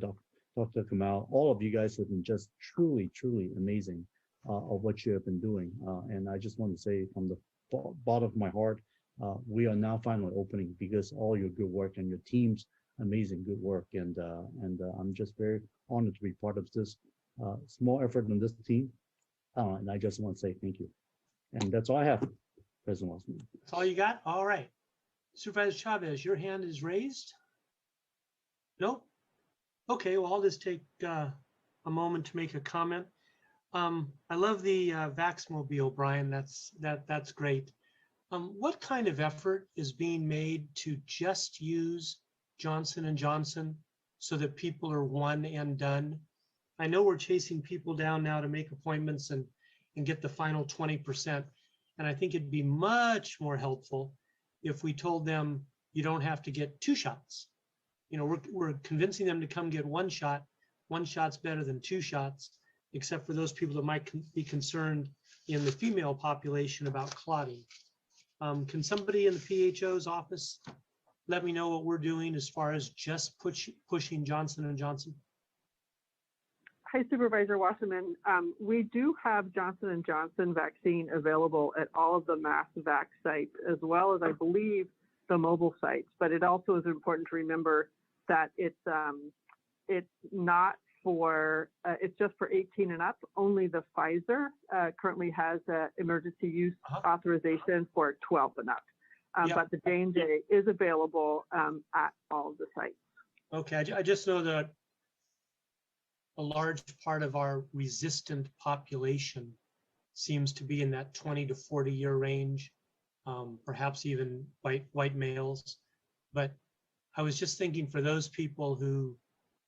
Dr. Kamal, all of you guys have been just truly amazing of what you have been doing. And I just want to say from the bottom of my heart, we are now finally opening because all your good work and your team's amazing good work. And I'm just very honored to be part of this small effort on this team. And I just want to say thank you. And that's all I have, President Wasserman. That's all you got? All right. Supervisor Chavez, your hand is raised? Nope. Okay, well, I'll just take a moment to make a comment. I love the Vaxmobile, Brian. That's great. What kind of effort is being made to just use Johnson & Johnson so that people are one and done? I know we're chasing people down now to make appointments and get the final 20%. And I think it'd be much more helpful if we told them you don't have to get 2 shots. We're convincing them to come get 1 shot. 1 shot's better than 2 shots, except for those people that might be concerned in the female population about clotting. Can somebody in the PHO's office let me know what we're doing as far as just pushing Johnson & Johnson? Hi, Supervisor Wasserman. We do have Johnson & Johnson vaccine available at all of the mass vac sites, as well as I believe the mobile sites. But it also is important to remember that it's not for, it's just for 18 and up. Only the Pfizer currently has emergency use authorization for 12 and up. But the J&J is available at all of the sites. Okay, I just know that a large part of our resistant population seems to be in that 20 to 40 year range, perhaps even white males. But I was just thinking for those people who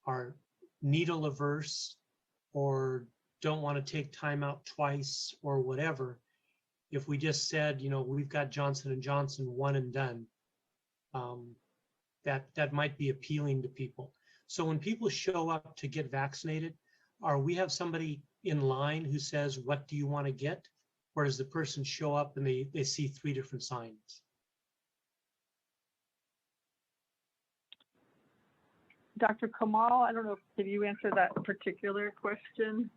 are needle averse or don't want to take time out twice or whatever, if we just said, you know, we've got Johnson & Johnson one and done, that might be appealing to people. So when people show up to get vaccinated, we have somebody in line who says, what do you want to get? Or does the person show up and they see 3 different signs? Dr. Kamal, I don't know, can you answer that particular question?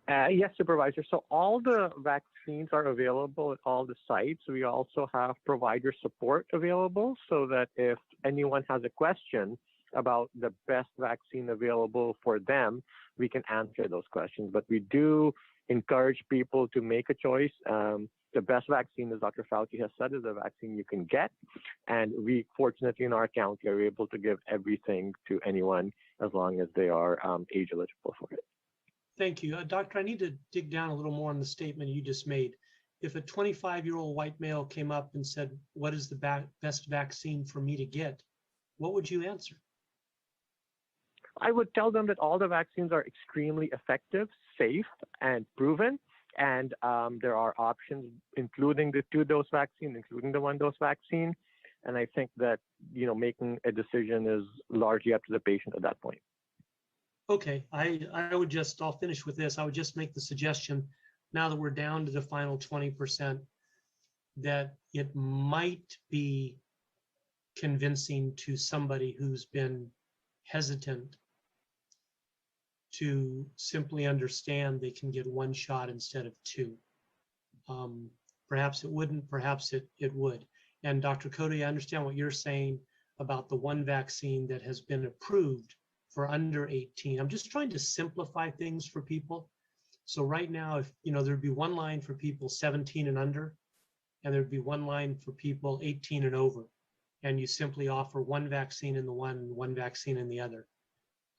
Yes, Supervisor. So all the vaccines are available at all the sites. We also have provider support available so that if anyone has a question about the best vaccine available for them, we can answer those questions. But we do encourage people to make a choice. The best vaccine, as Dr. Fauci has said, is the vaccine you can get. And we, fortunately, in our county, are able to give everything to anyone as long as they are age eligible for it. Thank you. Doctor, I need to dig down a little more on the statement you just made. If a 25-year-old white male came up and said, what is the best vaccine for me to get? What would you answer? I would tell them that all the vaccines are extremely effective, safe, and proven. And there are options, including the 2-dose vaccine, including the 1-dose vaccine. And I think that, you know, making a decision is largely up to the patient at that point. Okay, I'll finish with this. I would just make the suggestion, now that we're down to the final 20%, that it might be convincing to somebody who's been hesitant to simply understand they can get 1 shot instead of 2. Perhaps it wouldn't, perhaps it would. And Dr. Cody, I understand what you're saying about the 1 vaccine that has been approved for under 18. I'm just trying to simplify things for people. So right now, if you know, there'd be 1 line for people 17 and under, and there'd be 1 line for people 18 and over. And you simply offer 1 vaccine in the one and 1 vaccine in the other.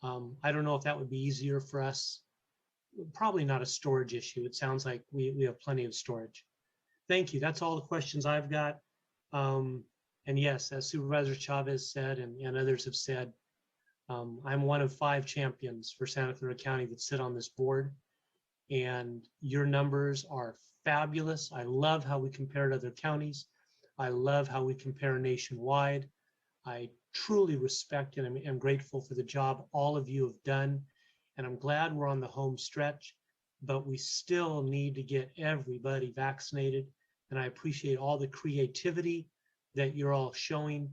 I don't know if that would be easier for us. Probably not a storage issue. It sounds like we have plenty of storage. Thank you. That's all the questions I've got. And yes, as Supervisor Chavez said, and others have said, I'm one of 5 champions for Santa Clara County that sit on this board, and your numbers are fabulous. I love how we compare to other counties. I love how we compare nationwide. I truly respect and am grateful for the job all of you have done, and I'm glad we're on the home stretch, but we still need to get everybody vaccinated, and I appreciate all the creativity that you're all showing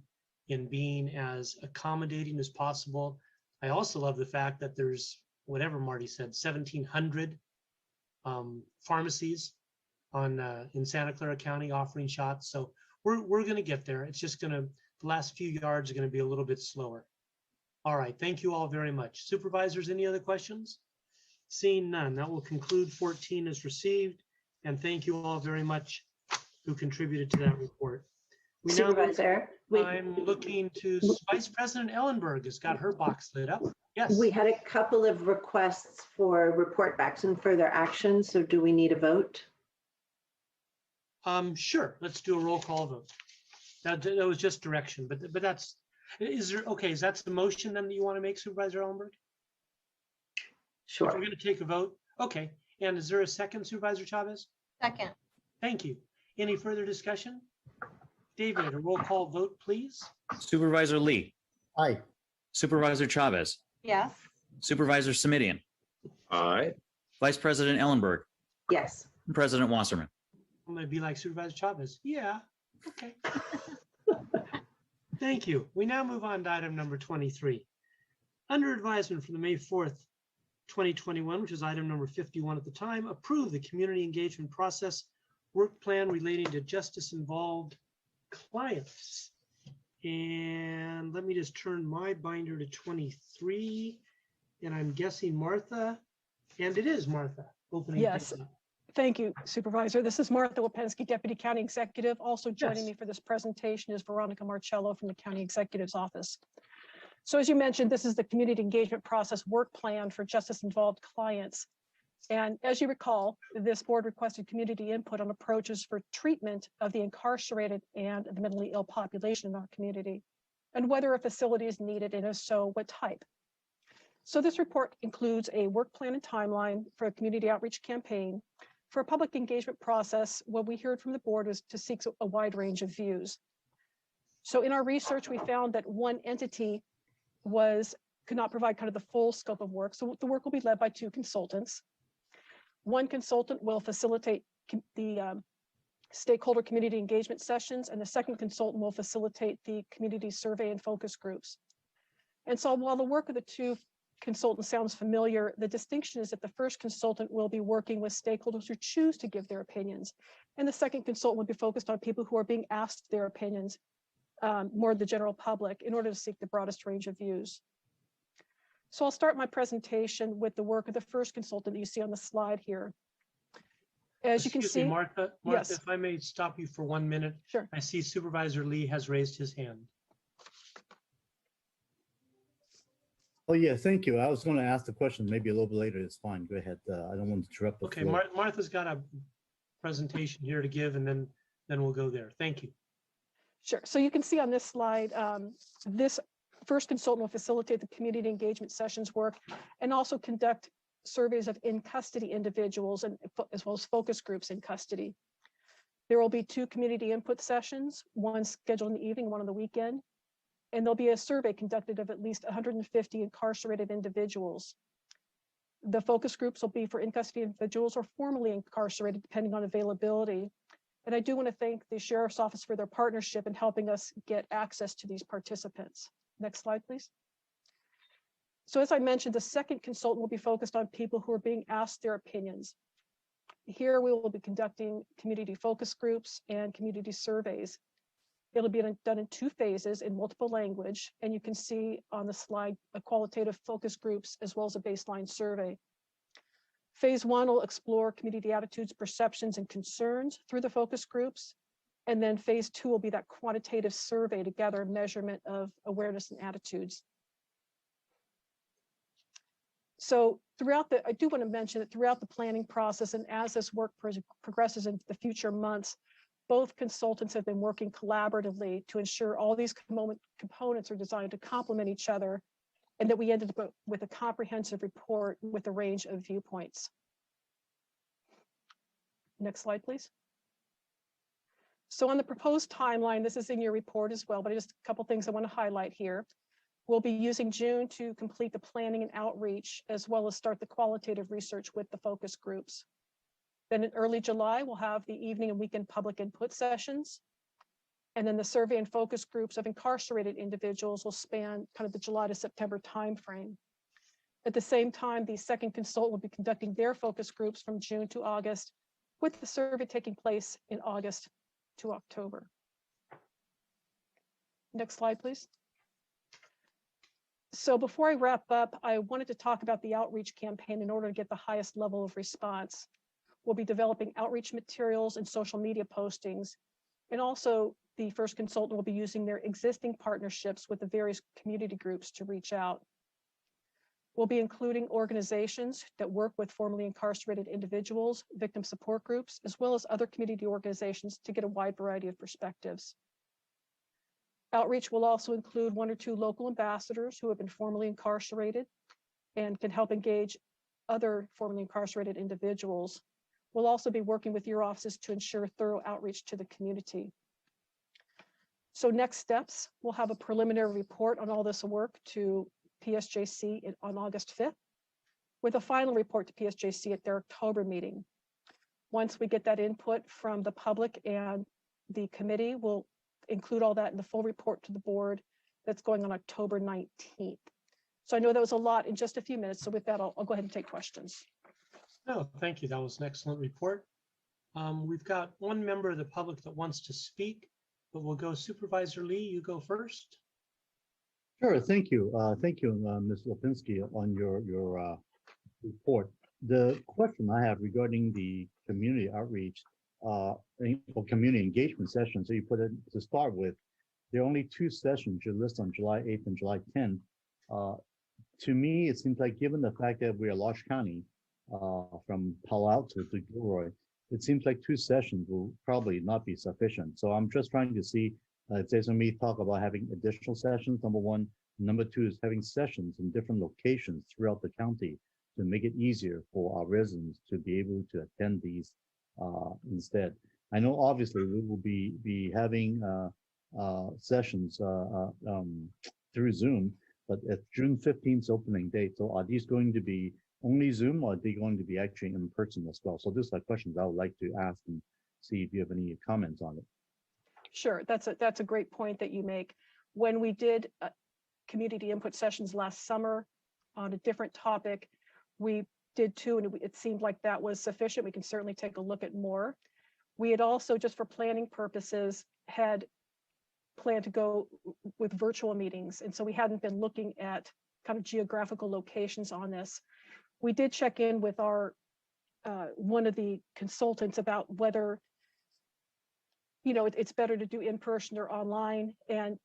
in being as accommodating as possible. I also love the fact that there's, whatever Marty said, 1,700 pharmacies in Santa Clara County offering shots. So we're going to get there. It's just the last few yards are going to be a little bit slower. All right, thank you all very much. Supervisors, any other questions? Seeing none, that will conclude 14 as received. And thank you all very much who contributed to that report. Supervisor, I'm looking to Vice President Ellenberg has got her box lit up. Yes. We had a couple of requests for report backs and further action. So do we need a vote? Sure. Let's do a roll call vote. That was just direction, but that's, is that the motion then that you want to make, Supervisor Ellenberg? Sure. If we're going to take a vote. Okay. And is there a second, Supervisor Chavez? Second. Thank you. Any further discussion? David, a roll call vote, please. Supervisor Lee. Aye. Supervisor Chavez. Yes. Supervisor Simidian. Aye. Vice President Ellenberg. Yes. President Wasserman. I'm going to be like Supervisor Chavez. Yeah. Okay. Thank you. We now move on to item number 23. Under advisement from the May 4th 2021, which is item number 51 at the time, approve the community engagement process work plan relating to justice involved clients. And let me just turn my binder to 23. And I'm guessing Martha, and it is Martha opening. Yes. things up. Thank you, Supervisor. This is Martha Lipinski, Deputy County Executive. Also joining Yes. me for this presentation is Veronica Marcello from the County Executive's Office. So as you mentioned, this is the community engagement process work plan for justice involved clients. And as you recall, this board requested community input on approaches for treatment of the incarcerated and the mentally ill population in our community, and whether a facility is needed, and if so, what type. So this report includes a work plan and timeline for a community outreach campaign. For a public engagement process, what we heard from the board is to seek a wide range of views. So in our research, we found that one entity could not provide kind of the full scope of work. So the work will be led by 2 consultants. One consultant will facilitate the stakeholder community engagement sessions, and the second consultant will facilitate the community survey and focus groups. And so while the work of the 2 consultants sounds familiar, the distinction is that the first consultant will be working with stakeholders who choose to give their opinions, and the second consultant will be focused on people who are being asked their opinions, more the general public, in order to seek the broadest range of views. So I'll start my presentation with the work of the first consultant that you see on the slide here. As you can see, Martha, yes. if I may stop you for 1 minute. Sure. I see Supervisor Lee has raised his hand. Oh, yeah, thank you. I was going to ask the question maybe a little bit later. It's fine. Go ahead. I don't want to interrupt the Okay, flow. Martha's got a presentation here to give, and then we'll go there. Thank you. Sure. So you can see on this slide, this first consultant will facilitate the community engagement sessions work and also conduct surveys of in-custody individuals and as well as focus groups in custody. There will be 2 community input sessions, one scheduled in the evening, one on the weekend. And there'll be a survey conducted of at least 150 incarcerated individuals. The focus groups will be for in-custody individuals or formerly incarcerated, depending on availability. And I do want to thank the Sheriff's Office for their partnership in helping us get access to these participants. Next slide, please. So as I mentioned, the second consultant will be focused on people who are being asked their opinions. Here we will be conducting community focus groups and community surveys. It'll be done in 2 phases in multiple language, and you can see on the slide a qualitative focus groups as well as a baseline survey. Phase 1 will explore community attitudes, perceptions, and concerns through the focus groups. And then phase 2 will be that quantitative survey to gather a measurement of awareness and attitudes. So I do want to mention that throughout the planning process and as this work progresses into the future months, both consultants have been working collaboratively to ensure all these components are designed to complement each other and that we ended up with a comprehensive report with a range of viewpoints. Next slide, please. So on the proposed timeline, this is in your report as well, but just a couple things I want to highlight here. We'll be using June to complete the planning and outreach, as well as start the qualitative research with the focus groups. Then in early July, we'll have the evening and weekend public input sessions. And then the survey and focus groups of incarcerated individuals will span kind of the July to September timeframe. At the same time, the second consultant will be conducting their focus groups from June to August, with the survey taking place in August to October. Next slide, please. So before I wrap up, I wanted to talk about the outreach campaign in order to get the highest level of response. We'll be developing outreach materials and social media postings. And also the first consultant will be using their existing partnerships with the various community groups to reach out. We'll be including organizations that work with formerly incarcerated individuals, victim support groups, as well as other community organizations to get a wide variety of perspectives. Outreach will also include 1 or 2 local ambassadors who have been formerly incarcerated and can help engage other formerly incarcerated individuals. We'll also be working with your offices to ensure thorough outreach to the community. So next steps, we'll have a preliminary report on all this work to PSJC on August 5th, with a final report to PSJC at their October meeting. Once we get that input from the public and the committee, we'll include all that in the full report to the board that's going on October 19th. So I know that was a lot in just a few minutes. So with that, I'll go ahead and take questions. No, thank you. That was an excellent report. We've got one member of the public that wants to speak, but we'll go Supervisor Lee, you go first. Sure, thank you. Thank you, Ms. Lipinski, on your report. The question I have regarding the community outreach or community engagement sessions, so you put it to start with, there are only 2 sessions you list on July 8th and July 10th. To me, it seems like given the fact that we're a large county, from Palo Alto to Gilroy, it seems like 2 sessions will probably not be sufficient. So I'm just trying to see if there's going to be talk about having additional sessions, number one. Number 2 is having sessions in different locations throughout the county to make it easier for our residents to be able to attend these instead. I know obviously we will be having sessions through Zoom, but at June 15th opening date, so are these going to be only Zoom, or are they going to be actually in person as well? So these are questions I would like to ask and see if you have any comments on it. Sure, that's a great point that you make. When we did community input sessions last summer on a different topic, we did 2, and it seemed like that was sufficient. We can certainly take a look at more. We had also, just for planning purposes, had planned to go with virtual meetings, and so we hadn't been looking at kind of geographical locations on this. We did check in with our one of the consultants about whether, you know, it's better to do in person or online, and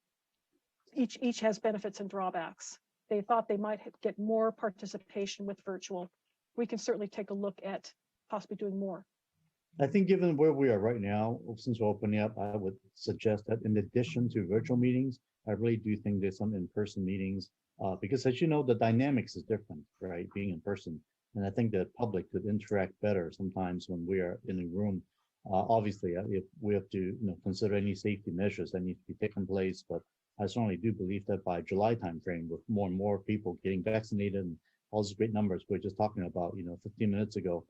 each has benefits and drawbacks. They thought they might get more participation with virtual. We can certainly take a look at possibly doing more. I think given where we are right now, since we're opening up, I would suggest that in addition to virtual meetings, I really do think there's some in-person meetings because, as you know, the dynamics is different, right? Being in person. And I think the public could interact better sometimes when we are in a room. Obviously, if we have to consider any safety measures that need to be taken place, but I certainly do believe that by July timeframe, with more and more people getting vaccinated and all those great numbers we were just talking about, 15 minutes ago,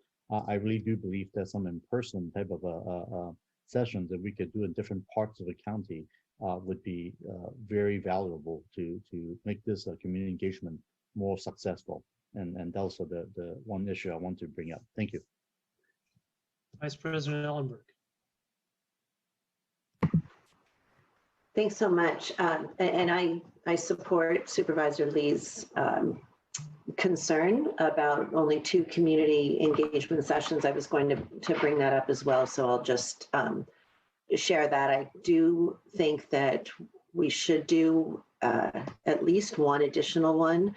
I really do believe that some in-person type of sessions that we could do in different parts of the county would be very valuable to make this community engagement more successful. And also the one issue I want to bring up. Thank you. Vice President Ellenberg. Thanks so much. And I support Supervisor Lee's concern about only 2 community engagement sessions. I was going to bring that up as well, so I'll just share that. I do think that we should do at least one additional one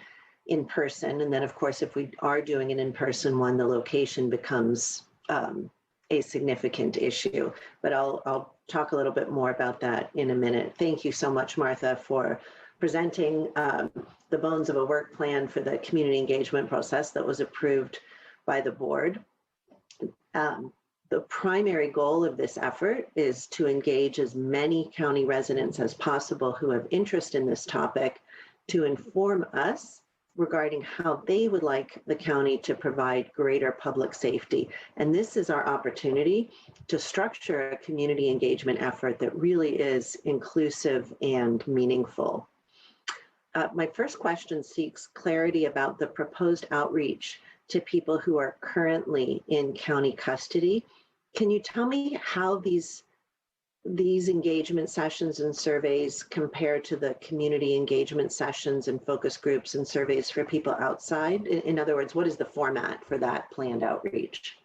in person. And then, of course, if we are doing an in-person one, the location becomes a significant issue. But I'll talk a little bit more about that in a minute. Thank you so much, Martha, for presenting the bones of a work plan for the community engagement process that was approved by the board. The primary goal of this effort is to engage as many county residents as possible who have interest in this topic to inform us regarding how they would like the county to provide greater public safety. And this is our opportunity to structure a community engagement effort that really is inclusive and meaningful. My first question seeks clarity about the proposed outreach to people who are currently in county custody. Can you tell me how these engagement sessions and surveys compare to the community engagement sessions and focus groups and surveys for people outside? In other words, what is the format for that planned outreach?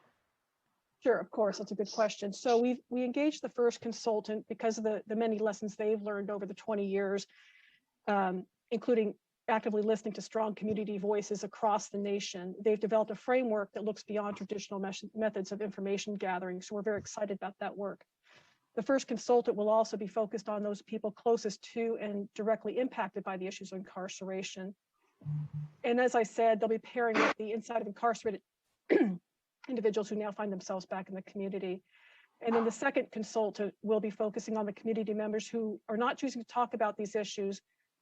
Sure, of course, that's a good question. So we engaged the first consultant because of the many lessons they've learned over the 20 years, including actively listening to strong community voices across the nation. They've developed a framework that looks beyond traditional methods of information gathering. So we're very excited about that work. The first consultant will also be focused on those people closest to and directly impacted by the issues of incarceration. And as I said, they'll be pairing with the inside of incarcerated individuals who now find themselves back in the community. And then the second consultant will be focusing on the community members who are not choosing to talk about these issues,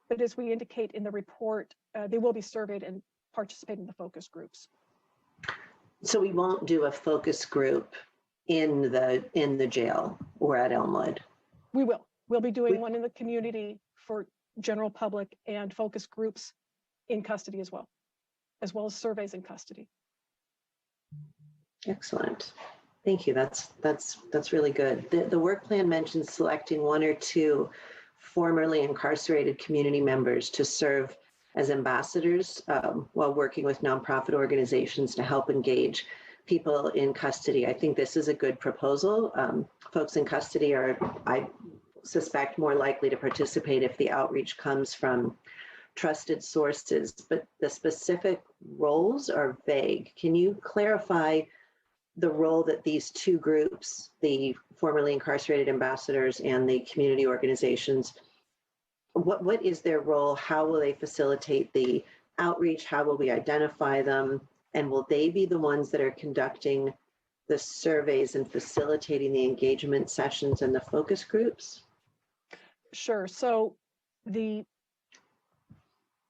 but as we indicate in the report, they will be surveyed and participate in the focus groups. So we won't do a focus group in the jail or at Elmwood? We will. We'll be doing one in the community for general public and focus groups in custody as well as surveys in custody. Excellent. Thank you. That's really good. The work plan mentions selecting 1 or 2 formerly incarcerated community members to serve as ambassadors while working with nonprofit organizations to help engage people in custody. I think this is a good proposal. Folks in custody are, I suspect, more likely to participate if the outreach comes from trusted sources, but the specific roles are vague. Can you clarify the role that these 2 groups, the formerly incarcerated ambassadors and the community organizations, what is their role? How will they facilitate the outreach? How will we identify them? And will they be the ones that are conducting the surveys and facilitating the engagement sessions and the focus groups? Sure. So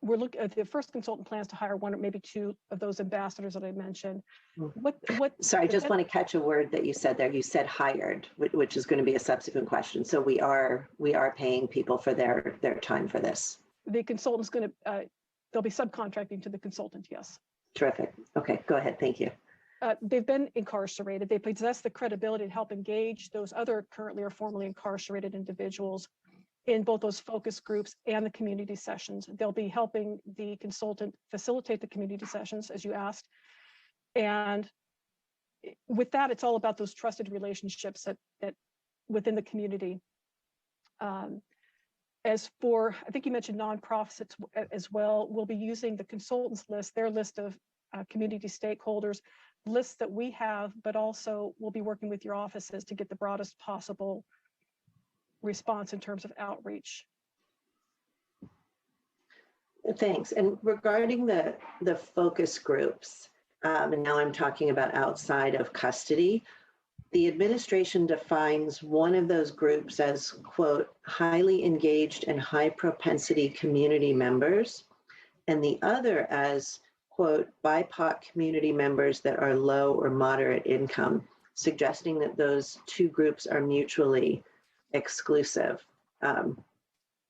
we're looking at the first consultant plans to hire 1 or maybe 2 of those ambassadors that I mentioned. Sorry, I just want to catch a word that you said there. You said hired, which is going to be a subsequent question. So we are paying people for their time for this. The consultant's going to, they'll be subcontracting to the consultant, yes. Terrific. Okay, go ahead. Thank you. They've been incarcerated. They possess the credibility to help engage those other currently or formerly incarcerated individuals in both those focus groups and the community sessions. They'll be helping the consultant facilitate the community sessions, as you asked. And with that, it's all about those trusted relationships that within the community. As for, I think you mentioned nonprofits as well, we'll be using the consultants list, their list of community stakeholders, lists that we have, but also we'll be working with your offices to get the broadest possible response in terms of outreach. Thanks. And regarding the focus groups, and now I'm talking about outside of custody, the administration defines one of those groups as, quote, highly engaged and high propensity community members, and the other as, quote, BIPOC community members that are low or moderate income, suggesting that those 2 groups are mutually exclusive.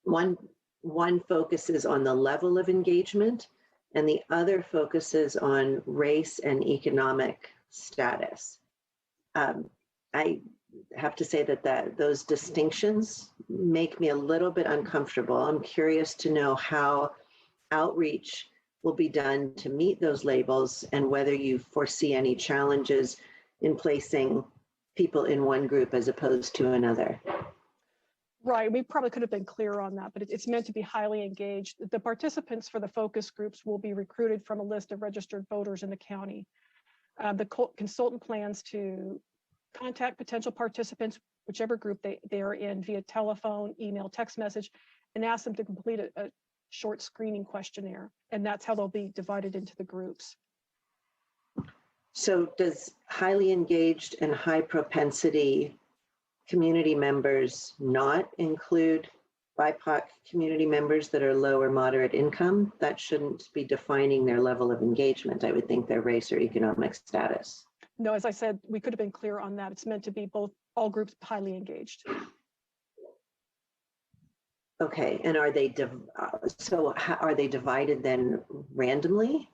One focuses on the level of engagement, and the other focuses on race and economic status. I have to say that those distinctions make me a little bit uncomfortable. I'm curious to know how outreach will be done to meet those labels and whether you foresee any challenges in placing people in one group as opposed to another. Right, we probably could have been clearer on that, but it's meant to be highly engaged. The participants for the focus groups will be recruited from a list of registered voters in the county. The consultant plans to contact potential participants, whichever group they are in, via telephone, email, text message, and ask them to complete a short screening questionnaire. And that's how they'll be divided into the groups. So does highly engaged and high propensity community members not include BIPOC community members that are low or moderate income? That shouldn't be defining their level of engagement. I would think their race or economic status. No, as I said, we could have been clear on that. It's meant to be all groups highly engaged. Okay, and are they are they divided then randomly?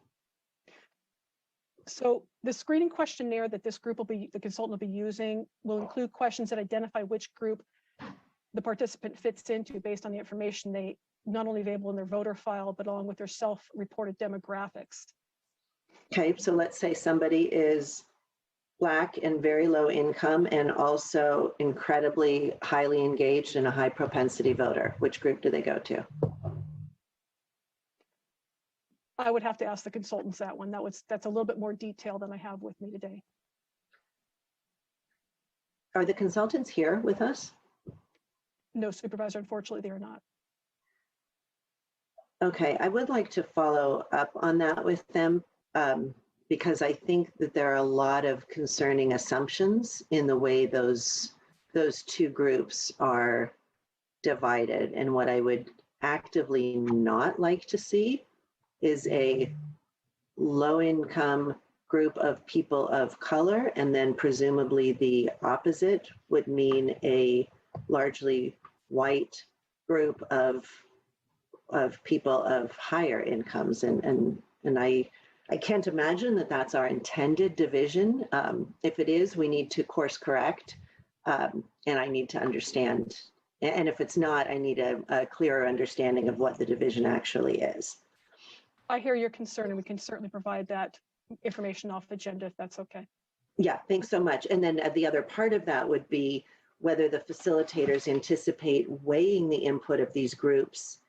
So the screening questionnaire that this group the consultant will be using will include questions that identify which group the participant fits into based on the information they not only available in their voter file, but along with their self-reported demographics. Okay, so let's say somebody is Black and very low income and also incredibly highly engaged and a high propensity voter. Which group do they go to? I would have to ask the consultants that one. That's a little bit more detail than I have with me today. Are the consultants here with us? No, Supervisor, unfortunately, they are not. Okay, I would like to follow up on that with them because I think that there are a lot of concerning assumptions in the way those 2 groups are divided. And what I would actively not like to see is a low-income group of people of color, and then presumably the opposite would mean a largely white group of of people of higher incomes. And I can't imagine that that's our intended division. If it is, we need to course correct, and I need to understand. And if it's not, I need a clearer understanding of what the division actually is. I hear your concern, and we can certainly provide that information off the agenda if that's okay. Yeah, thanks so much. And then the other part of that would be whether the facilitators anticipate weighing the input of these groups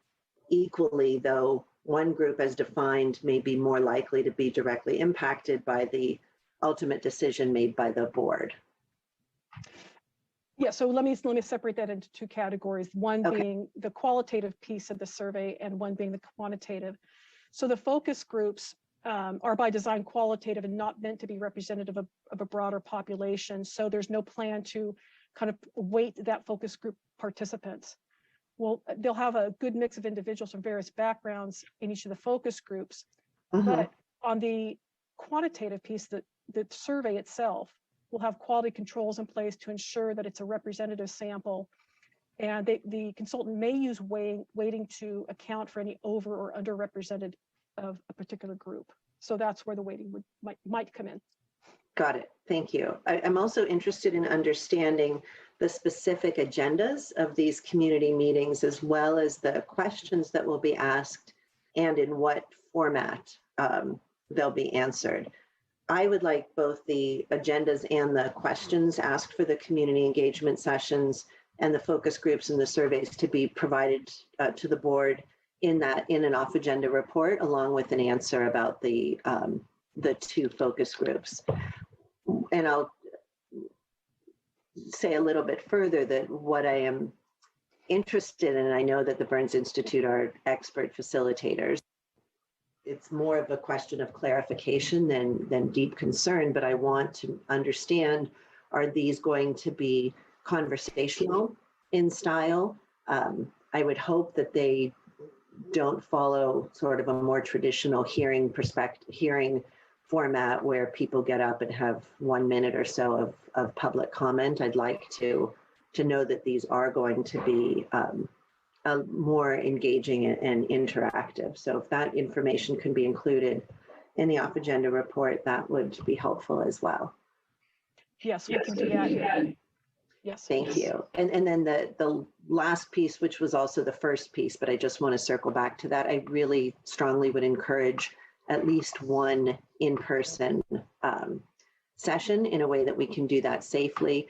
equally, though one group as defined may be more likely to be directly impacted by the ultimate decision made by the board. Yeah, so let me separate that into two categories, one being the qualitative piece of the survey and one being the quantitative. So the focus groups are by design qualitative and not meant to be representative of a broader population. So there's no plan to kind of weight that focus group participants. Well, they'll have a good mix of individuals from various backgrounds in each of the focus groups. But on the quantitative piece, the survey itself will have quality controls in place to ensure that it's a representative sample. And the consultant may use weighting to account for any over or underrepresented of a particular group. So that's where the weighting might come in. Got it. Thank you. I'm also interested in understanding the specific agendas of these community meetings, as well as the questions that will be asked and in what format they'll be answered. I would like both the agendas and the questions asked for the community engagement sessions and the focus groups and the surveys to be provided to the board in an off-agenda report, along with an answer about the two focus groups. And I'll say a little bit further that what I am interested in, and I know that the Burns Institute are expert facilitators, it's more of a question of clarification than deep concern, but I want to understand, are these going to be conversational in style? I would hope that they don't follow sort of a more traditional hearing format where people get up and have 1 minute or so of public comment. I'd like to know that these are going to be more engaging and interactive. So if that information can be included in the off-agenda report, that would be helpful as well. Yes, we can do that. Yes. Thank you. And then the last piece, which was also the first piece, but I just want to circle back to that. I really strongly would encourage at least one in-person session in a way that we can do that safely.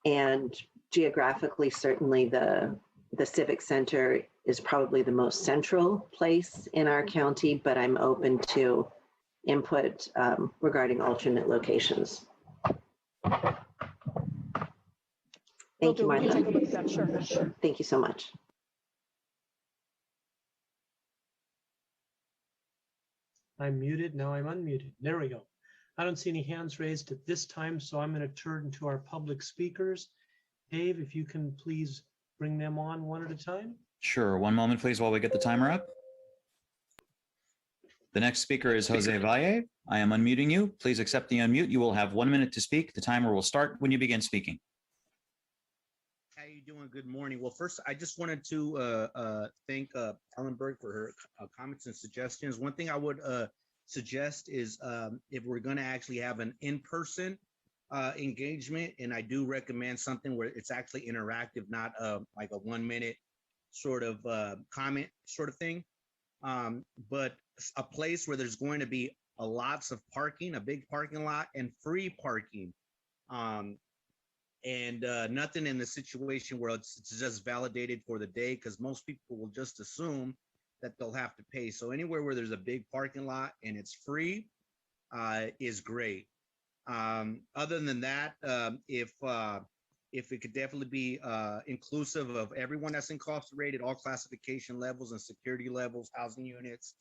And geographically, certainly the Civic Center is probably the most central place in our county, but I'm open to input regarding alternate locations. Thank you, Martha. Take a look at that. Sure. Thank you so much. I'm muted. Now I'm unmuted. There we go. I don't see any hands raised at this time, so I'm going to turn to our public speakers. Dave, if you can please bring them on one at a time. Sure. One moment, please, while we get the timer up. The next speaker is Jose Valle. I am unmuting you. Please accept the unmute. You will have 1 minute to speak. The timer will start when you begin speaking. How you doing? Good morning. Well, first, I just wanted to thank Ellenberg for her comments and suggestions. One thing I would suggest is if we're going to actually have an in-person engagement, and I do recommend something where it's actually interactive, not like a 1 minute sort of comment sort of thing, but a place where there's going to be lots of parking, a big parking lot, and free parking. And nothing in the situation where it's just validated for the day, because most people will just assume that they'll have to pay. So anywhere where there's a big parking lot and it's free is great. Other than that, if it could definitely be inclusive of everyone that's incarcerated, all classification levels and security levels, housing units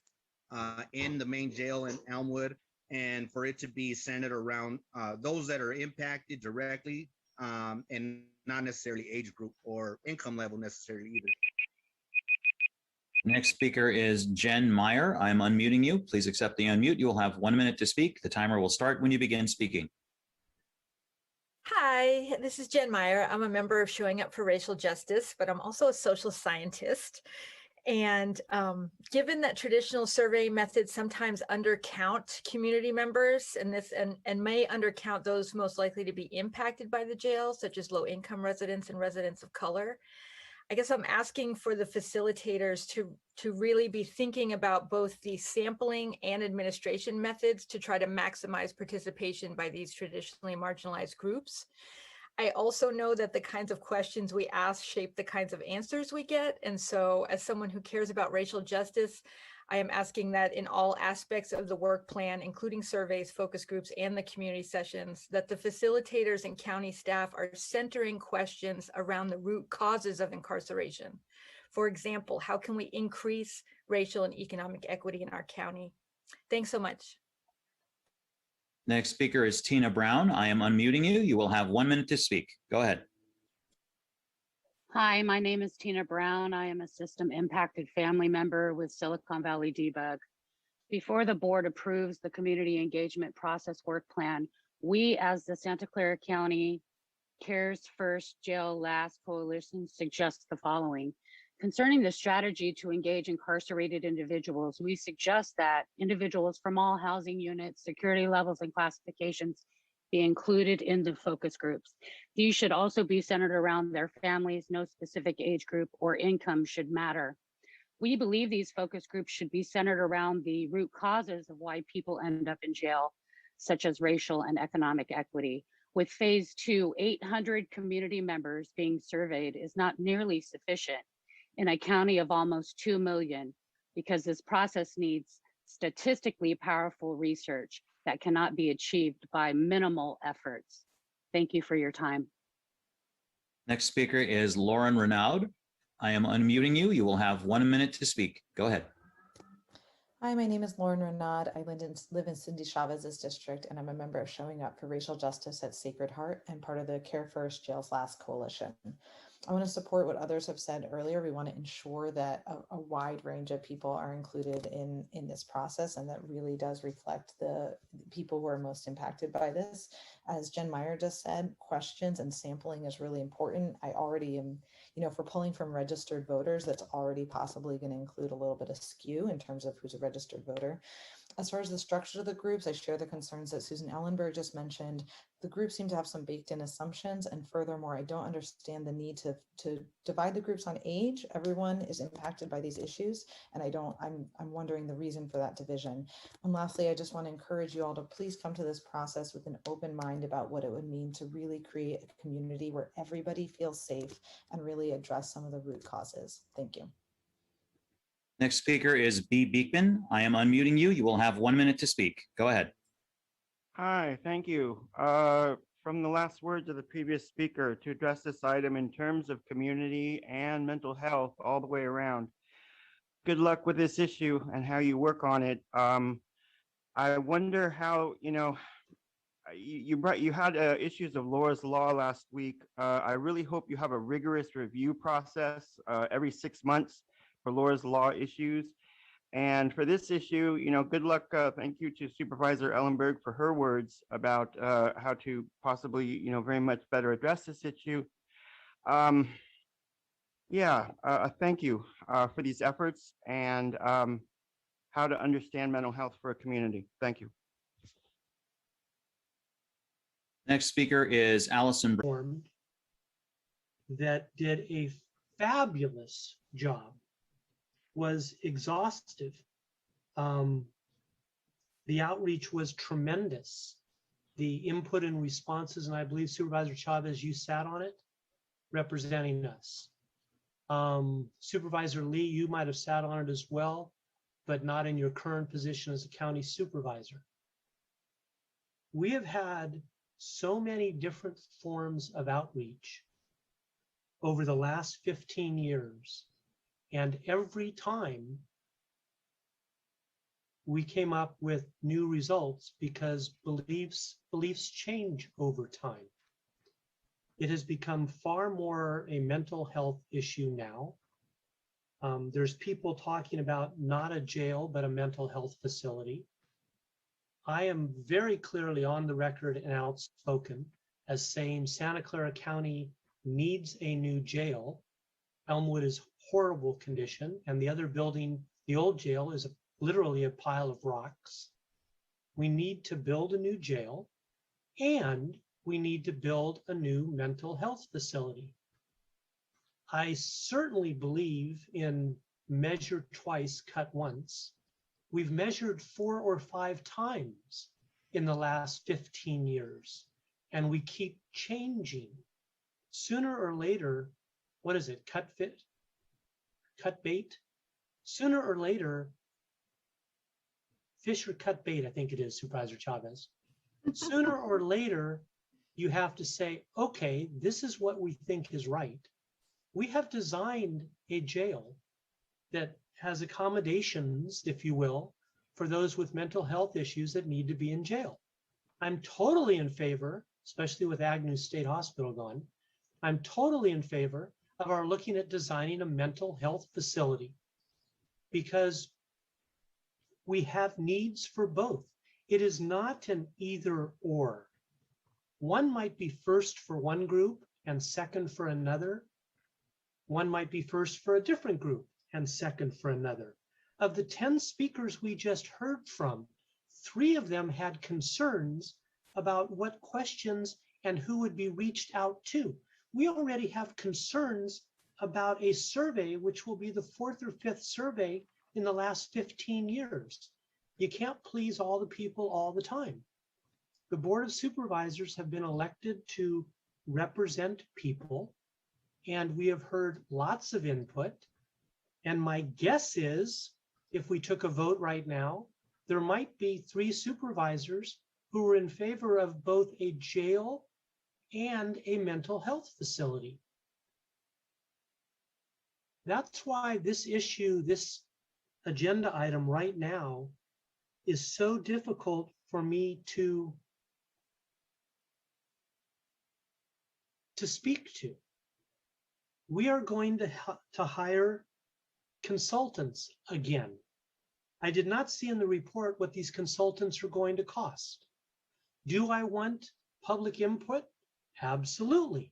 in the main jail in Elmwood, and for it to be centered around those that are impacted directly, and not necessarily age group or income level necessarily either. Next speaker is Jen Meyer. I'm unmuting you. Please accept the unmute. You will have 1 minute to speak. The timer will start when you begin speaking. Hi, this is Jen Meyer. I'm a member of Showing Up for Racial Justice, but I'm also a social scientist. And given that traditional survey methods sometimes undercount community members and may undercount those most likely to be impacted by the jail, such as low-income residents and residents of color, I guess I'm asking for the facilitators to really be thinking about both the sampling and administration methods to try to maximize participation by these traditionally marginalized groups. I also know that the kinds of questions we ask shape the kinds of answers we get. And so as someone who cares about racial justice, I am asking that in all aspects of the work plan, including surveys, focus groups, and the community sessions, that the facilitators and county staff are centering questions around the root causes of incarceration. For example, how can we increase racial and economic equity in our county? Thanks so much. Next speaker is Tina Brown. I am unmuting you. You will have 1 minute to speak. Go ahead. Hi, my name is Tina Brown. I am a system impacted family member with Silicon Valley Debug. Before the board approves the community engagement process work plan, we as the Santa Clara County Cares First Jail Last Coalition suggest the following. Concerning the strategy to engage incarcerated individuals, we suggest that individuals from all housing units, security levels, and classifications be included in the focus groups. These should also be centered around their families. No specific age group or income should matter. We believe these focus groups should be centered around the root causes of why people end up in jail, such as racial and economic equity. With phase 2, 800 community members being surveyed is not nearly sufficient in a county of almost 2 million, because this process needs statistically powerful research that cannot be achieved by minimal efforts. Thank you for your time. Next speaker is Lauren Renaud. I am unmuting you. You will have 1 minute to speak. Go ahead. Hi, my name is Lauren Renaud. I live in Cindy Chavez's district, and I'm a member of Showing Up for Racial Justice at Sacred Heart and part of the Care First Jails Last Coalition. I want to support what others have said earlier. We want to ensure that a wide range of people are included in this process, and that really does reflect the people who are most impacted by this. As Jen Meyer just said, questions and sampling is really important. I already am, if we're pulling from registered voters, that's already possibly going to include a little bit of skew in terms of who's a registered voter. As far as the structure of the groups, I share the concerns that Susan Ellenberg just mentioned. The groups seem to have some baked in assumptions. And furthermore, I don't understand the need to divide the groups on age. Everyone is impacted by these issues. And I'm wondering the reason for that division. And lastly, I just want to encourage you all to please come to this process with an open mind about what it would mean to really create a community where everybody feels safe and really address some of the root causes. Thank you. Next speaker is B. Beekman. I am unmuting you. You will have 1 minute to speak. Go ahead. Hi, thank you. From the last words of the previous speaker, to address this item in terms of community and mental health all the way around. Good luck with this issue and how you work on it. I wonder how, you had issues of Laura's Law last week. I really hope you have a rigorous review process every 6 months for Laura's Law issues. And for this issue, good luck. Thank you to Supervisor Ellenberg for her words about how to possibly, very much better address this issue. Thank you for these efforts and how to understand mental health for a community. Thank you. Next speaker is Allison Brown, that did a fabulous job, was exhaustive. The outreach was tremendous. The input and responses, and I believe Supervisor Chavez, you sat on it representing us. Supervisor Lee, you might have sat on it as well, but not in your current position as a county supervisor. We have had so many different forms of outreach over the last 15 years. And every time we came up with new results because beliefs change over time. It has become far more a mental health issue now. There's people talking about not a jail, but a mental health facility. I am very clearly on the record and outspoken as saying Santa Clara County needs a new jail. Elmwood is horrible condition, and the other building, the old jail, is literally a pile of rocks. We need to build a new jail, and we need to build a new mental health facility. I certainly believe in measure twice, cut once. We've measured 4 or 5 times in the last 15 years, and we keep changing. Sooner or later, what is it, cut bait? Sooner or later, fish or cut bait, I think it is, Supervisor Chavez. Sooner or later, you have to say, okay, this is what we think is right. We have designed a jail that has accommodations, if you will, for those with mental health issues that need to be in jail. I'm totally in favor, especially with Agnew State Hospital gone, I'm totally in favor of our looking at designing a mental health facility, because we have needs for both. It is not an either or. One might be first for one group and second for another. One might be first for a different group and second for another. Of the 10 speakers we just heard from, 3 of them had concerns about what questions and who would be reached out to. We already have concerns about a survey, which will be the 4th or 5th survey in the last 15 years. You can't please all the people all the time. The Board of Supervisors have been elected to represent people, and we have heard lots of input. And my guess is, if we took a vote right now, there might be 3 supervisors who are in favor of both a jail and a mental health facility. That's why this issue, this agenda item right now, is so difficult for me to speak to. We are going to hire consultants again. I did not see in the report what these consultants are going to cost. Do I want public input? Absolutely.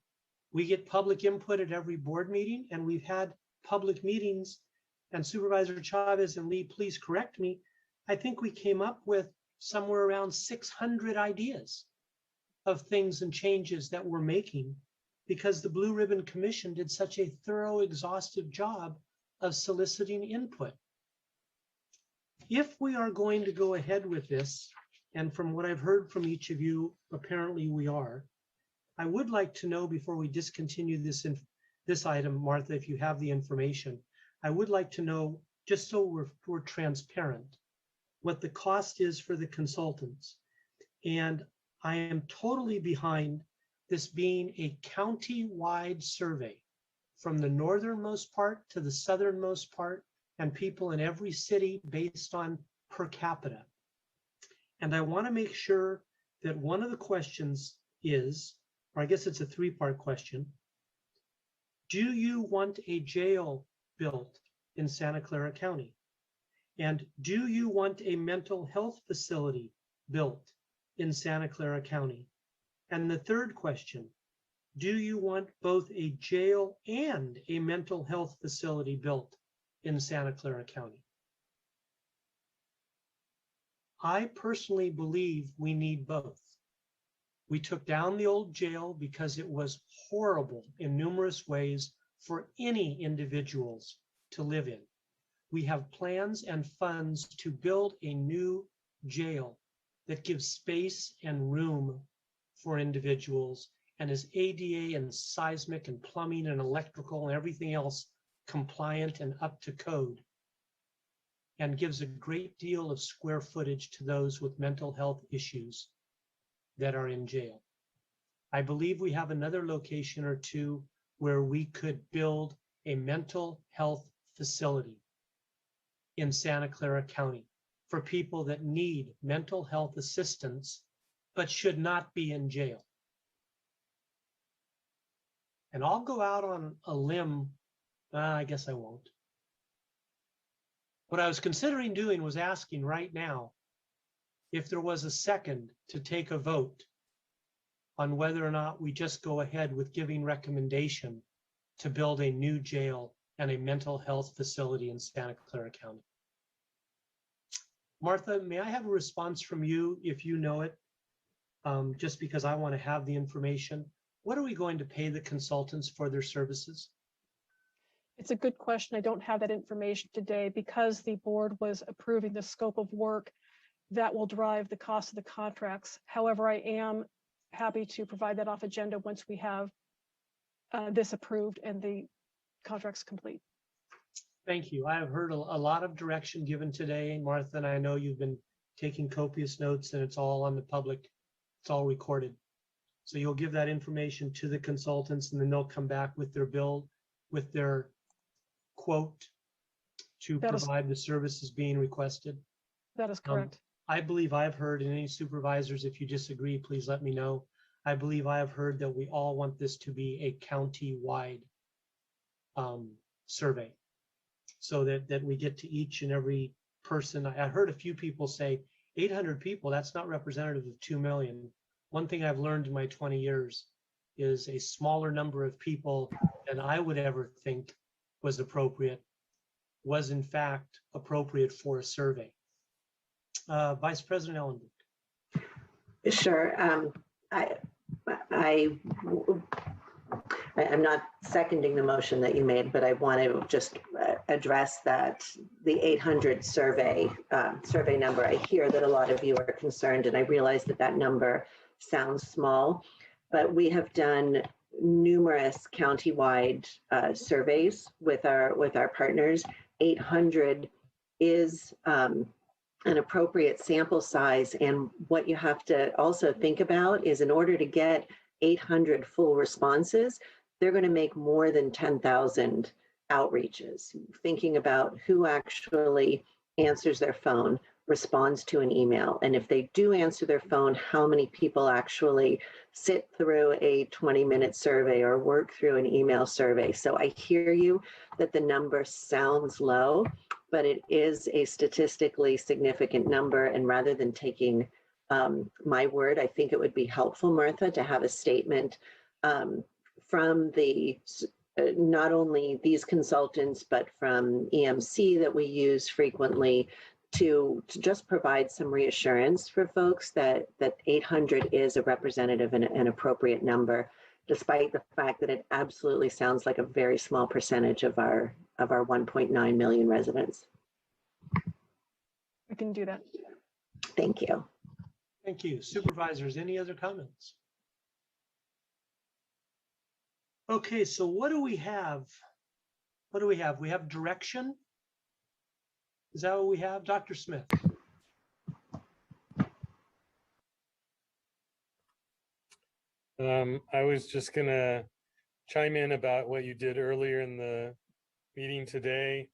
We get public input at every board meeting, and we've had public meetings, and Supervisor Chavez and Lee, please correct me. I think we came up with somewhere around 600 ideas of things and changes that we're making, because the Blue Ribbon Commission did such a thorough, exhaustive job of soliciting input. If we are going to go ahead with this, and from what I've heard from each of you, apparently we are, I would like to know before we discontinue this item, Martha, if you have the information, I would like to know, just so we're transparent, what the cost is for the consultants. And I am totally behind this being a county-wide survey from the northernmost part to the southernmost part, and people in every city based on per capita. And I want to make sure that one of the questions is, or I guess it's a 3-part question, do you want a jail built in Santa Clara County? And do you want a mental health facility built in Santa Clara County? And the 3rd question, do you want both a jail and a mental health facility built in Santa Clara County? I personally believe we need both. We took down the old jail because it was horrible in numerous ways for any individuals to live in. We have plans and funds to build a new jail that gives space and room for individuals and is ADA and seismic and plumbing and electrical and everything else compliant and up to code, and gives a great deal of square footage to those with mental health issues that are in jail. I believe we have another location or 2 where we could build a mental health facility in Santa Clara County for people that need mental health assistance but should not be in jail. And I'll go out on a limb. I guess I won't. What I was considering doing was asking right now if there was a second to take a vote on whether or not we just go ahead with giving recommendation to build a new jail and a mental health facility in Santa Clara County. Martha, may I have a response from you if you know it? Just because I want to have the information. What are we going to pay the consultants for their services? It's a good question. I don't have that information today because the board was approving the scope of work that will drive the cost of the contracts. However, I am happy to provide that off agenda once we have this approved and the contracts complete. Thank you. I have heard a lot of direction given today, Martha, and I know you've been taking copious notes, and it's all on the public. It's all recorded. So you'll give that information to the consultants, and then they'll come back with their bill, with their quote to provide the services being requested. That is correct. I believe I've heard, and any supervisors, if you disagree, please let me know. I believe I have heard that we all want this to be a county-wide survey, so that we get to each and every person. I heard a few people say 800 people, that's not representative of 2 million. One thing I've learned in my 20 years is a smaller number of people than I would ever think was appropriate was in fact appropriate for a survey. Vice President Ellenberg. Sure. I'm not seconding the motion that you made, but I want to just address that the 800 survey number. I hear that a lot of you are concerned, and I realize that that number sounds small, but we have done numerous countywide surveys with our partners. 800 is an appropriate sample size, and what you have to also think about is in order to get 800 full responses, they're going to make more than 10,000 outreaches, thinking about who actually answers their phone, responds to an email. And if they do answer their phone, how many people actually sit through a 20-minute survey or work through an email survey. So I hear you that the number sounds low, but it is a statistically significant number. And rather than taking my word, I think it would be helpful, Martha, to have a statement from the not only these consultants, but from EMC that we use frequently to just provide some reassurance for folks that 800 is a representative and an appropriate number, despite the fact that it absolutely sounds like a very small percentage of our 1.9 million residents. We can do that. Thank you. Thank you. Supervisors, any other comments? Okay, so what do we have? What do we have? We have direction. Is that what we have, Dr. Smith? I was just gonna chime in about what you did earlier in the meeting today.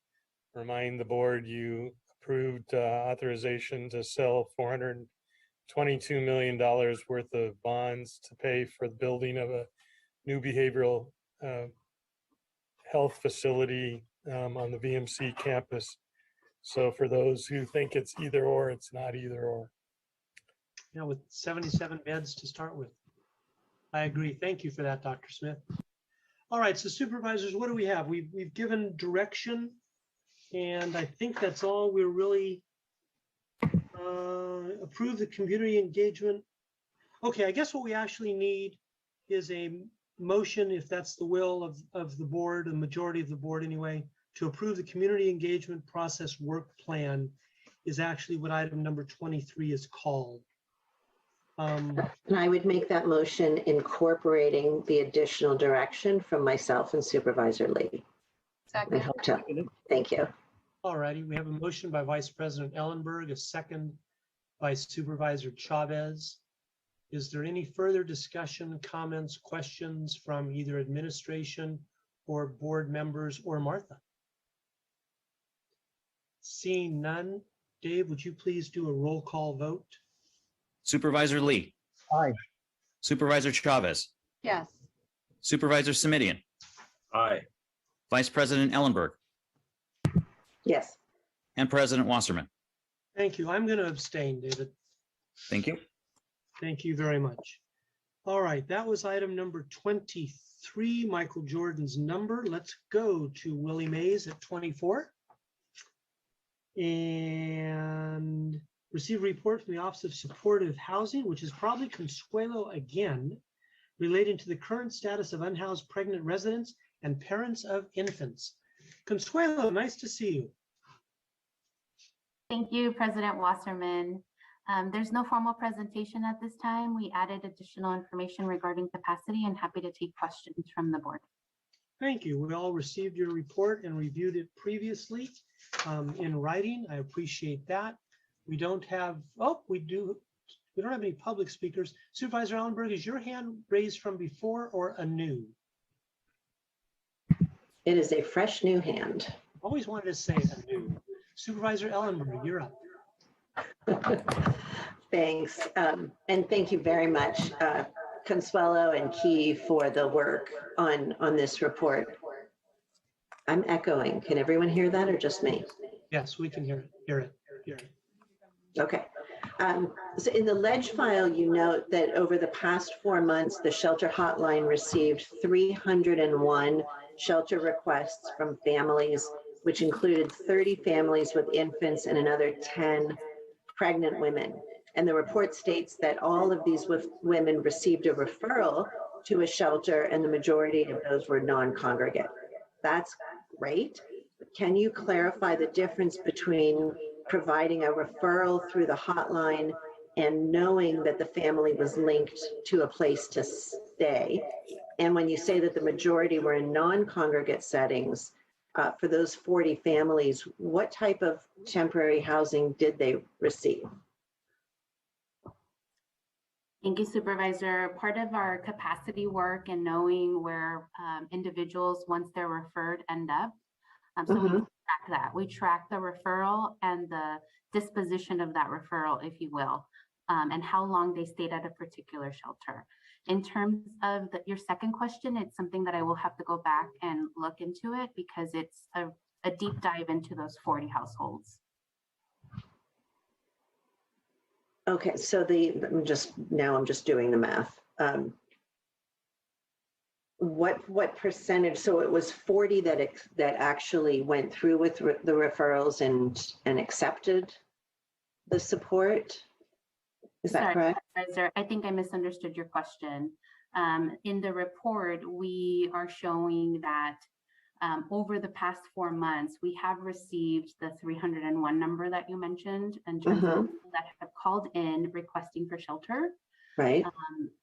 Remind the board you approved authorization to sell $422 million worth of bonds to pay for the building of a new behavioral health facility on the VMC campus. So for those who think it's either or, it's not either or. Yeah, with 77 beds to start with. I agree. Thank you for that, Dr. Smith. All right, so supervisors, what do we have? We've given direction, and I think that's all. We're really approve the community engagement. Okay, I guess what we actually need is a motion, if that's the will of the board, the majority of the board anyway, to approve the community engagement process work plan is actually what item number 23 is called. And I would make that motion incorporating the additional direction from myself and Supervisor Lee. Second. I hope to. Thank you. All righty, we have a motion by Vice President Ellenberg, a second by Supervisor Chavez. Is there any further discussion, comments, questions from either administration or board members or Martha? Seeing none, Dave, would you please do a roll call vote? Supervisor Lee. Aye. Supervisor Chavez. Yes. Supervisor Simidian. Aye. Vice President Ellenberg. Yes. And President Wasserman. Thank you. I'm going to abstain, David. Thank you. Thank you very much. All right, that was item number 23, Michael Jordan's number. Let's go to Willie Mays at 24. And receive a report from the Office of Supportive Housing, which is probably Consuelo again, relating to the current status of unhoused pregnant residents and parents of infants. Consuelo, nice to see you. Thank you, President Wasserman. There's no formal presentation at this time. We added additional information regarding capacity and happy to take questions from the board. Thank you. We all received your report and reviewed it previously in writing. I appreciate that. We don't have, we don't have any public speakers. Supervisor Ellenberg, is your hand raised from before or anew? It is a fresh new hand. Always wanted to say anew. Supervisor Ellenberg, you're up. Thanks. And thank you very much, Consuelo and Key, for the work on this report. I'm echoing. Can everyone hear that or just me? Yes, we can hear it. Okay. So in the ledge file, you note that over the past 4 months, the shelter hotline received 301 shelter requests from families, which included 30 families with infants and another 10 pregnant women. And the report states that all of these women received a referral to a shelter, and the majority of those were non-congregate. That's great. But can you clarify the difference between providing a referral through the hotline and knowing that the family was linked to a place to stay? And when you say that the majority were in non-congregate settings, for those 40 families, what type of temporary housing did they receive? Thank you, Supervisor. Part of our capacity work and knowing where individuals, once they're referred, end up. So we track that. We track the referral and the disposition of that referral, if you will, and how long they stayed at a particular shelter. In terms of your second question, it's something that I will have to go back and look into it because it's a deep dive into those 40 households. Okay, so I'm just doing the math. What percentage? So it was 40 that actually went through with the referrals and accepted the support. Is that correct? Supervisor, I think I misunderstood your question. In the report, we are showing that over the past 4 months, we have received the 301 number that you mentioned in terms of people that have called in requesting for shelter. Right.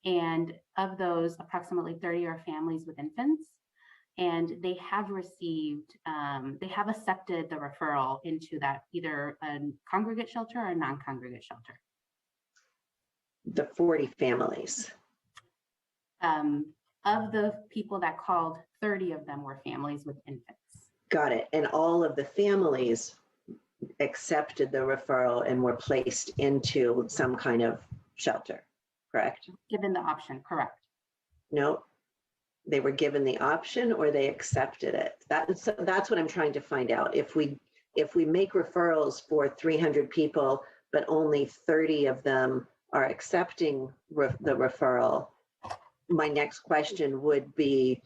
And of those, approximately 30 are families with infants. And they have received, they have accepted the referral into that either a congregate shelter or a non-congregate shelter. The 40 families. Of the people that called, 30 of them were families with infants. Got it. And all of the families accepted the referral and were placed into some kind of shelter, correct? Given the option, correct. No, they were given the option or they accepted it. That's what I'm trying to find out. If we make referrals for 300 people, but only 30 of them are accepting the referral, my next question would be,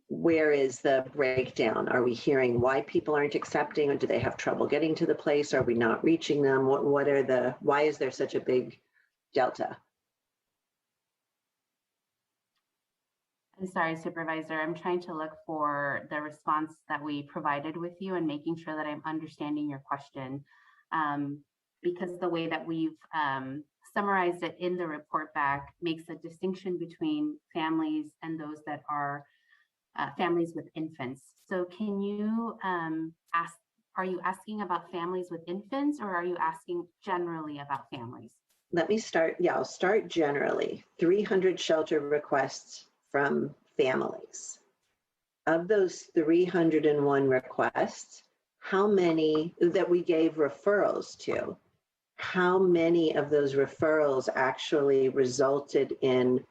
where is the breakdown? Are we hearing why people aren't accepting, or do they have trouble getting to the place? Are we not reaching them? Why is there such a big delta? I'm sorry, Supervisor. I'm trying to look for the response that we provided with you and making sure that I'm understanding your question. Because the way that we've summarized it in the report back makes a distinction between families and those that are families with infants. So can you are you asking about families with infants, or are you asking generally about families? Let me start. Yeah, I'll start generally. 300 shelter requests from families. Of those 301 requests, how many that we gave referrals to, how many of those referrals actually resulted in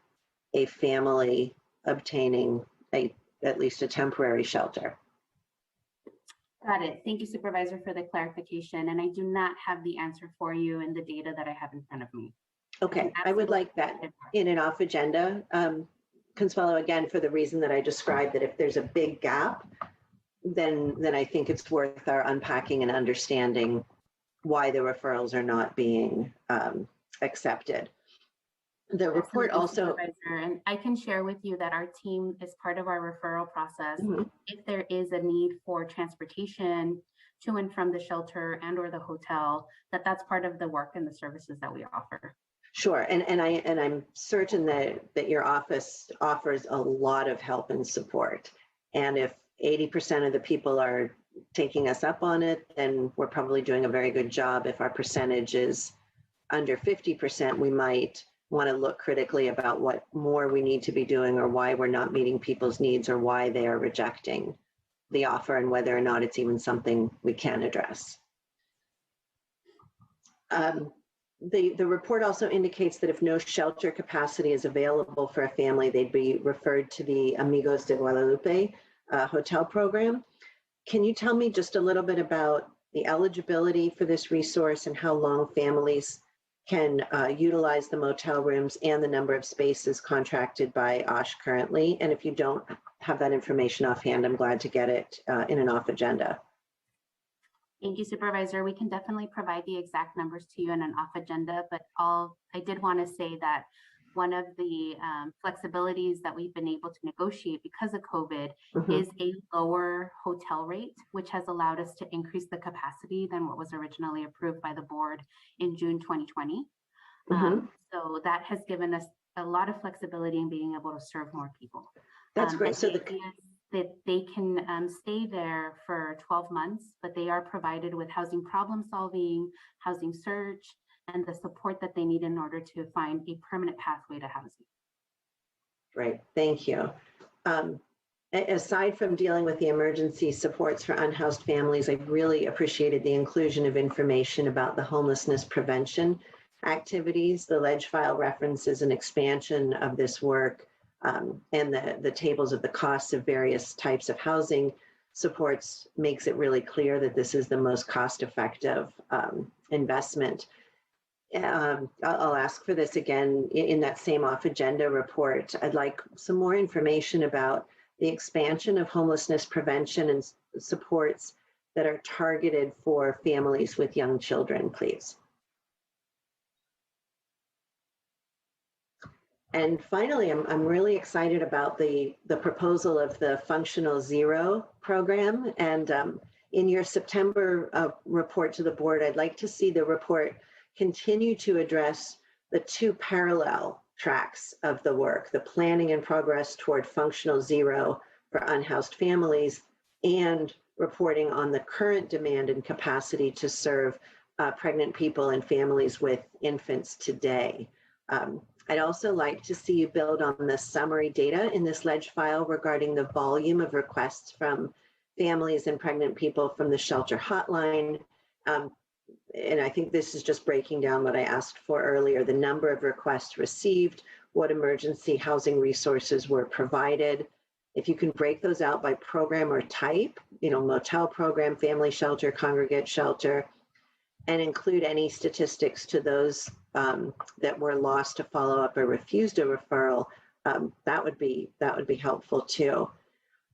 a family obtaining at least a temporary shelter? Got it. Thank you, Supervisor, for the clarification. And I do not have the answer for you in the data that I have in front of me. Okay, I would like that in an off agenda. Consuelo, again, for the reason that I described, that if there's a big gap, then I think it's worth our unpacking and understanding why the referrals are not being accepted. The report also, Supervisor, and I can share with you that our team is part of our referral process. If there is a need for transportation to and from the shelter and or the hotel, that's part of the work and the services that we offer. sure, and I'm certain that your office offers a lot of help and support. And if 80% of the people are taking us up on it, then we're probably doing a very good job. If our percentage is under 50%, we might want to look critically about what more we need to be doing, or why we're not meeting people's needs, or why they are rejecting the offer, and whether or not it's even something we can address. The report also indicates that if no shelter capacity is available for a family, they'd be referred to the Amigos de Guadalupe hotel program. Can you tell me just a little bit about the eligibility for this resource and how long families can utilize the motel rooms and the number of spaces contracted by OSH currently? And if you don't have that information offhand, I'm glad to get it in an off agenda. Thank you, Supervisor. We can definitely provide the exact numbers to you in an off agenda, but I did want to say that one of the flexibilities that we've been able to negotiate because of COVID is a lower hotel rate, which has allowed us to increase the capacity than what was originally approved by the board in June 2020. So that has given us a lot of flexibility in being able to serve more people. That's great. So that they can stay there for 12 months, but they are provided with housing problem solving, housing search, and the support that they need in order to find a permanent pathway to housing. Great, thank you. Aside from dealing with the emergency supports for unhoused families, I really appreciated the inclusion of information about the homelessness prevention activities. The ledge file references an expansion of this work, and the tables of the costs of various types of housing supports makes it really clear that this is the most cost-effective investment. I'll ask for this again in that same off agenda report. I'd like some more information about the expansion of homelessness prevention and supports that are targeted for families with young children, please. And finally, I'm really excited about the proposal of the Functional Zero program. And in your September report to the board, I'd like to see the report continue to address the two parallel tracks of the work, the planning and progress toward functional zero for unhoused families, and reporting on the current demand and capacity to serve pregnant people and families with infants today. I'd also like to see you build on the summary data in this ledge file regarding the volume of requests from families and pregnant people from the shelter hotline. And I think this is just breaking down what I asked for earlier, the number of requests received, what emergency housing resources were provided. If you can break those out by program or type, motel program, family shelter, congregate shelter, and include any statistics to those that were lost to follow up or refused a referral, that would be helpful too.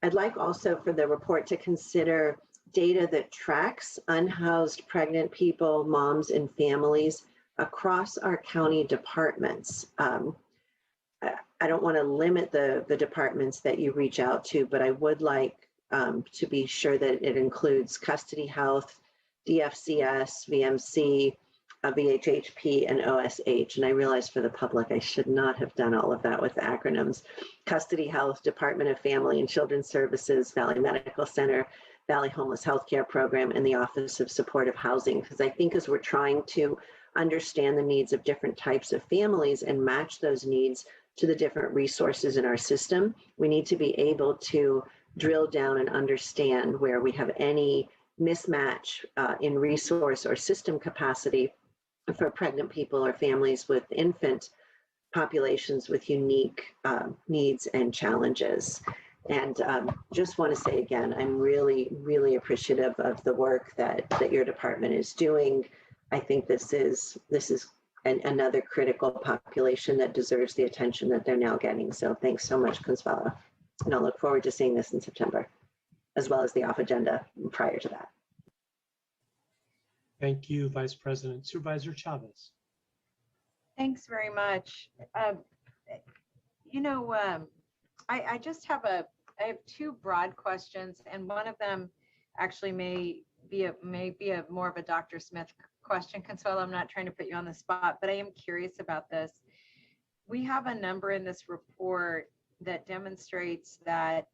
I'd like also for the report to consider data that tracks unhoused pregnant people, moms, and families across our county departments. I don't want to limit the departments that you reach out to, but I would like to be sure that it includes custody health, DFCS, VMC, VHHP, and OSH. And I realize for the public, I should not have done all of that with acronyms. Custody Health, Department of Family and Children's Services, Valley Medical Center, Valley Homeless Healthcare Program, and the Office of Supportive Housing. Because I think as we're trying to understand the needs of different types of families and match those needs to the different resources in our system, we need to be able to drill down and understand where we have any mismatch in resource or system capacity for pregnant people or families with infant populations with unique needs and challenges. And just want to say again, I'm really, really appreciative of the work that your department is doing. I think this is another critical population that deserves the attention that they're now getting. So thanks so much, Consuelo. And I'll look forward to seeing this in September, as well as the off agenda prior to that. Thank you, Vice President. Supervisor Chavez. Thanks very much. I just have I have two broad questions, and one of them actually may be a more of a Dr. Smith question. Consuelo, I'm not trying to put you on the spot, but I am curious about this. We have a number in this report that demonstrates that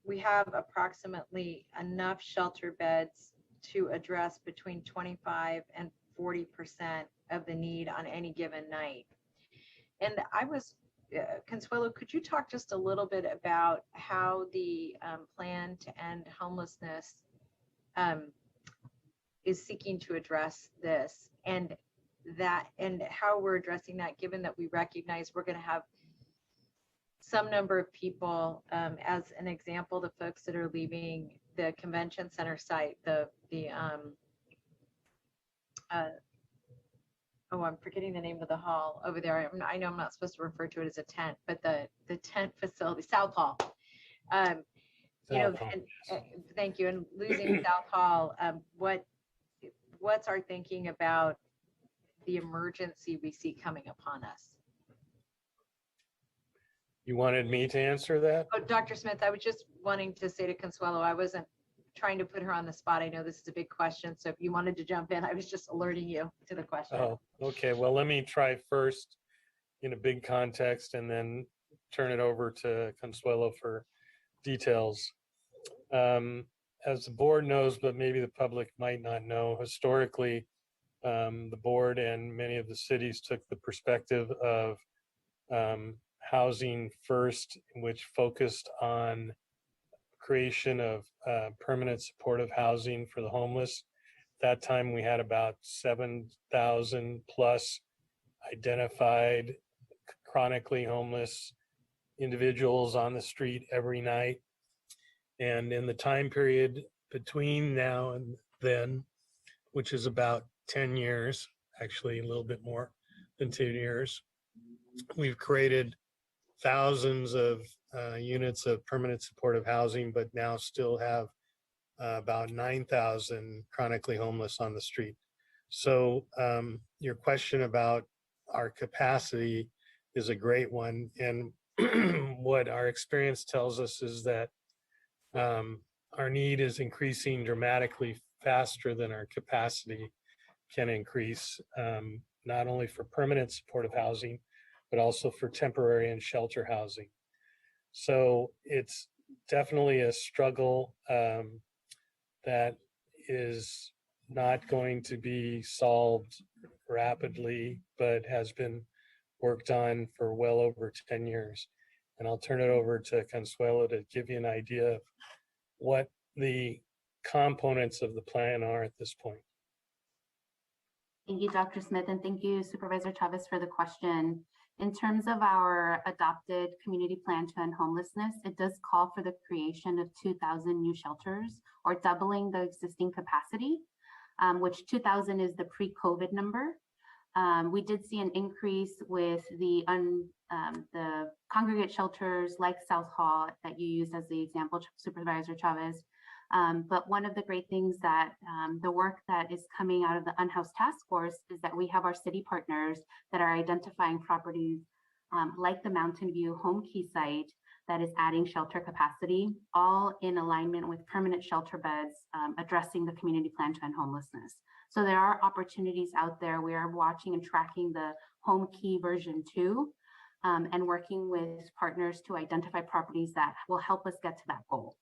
we have approximately enough shelter beds to address between 25 and 40% of the need on any given night. And I was, Consuelo, could you talk just a little bit about how the plan to end homelessness is seeking to address this, and how we're addressing that, given that we recognize we're going to have some number of people, as an example, the folks that are leaving the convention center site, I'm forgetting the name of the hall over there. I know I'm not supposed to refer to it as a tent, but the tent facility, South Hall. Thank you. And losing South Hall, what's our thinking about the emergency we see coming upon us? You wanted me to answer that? Oh, Dr. Smith, I was just wanting to say to Consuelo, I wasn't trying to put her on the spot. I know this is a big question, so if you wanted to jump in, I was just alerting you to the question. Oh, okay. Well, let me try first in a big context and then turn it over to Consuelo for details. As the board knows, but maybe the public might not know, historically, the board and many of the cities took the perspective of housing first, which focused on creation of permanent supportive housing for the homeless. At that time, we had about 7,000 plus identified chronically homeless individuals on the street every night. And in the time period between now and then, which is about 10 years, actually a little bit more than 2 years, we've created thousands of units of permanent supportive housing, but now still have about 9,000 chronically homeless on the street. So your question about our capacity is a great one. And what our experience tells us is that our need is increasing dramatically faster than our capacity can increase, not only for permanent supportive housing, but also for temporary and shelter housing. So it's definitely a struggle that is not going to be solved rapidly, but has been worked on for well over 10 years. And I'll turn it over to Consuelo to give you an idea of what the components of the plan are at this point. Thank you, Dr. Smith, and thank you, Supervisor Chavez, for the question. In terms of our adopted community plan to end homelessness, it does call for the creation of 2,000 new shelters, or doubling the existing capacity, which 2,000 is the pre-COVID number. We did see an increase with the congregate shelters like South Hall that you used as the example, Supervisor Chavez. But one of the great things that the work that is coming out of the Unhoused Task Force is that we have our city partners that are identifying properties like the Mountain View Home Key site that is adding shelter capacity, all in alignment with permanent shelter beds, addressing the community plan to end homelessness. So there are opportunities out there. We are watching and tracking the Home Key version 2 and working with partners to identify properties that will help us get to that goal.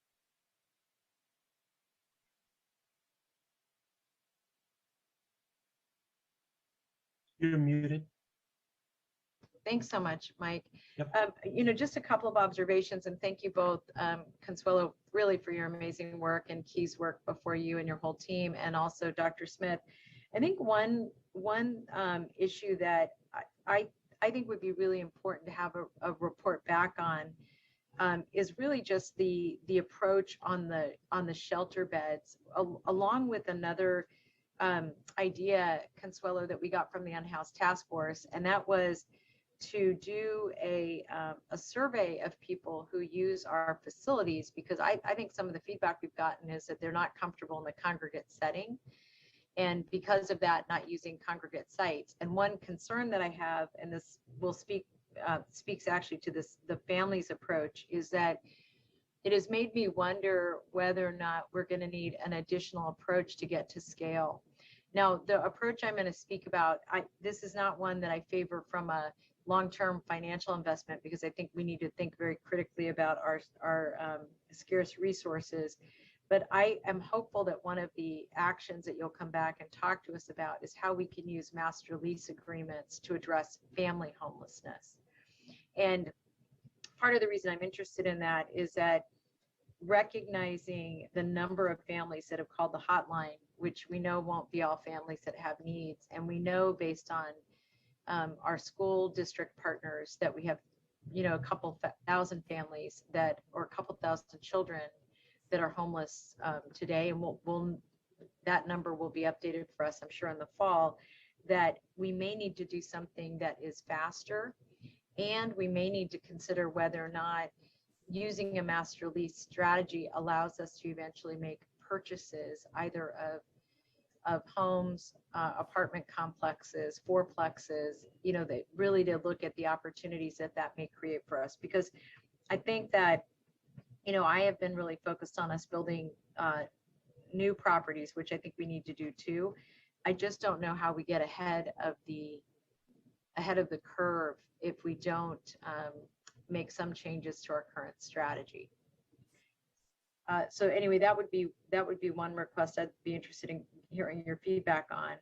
You're muted. Thanks so much, Mike. Yep. Just a couple of observations, and thank you both, Consuelo, really for your amazing work, and Key's work before you and your whole team, and also Dr. Smith. I think one issue that I think would be really important to have a report back on is really just the approach on the shelter beds, along with another idea, Consuelo, that we got from the Unhoused Task Force, and that was to do a survey of people who use our facilities, because I think some of the feedback we've gotten is that they're not comfortable in the congregate setting. And because of that, not using congregate sites. And one concern that I have, and this will speaks actually to the family's approach, is that it has made me wonder whether or not we're going to need an additional approach to get to scale. Now, the approach I'm going to speak about, this is not one that I favor from a long-term financial investment, because I think we need to think very critically about our scarce resources. But I am hopeful that one of the actions that you'll come back and talk to us about is how we can use master lease agreements to address family homelessness. And part of the reason I'm interested in that is that recognizing the number of families that have called the hotline, which we know won't be all families that have needs. And we know based on our school district partners that we have, a couple thousand families or a couple thousand children that are homeless today, and that number will be updated for us, I'm sure, in the fall, that we may need to do something that is faster, and we may need to consider whether or not using a master lease strategy allows us to eventually make purchases either of homes, apartment complexes, fourplexes, that really to look at the opportunities that may create for us. Because I think that I have been really focused on us building new properties, which I think we need to do too. I just don't know how we get ahead of the curve if we don't make some changes to our current strategy. So anyway, that would be one request I'd be interested in hearing your feedback on.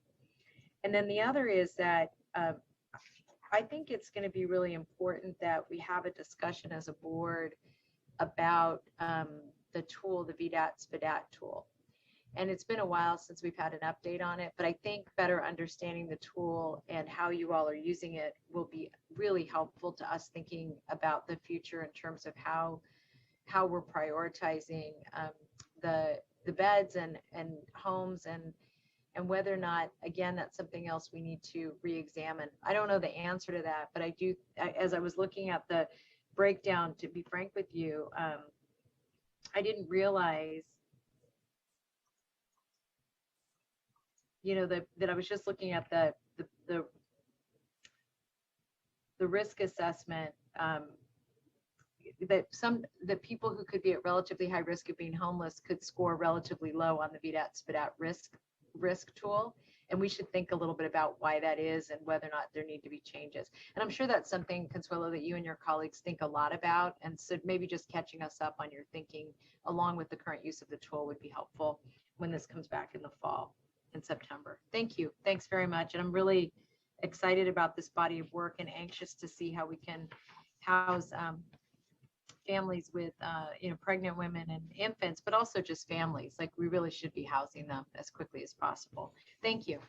And then the other is that I think it's going to be really important that we have a discussion as a board about the tool, the VDAT-SPDAT tool. And it's been a while since we've had an update on it, but I think better understanding the tool and how you all are using it will be really helpful to us thinking about the future in terms of how we're prioritizing the beds and homes, and whether or not, again, that's something else we need to re-examine. I don't know the answer to that, but as I was looking at the breakdown, to be frank with you, I didn't realize, that I was just looking at the risk assessment, that the people who could be at relatively high risk of being homeless could score relatively low on the VDAT-SPDAT risk tool. And we should think a little bit about why that is and whether or not there need to be changes. And I'm sure that's something, Consuelo, that you and your colleagues think a lot about. And so maybe just catching us up on your thinking along with the current use of the tool would be helpful when this comes back in the fall, in September. Thank you. Thanks very much. And I'm really excited about this body of work and anxious to see how we can house families with pregnant women and infants, but also just families. Like, we really should be housing them as quickly as possible. Thank you.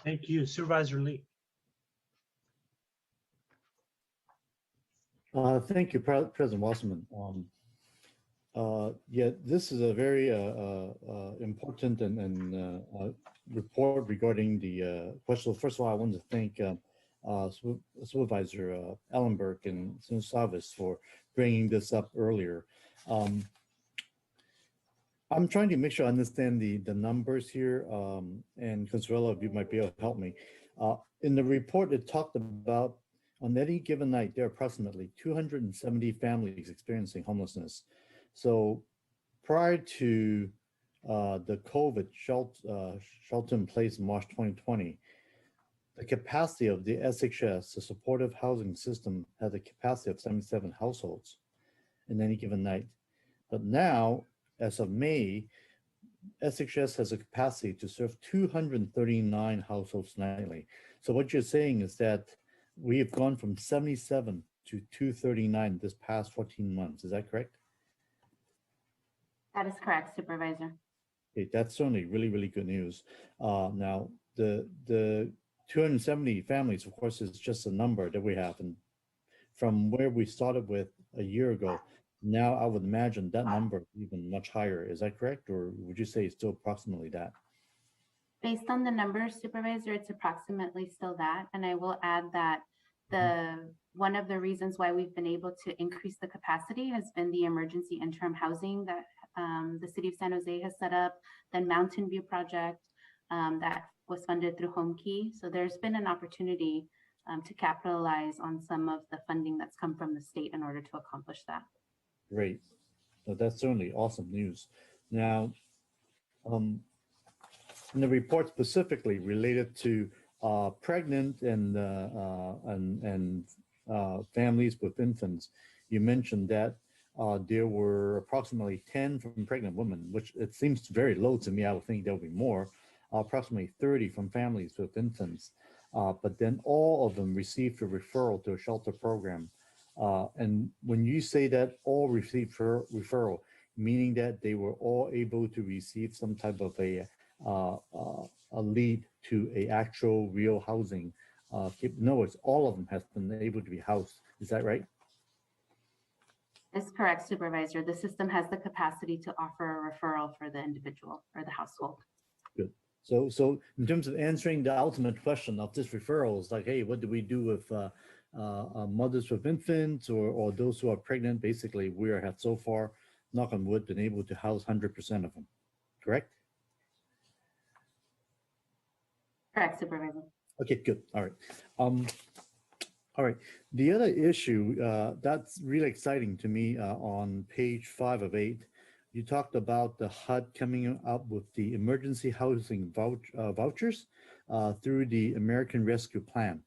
Thank you. Supervisor Lee. Thank you, President Wasserman. Yeah, this is a very important and report regarding the question. First of all, I want to thank Supervisor Ellenberg and Savis for bringing this up earlier. I'm trying to make sure I understand the numbers here, and Consuelo, if you might be able to help me. In the report, it talked about on any given night, there are approximately 270 families experiencing homelessness. So prior to the COVID shelter in place in March 2020, the capacity of the SHS, the supportive housing system, had a capacity of 77 households in any given night. But now, as of May, SHS has a capacity to serve 239 households nightly. So what you're saying is that we have gone from 77 to 239 this past 14 months. Is that correct? That is correct, Supervisor. Okay, that's certainly really, really good news. Now, the 270 families, of course, is just a number that we have. And from where we started with a year ago, now I would imagine that number is even much higher. Is that correct? Or would you say it's still approximately that? Based on the numbers, Supervisor, it's approximately still that. And I will add that one of the reasons why we've been able to increase the capacity has been the emergency interim housing that the City of San Jose has set up, the Mountain View project that was funded through Home Key. So there's been an opportunity to capitalize on some of the funding that's come from the state in order to accomplish that. Great. So that's certainly awesome news. Now, in the report specifically related to pregnant and families with infants, you mentioned that there were approximately 10 from pregnant women, which it seems very low to me. I would think there'll be more, approximately 30 from families with infants. But then all of them received a referral to a shelter program. And when you say that all received referral, meaning that they were all able to receive some type of a lead to a actual real housing. In other words, all of them have been able to be housed. Is that right? That's correct, Supervisor. The system has the capacity to offer a referral for the individual or the household. Good. So in terms of answering the ultimate question of this referral, it's like, hey, what do we do with mothers with infants or those who are pregnant? Basically, we have so far, knock on wood, been able to house 100% of them, correct? Correct, Supervisor. Okay, good. All right. All right. The other issue that's really exciting to me on page 5 of 8, you talked about the HUD coming up with the emergency housing vouchers through the American Rescue Plan,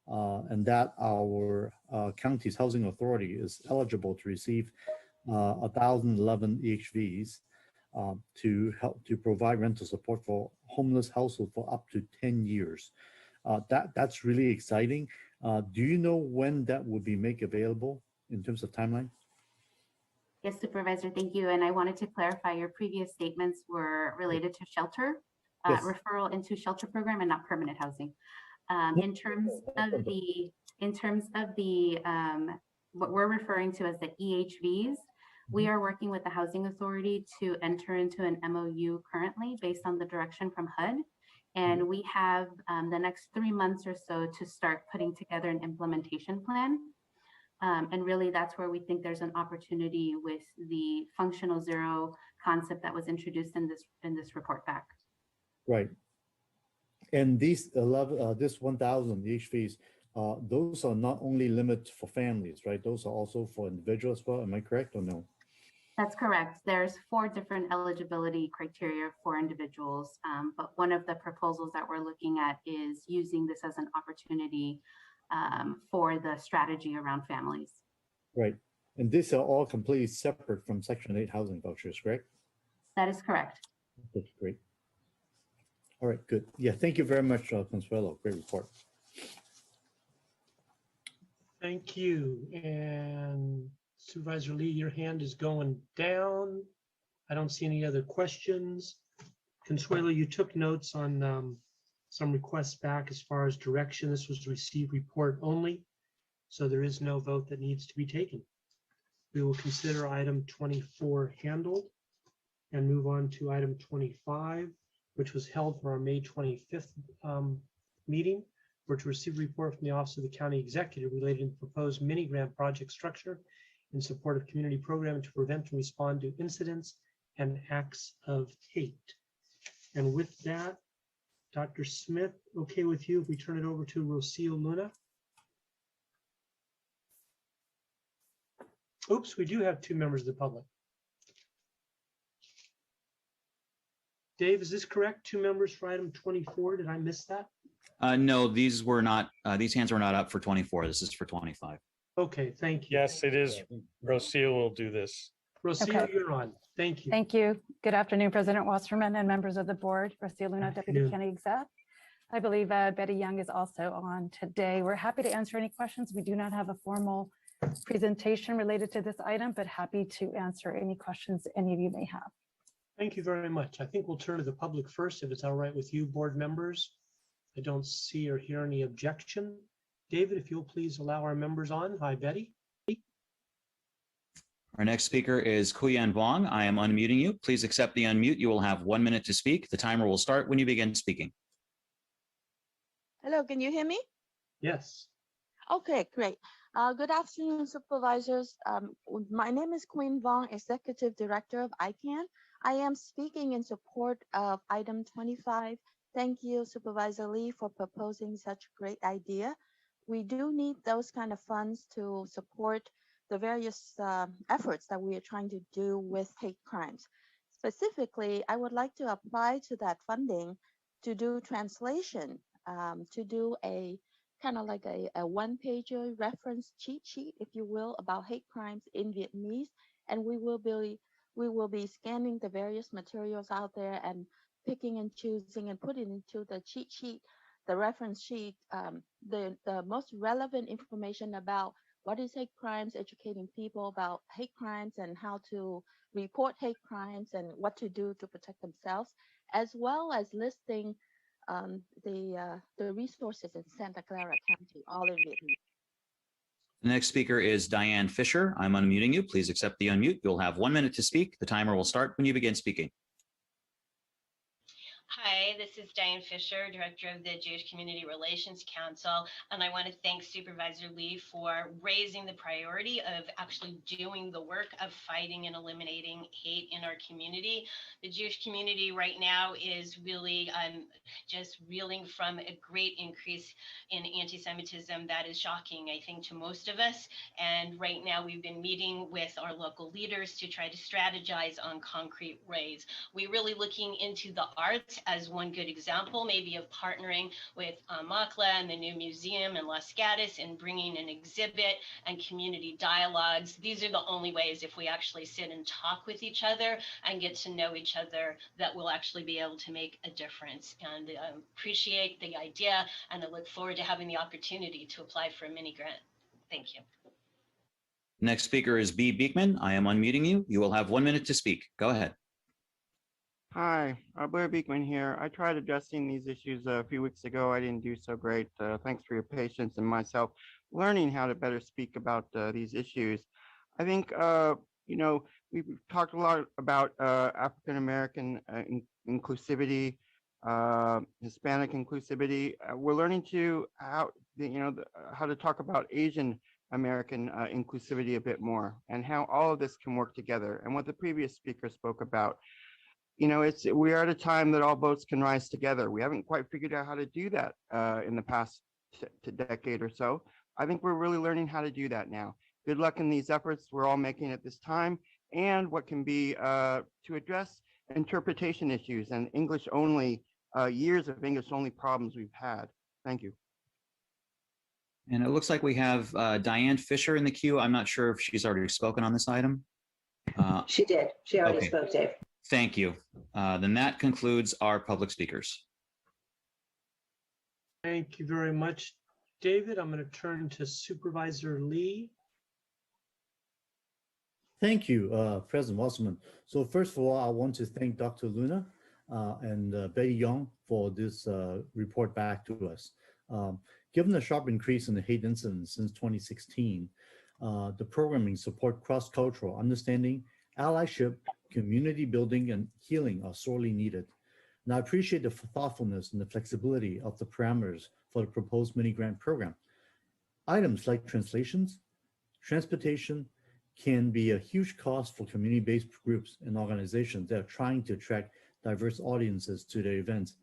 and that our county's housing authority is eligible to receive 1,011 EHVs to help to provide rental support for homeless households for up to 10 years. That's really exciting. Do you know when that will be made available in terms of timeline? Yes, Supervisor, thank you. And I wanted to clarify your previous statements were related to shelter, Yes. referral into shelter program and not permanent housing. In terms of the what we're referring to as the EHVs, we are working with the Housing Authority to enter into an MOU currently based on the direction from HUD. And we have the next 3 months or so to start putting together an implementation plan. And really that's where we think there's an opportunity with the functional zero concept that was introduced in this report back. Right. And these 1,000 EHVs, those are not only limited for families, right? Those are also for individuals as well. Am I correct or no? That's correct. There's 4 different eligibility criteria for individuals, but one of the proposals that we're looking at is using this as an opportunity for the strategy around families. Right. And these are all completely separate from Section 8 housing vouchers, correct? That is correct. That's great. All right, good. Yeah, thank you very much, Consuelo. Great report. Thank you. And Supervisor Lee, your hand is going down. I don't see any other questions. Consuelo, you took notes on some requests back as far as direction. This was receive report only, so there is no vote that needs to be taken. We will consider item 24 handled and move on to item 25, which was held for our May 25th meeting, were to receive a report from the Office of the County Executive relating to the proposed mini grant project structure in support of community programming to prevent and respond to incidents and acts of hate. And with that, Dr. Smith, okay with you if we turn it over to Rocio Luna? Oops, we do have 2 members of the public. Dave, is this correct? 2 members for item 24. Did I miss that? No, these were not. These hands were not up for 24. This is for 25. Okay, thank you. Yes, it is. Rocio will do this. Rocio, Okay. you're on. Thank you. Thank you. Good afternoon, President Wasserman and members of the board. Rocio Luna, Deputy Afternoon. County Exec. I believe Betty Young is also on today. We're happy to answer any questions. We do not have a formal presentation related to this item, but happy to answer any questions any of you may have. Thank you very much. I think we'll turn to the public first, if it's all right with you, board members. I don't see or hear any objection. David, if you'll please allow our members on. Hi, Betty. Our next speaker is Kuyan Vuong. I am unmuting you. Please accept the unmute. You will have 1 minute to speak. The timer will start when you begin speaking. Hello, can you hear me? Yes. Okay, great. Good afternoon, supervisors. My name is Queen Vuong, Executive Director of ICANN. I am speaking in support of item 25. Thank you, Supervisor Lee, for proposing such a great idea. We do need those kind of funds to support the various efforts that we are trying to do with hate crimes. Specifically, I would like to apply to that funding to do translation, to do a kind of like a one-pager reference cheat sheet, if you will, about hate crimes in Vietnamese. And we will be scanning the various materials out there and picking and choosing and putting into the cheat sheet, the reference sheet, the most relevant information about what is hate crimes, educating people about hate crimes and how to report hate crimes and what to do to protect themselves, as well as listing the resources in Santa Clara County, all in Vietnamese. The next speaker is Diane Fisher. I'm unmuting you. Please accept the unmute. You'll have 1 minute to speak. The timer will start when you begin speaking. Hi, this is Diane Fisher, Director of the Jewish Community Relations Council, and I want to thank Supervisor Lee for raising the priority of actually doing the work of fighting and eliminating hate in our community. The Jewish community right now is really just reeling from a great increase in anti-Semitism that is shocking, I think, to most of us. And right now we've been meeting with our local leaders to try to strategize on concrete ways. We're really looking into the arts as one good example, maybe of partnering with Makla and the new museum in Las Gatos and bringing an exhibit and community dialogues. These are the only ways, if we actually sit and talk with each other and get to know each other, that we'll actually be able to make a difference. And appreciate the idea, and I look forward to having the opportunity to apply for a mini grant. Thank you. Next speaker is B. Beekman. I am unmuting you. You will have 1 minute to speak. Go ahead. Hi, Blair Beekman here. I tried addressing these issues a few weeks ago. I didn't do so great. Thanks for your patience and myself learning how to better speak about these issues. I think, we've talked a lot about African American inclusivity, Hispanic inclusivity. We're learning how to talk about Asian American inclusivity a bit more and how all of this can work together. And what the previous speaker spoke about. We are at a time that all boats can rise together. We haven't quite figured out how to do that in the past decade or so. I think we're really learning how to do that now. Good luck in these efforts we're all making at this time, and what can be to address interpretation issues and English only, years of English only problems we've had. Thank you. And it looks like we have Diane Fisher in the queue. I'm not sure if she's already spoken on this item. She did. She already okay. spoke, Dave. Thank you. Then that concludes our public speakers. Thank you very much, David. I'm going to turn to Supervisor Lee. Thank you, President Wasserman. So first of all, I want to thank Dr. Luna and Betty Young for this report back to us. Given the sharp increase in the hate incidents since 2016, the programming support cross-cultural understanding, allyship, community building, and healing are sorely needed. And I appreciate the thoughtfulness and the flexibility of the parameters for the proposed mini-grant program. Items like translations, transportation can be a huge cost for community-based groups and organizations that are trying to attract diverse audiences to their events,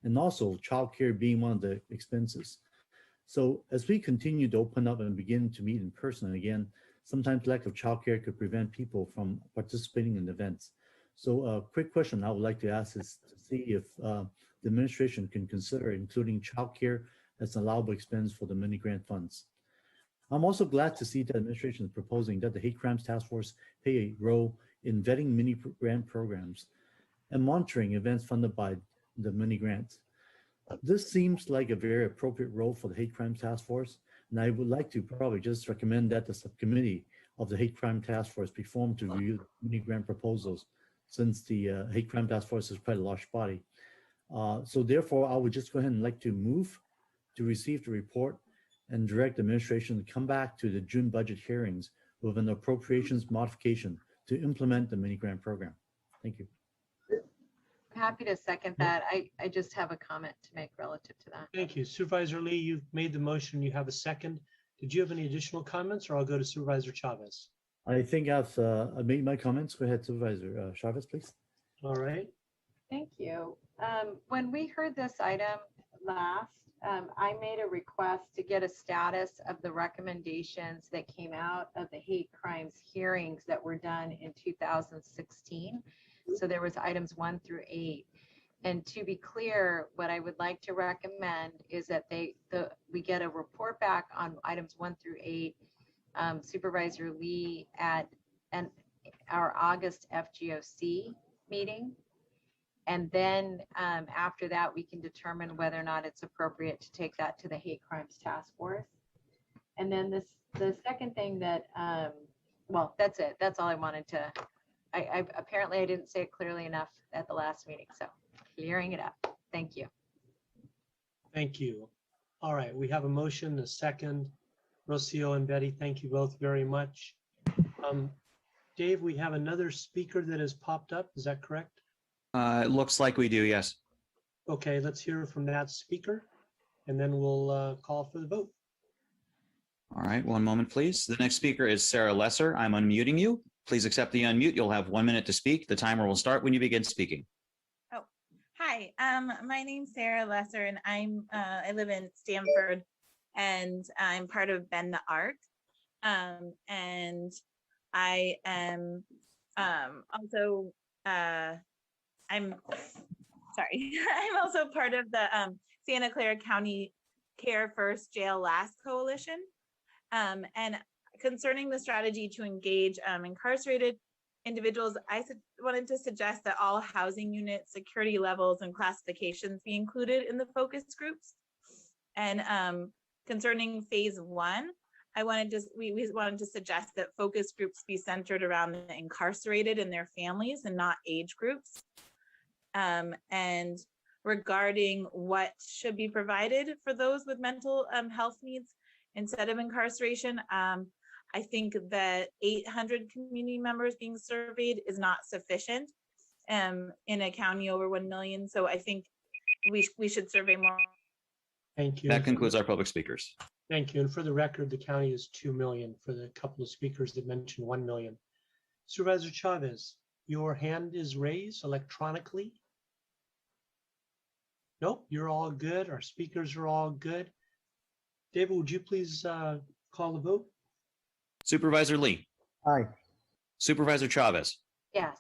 and also childcare being one of the expenses. So as we continue to open up and begin to meet in person again, sometimes lack of childcare could prevent people from participating in events. So a quick question I would like to ask is to see if the administration can consider including childcare as an allowable expense for the mini grant funds. I'm also glad to see that the administration is proposing that the Hate Crimes Task Force play a role in vetting mini grant programs and monitoring events funded by the mini grants. This seems like a very appropriate role for the Hate Crimes Task Force, and I would like to probably just recommend that the subcommittee of the Hate Crime Task Force be formed to review mini grant proposals, since the Hate Crime Task Force is quite a large body. So therefore, I would just go ahead and like to move to receive the report and direct the administration to come back to the June budget hearings with an appropriations modification to implement the mini grant program. Thank you. Happy to second that. I just have a comment to make relative to that. Thank you. Supervisor Lee, you've made the motion. You have a second. Did you have any additional comments, or I'll go to Supervisor Chavez? I think I've made my comments. Go ahead, Supervisor Chavez, please. All right. Thank you. When we heard this item last, I made a request to get a status of the recommendations that came out of the hate crimes hearings that were done in 2016. So there was items 1 through 8. And to be clear, what I would like to recommend is that we get a report back on items 1 through 8, Supervisor Lee at our August FGOC meeting. And then after that, we can determine whether or not it's appropriate to take that to the Hate Crimes Task Force. And then the second thing that, well, that's it. That's all I wanted to, apparently I didn't say it clearly enough at the last meeting. So clearing it up. Thank you. Thank you. All right, we have a motion, a second. Rocio and Betty, thank you both very much. Dave, we have another speaker that has popped up. Is that correct? It looks like we do, yes. Okay, let's hear from that speaker, and then we'll call for the vote. All right, one moment, please. The next speaker is Sarah Lesser. I'm unmuting you. Please accept the unmute. You'll have 1 minute to speak. The timer will start when you begin speaking. Oh, hi. My name's Sarah Lesser, and I live in Stamford, and I'm part of Bend the Arc. And I am also I'm sorry. I'm also part of the Santa Clara County Care First Jail Last Coalition. And concerning the strategy to engage incarcerated individuals, I wanted to suggest that all housing units, security levels, and classifications be included in the focus groups. And concerning phase 1, we wanted to suggest that focus groups be centered around the incarcerated and their families and not age groups. And regarding what should be provided for those with mental health needs instead of incarceration, I think that 800 community members being surveyed is not sufficient in a county over 1 million. So I think we should survey more. Thank you. That concludes our public speakers. Thank you. And for the record, the county is 2 million for the couple of speakers that mentioned 1 million. Supervisor Chavez, your hand is raised electronically. Nope, you're all good. Our speakers are all good. David, would you please call the vote? Supervisor Lee. Aye. Supervisor Chavez. Yes.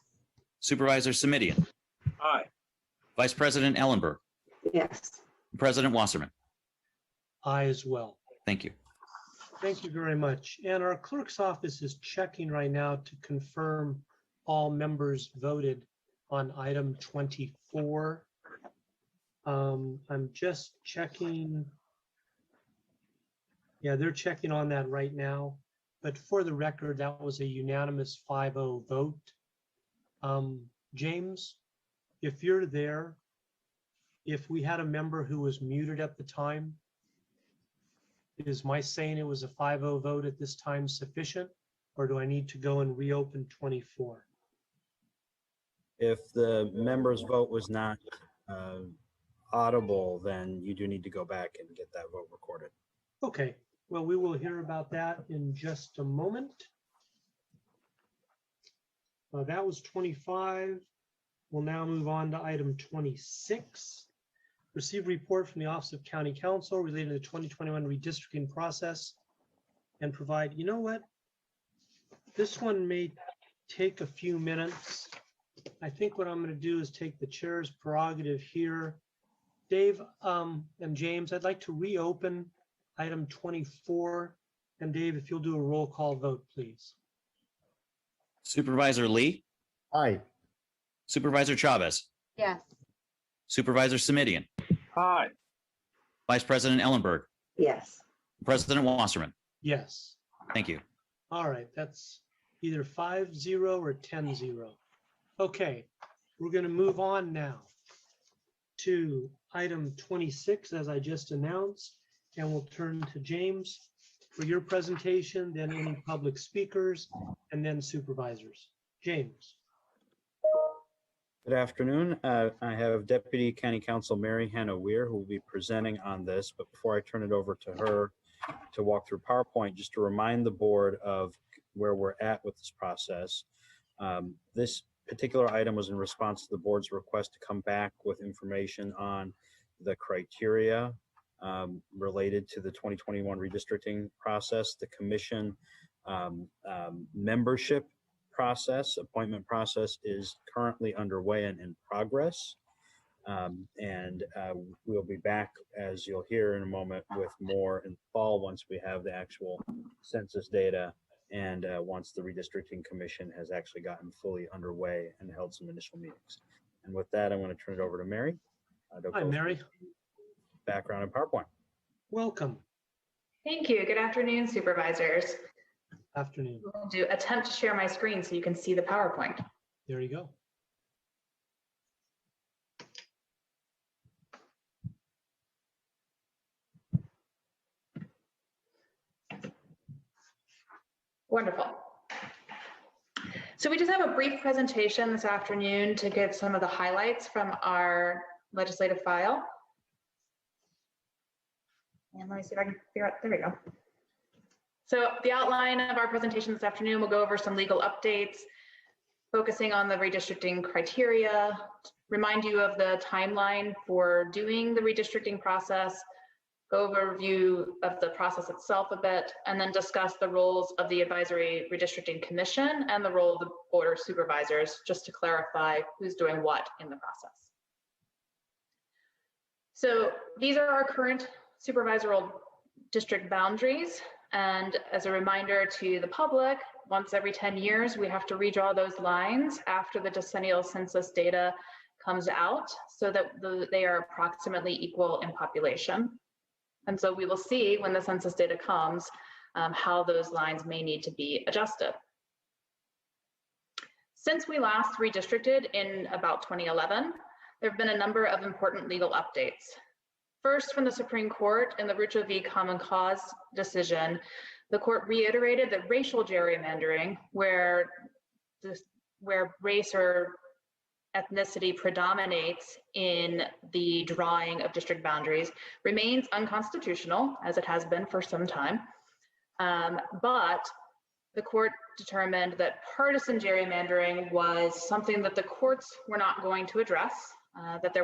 Supervisor Simidian. Aye. Vice President Ellenberg. Yes. President Wasserman. Aye as well. Thank you. Thank you very much. And our clerk's office is checking right now to confirm all members voted on item 24. I'm just checking. Yeah, they're checking on that right now. But for the record, that was a unanimous 5-0 vote. James, if you're there, if we had a member who was muted at the time, is my saying it was a 5-0 vote at this time sufficient, or do I need to go and reopen 24? If the member's vote was not audible, then you do need to go back and get that vote recorded. Okay, well, we will hear about that in just a moment. That was 25. We'll now move on to item 26. Receive report from the Office of County Counsel related to the 2021 redistricting process and provide, you know what? This one may take a few minutes. I think what I'm going to do is take the chair's prerogative here. Dave and James, I'd like to reopen item 24. And Dave, if you'll do a roll call vote, please. Supervisor Lee. Aye. Supervisor Chavez. Yes. Supervisor Simidian. Aye. Vice President Ellenberg. Yes. President Wasserman. Yes. Thank you. All right, that's either 5-0 or 10-0. Okay, we're going to move on now to item 26, as I just announced, and we'll turn to James for your presentation, then any public speakers, and then supervisors. James. Good afternoon. I have Deputy County Counsel Mary Hannah Weir, who will be presenting on this. But before I turn it over to her to walk through PowerPoint, just to remind the board of where we're at with this process. This particular item was in response to the board's request to come back with information on the criteria related to the 2021 redistricting process, the commission membership process, appointment process is currently underway and in progress. We'll be back, as you'll hear in a moment, with more in fall once we have the actual census data and once the redistricting commission has actually gotten fully underway and held some initial meetings. And with that, I'm going to turn it over to Mary. Hi, Mary. Background and PowerPoint. Welcome. Thank you. Good afternoon, supervisors. Afternoon. I'll attempt to share my screen so you can see the PowerPoint. There you go. Wonderful. So we just have a brief presentation this afternoon to give some of the highlights from our legislative file. And let me see if I can figure out, there we go. So the outline of our presentation this afternoon, we'll go over some legal updates, focusing on the redistricting criteria, remind you of the timeline for doing the redistricting process, go over a review of the process itself a bit, and then discuss the roles of the Advisory Redistricting Commission and the role of the Board of Supervisors, just to clarify who's doing what in the process. So these are our current supervisorial district boundaries. And as a reminder to the public, once every 10 years, we have to redraw those lines after the decennial census data comes out so that they are approximately equal in population. And so we will see when the census data comes how those lines may need to be adjusted. Since we last redistricted in about 2011, there have been a number of important legal updates. First, from the Supreme Court in the Rucho v. Common Cause decision, the court reiterated that racial gerrymandering, where race or ethnicity predominates in the drawing of district boundaries, remains unconstitutional, as it has been for some time. But the court determined that partisan gerrymandering was something that the courts were not going to address, that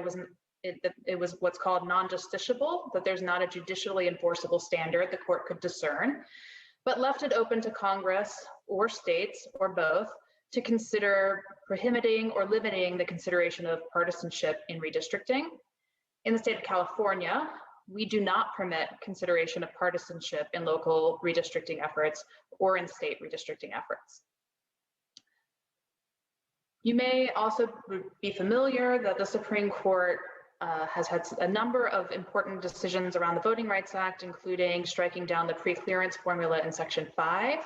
it was what's called non-justiciable, that there's not a judicially enforceable standard the court could discern, but left it open to Congress or states or both to consider prohibiting or limiting the consideration of partisanship in redistricting. In the state of California, we do not permit consideration of partisanship in local redistricting efforts or in state redistricting efforts. You may also be familiar that the Supreme Court has had a number of important decisions around the Voting Rights Act, including striking down the pre-clearance formula in Section 5.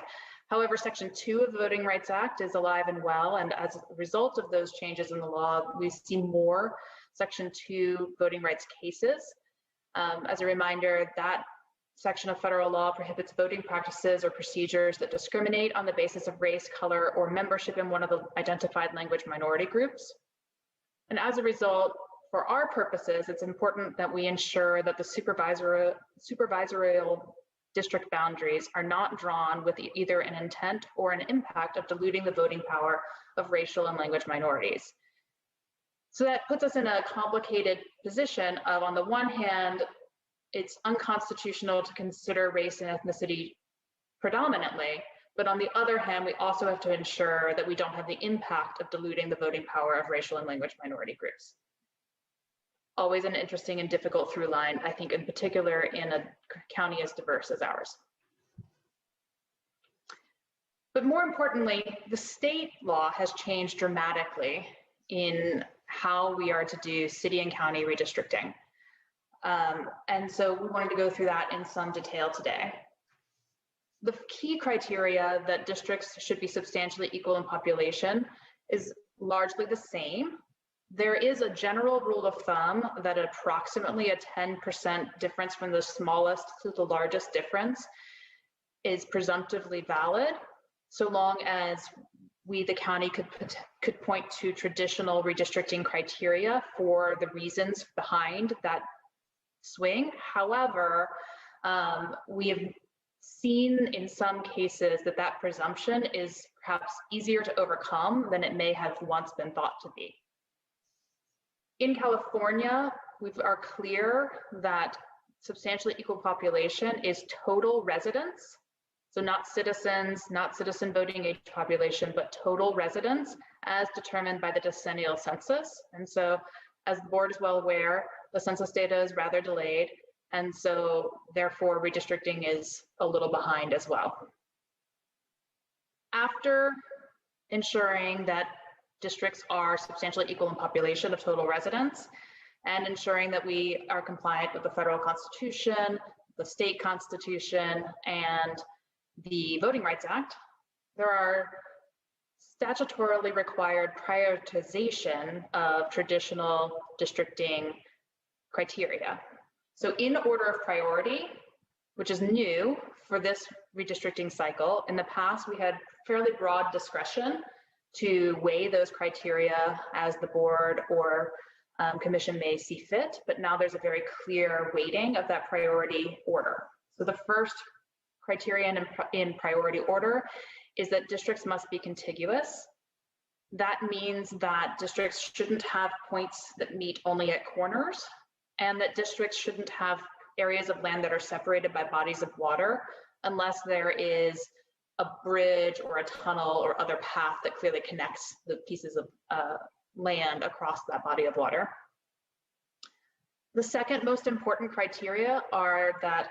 However, Section 2 of the Voting Rights Act is alive and well, and as a result of those changes in the law, we see more Section 2 voting rights cases. As a reminder, that section of federal law prohibits voting practices or procedures that discriminate on the basis of race, color, or membership in one of the identified language minority groups. And as a result, for our purposes, it's important that we ensure that the supervisorial district boundaries are not drawn with either an intent or an impact of diluting the voting power of racial and language minorities. So that puts us in a complicated position of, on the one hand, it's unconstitutional to consider race and ethnicity predominantly, but on the other hand, we also have to ensure that we don't have the impact of diluting the voting power of racial and language minority groups. Always an interesting and difficult through line, I think, in particular in a county as diverse as ours. But more importantly, the state law has changed dramatically in how we are to do city and county redistricting. And so we wanted to go through that in some detail today. The key criteria that districts should be substantially equal in population is largely the same. There is a general rule of thumb that approximately a 10% difference from the smallest to the largest difference is presumptively valid, so long as we, the county, could point to traditional redistricting criteria for the reasons behind that swing. However, we have seen in some cases that that presumption is perhaps easier to overcome than it may have once been thought to be. In California, we are clear that substantially equal population is total residents. So not citizens, not citizen voting age population, but total residents as determined by the decennial census. And so as the board is well aware, the census data is rather delayed. And so therefore redistricting is a little behind as well. After ensuring that districts are substantially equal in population of total residents and ensuring that we are compliant with the federal constitution, the state constitution, and the Voting Rights Act, there are statutorily required prioritization of traditional districting criteria. So in order of priority, which is new for this redistricting cycle, in the past we had fairly broad discretion to weigh those criteria as the board or commission may see fit, but now there's a very clear weighting of that priority order. So the first criterion in priority order is that districts must be contiguous. That means that districts shouldn't have points that meet only at corners, and that districts shouldn't have areas of land that are separated by bodies of water unless there is a bridge or a tunnel or other path that clearly connects the pieces of land across that body of water. The second most important criteria are that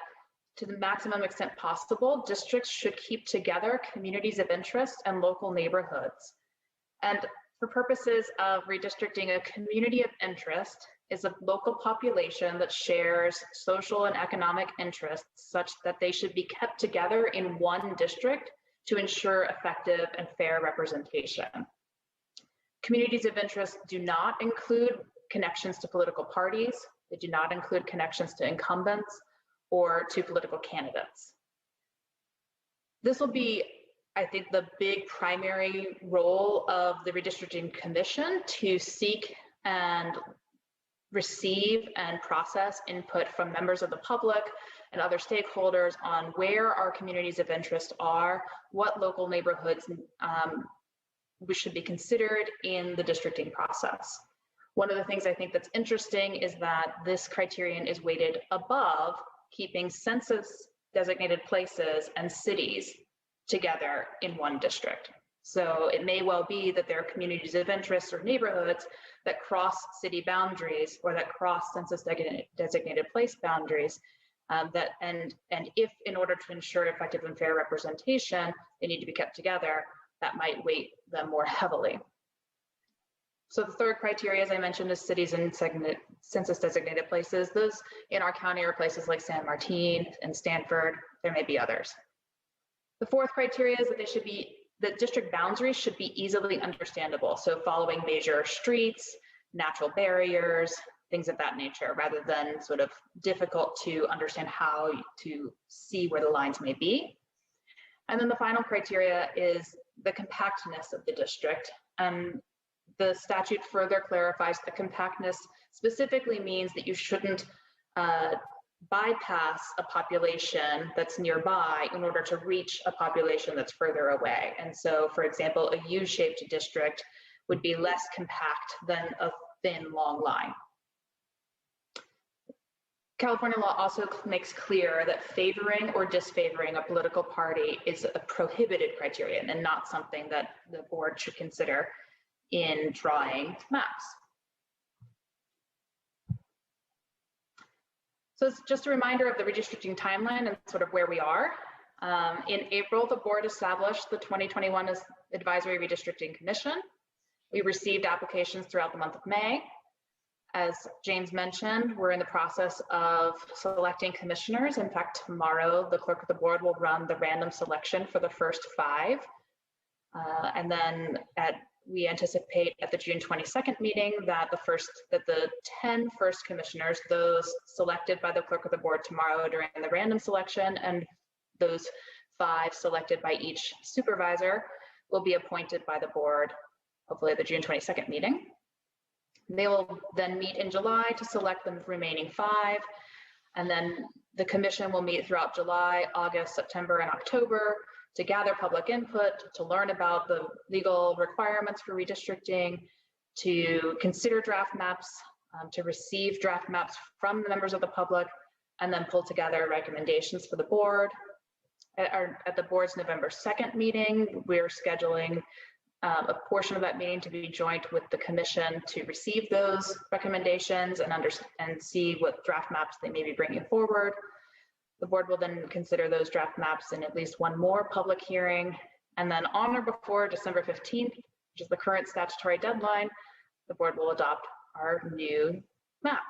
to the maximum extent possible, districts should keep together communities of interest and local neighborhoods. And for purposes of redistricting, a community of interest is a local population that shares social and economic interests such that they should be kept together in one district to ensure effective and fair representation. Communities of interest do not include connections to political parties. They do not include connections to incumbents or to political candidates. This will be, I think, the big primary role of the Redistricting Commission, to seek and receive and process input from members of the public and other stakeholders on where our communities of interest are, what local neighborhoods we should be considered in the districting process. One of the things I think that's interesting is that this criterion is weighted above keeping census designated places and cities together in one district. So it may well be that there are communities of interest or neighborhoods that cross city boundaries or that cross census designated place boundaries, and if in order to ensure effective and fair representation, they need to be kept together, that might weight them more heavily. So the third criteria, as I mentioned, is cities and census designated places. Those in our county are places like San Martin and Stanford. There may be others. The fourth criteria is that district boundaries should be easily understandable. So following major streets, natural barriers, things of that nature, rather than sort of difficult to understand how to see where the lines may be. And then the final criteria is the compactness of the district. The statute further clarifies that compactness specifically means that you shouldn't bypass a population that's nearby in order to reach a population that's further away. And so, for example, a U-shaped district would be less compact than a thin, long line. California law also makes clear that favoring or disfavoring a political party is a prohibited criterion and not something that the board should consider in drawing maps. So it's just a reminder of the redistricting timeline and sort of where we are. In April, the board established the 2021 Advisory Redistricting Commission. We received applications throughout the month of May. As James mentioned, we're in the process of selecting commissioners. In fact, tomorrow, the clerk of the board will run the random selection for the first 5. And then we anticipate at the June 22nd meeting that the 10 first commissioners, those selected by the clerk of the board tomorrow during the random selection, and those 5 selected by each supervisor will be appointed by the board, hopefully at the June 22nd meeting. They will then meet in July to select the remaining 5, and then the commission will meet throughout July, August, September, and October to gather public input, to learn about the legal requirements for redistricting, to consider draft maps, to receive draft maps from the members of the public, and then pull together recommendations for the board. At the board's November 2nd meeting, we're scheduling a portion of that meeting to be joint with the commission to receive those recommendations and see what draft maps they may be bringing forward. The board will then consider those draft maps in at least one more public hearing, and then on or before December 15th, which is the current statutory deadline, the board will adopt our new map.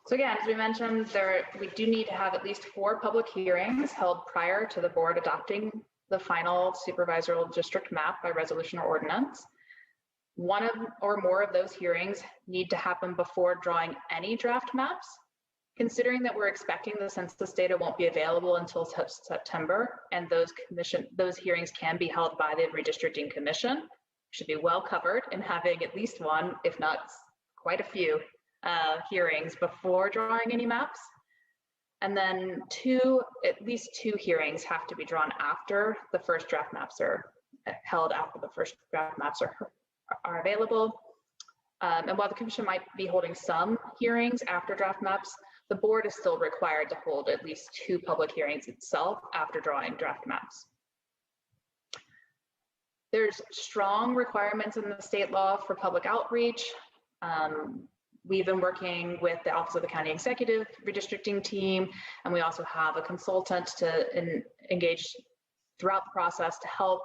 So again, as we mentioned, we do need to have at least 4 public hearings held prior to the board adopting the final supervisory district map by resolution or ordinance. One or more of those hearings need to happen before drawing any draft maps, considering that we're expecting the census data won't be available until September, and those hearings can be held by the Redistricting Commission. Should be well covered in having at least one, if not quite a few, hearings before drawing any maps. And then at least two hearings have to be drawn after the first draft maps are held, after the first draft maps are available. And while the commission might be holding some hearings after draft maps, the board is still required to hold at least 2 public hearings itself after drawing draft maps. There's strong requirements in the state law for public outreach. We've been working with the Office of the County Executive Redistricting team, and we also have a consultant to engage throughout the process to help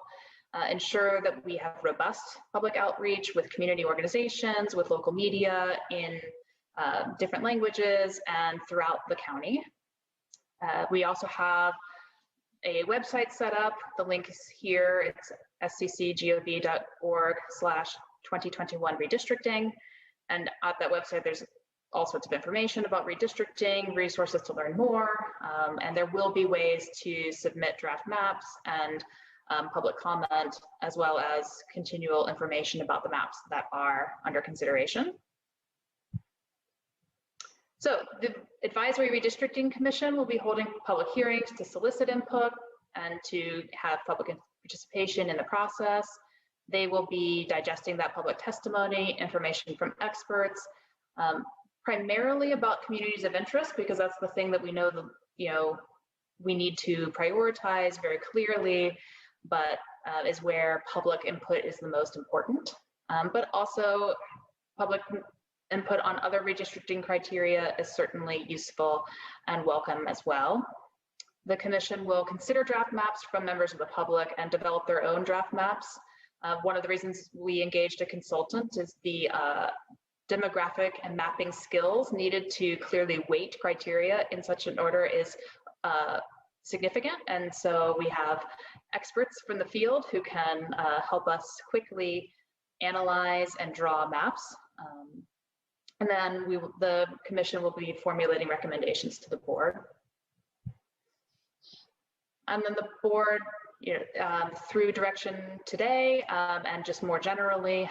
ensure that we have robust public outreach with community organizations, with local media in different languages and throughout the county. We also have a website set up. The link is here. It's sccgov.org/2021 redistricting. And at that website, there's all sorts of information about redistricting, resources to learn more, and there will be ways to submit draft maps and public comment, as well as continual information about the maps that are under consideration. So the Advisory Redistricting Commission will be holding public hearings to solicit input and to have public participation in the process. They will be digesting that public testimony, information from experts, primarily about communities of interest, because that's the thing that we know we need to prioritize very clearly, but is where public input is the most important. But also public input on other redistricting criteria is certainly useful and welcome as well. The commission will consider draft maps from members of the public and develop their own draft maps. One of the reasons we engaged a consultant is the demographic and mapping skills needed to clearly weight criteria in such an order is significant. And so we have experts from the field who can help us quickly analyze and draw maps. And then the commission will be formulating recommendations to the board. And then the board, through direction today and just more generally,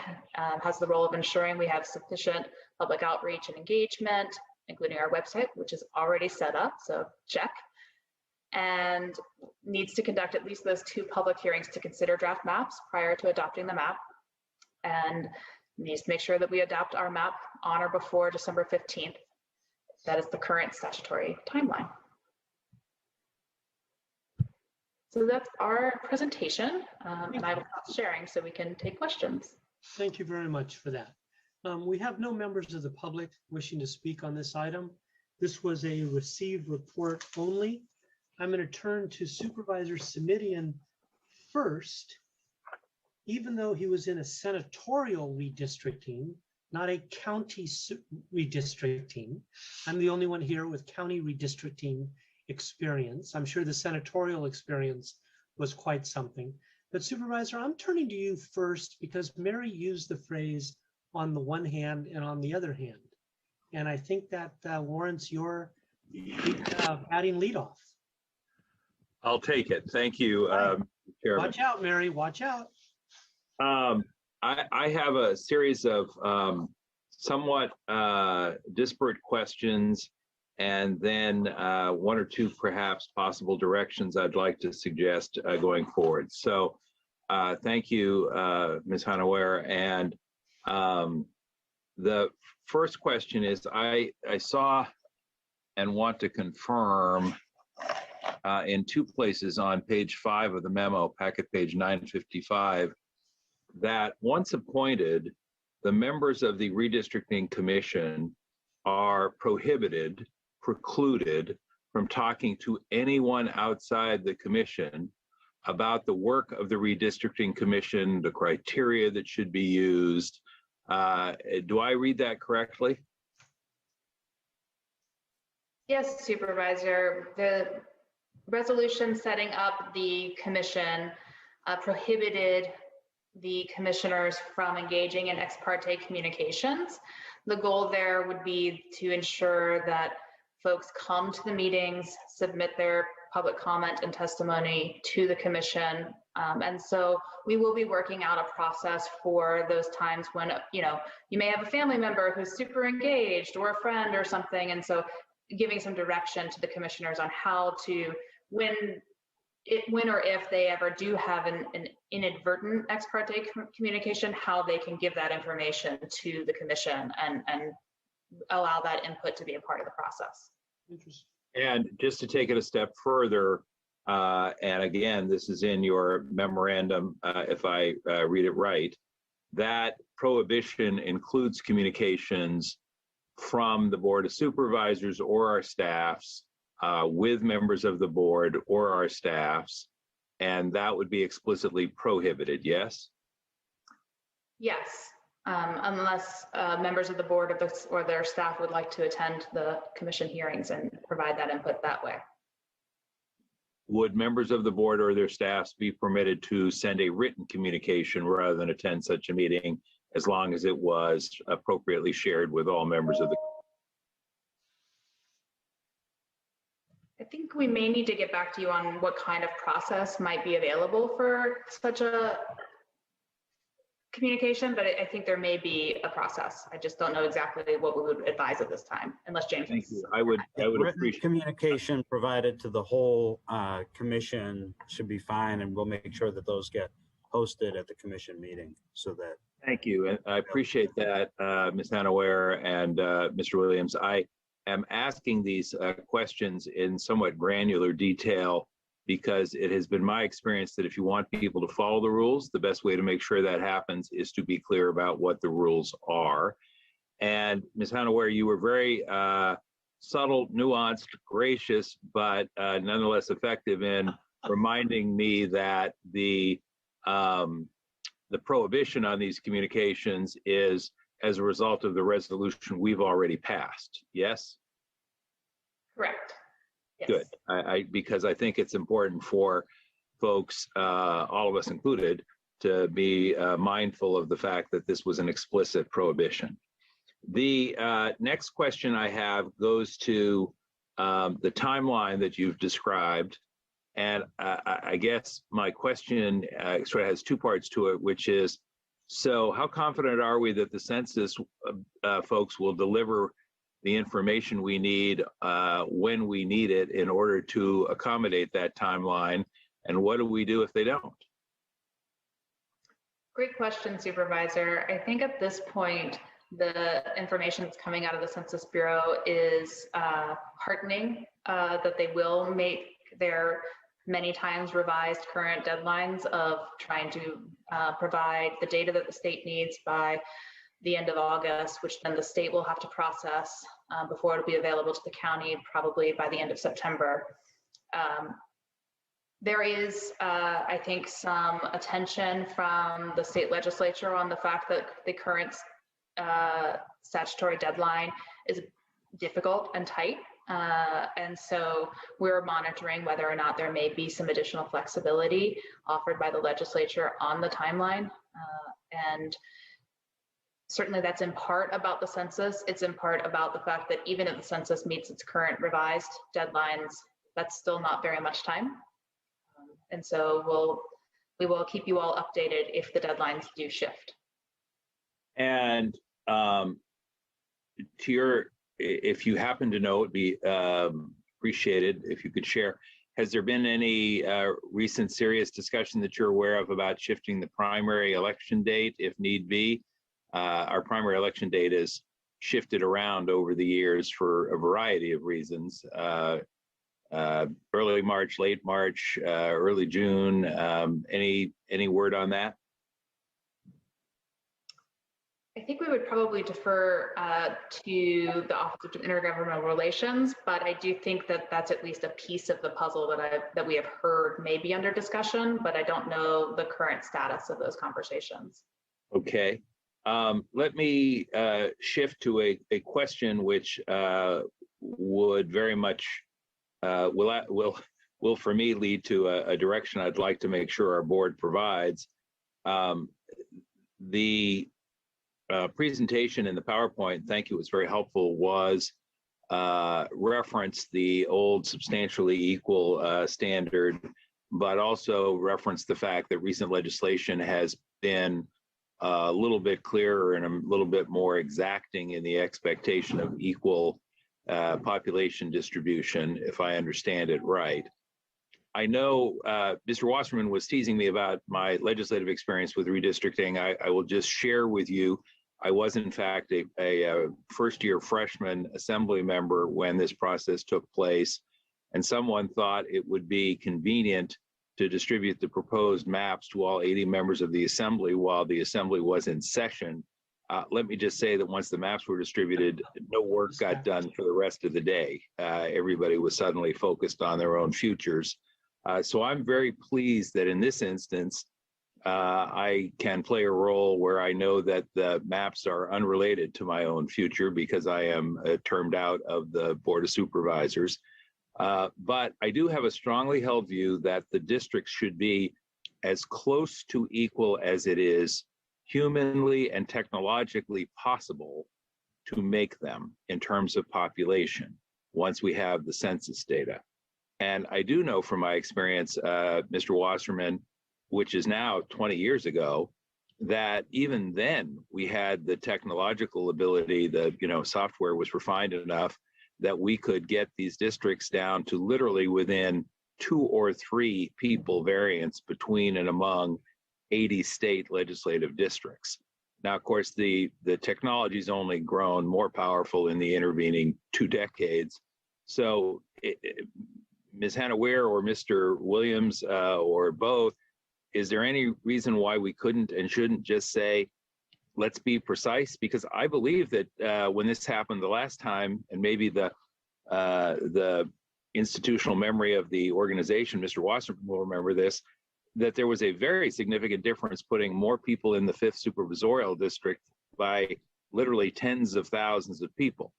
has the role of ensuring we have sufficient public outreach and engagement, including our website, which is already set up, so check, and needs to conduct at least those 2 public hearings to consider draft maps prior to adopting the map, and needs to make sure that we adopt our map on or before December 15th. That is the current statutory timeline. So that's our presentation, and I will stop sharing so we can take questions. Thank you very much for that. We have no members of the public wishing to speak on this item. This was a received report only. I'm going to turn to Supervisor Simidian first. Even though he was in a senatorial redistricting, not a county redistricting, I'm the only one here with county redistricting experience. I'm sure the senatorial experience was quite something. But Supervisor, I'm turning to you first because Mary used the phrase on the one hand and on the other hand. And I think that warrants your batting leadoff. I'll take it. Thank you, Chairman. Watch out, Mary. Watch out. I have a series of somewhat disparate questions, and then one or two perhaps possible directions I'd like to suggest going forward. So thank you, Ms. Hanaware. And the first question is, I saw and want to confirm in two places on page 5 of the memo, packet page 955, that once appointed, the members of the Redistricting Commission are precluded from talking to anyone outside the commission about the work of the Redistricting Commission, the criteria that should be used. Do I read that correctly? Yes, Supervisor. The resolution setting up the commission prohibited the commissioners from engaging in ex parte communications. The goal there would be to ensure that folks come to the meetings, submit their public comment and testimony to the commission. And so we will be working out a process for those times when, you may have a family member who's super engaged or a friend or something. And so giving some direction to the commissioners on how to, when or if they ever do have an inadvertent ex parte communication, how they can give that information to the commission and allow that input to be a part of the process. Interesting. And just to take it a step further, and again, this is in your memorandum, if I read it right, that prohibition includes communications from the Board of Supervisors or our staffs with members of the board or our staffs, and that would be explicitly prohibited, yes? Yes, unless members of the board or their staff would like to attend the commission hearings and provide that input that way. Would members of the board or their staffs be permitted to send a written communication rather than attend such a meeting, as long as it was appropriately shared with all members of the? I think we may need to get back to you on what kind of process might be available for such a communication, but I think there may be a process. I just don't know exactly what we would advise at this time, unless James. Thank you. I would appreciate communication provided to the whole commission should be fine, and we'll make sure that those get posted at the commission meeting so that. Thank you. And I appreciate that, Ms. Hanaware and Mr. Williams. I am asking these questions in somewhat granular detail because it has been my experience that if you want people to follow the rules, the best way to make sure that happens is to be clear about what the rules are. And Ms. Hanaware, you were very subtle, nuanced, gracious, but nonetheless effective in reminding me that the prohibition on these communications is as a result of the resolution we've already passed. Yes? Correct. Yes. Good. Because I think it's important for folks, all of us included, to be mindful of the fact that this was an explicit prohibition. The next question I have goes to the timeline that you've described. And I guess my question sort of has two parts to it, which is, so how confident are we that the census folks will deliver the information we need when we need it in order to accommodate that timeline? And what do we do if they don't? Great question, Supervisor. I think at this point, the information that's coming out of the Census Bureau is heartening, that they will make their many times revised current deadlines of trying to provide the data that the state needs by the end of August, which then the state will have to process before it'll be available to the county, probably by the end of September. There is, I think, some attention from the state legislature on the fact that the current statutory deadline is difficult and tight. And so we're monitoring whether or not there may be some additional flexibility offered by the legislature on the timeline. And Certainly that's in part about the census. It's in part about the fact that even if the census meets its current revised deadlines, that's still not very much time. And so we will keep you all updated if the deadlines do shift. And if you happen to know, it'd be appreciated if you could share. Has there been any recent serious discussion that you're aware of about shifting the primary election date if need be? Our primary election date is shifted around over the years for a variety of reasons. Early March, late March, early June. Any word on that? I think we would probably defer to the Office of Intergovernmental Relations, but I do think that that's at least a piece of the puzzle that we have heard may be under discussion, but I don't know the current status of those conversations. Okay. Let me shift to a question which would very much will for me lead to a direction I'd like to make sure our board provides. The presentation in the PowerPoint, thank you, was very helpful, was reference the old substantially equal standard, but also reference the fact that recent legislation has been a little bit clearer and a little bit more exacting in the expectation of equal population distribution, if I understand it right. I know Mr. Wasserman was teasing me about my legislative experience with redistricting. I will just share with you, I was in fact a first-year freshman assembly member when this process took place, and someone thought it would be convenient to distribute the proposed maps to all 80 members of the assembly while the assembly was in session. Let me just say that once the maps were distributed, no work got done for the rest of the day. Everybody was suddenly focused on their own futures. So I'm very pleased that in this instance, I can play a role where I know that the maps are unrelated to my own future because I am termed out of the Board of Supervisors. But I do have a strongly held view that the districts should be as close to equal as it is humanly and technologically possible to make them in terms of population once we have the census data. And I do know from my experience, Mr. Wasserman, which is now 20 years ago, that even then we had the technological ability, the software was refined enough that we could get these districts down to literally within 2 or 3 people variance between and among 80 state legislative districts. Now, of course, the technology's only grown more powerful in the intervening 2 decades. So Ms. Hannah Ware or Mr. Williams or both, is there any reason why we couldn't and shouldn't just say, let's be precise? Because I believe that when this happened the last time, and maybe the institutional memory of the organization, Mr. Wasserman will remember this, that there was a very significant difference putting more people in the 5th supervisorial district by literally tens of thousands of people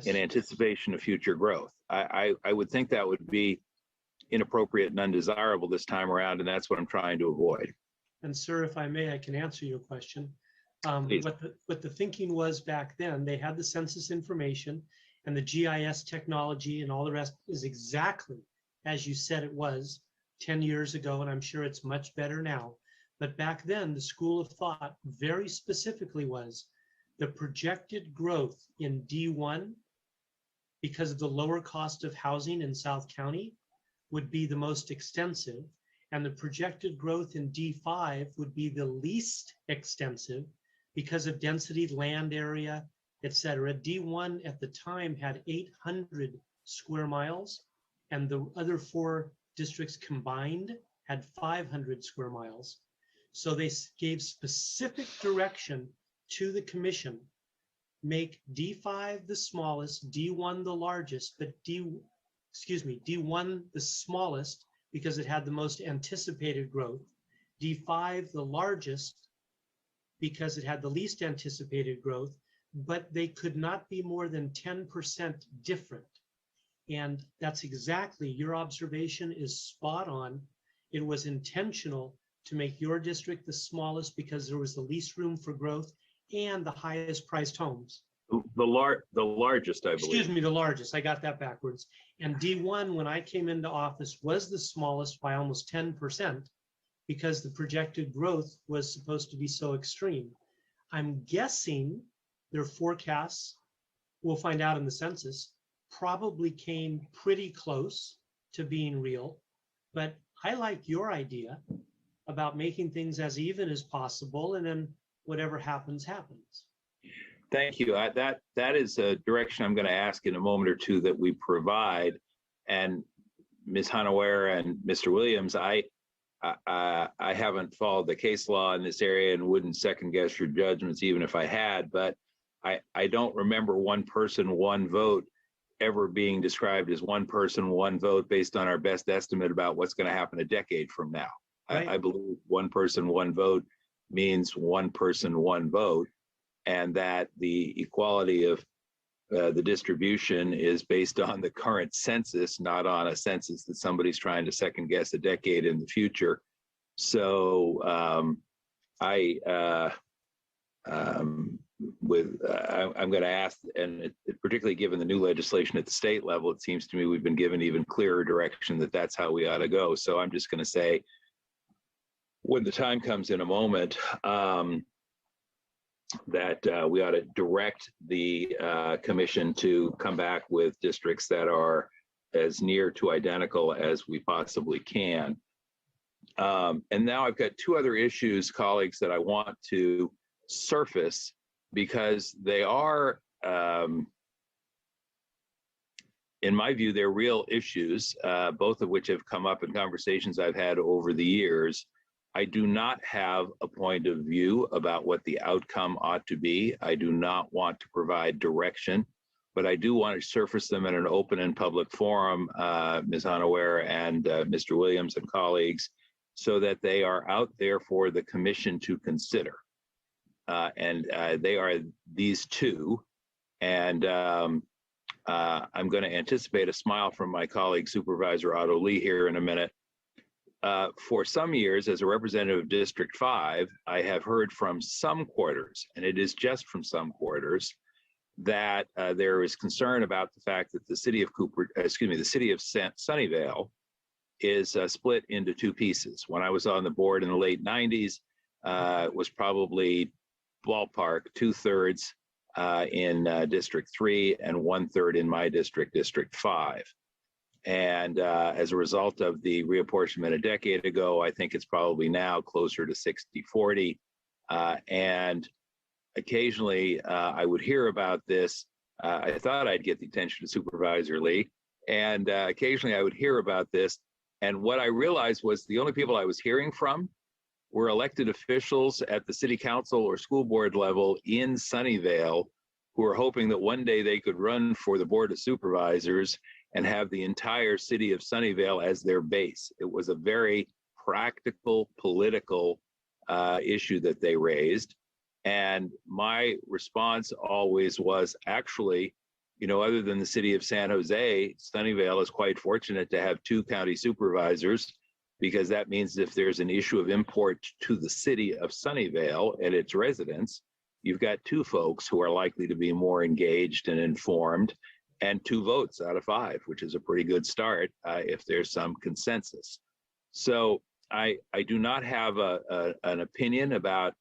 in anticipation of future growth. I would think that would be inappropriate and undesirable this time around, and that's what I'm trying to avoid. And sir, if I may, I can answer your question. What the thinking was back then, they had the census information and the GIS technology and all the rest is exactly as you said it was 10 years ago, and I'm sure it's much better now. But back then, the school of thought very specifically was the projected growth in D1 because of the lower cost of housing in South County would be the most extensive, and the projected growth in D5 would be the least extensive because of density, land area, et cetera. D1 at the time had 800 square miles, and the other 4 districts combined had 500 square miles. So they gave specific direction to the commission, make D5 the smallest, D1 the largest, but D1 the smallest because it had the most anticipated growth, D5 the largest because it had the least anticipated growth, but they could not be more than 10% different. And that's exactly, your observation is spot on. It was intentional to make your district the smallest because there was the least room for growth and the highest priced homes. The largest, I believe. Excuse me, the largest. I got that backwards. And D1, when I came into office, was the smallest by almost 10% because the projected growth was supposed to be so extreme. I'm guessing their forecasts, we'll find out in the census, probably came pretty close to being real. But I like your idea about making things as even as possible, and then whatever happens, happens. Thank you. That is a direction I'm going to ask in a moment or two that we provide. And Ms. Hanawara and Mr. Williams, I haven't followed the case law in this area and wouldn't second guess your judgments even if I had, but I don't remember one person, one vote ever being described as one person, one vote based on our best estimate about what's going to happen a decade from now. Right. I believe one person, one vote means one person, one vote, and that the equality of the distribution is based on the current census, not on a census that somebody's trying to second guess a decade in the future. So I'm going to ask, and particularly given the new legislation at the state level, it seems to me we've been given even clearer direction that that's how we ought to go. So I'm just going to say, when the time comes in a moment, that we ought to direct the commission to come back with districts that are as near to identical as we possibly can. And now I've got two other issues, colleagues, that I want to surface because they are, in my view, they're real issues, both of which have come up in conversations I've had over the years. I do not have a point of view about what the outcome ought to be. I do not want to provide direction, but I do want to surface them in an open and public forum, Ms. Hanawara and Mr. Williams and colleagues, so that they are out there for the commission to consider. And they are these two. And I'm going to anticipate a smile from my colleague, Supervisor Otto Lee, here in a minute. For some years, as a representative of District 5, I have heard from some quarters, and it is just from some quarters, that there is concern about the fact that the city of Sunnyvale is split into two pieces. When I was on the board in the late 90s, it was probably ballpark 2/3 in District 3 and 1/3 in my district, District 5. And as a result of the reapportionment a decade ago, I think it's probably now closer to 60-40. And occasionally I would hear about this. I thought I'd get the attention of Supervisor Lee. And occasionally I would hear about this. And what I realized was the only people I was hearing from were elected officials at the city council or school board level in Sunnyvale who were hoping that one day they could run for the Board of Supervisors and have the entire city of Sunnyvale as their base. It was a very practical, political issue that they raised. And my response always was, actually, you know, other than the city of San Jose, Sunnyvale is quite fortunate to have two county supervisors, because that means if there's an issue of import to the city of Sunnyvale and its residents, you've got two folks who are likely to be more engaged and informed, and 2 votes out of 5, which is a pretty good start if there's some consensus. So I do not have an opinion about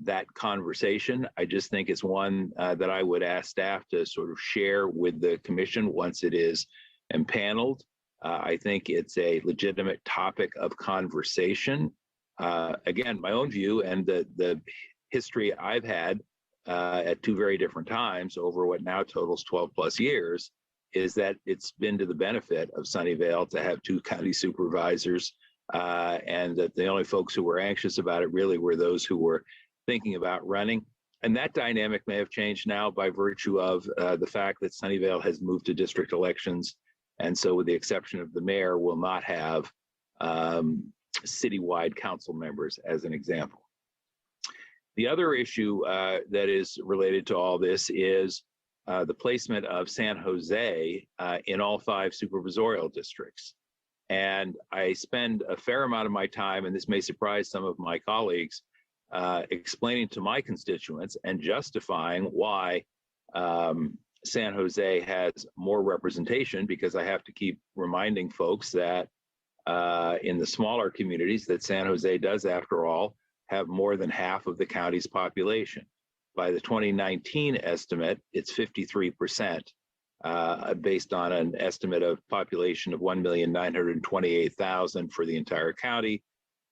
that conversation. I just think it's one that I would ask staff to sort of share with the commission once it is empaneled. I think it's a legitimate topic of conversation. Again, my own view and the history I've had at 2 very different times over what now totals 12+ years is that it's been to the benefit of Sunnyvale to have 2 county supervisors, and that the only folks who were anxious about it really were those who were thinking about running. And that dynamic may have changed now by virtue of the fact that Sunnyvale has moved to district elections, and so with the exception of the mayor, will not have citywide council members, as an example. The other issue that is related to all this is the placement of San Jose in all 5 supervisorial districts. And I spend a fair amount of my time, and this may surprise some of my colleagues, explaining to my constituents and justifying why San Jose has more representation, because I have to keep reminding folks that in the smaller communities that San Jose does, after all, have more than half of the county's population. By the 2019 estimate, it's 53%, based on an estimate of population of 1,928,000 for the entire county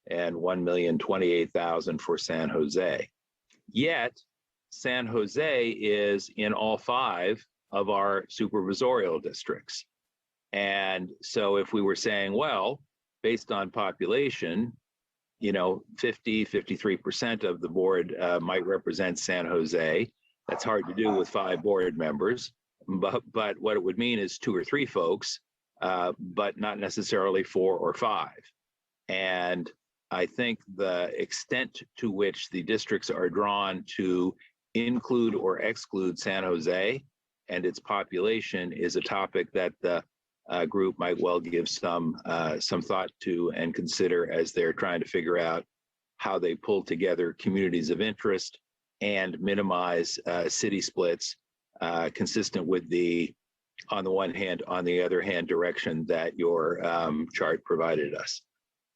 and 1,028,000 for San Jose. Yet, San Jose is in all 5 of our supervisorial districts. And so if we were saying, well, based on population, 53% of the board might represent San Jose. That's hard to do with 5 board members, but what it would mean is 2 or 3 folks, but not necessarily 4 or 5. And I think the extent to which the districts are drawn to include or exclude San Jose and its population is a topic that the group might well give some thought to and consider as they're trying to figure out how they pull together communities of interest and minimize city splits consistent with the, on the one hand, on the other hand, direction that your chart provided us.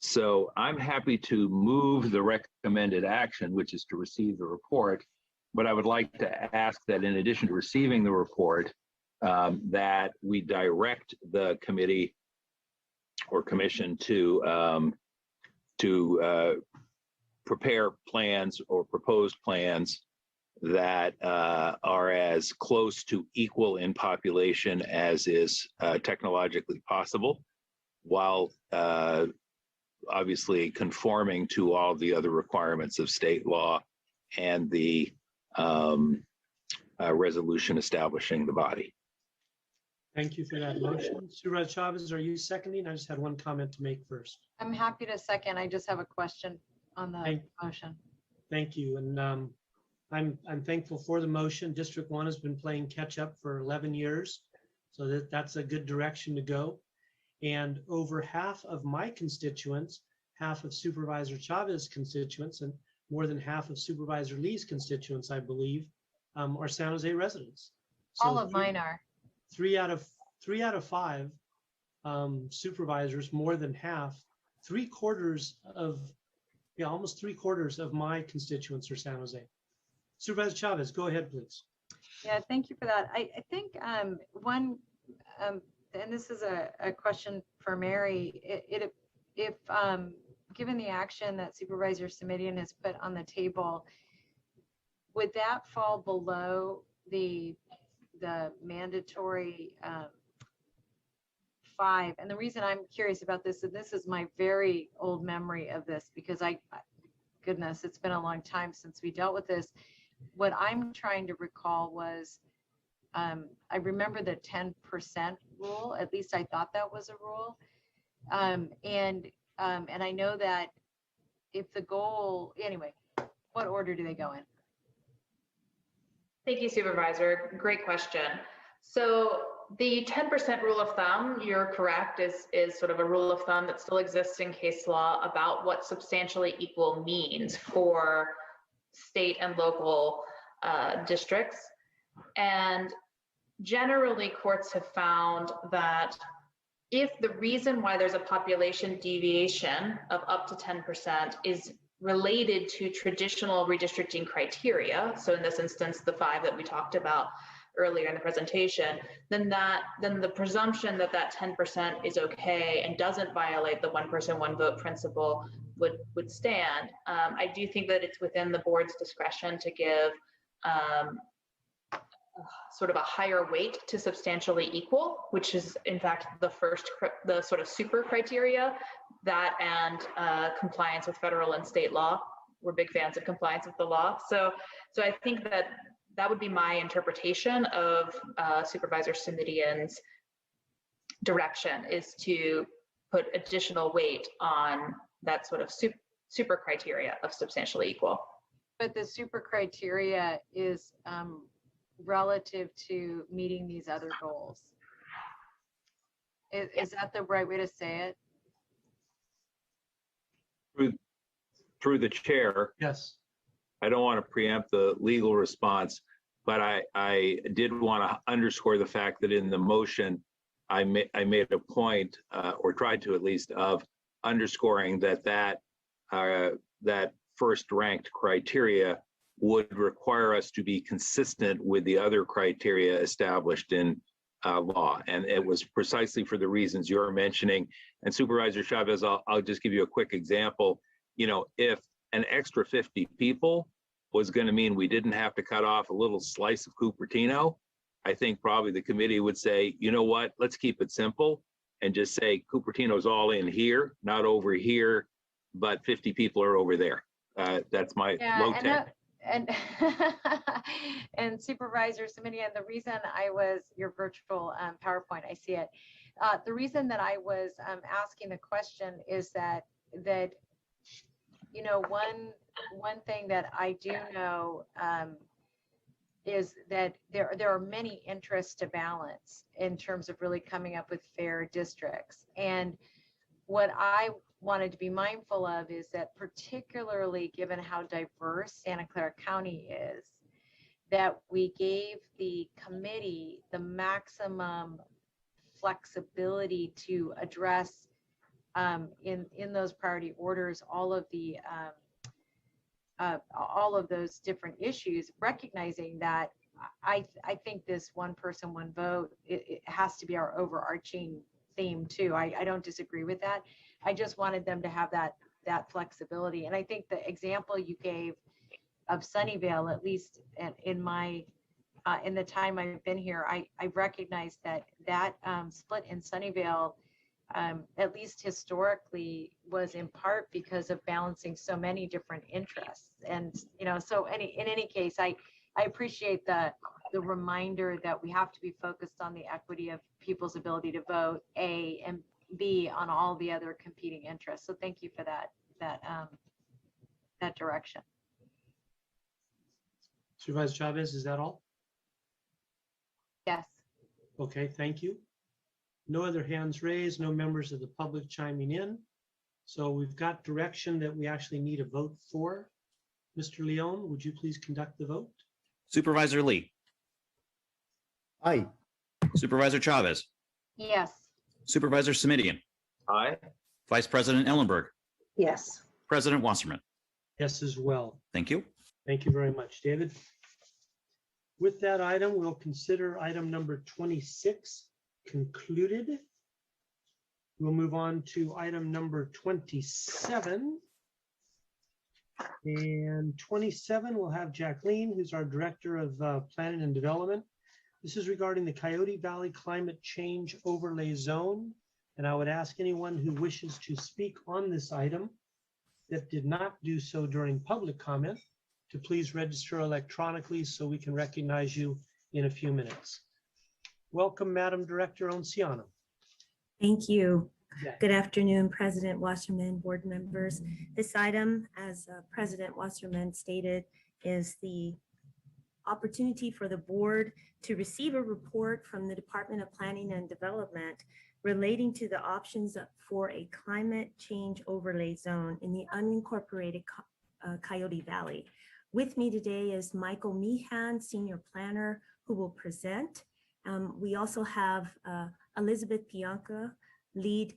So I'm happy to move the recommended action, which is to receive the report. But I would like to ask that in addition to receiving the report, that we direct the committee or commission to prepare plans or proposed plans that are as close to equal in population as is technologically possible, while obviously conforming to all the other requirements of state law and the resolution establishing the body. Thank you for that motion. Supervisor Chavez, are you seconding? I just had one comment to make first. I'm happy to second. I just have a question on the motion. Thank you. And I'm thankful for the motion. District 1 has been playing catch up for 11 years. So that's a good direction to go. And over half of my constituents, half of Supervisor Chavez's constituents, and more than half of Supervisor Lee's constituents, I believe, are San Jose residents. So all of mine are. 3 out of 5 supervisors, more than half, 3/4 of, almost 3/4 of my constituents are San Jose. Supervisor Chavez, go ahead, please. Yeah, thank you for that. I think one, and this is a question for Mary, if given the action that Supervisor Simidian has put on the table, would that fall below the mandatory 5? And the reason I'm curious about this, and this is my very old memory of this, because goodness, it's been a long time since we dealt with this. What I'm trying to recall was, I remember the 10% rule. At least I thought that was a rule. And I know that if the goal, anyway, what order do they go in? Thank you, Supervisor. Great question. So the 10% rule of thumb, you're correct, is sort of a rule of thumb that still exists in case law about what substantially equal means for state and local districts. And generally, courts have found that if the reason why there's a population deviation of up to 10% is related to traditional redistricting criteria, so in this instance, the 5 that we talked about earlier in the presentation, then the presumption that that 10% is okay and doesn't violate the 1 person, 1 vote principle would stand. I do think that it's within the board's discretion to give sort of a higher weight to substantially equal, which is in fact the sort of super criteria, that and compliance with federal and state law. We're big fans of compliance with the law. So I think that would be my interpretation of Supervisor Simidian's direction, is to put additional weight on that sort of super criteria of substantially equal. But the super criteria is relative to meeting these other goals. Is that the right way to say it? Through the chair. Yes. I don't want to preempt the legal response, but I did want to underscore the fact that in the motion, I made a point, or tried to at least, of underscoring that first ranked criteria would require us to be consistent with the other criteria established in law. And it was precisely for the reasons you're mentioning. And Supervisor Chavez, I'll just give you a quick example. You know, if an extra 50 people was going to mean we didn't have to cut off a little slice of Cupertino, I think probably the committee would say, you know what, let's keep it simple and just say Cupertino's all in here, not over here, but 50 people are over there. That's my low tech. And Supervisor Simonian, the reason I was your virtual PowerPoint, I see it. The reason that I was asking the question is that you know, one thing that I do know is that there are many interests to balance in terms of really coming up with fair districts. And what I wanted to be mindful of is that, particularly given how diverse Santa Clara County is, that we gave the committee the maximum flexibility to address in those priority orders all of those different issues, recognizing that I think this one person, one vote, it has to be our overarching theme too. I don't disagree with that. I just wanted them to have that flexibility. And I think the example you gave of Sunnyvale, at least in my in the time I've been here, I recognize that split in Sunnyvale, at least historically, was in part because of balancing so many different interests. And you know, so in any case, I appreciate the reminder that we have to be focused on the equity of people's ability to vote, A, and B, on all the other competing interests. So thank you for that direction. Supervisor Chavez, is that all? Yes. Okay, thank you. No other hands raised, no members of the public chiming in. So we've got direction that we actually need a vote for. Mr. Leon, would you please conduct the vote? Supervisor Lee. Aye. Supervisor Chavez. Yes. Supervisor Simidian. Aye. Vice President Ellenberg. Yes. President Wasserman. Yes, as well. Thank you. Thank you very much, David. With that item, we'll consider item number 26 concluded. We'll move on to item number 27. And 27, we'll have Jacqueline, who's our Director of Planning and Development. This is regarding the Coyote Valley Climate Change Overlay Zone. And I would ask anyone who wishes to speak on this item that did not do so during public comment to please register electronically so we can recognize you in a few minutes. Welcome, Madam Director Onciano. Thank you. Yeah. Good afternoon, President Wasserman, board members. This item, as President Wasserman stated, is the opportunity for the board to receive a report from the Department of Planning and Development relating to the options for a climate change overlay zone in the unincorporated Coyote Valley. With me today is Michael Meehan, Senior Planner, who will present. We also have Elizabeth Bianca, Lead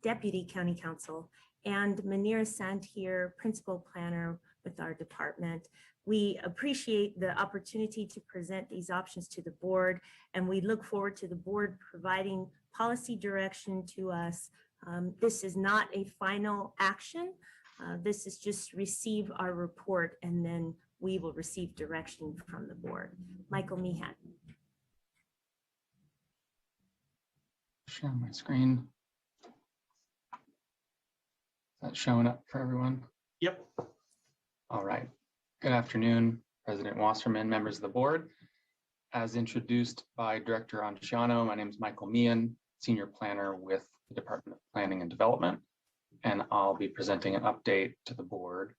Deputy County Counsel, and Manira Santier, Principal Planner with our department. We appreciate the opportunity to present these options to the board, and we look forward to the board providing policy direction to us. This is not a final action. This is just receive our report, and then we will receive direction from the board. Michael Meehan. Share my screen. Is that showing up for everyone? Yep. All right. Good afternoon, President Wasserman, members of the board. As introduced by Director Onciano, my name is Michael Meehan, Senior Planner with the Department of Planning and Development, and I'll be presenting an update to the board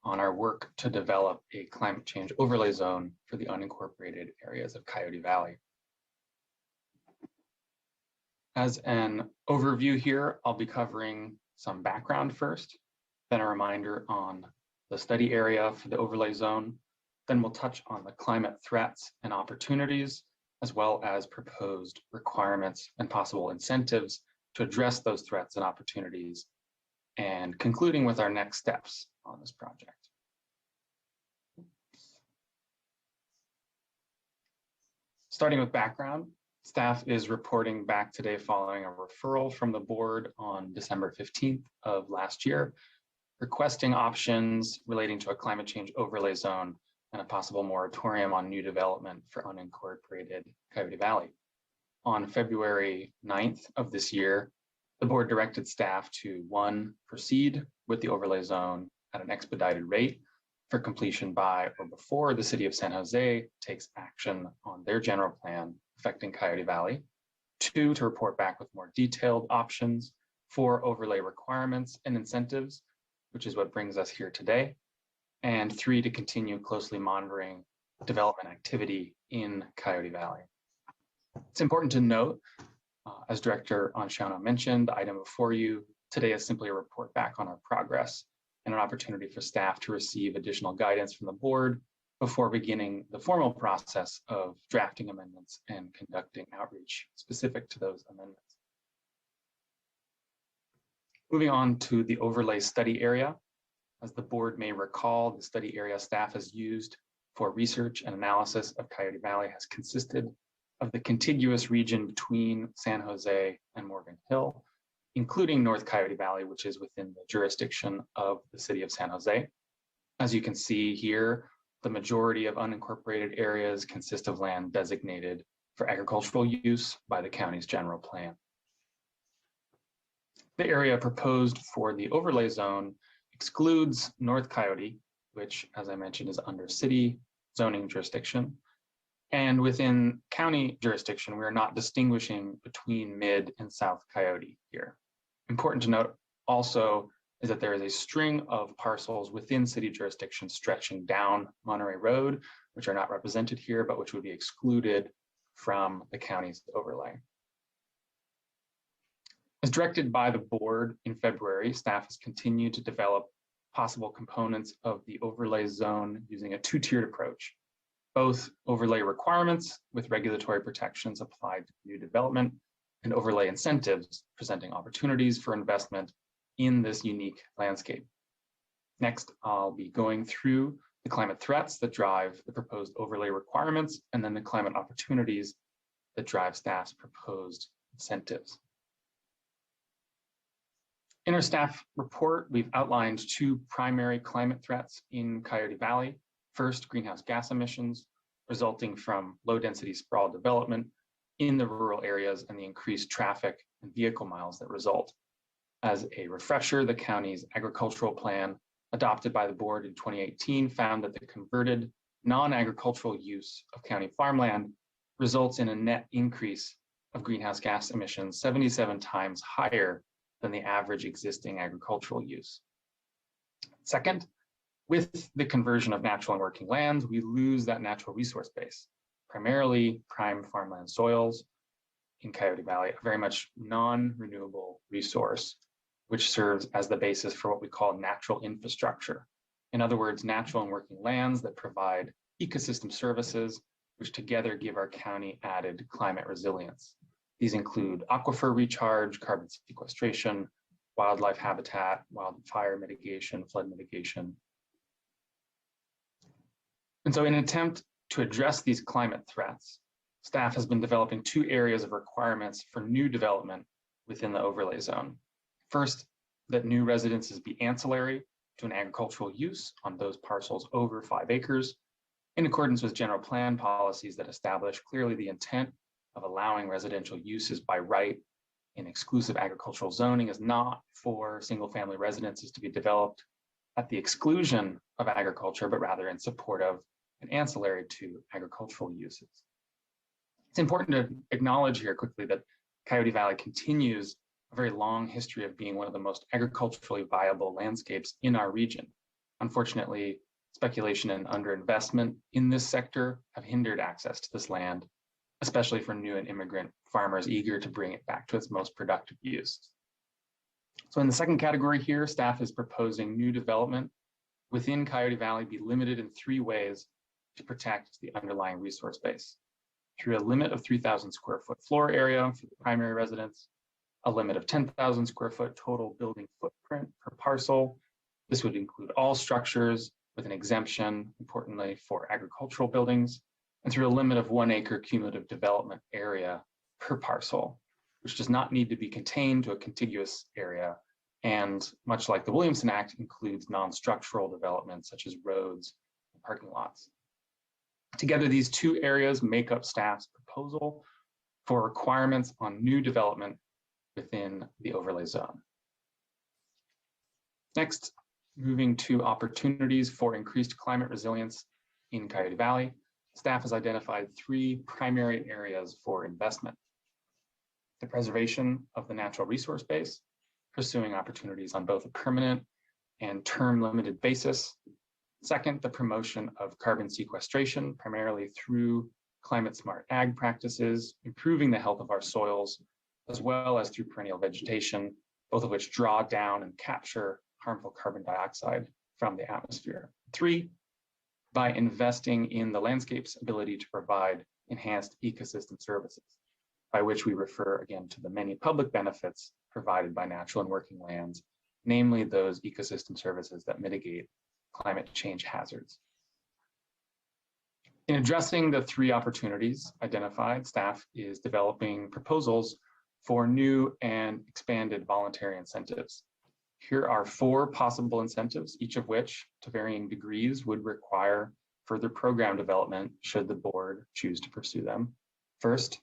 on our work to develop a climate change overlay zone for the unincorporated areas of Coyote Valley. As an overview here, I'll be covering some background first, then a reminder on the study area for the overlay zone. Then we'll touch on the climate threats and opportunities, as well as proposed requirements and possible incentives to address those threats and opportunities, and concluding with our next steps on this project. Starting with background, staff is reporting back today following a referral from the board on December 15th of last year, requesting options relating to a climate change overlay zone and a possible moratorium on new development for unincorporated Coyote Valley. On February 9th of this year, the board directed staff to 1, proceed with the overlay zone at an expedited rate for completion by or before the city of San Jose takes action on their general plan affecting Coyote Valley. 2, to report back with more detailed options for overlay requirements and incentives, which is what brings us here today. And 3, to continue closely monitoring development activity in Coyote Valley. It's important to note, as Director Anciano mentioned, the item before you today is simply a report back on our progress and an opportunity for staff to receive additional guidance from the board before beginning the formal process of drafting amendments and conducting outreach specific to those amendments. Moving on to the overlay study area. As the board may recall, the study area staff has used for research and analysis of Coyote Valley has consisted of the contiguous region between San Jose and Morgan Hill, including North Coyote Valley, which is within the jurisdiction of the city of San Jose. As you can see here, the majority of unincorporated areas consist of land designated for agricultural use by the county's general plan. The area proposed for the overlay zone excludes North Coyote, which, as I mentioned, is under city zoning jurisdiction. And within county jurisdiction, we are not distinguishing between Mid and South Coyote here. Important to note also is that there is a string of parcels within city jurisdiction stretching down Monterey Road, which are not represented here, but which would be excluded from the county's overlay. As directed by the board in February, staff has continued to develop possible components of the overlay zone using a 2-tiered approach. Both overlay requirements with regulatory protections applied to new development and overlay incentives presenting opportunities for investment in this unique landscape. Next, I'll be going through the climate threats that drive the proposed overlay requirements and then the climate opportunities that drive staff's proposed incentives. In our staff report, we've outlined 2 primary climate threats in Coyote Valley. First, greenhouse gas emissions resulting from low-density sprawl development in the rural areas and the increased traffic and vehicle miles that result. As a refresher, the county's agricultural plan adopted by the board in 2018 found that the converted non-agricultural use of county farmland results in a net increase of greenhouse gas emissions 77 times higher than the average existing agricultural use. Second, with the conversion of natural and working lands, we lose that natural resource base, primarily prime farmland soils in Coyote Valley, a very much non-renewable resource, which serves as the basis for what we call natural infrastructure. In other words, natural and working lands that provide ecosystem services, which together give our county added climate resilience. These include aquifer recharge, carbon sequestration, wildlife habitat, wildfire mitigation, flood mitigation. And so in an attempt to address these climate threats, staff has been developing 2 areas of requirements for new development within the overlay zone. First, that new residences be ancillary to an agricultural use on those parcels over 5 acres, in accordance with general plan policies that establish clearly the intent of allowing residential uses by right in exclusive agricultural zoning is not for single-family residences to be developed at the exclusion of agriculture, but rather in support of and ancillary to agricultural uses. It's important to acknowledge here quickly that Coyote Valley continues a very long history of being one of the most agriculturally viable landscapes in our region. Unfortunately, speculation and underinvestment in this sector have hindered access to this land, especially for new and immigrant farmers eager to bring it back to its most productive use. So in the second category here, staff is proposing new development within Coyote Valley be limited in 3 ways to protect the underlying resource base: through a limit of 3,000 square foot floor area for the primary residence, a limit of 10,000 square foot total building footprint per parcel. This would include all structures with an exemption, importantly, for agricultural buildings, and through a limit of 1 acre cumulative development area per parcel, which does not need to be contained to a contiguous area, and much like the Williamson Act, includes non-structural developments such as roads and parking lots. Together, these 2 areas make up staff's proposal for requirements on new development within the overlay zone. Next, moving to opportunities for increased climate resilience in Coyote Valley, staff has identified 3 primary areas for investment: the preservation of the natural resource base, pursuing opportunities on both a permanent and term limited basis. Second, the promotion of carbon sequestration, primarily through climate smart ag practices, improving the health of our soils, as well as through perennial vegetation, both of which draw down and capture harmful carbon dioxide from the atmosphere. 3, by investing in the landscape's ability to provide enhanced ecosystem services, by which we refer again to the many public benefits provided by natural and working lands, namely those ecosystem services that mitigate climate change hazards. In addressing the 3 opportunities identified, staff is developing proposals for new and expanded voluntary incentives. Here are 4 possible incentives, each of which, to varying degrees, would require further program development should the board choose to pursue them. First,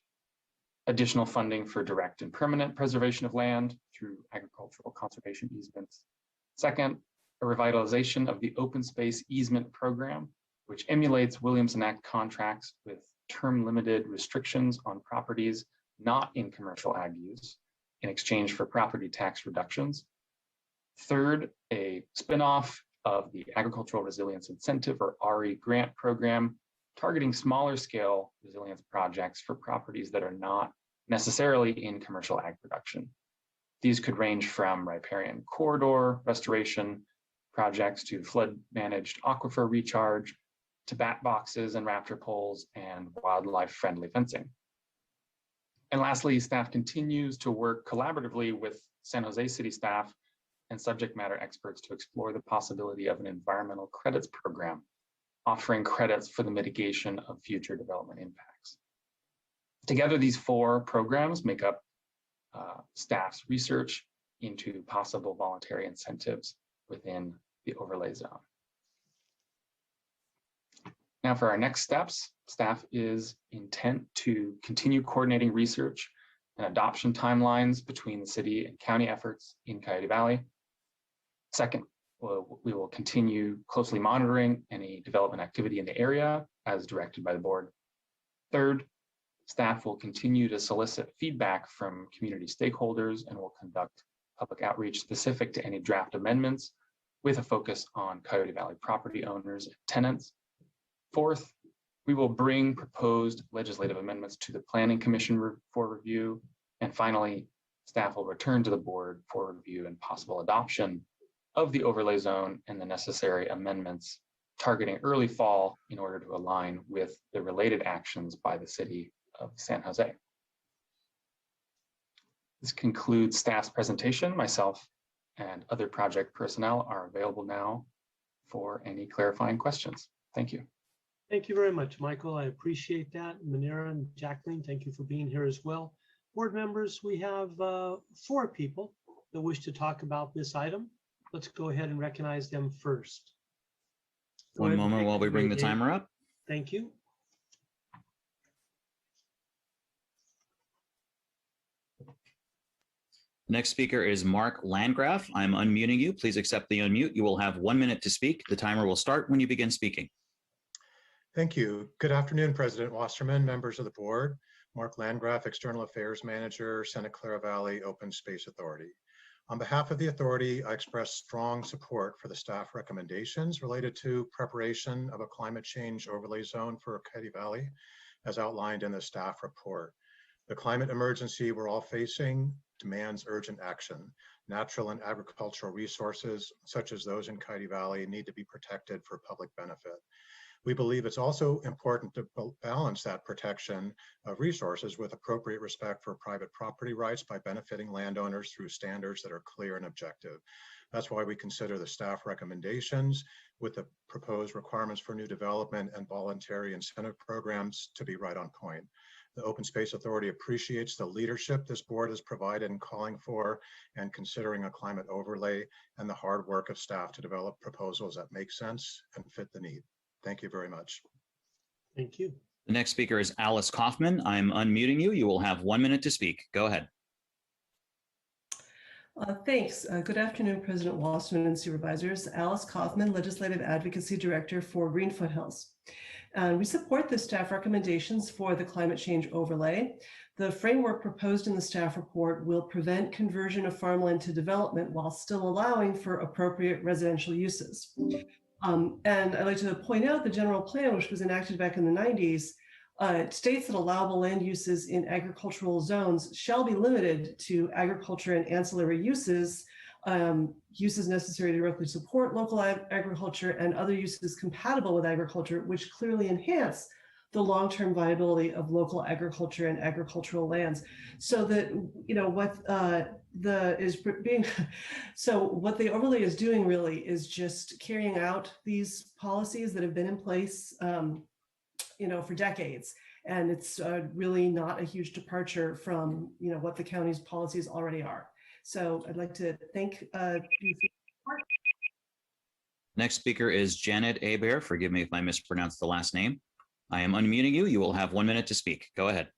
additional funding for direct and permanent preservation of land through agricultural conservation easements. Second, a revitalization of the open space easement program, which emulates Williamson Act contracts with term limited restrictions on properties not in commercial ag use in exchange for property tax reductions. Third, a spinoff of the Agricultural Resilience Incentive, or ARI, grant program, targeting smaller scale resilience projects for properties that are not necessarily in commercial ag production. These could range from riparian corridor restoration projects to flood managed aquifer recharge, to bat boxes and raptor poles and wildlife friendly fencing. And lastly, staff continues to work collaboratively with San Jose City staff and subject matter experts to explore the possibility of an environmental credits program, offering credits for the mitigation of future development impacts. Together, these 4 programs make up staff's research into possible voluntary incentives within the overlay zone. Now for our next steps, staff is intent to continue coordinating research and adoption timelines between the city and county efforts in Coyote Valley. Second, we will continue closely monitoring any development activity in the area as directed by the board. Third, staff will continue to solicit feedback from community stakeholders and will conduct public outreach specific to any draft amendments with a focus on Coyote Valley property owners and tenants. Fourth, we will bring proposed legislative amendments to the Planning Commission for review. And finally, staff will return to the board for review and possible adoption of the overlay zone and the necessary amendments targeting early fall in order to align with the related actions by the city of San Jose. This concludes staff's presentation. Myself and other project personnel are available now for any clarifying questions. Thank you. Thank you very much, Michael. I appreciate that. Manera and Jacqueline, thank you for being here as well. Board members, we have 4 people that wish to talk about this item. Let's go ahead and recognize them first. One moment while we bring the timer up. Thank you. Next speaker is Mark Landgraf. I'm unmuting you. Please accept the unmute. You will have 1 minute to speak. The timer will start when you begin speaking. Thank you. Good afternoon, President Wasserman, members of the board. Mark Landgraf, External Affairs Manager, Santa Clara Valley Open Space Authority. On behalf of the authority, I express strong support for the staff recommendations related to preparation of a climate change overlay zone for Coyote Valley, as outlined in the staff report. The climate emergency we're all facing demands urgent action. Natural and agricultural resources, such as those in Coyote Valley, need to be protected for public benefit. We believe it's also important to balance that protection of resources with appropriate respect for private property rights by benefiting landowners through standards that are clear and objective. That's why we consider the staff recommendations with the proposed requirements for new development and voluntary incentive programs to be right on point. The Open Space Authority appreciates the leadership this board has provided in calling for and considering a climate overlay and the hard work of staff to develop proposals that make sense and fit the need. Thank you very much. Thank you. The next speaker is Alice Kaufman. I'm unmuting you. You will have 1 minute to speak. Go ahead. Thanks. Good afternoon, President Wasserman and Supervisors. Alice Kaufman, Legislative Advocacy Director for Green Foothills. We support the staff recommendations for the climate change overlay. The framework proposed in the staff report will prevent conversion of farmland to development while still allowing for appropriate residential uses. And I'd like to point out the general plan, which was enacted back in the 90s, it states that allowable land uses in agricultural zones shall be limited to agriculture and ancillary uses, uses necessary to directly support local agriculture and other uses compatible with agriculture, which clearly enhance the long-term viability of local agriculture and agricultural lands. So that, you know, what what the overlay is doing really is just carrying out these policies that have been in place you know, for decades. And it's really not a huge departure from, you know, what the county's policies already are. So I'd like to thank you. Next speaker is Janet Hebert. Forgive me if I mispronounced the last name. I am unmuting you. You will have 1 minute to speak. Go ahead.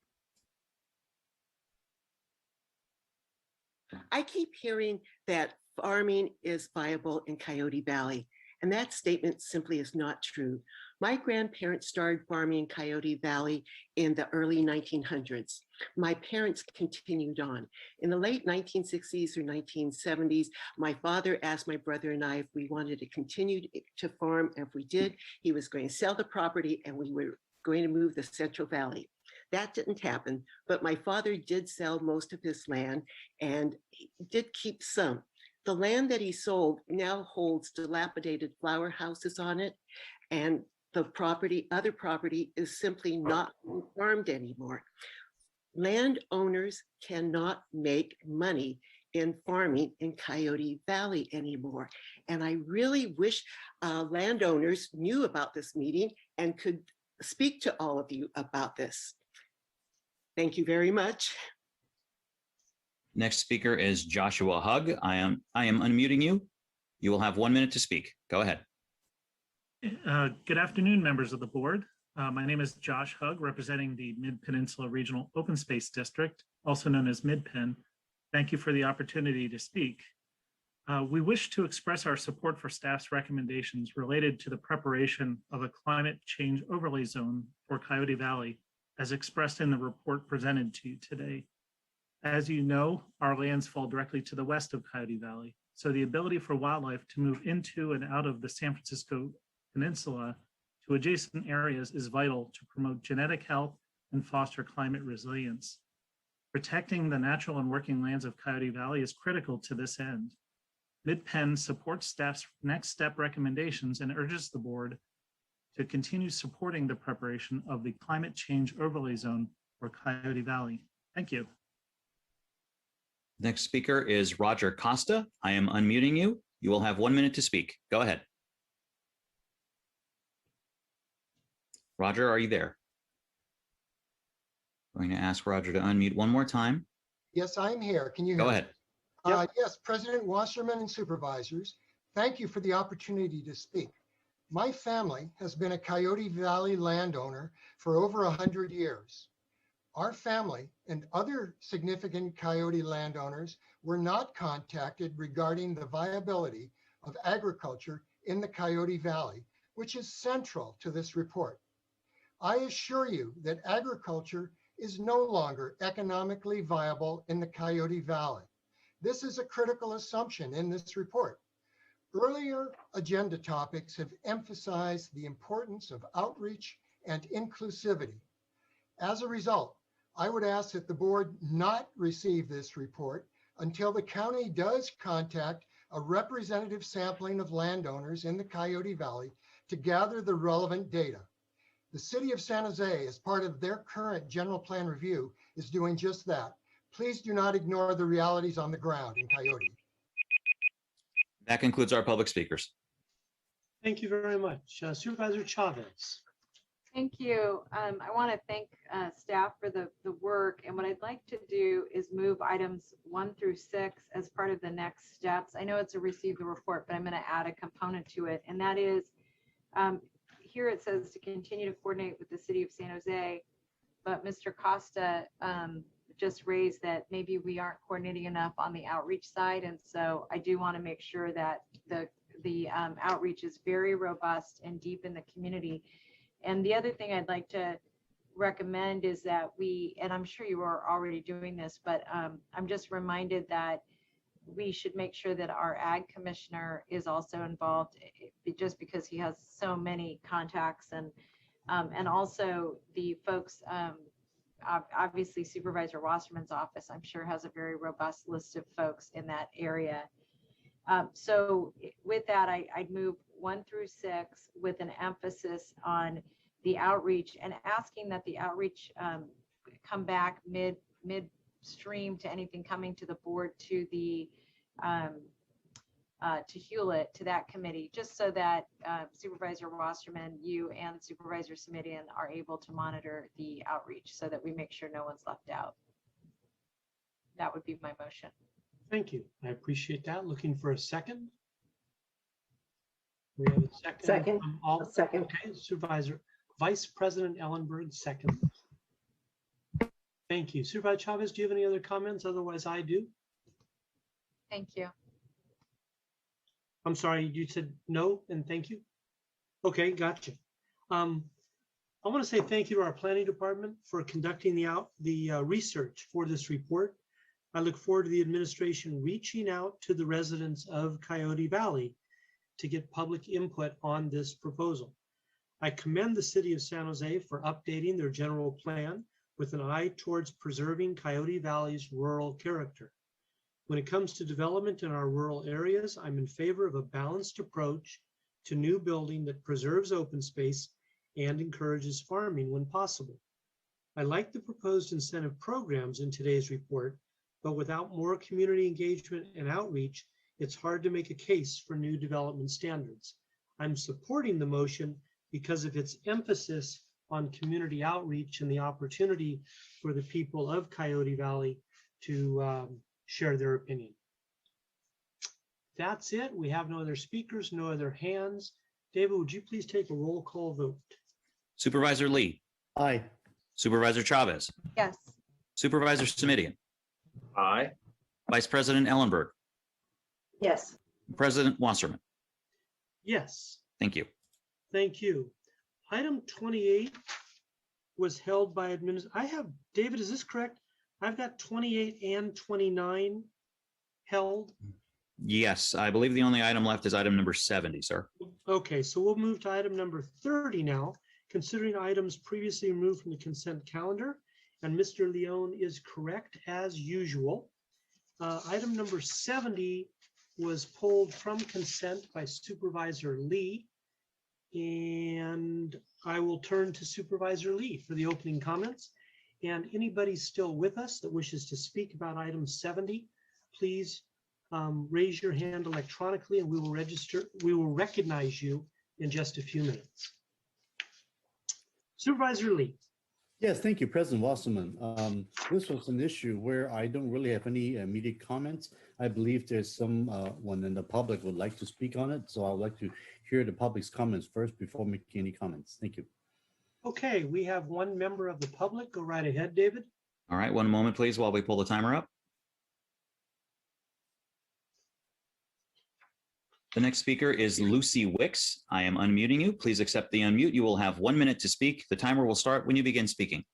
I keep hearing that farming is viable in Coyote Valley, and that statement simply is not true. My grandparents started farming in Coyote Valley in the early 1900s. My parents continued on. In the late 1960s or 1970s, my father asked my brother and I if we wanted to continue to farm. And if we did, he was going to sell the property and we were going to move the Central Valley. That didn't happen, but my father did sell most of his land and he did keep some. The land that he sold now holds dilapidated flower houses on it, and the property, other property, is simply not farmed anymore. Landowners cannot make money in farming in Coyote Valley anymore. And I really wish landowners knew about this meeting and could speak to all of you about this. Thank you very much. Next speaker is Joshua Hugg. I am unmuting you. You will have 1 minute to speak. Go ahead. Good afternoon, members of the board. My name is Josh Hugg, representing the Mid-Peninsula Regional Open Space District, also known as MidPen. Thank you for the opportunity to speak. We wish to express our support for staff's recommendations related to the preparation of a climate change overlay zone for Coyote Valley, as expressed in the report presented to you today. As you know, our lands fall directly to the west of Coyote Valley, so the ability for wildlife to move into and out of the San Francisco Peninsula to adjacent areas is vital to promote genetic health and foster climate resilience. Protecting the natural and working lands of Coyote Valley is critical to this end. MidPen supports staff's next step recommendations and urges the board to continue supporting the preparation of the climate change overlay zone for Coyote Valley. Thank you. Next speaker is Roger Costa. I am unmuting you. You will have 1 minute to speak. Go ahead. Roger, are you there? I'm going to ask Roger to unmute one more time. Yes, I'm here. Can you hear Go me? ahead. Yes, President Wasserman and Supervisors, thank you for the opportunity to speak. My family has been a Coyote Valley landowner for over 100 years. Our family and other significant Coyote landowners were not contacted regarding the viability of agriculture in the Coyote Valley, which is central to this report. I assure you that agriculture is no longer economically viable in the Coyote Valley. This is a critical assumption in this report. Earlier agenda topics have emphasized the importance of outreach and inclusivity. As a result, I would ask that the board not receive this report until the county does contact a representative sampling of landowners in the Coyote Valley to gather the relevant data. The city of San Jose, as part of their current general plan review, is doing just that. Please do not ignore the realities on the ground in Coyote. That concludes our public speakers. Thank you very much. Supervisor Chavez. Thank you. I want to thank staff for the work. And what I'd like to do is move items 1 through 6 as part of the next steps. I know it's a receive the report, but I'm going to add a component to it. And that is, here it says to continue to coordinate with the city of San Jose. But Mr. Costa just raised that maybe we aren't coordinating enough on the outreach side. And so I do want to make sure that the outreach is very robust and deep in the community. And the other thing I'd like to recommend is that we, and I'm sure you are already doing this, but I'm just reminded that we should make sure that our ag commissioner is also involved, just because he has so many contacts, and also the folks, obviously Supervisor Wasserman's office, I'm sure, has a very robust list of folks in that area. So with that, I'd move 1 through 6 with an emphasis on the outreach, and asking that the outreach come back midstream to anything coming to the board, to the to Hewlett, to that committee, just so that Supervisor Wasserman, you and Supervisor Simidian are able to monitor the outreach, so that we make sure no one's left out. That would be my motion. Thank you. I appreciate that. Looking for a second. We have a second. Second. Second. Okay, Supervisor Vice President Ellenberg, second. Thank you. Supervisor Chavez, do you have any other comments? Otherwise, I do. Thank you. I'm sorry, you said no and thank you. Okay, gotcha. I want to say thank you to our planning department for conducting the research for this report. I look forward to the administration reaching out to the residents of Coyote Valley to get public input on this proposal. I commend the city of San Jose for updating their general plan with an eye towards preserving Coyote Valley's rural character. When it comes to development in our rural areas, I'm in favor of a balanced approach to new building that preserves open space and encourages farming when possible. I like the proposed incentive programs in today's report, but without more community engagement and outreach, it's hard to make a case for new development standards. I'm supporting the motion because of its emphasis on community outreach and the opportunity for the people of Coyote Valley to share their opinion. That's it. We have no other speakers, no other hands. David, would you please take a roll call vote? Supervisor Lee. Aye. Supervisor Chavez. Yes. Supervisor Simidian. Aye. Vice President Ellenberg. Yes. President Wasserman. Yes. Thank you. Thank you. Item 28 was held by I have, David, is this correct? I've got 28 and 29 held. Yes, I believe the only item left is item number 70, sir. Okay, so we'll move to item number 30 now, considering items previously removed from the consent calendar. And Mr. Leone is correct as usual. Item number 70 was pulled from consent by Supervisor Lee. And I will turn to Supervisor Lee for the opening comments. And anybody still with us that wishes to speak about item 70, please raise your hand electronically and we will recognize you in just a few minutes. Supervisor Lee. Yes, thank you, President Wasserman. This was an issue where I don't really have any immediate comments. I believe there's someone in the public would like to speak on it, so I would like to hear the public's comments first before making any comments. Thank you. Okay, we have one member of the public. Go right ahead, David. All right, one moment, please, while we pull the timer up. The next speaker is Lucy Wicks. I am unmuting you. Please accept the unmute. You will have 1 minute to speak. The timer will start when you begin speaking.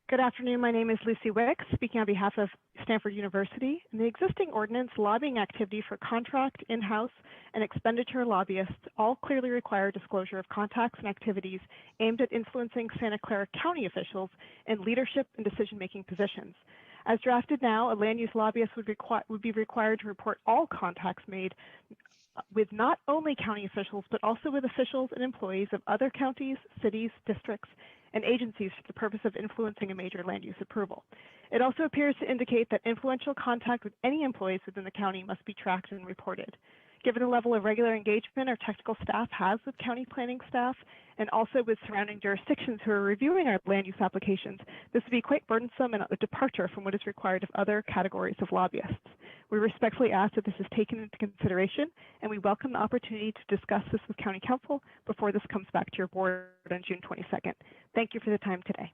Good afternoon. My name is Lucy Wicks, speaking on behalf of Stanford University. And the existing ordinance, lobbying activity for contract, in-house, and expenditure lobbyists all clearly require disclosure of contacts and activities aimed at influencing Santa Clara County officials in leadership and decision-making positions. As drafted now, a land use lobbyist would be required to report all contacts made with not only county officials, but also with officials and employees of other counties, cities, districts, and agencies for the purpose of influencing a major land use approval. It also appears to indicate that influential contact with any employees within the county must be tracked and reported. Given the level of regular engagement our technical staff has with county planning staff and also with surrounding jurisdictions who are reviewing our land use applications, this would be quite burdensome and a departure from what is required of other categories of lobbyists. We respectfully ask that this is taken into consideration, and we welcome the opportunity to discuss this with County Council before this comes back to your board on June 22nd. Thank you for the time today.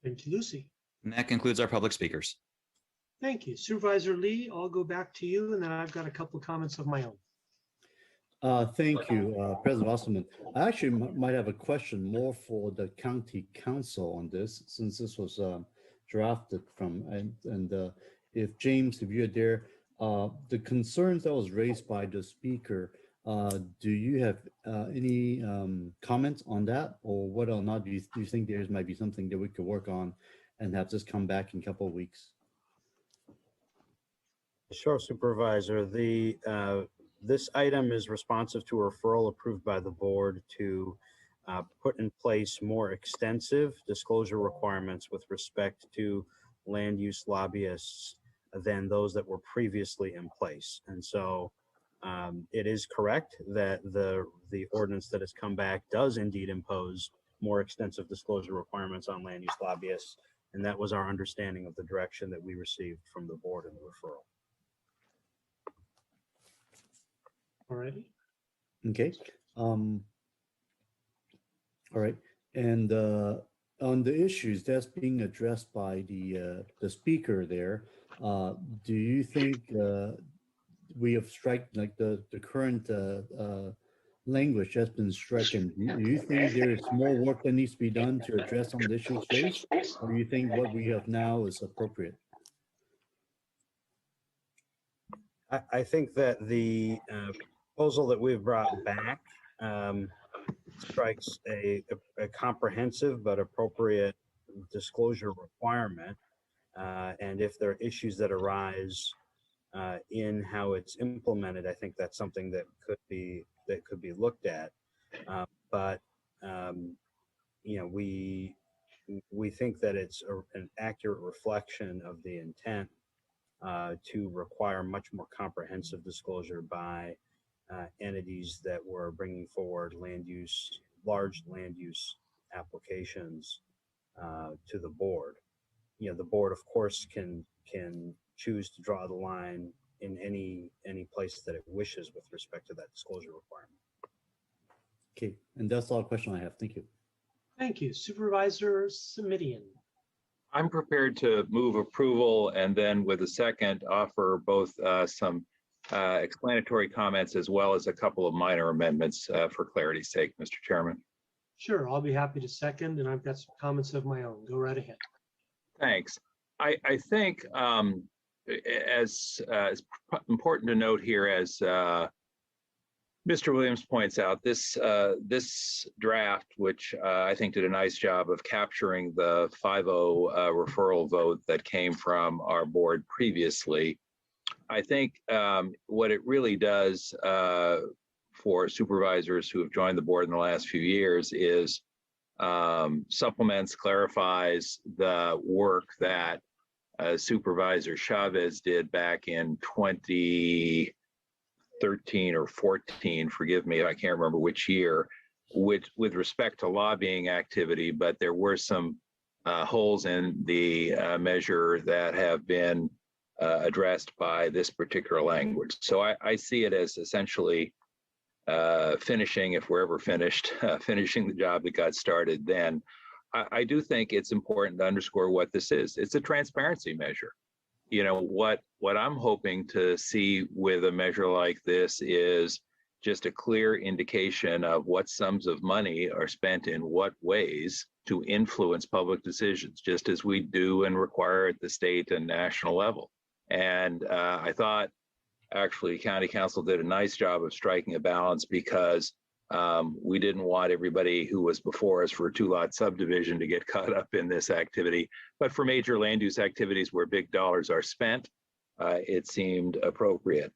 Thank you, Lucy. And that concludes our public speakers. Thank you. Supervisor Lee, I'll go back to you, and then I've got a couple of comments of my own. Thank you, President Wasserman. I actually might have a question more for the county council on this, since this was drafted from, and if James, if you're there, the concerns that was raised by the speaker, do you have any comments on that, or whether or not do you think there might be something that we could work on and have this come back in a couple of weeks? Sure, Supervisor. This item is responsive to a referral approved by the board to put in place more extensive disclosure requirements with respect to land use lobbyists than those that were previously in place. And so it is correct that the ordinance that has come back does indeed impose more extensive disclosure requirements on land use lobbyists. And that was our understanding of the direction that we received from the board in the referral. Alrighty. Okay. All right. And on the issues that's being addressed by the speaker there, do you think we have struck like the current language that's been stricken? Do you think there is more work that needs to be done to address some of the issues raised, or do you think what we have now is appropriate? I think that the proposal that we've brought back strikes a comprehensive but appropriate disclosure requirement. And if there are issues that arise in how it's implemented, I think that's something that could be looked at. But you know, we think that it's an accurate reflection of the intent to require much more comprehensive disclosure by entities that were bringing forward large land use applications to the board. You know, the board, of course, can choose to draw the line in any place that it wishes with respect to that disclosure requirement. Okay, and that's all the question I have. Thank you. Thank you. Supervisor Simidian. I'm prepared to move approval and then with a second offer both some explanatory comments as well as a couple of minor amendments for clarity's sake, Mr. Chairman. Sure, I'll be happy to second, and I've got some comments of my own. Go right ahead. Thanks. I think as important to note here as Mr. Williams points out, this draft, which I think did a nice job of capturing the 5-0 referral vote that came from our board previously, I think what it really does for supervisors who have joined the board in the last few years is supplements, clarifies the work that Supervisor Chavez did back in 2013 or 14, forgive me, I can't remember which year, with respect to lobbying activity, but there were some holes in the measure that have been addressed by this particular language. So I see it as essentially finishing, if we're ever finished, finishing the job that got started then. I do think it's important to underscore what this is. It's a transparency measure. You know, what I'm hoping to see with a measure like this is just a clear indication of what sums of money are spent in what ways to influence public decisions, just as we do and require at the state and national level. And I thought actually County Council did a nice job of striking a balance because We didn't want everybody who was before us for a 2-lot subdivision to get caught up in this activity. But for major land use activities where big dollars are spent, it seemed appropriate.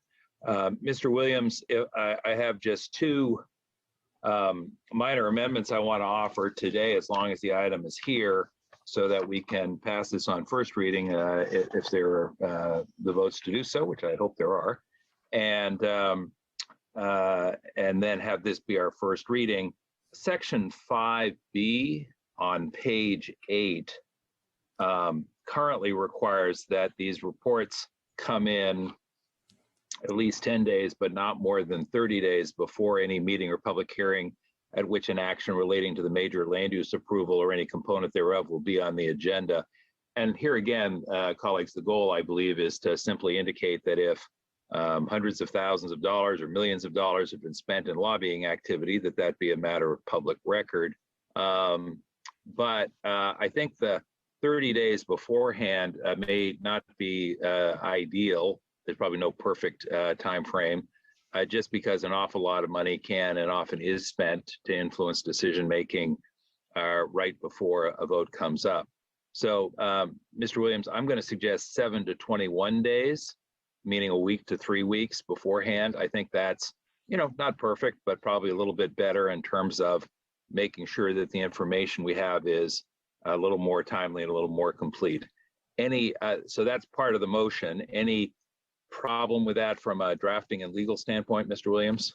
Mr. Williams, I have just 2 minor amendments I want to offer today, as long as the item is here, so that we can pass this on first reading if there are the votes to do so, which I hope there are, and then have this be our first reading. Section 5B on page 8 currently requires that these reports come in at least 10 days, but not more than 30 days before any meeting or public hearing at which an action relating to the major land use approval or any component thereof will be on the agenda. And here again, colleagues, the goal, I believe, is to simply indicate that if hundreds of thousands of dollars or millions of dollars have been spent in lobbying activity, that be a matter of public record. But I think the 30 days beforehand may not be ideal. There's probably no perfect time frame, just because an awful lot of money can and often is spent to influence decision making right before a vote comes up. So, Mr. Williams, I'm going to suggest 7 to 21 days, meaning a week to 3 weeks beforehand. I think that's, not perfect, but probably a little bit better in terms of making sure that the information we have is a little more timely and a little more complete. So that's part of the motion. Any problem with that from a drafting and legal standpoint, Mr. Williams?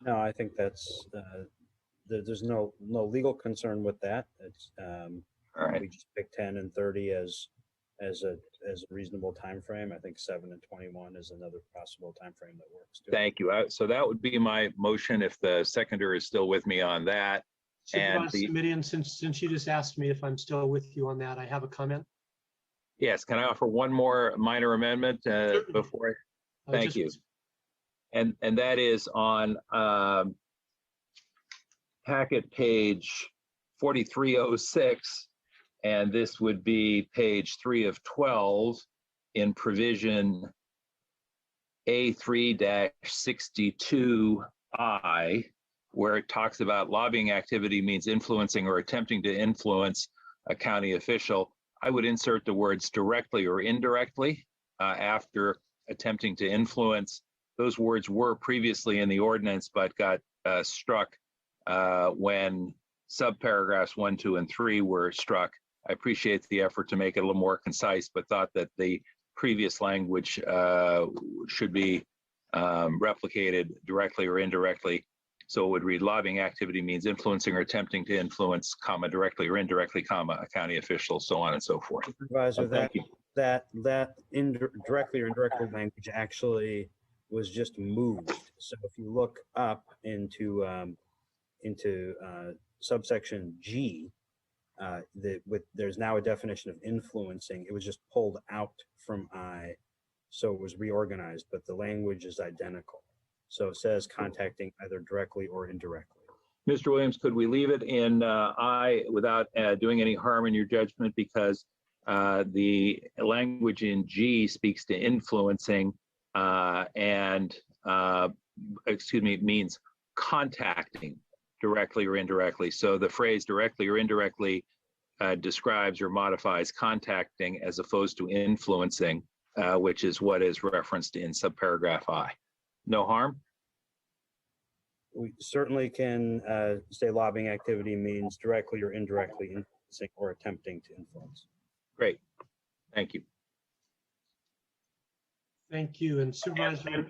No, I think that's there's no legal concern with that. It's all right. We just pick 10 and 30 as a reasonable time frame. I think 7 and 21 is another possible time frame that works too. Thank you. So that would be my motion if the seconder is still with me on that. Supervisor Simidian, since you just asked me if I'm still with you on that, I have a comment. Yes, can I offer one more minor amendment before? Thank you. And that is on packet page 4306, and this would be page 3 of 12 in provision A3-62I, where it talks about lobbying activity means influencing or attempting to influence a county official. I would insert the words directly or indirectly after attempting to influence. Those words were previously in the ordinance, but got struck when subparagraphs 1, 2, and 3 were struck. I appreciate the effort to make it a little more concise, but thought that the previous language should be replicated directly or indirectly. So it would read lobbying activity means influencing or attempting to influence, comma, directly or indirectly, comma, a county official, so on and so forth. Supervisor, that directly or indirectly language actually was just moved. So if you look up into subsection G, there's now a definition of influencing. It was just pulled out from I, so it was reorganized, but the language is identical. So it says contacting either directly or indirectly. Mr. Williams, could we leave it in I without doing any harm in your judgment, because the language in G speaks to influencing means contacting directly or indirectly. So the phrase directly or indirectly describes or modifies contacting as opposed to influencing, which is what is referenced in subparagraph I. No harm? We certainly can say lobbying activity means directly or indirectly influencing or attempting to influence. Great. Thank you. Thank you. And Supervisor.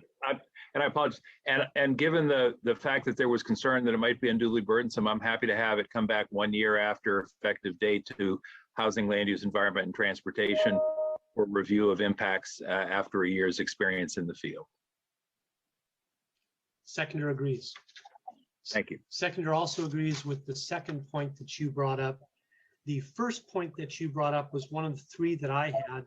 And I apologize. And given the fact that there was concern that it might be unduly burdensome, I'm happy to have it come back 1 year after effective date to Housing, Land Use, Environment, and Transportation for review of impacts after a year's experience in the field. Seconder agrees. Thank you. Seconder also agrees with the second point that you brought up. The first point that you brought up was one of the 3 that I had.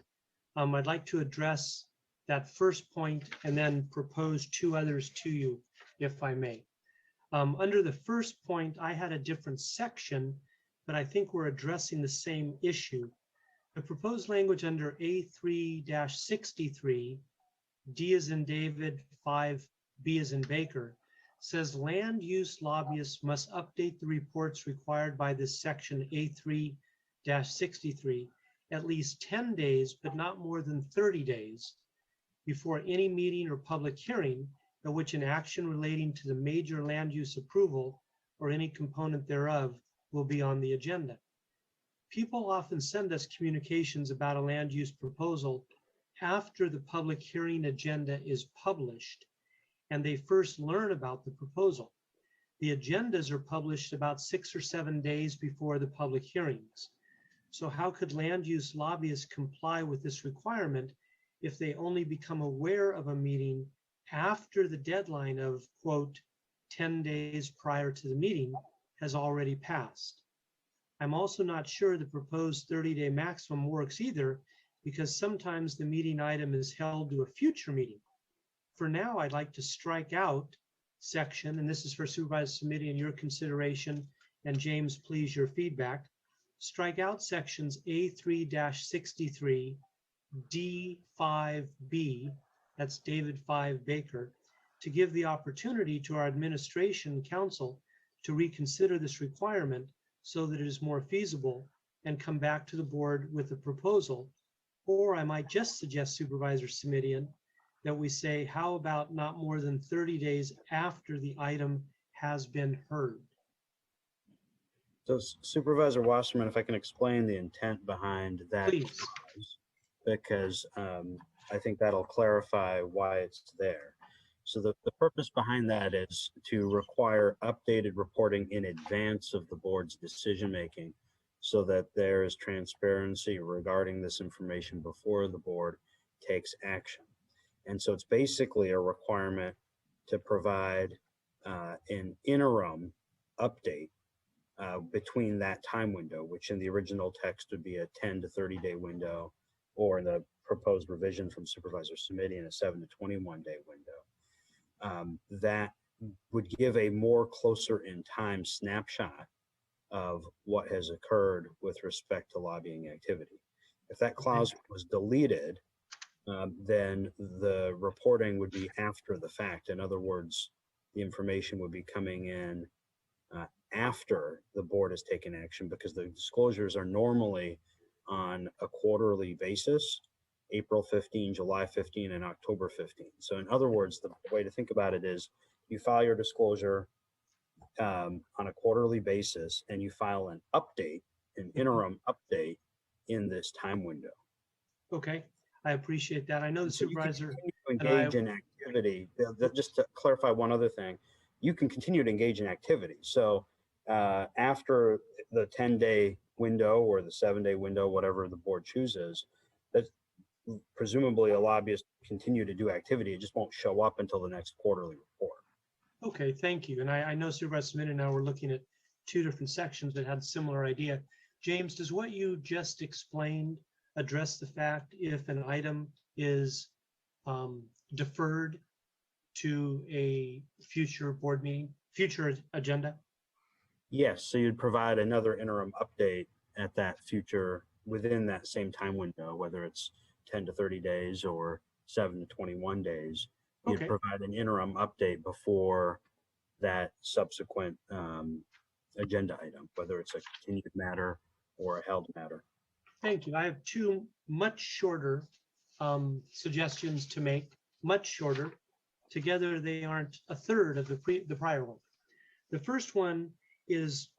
I'd like to address that first point and then propose 2 others to you, if I may. Under the first point, I had a different section, but I think we're addressing the same issue. The proposed language under A3-63, D as in David, 5, B as in Baker, says land use lobbyists must update the reports required by this section A3-63 at least 10 days, but not more than 30 days before any meeting or public hearing at which an action relating to the major land use approval or any component thereof will be on the agenda. People often send us communications about a land use proposal after the public hearing agenda is published and they first learn about the proposal. The agendas are published about 6 or 7 days before the public hearings. So how could land use lobbyists comply with this requirement if they only become aware of a meeting after the deadline of, quote, 10 days prior to the meeting has already passed? I'm also not sure the proposed 30-day maximum works either, because sometimes the meeting item is held to a future meeting. For now, I'd like to strike out section, and this is for Supervisors Committee and your consideration, and James, please, your feedback. Strike out sections A3-63, D5B, that's David 5 Baker, to give the opportunity to our administration council to reconsider this requirement so that it is more feasible and come back to the board with a proposal. Or I might just suggest, Supervisor Simidian, that we say, how about not more than 30 days after the item has been heard? So Supervisor Wasserman, if I can explain the intent behind that, please, because I think that'll clarify why it's there. So the purpose behind that is to require updated reporting in advance of the board's decision-making so that there is transparency regarding this information before the board takes action. And so it's basically a requirement to provide an interim update between that time window, which in the original text would be a 10 to 30-day window, or in the proposed revision from Supervisor Simidian, a 7 to 21-day window. That would give a more closer in time snapshot of what has occurred with respect to lobbying activity. If that clause was deleted, then the reporting would be after the fact. In other words, the information would be coming in after the board has taken action, because the disclosures are normally on a quarterly basis, April 15, July 15, and October 15. So in other words, the way to think about it is you file your disclosure on a quarterly basis, and you file an update, an interim update in this time window. Okay, I appreciate that. I know the supervisor engage in activity. Just to clarify one other thing, you can continue to engage in activity. So after the 10-day window or the 7-day window, whatever the board chooses, that presumably a lobbyist continue to do activity. It just won't show up until the next quarterly report. Okay, thank you. And I know Supervisor Smith and I were looking at two different sections that had a similar idea. James, does what you just explained address the fact if an item is deferred to a future board meeting, future agenda? Yes, so you'd provide another interim update at that future, within that same time window, whether it's 10 to 30 days or 7 to 21 days. You'd provide an interim update before that subsequent agenda item, whether it's a continued matter or a held matter. Thank you. I have two much shorter suggestions to make, much shorter. Together, they aren't a third of the prior one. The first one is,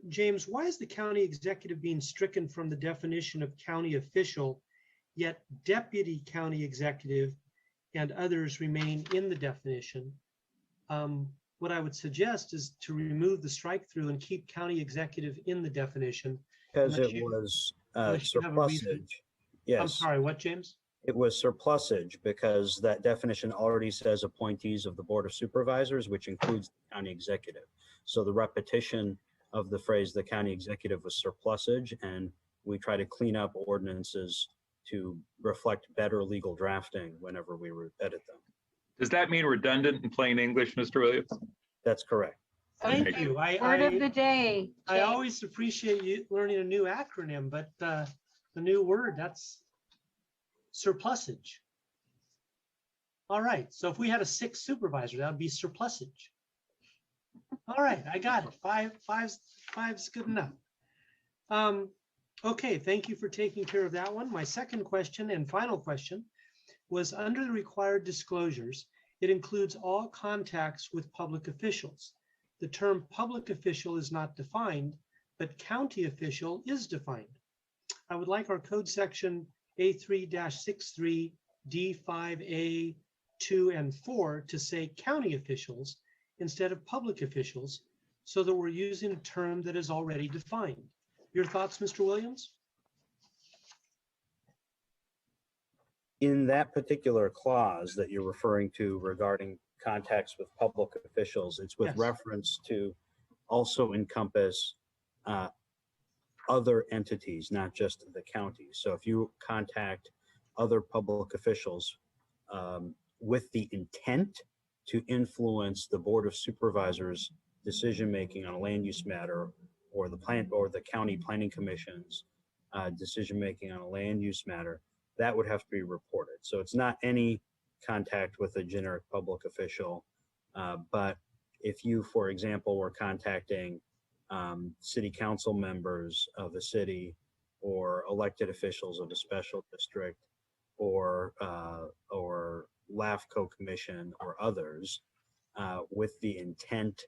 James, why is the county executive being stricken from the definition of county official, yet deputy county executive and others remain in the definition? What I would suggest is to remove the strike through and keep county executive in the definition. Because it was surplusage. Yes. I'm sorry, what, James? It was surplusage because that definition already says appointees of the Board of Supervisors, which includes the county executive. So the repetition of the phrase the county executive was surplusage, and we try to clean up ordinances to reflect better legal drafting whenever we edit them. Does that mean redundant in plain English, Mr. Williams? That's correct. Thank you. Word of the day. I always appreciate you learning a new acronym, but the new word, that's surplusage. All right, so if we had a 6th supervisor, that would be surplusage. All right, I got it. Five's good enough. Okay, thank you for taking care of that one. My second question and final question was, under the required disclosures, it includes all contacts with public officials. The term public official is not defined, but county official is defined. I would like our code section A3-63 D5A 2 and 4 to say county officials instead of public officials, so that we're using a term that is already defined. Your thoughts, Mr. Williams? In that particular clause that you're referring to regarding contacts with public officials, it's with Yes. reference to also encompass other entities, not just the county. So if you contact other public officials with the intent to influence the Board of Supervisors' decision-making on a land use matter, or the county planning commission's decision-making on a land use matter, that would have to be reported. So it's not any contact with a generic public official, but if you, for example, were contacting city council members of a city, or elected officials of a special district, or LAFCO commission or others, with the intent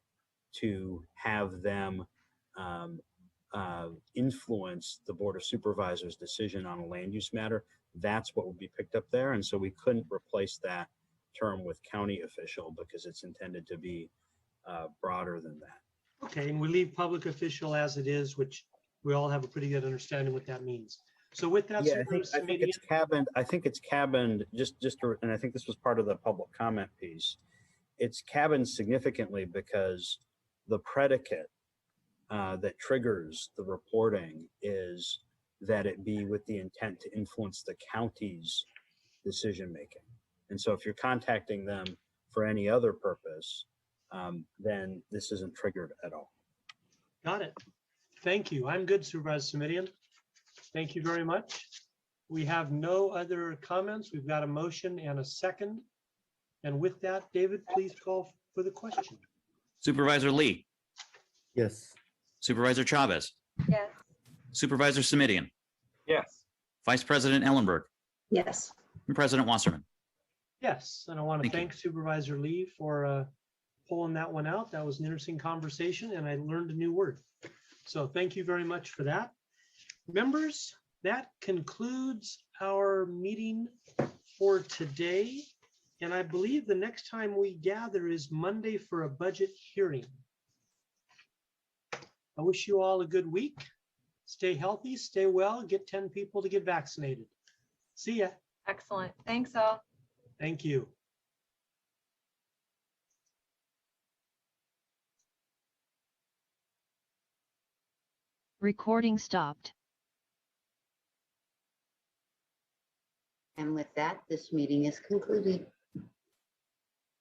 to have them influence the Board of Supervisors' decision on a land use matter, that's what would be picked up there. And so we couldn't replace that term with county official because it's intended to be broader than that. Okay, and we leave public official as it is, which we all have a pretty good understanding what that means. So with that, Yeah, I think it's cabined. I think it's cabined and I think this was part of the public comment piece. It's cabined significantly because the predicate that triggers the reporting is that it be with the intent to influence the county's decision making. And so if you're contacting them for any other purpose, then this isn't triggered at all. Got it. Thank you. I'm good, Supervisor Simidian. Thank you very much. We have no other comments. We've got a motion and a second. And with that, David, please call for the question. Supervisor Lee, Yes. Supervisor Chavez, Yes. Supervisor Simidian, Yes. Vice President Ellenberg, Yes. and President Wasserman. Yes, and I want to Thank you. thank Supervisor Lee for pulling that one out. That was an interesting conversation and I learned a new word. So thank you very much for that. Members, that concludes our meeting for today. And I believe the next time we gather is Monday for a budget hearing. I wish you all a good week. Stay healthy, stay well, get 10 people to get vaccinated. See ya. Excellent. Thanks all. Thank you. Recording stopped. And with that, this meeting is concluded.